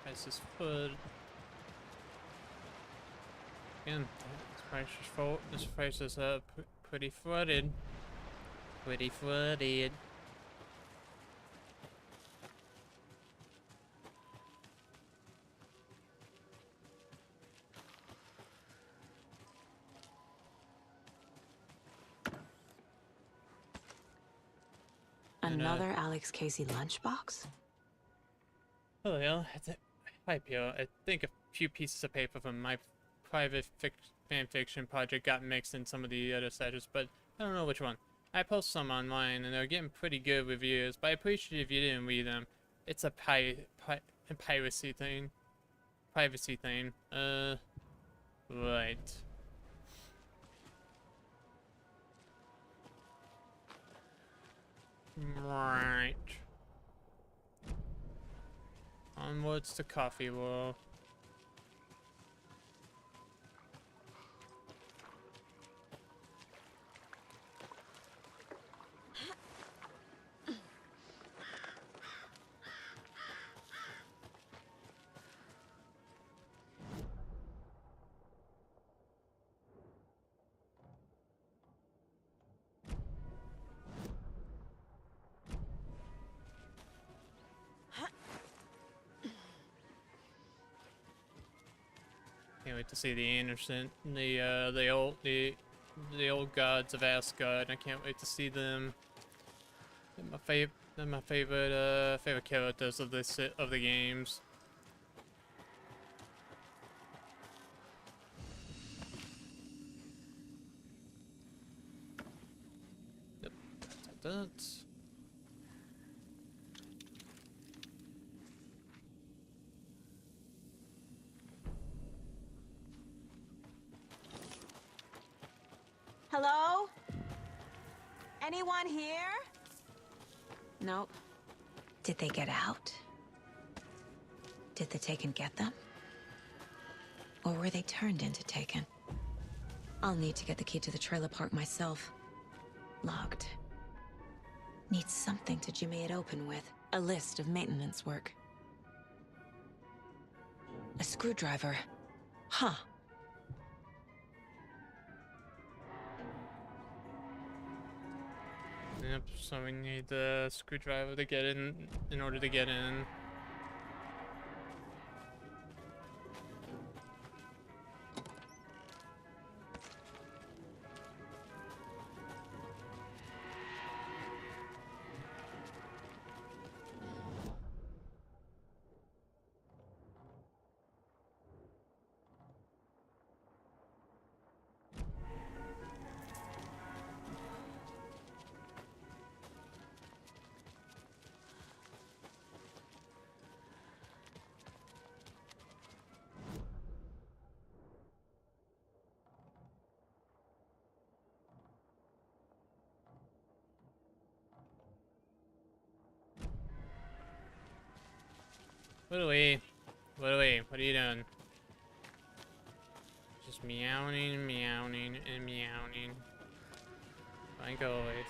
This is foot. Again, this place is pretty flooded. Pretty flooded. Another Alex Casey lunchbox? Oh well, I think a few pieces of paper from my private fan fiction project got mixed in some of the other stages, but I don't know which one. I post some online and they're getting pretty good reviews, but I appreciate if you didn't read them. It's a piracy thing. Privacy thing. Right. Right. Onwards to Coffee World. Can't wait to see the Anderson, the old gods of Asgard. I can't wait to see them. They're my favorite characters of the games. Yep, that's. Hello? Anyone here? Nope. Did they get out? Did the Taken get them? Or were they turned into Taken? I'll need to get the key to the trailer park myself. Locked. Need something to jimmy it open with. A list of maintenance work. A screwdriver. Huh. Yep, so we need the screwdriver to get in order to get in. What are you doing? Just meowing, meowing, and meowing. Like always.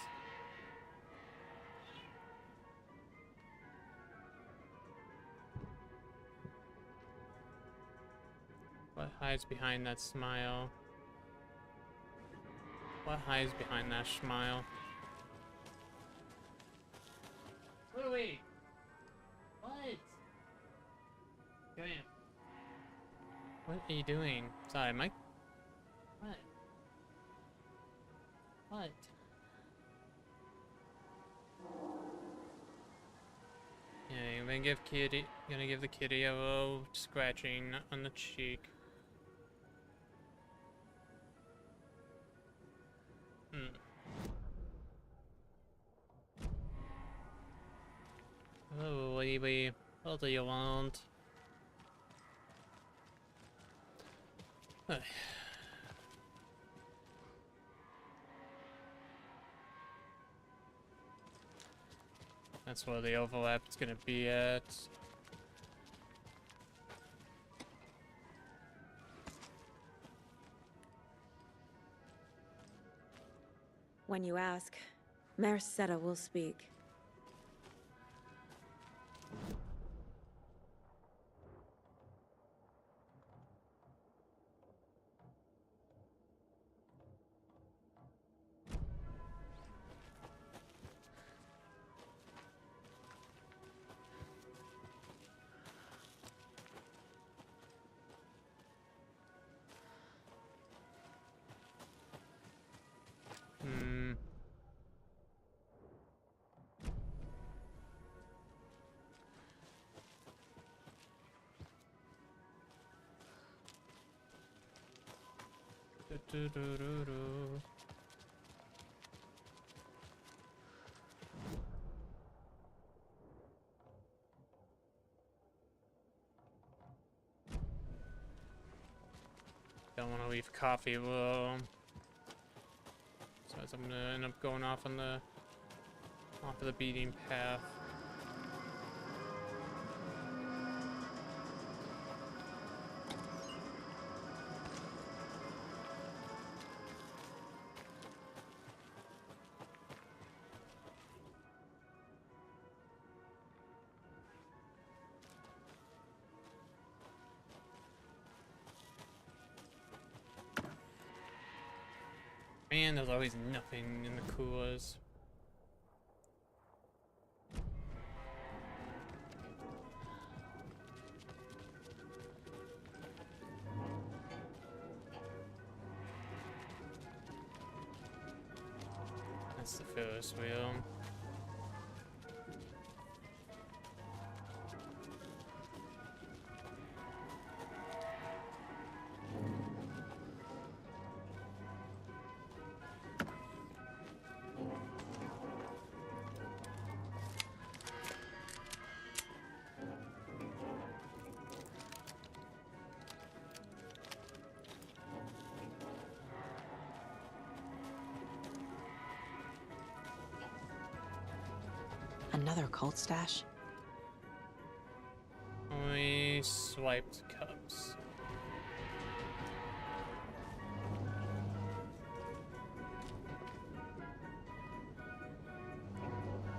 What hides behind that smile? What hides behind that smile? Louie! What? Come here. What are you doing? Sorry, Mike. What? What? Yeah, you're gonna give the kitty a little scratching on the cheek. Hmm. baby. What do you want? That's where the overlap is gonna be at. When you ask, Mayor Seta will speak. Don't want to leave coffee low. So I'm gonna end up going off of the beating path. Man, there's always nothing in the coolers. That's the Ferris wheel. Another cult stash? Only swiped cups.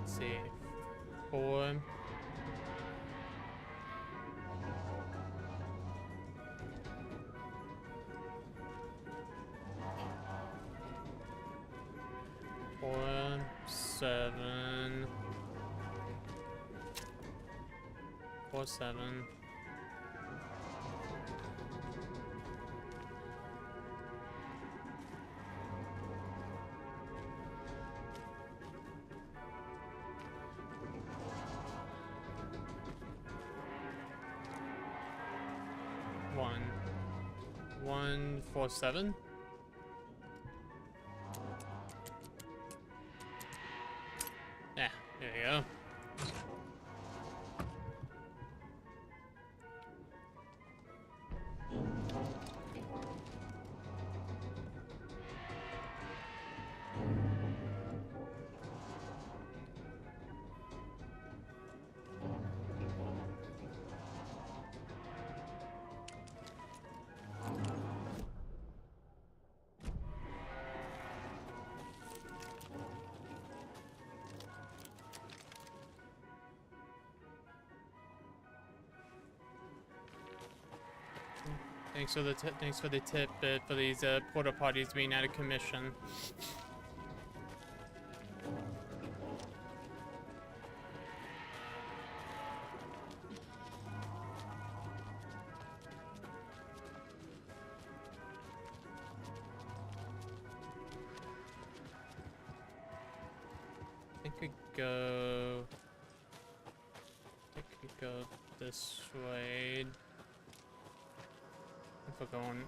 Let's see. 4. Four, 7. 4, 7. One, 4, 7. Yeah, there you go. Thanks for the tip for these porta potties being out of commission. I think I could go this way.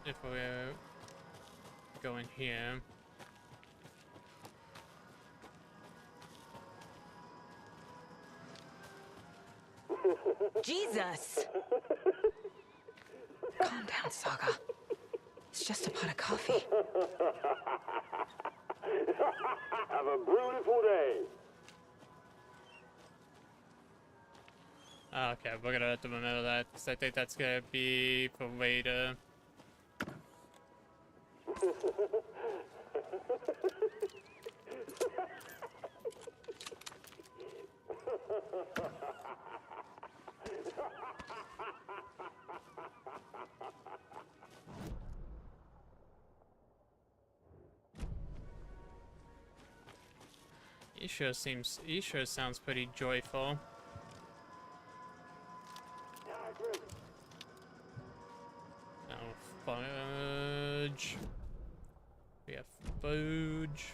If we're going here. Jesus! Calm down, Saga. It's just a pot of coffee. Have a beautiful day. Okay, we're gonna have to remember that, because I think that's gonna be for later. He sure sounds pretty joyful. Now, fudge. We have fudge.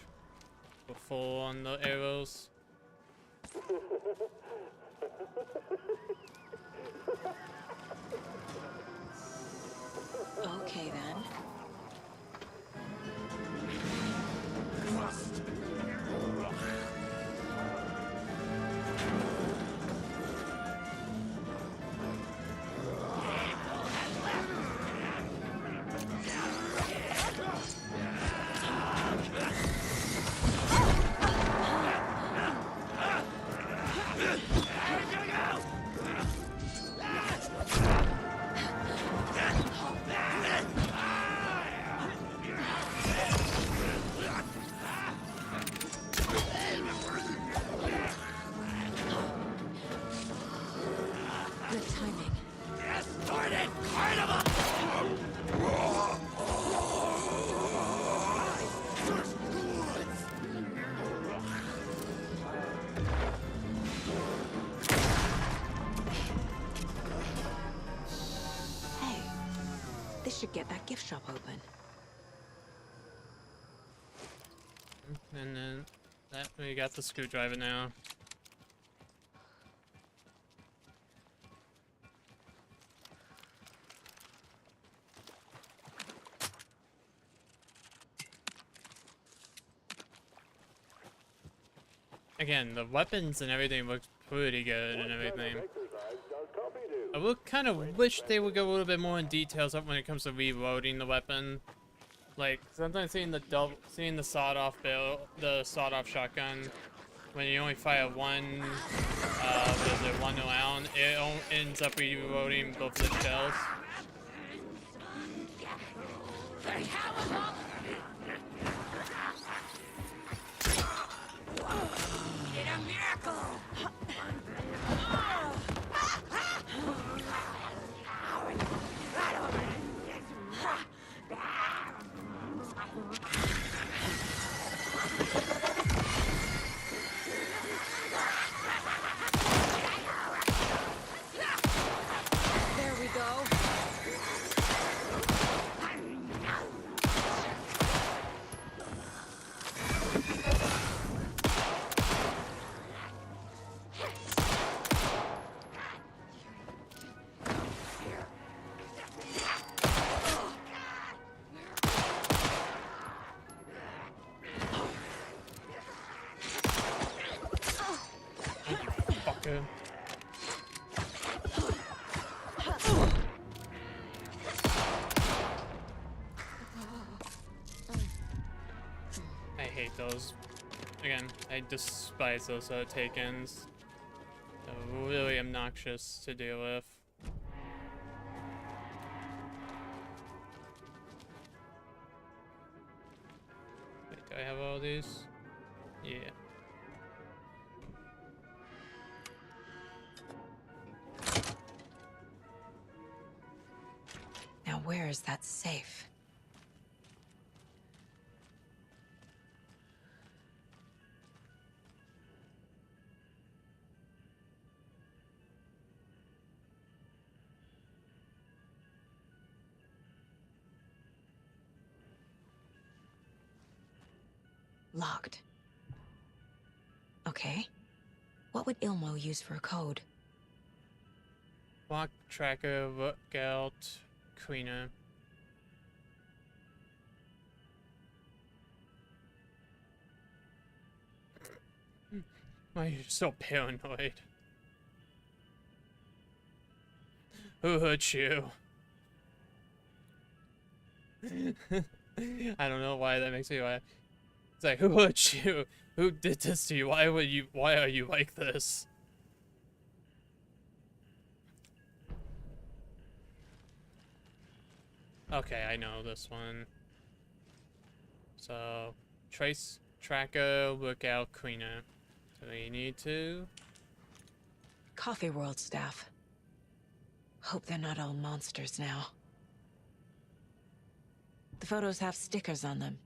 We're full on the arrows. Okay, then. Good timing. Distorted carnival! Hey, this should get that gift shop open. And then that we got the screwdriver now. Again, the weapons and everything looks pretty good and everything. I would kind of wish they would go a little bit more in details up when it comes to reloading the weapon. Like sometimes seeing the sawed-off shotgun, when you only fire one, one round, it ends up reloading both the shells. Get a miracle! There we go. Fucker. I hate those. Again, I despise those take-ins. They're really obnoxious to deal with. Wait, do I have all these? Yeah. Now where is that safe? Locked. Okay. What would Ilmo use for a code? Block, tracker, lookout, cleaner. Why are you so paranoid? Who hurt you? I don't know why that makes me laugh. It's like, who hurt you? Who did this to you? Why are you like this? Okay, I know this one. So, trace, tracker, lookout, cleaner. So we need to... Coffee World staff. Hope they're not all monsters now. The photos have stickers on them.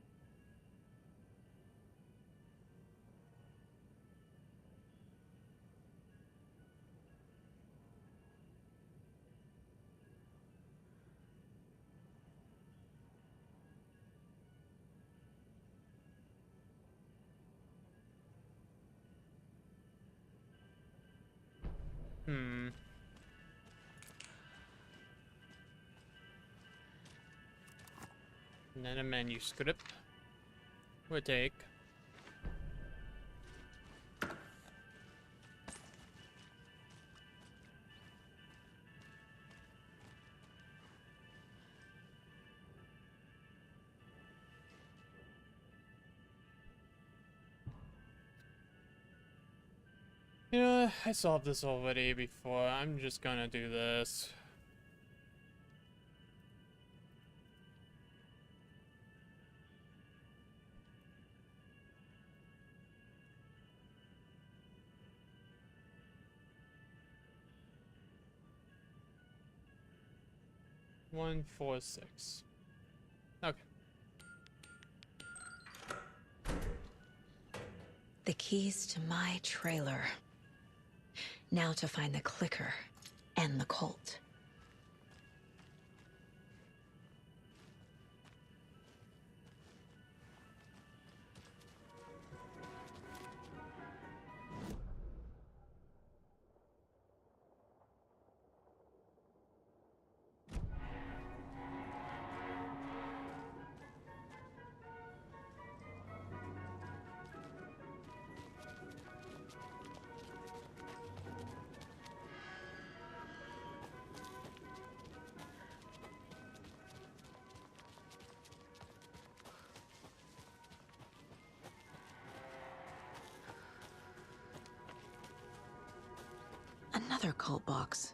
And then a manuscript. We'll take. You know, I solved this already before. I'm just gonna do this. One, 4, 6. Okay. The keys to my trailer. Now to find the clicker and the Colt. Another Colt box.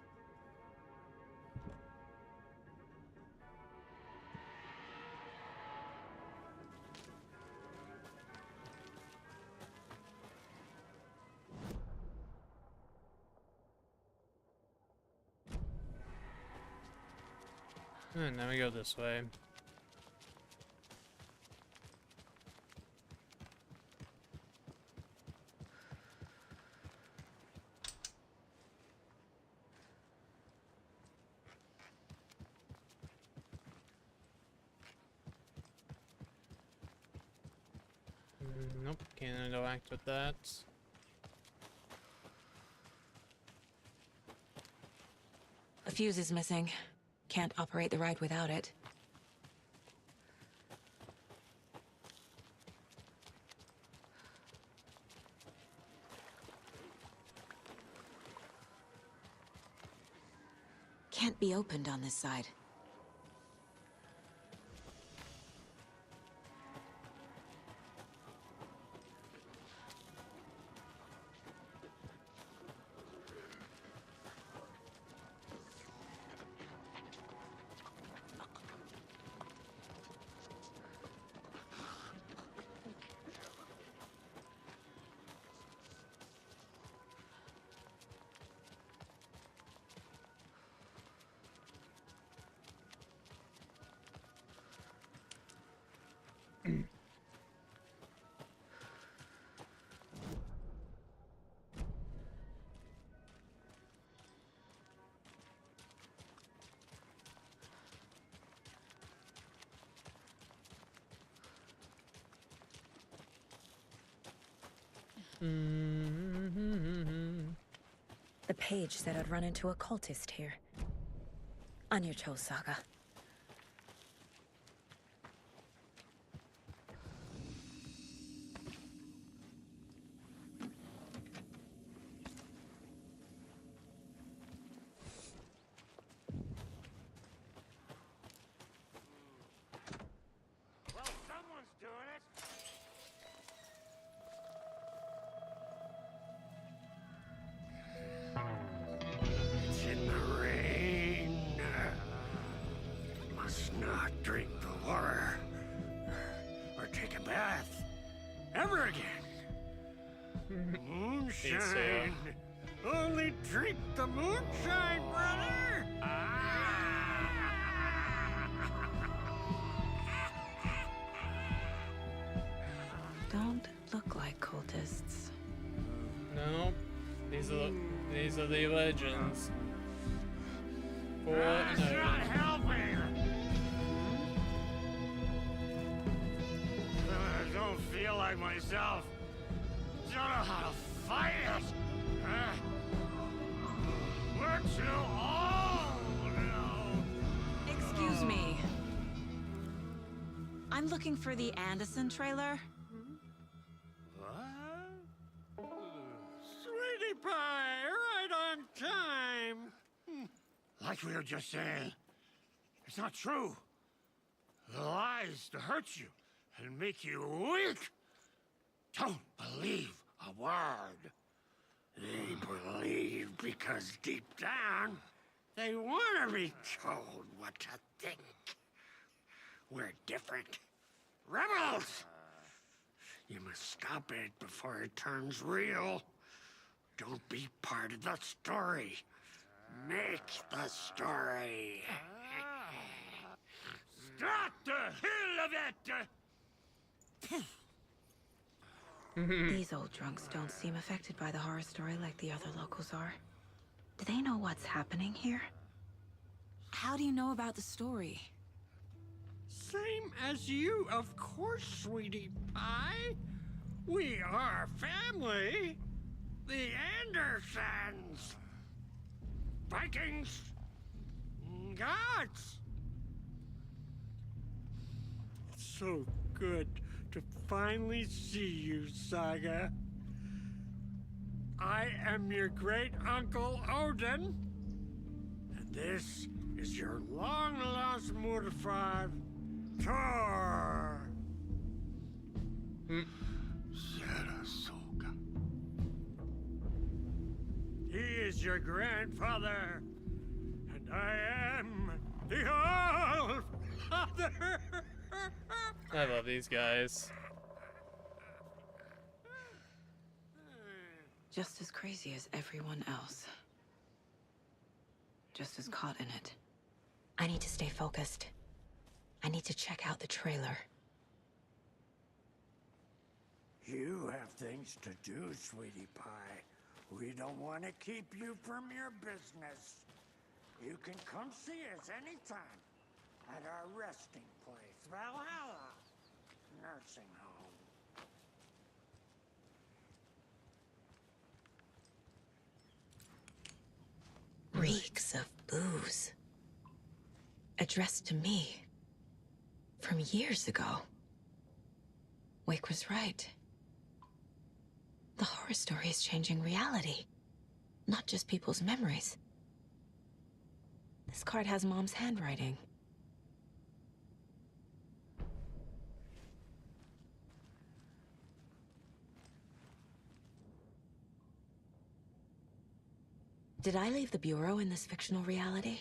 And then we go this way. Nope, can't interact with that. A fuse is missing. Can't operate the ride without it. Can't be opened on this side. The page said I'd run into a cultist here. On your Cho saga. here again. Moonshine. Only drink the moonshine, brother. Don't look like cultists. No, these are the legends. It's not helping. I don't feel like myself. Don't know how to fight it. We're too old now. Excuse me. I'm looking for the Anderson trailer. What? Sweetie pie, right on time. Like we were just saying, it's not true. The lies to hurt you and make you weak. Don't believe a word. They believe because deep down, they want to be told what to think. We're different. Rebels! You must stop it before it turns real. Don't be part of the story. Make the story. Start the hell of it! These old drunks don't seem affected by the horror story like the other locals are. Do they know what's happening here? How do you know about the story? Same as you, of course, sweetie pie. We are family. The Andersons. Vikings. Gods. So good to finally see you, Saga. I am your great uncle Odin. And this is your long-lost Murfrad, Thor. Sarasota. He is your grandfather, and I am the All-Father. I love these guys. Just as crazy as everyone else. Just as caught in it. I need to stay focused. I need to check out the trailer. You have things to do, sweetie pie. We don't want to keep you from your business. You can come see us anytime at our resting place, Valhalla Nursing Home. Reeks of booze. Addressed to me. From years ago. Wake was right. The horror story is changing reality. Not just people's memories. This card has Mom's handwriting. Did I leave the Bureau in this fictional reality?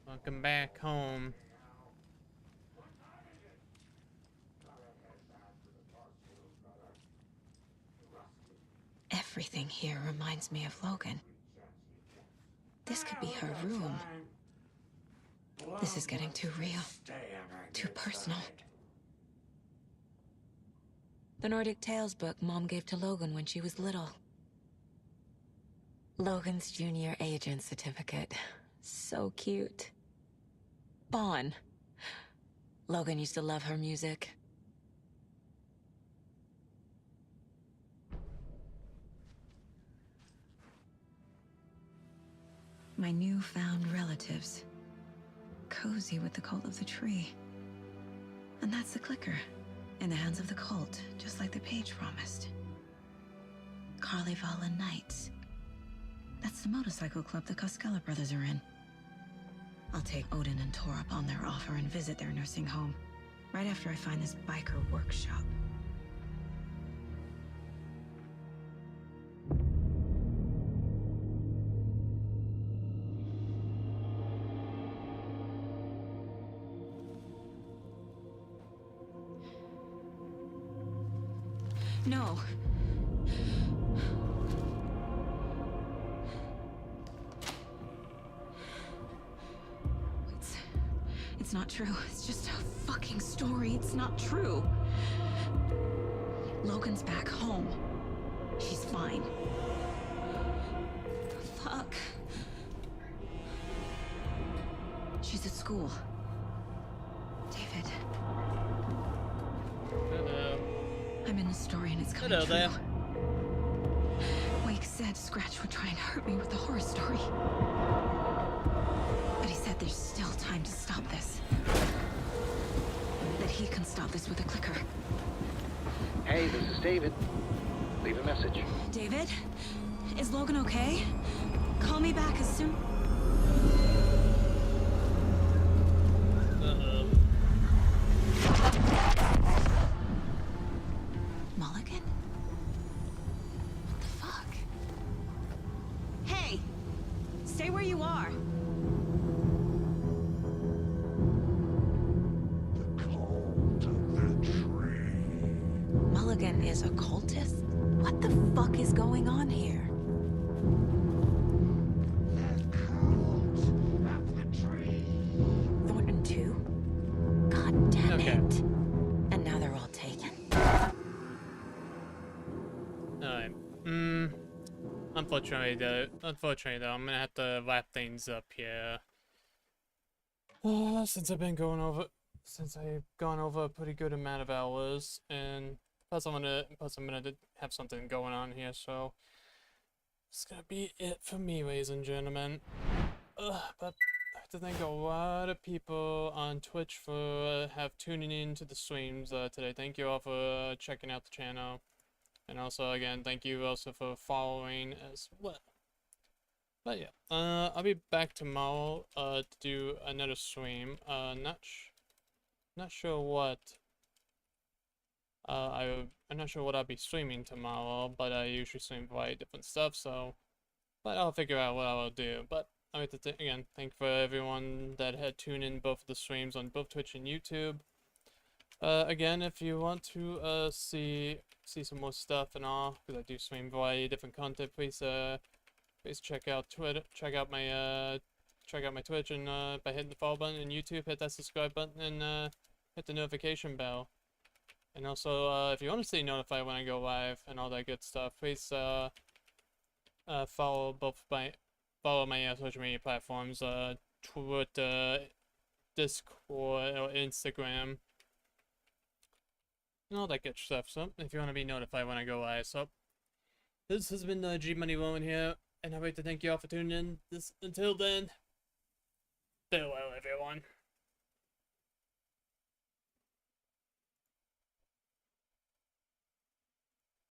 Welcome back home. Everything here reminds me of Logan. This could be her room. This is getting too real. Too personal. The Nordic Tales book Mom gave to Logan when she was little. Logan's junior agent certificate. So cute. Bon. Logan used to love her music. My newfound relatives. Cozy with the cult of the tree. And that's the clicker. In the hands of the cult, just like the page promised. Carlyvala Knights. That's the motorcycle club the Koskela brothers are in. I'll take Odin and Tor up on their offer and visit their nursing home. Right after I find this biker workshop. No. It's not true. It's just a fucking story. It's not true. Logan's back home. She's fine. Fuck. She's at school. David. Hello. I'm in the story and it's coming Hello true. there. Wake said Scratch would try and hurt me with the horror story. But he said there's still time to stop this. That he can stop this with a clicker. Hey, this is David. Leave a message. David? Is Logan okay? Call me back as soon... Mulligan? What the fuck? Hey! Stay where you are! Mulligan is a cultist? What the fuck is going on here? Thornton 2? God damn it. And now they're all taken. Alright. Unfortunately though, I'm gonna have to wrap things up here. Since I've gone over a pretty good amount of hours, and plus I'm gonna have something going on here, so it's gonna be it for me, ladies and gentlemen. But I have to thank a lot of people on Twitch for tuning in to the streams today. Thank you all for checking out the channel, and also again thank you also for following as well. But yeah, I'll be back tomorrow to do another stream. Not sure what I'm not sure what I'll be streaming tomorrow, but I usually stream quite different stuff, so but I'll figure out what I will do. But I mean, again, thank for everyone that had tuned in both of the streams on both Twitch and YouTube. Again, if you want to see some more stuff and all, because I do stream variety different content, please check out Twitter, check out my Twitch, and by hitting the follow button, and YouTube, hit that subscribe button, and hit the notification bell. And also, if you want to stay notified when I go live and all that good stuff, please follow my social media platforms, Twitter, Discord, or Instagram, and all that good stuff. So if you want to be notified when I go live. So this has been G Money Roman here, and I'd like to thank you all for tuning in. Until then, farewell everyone.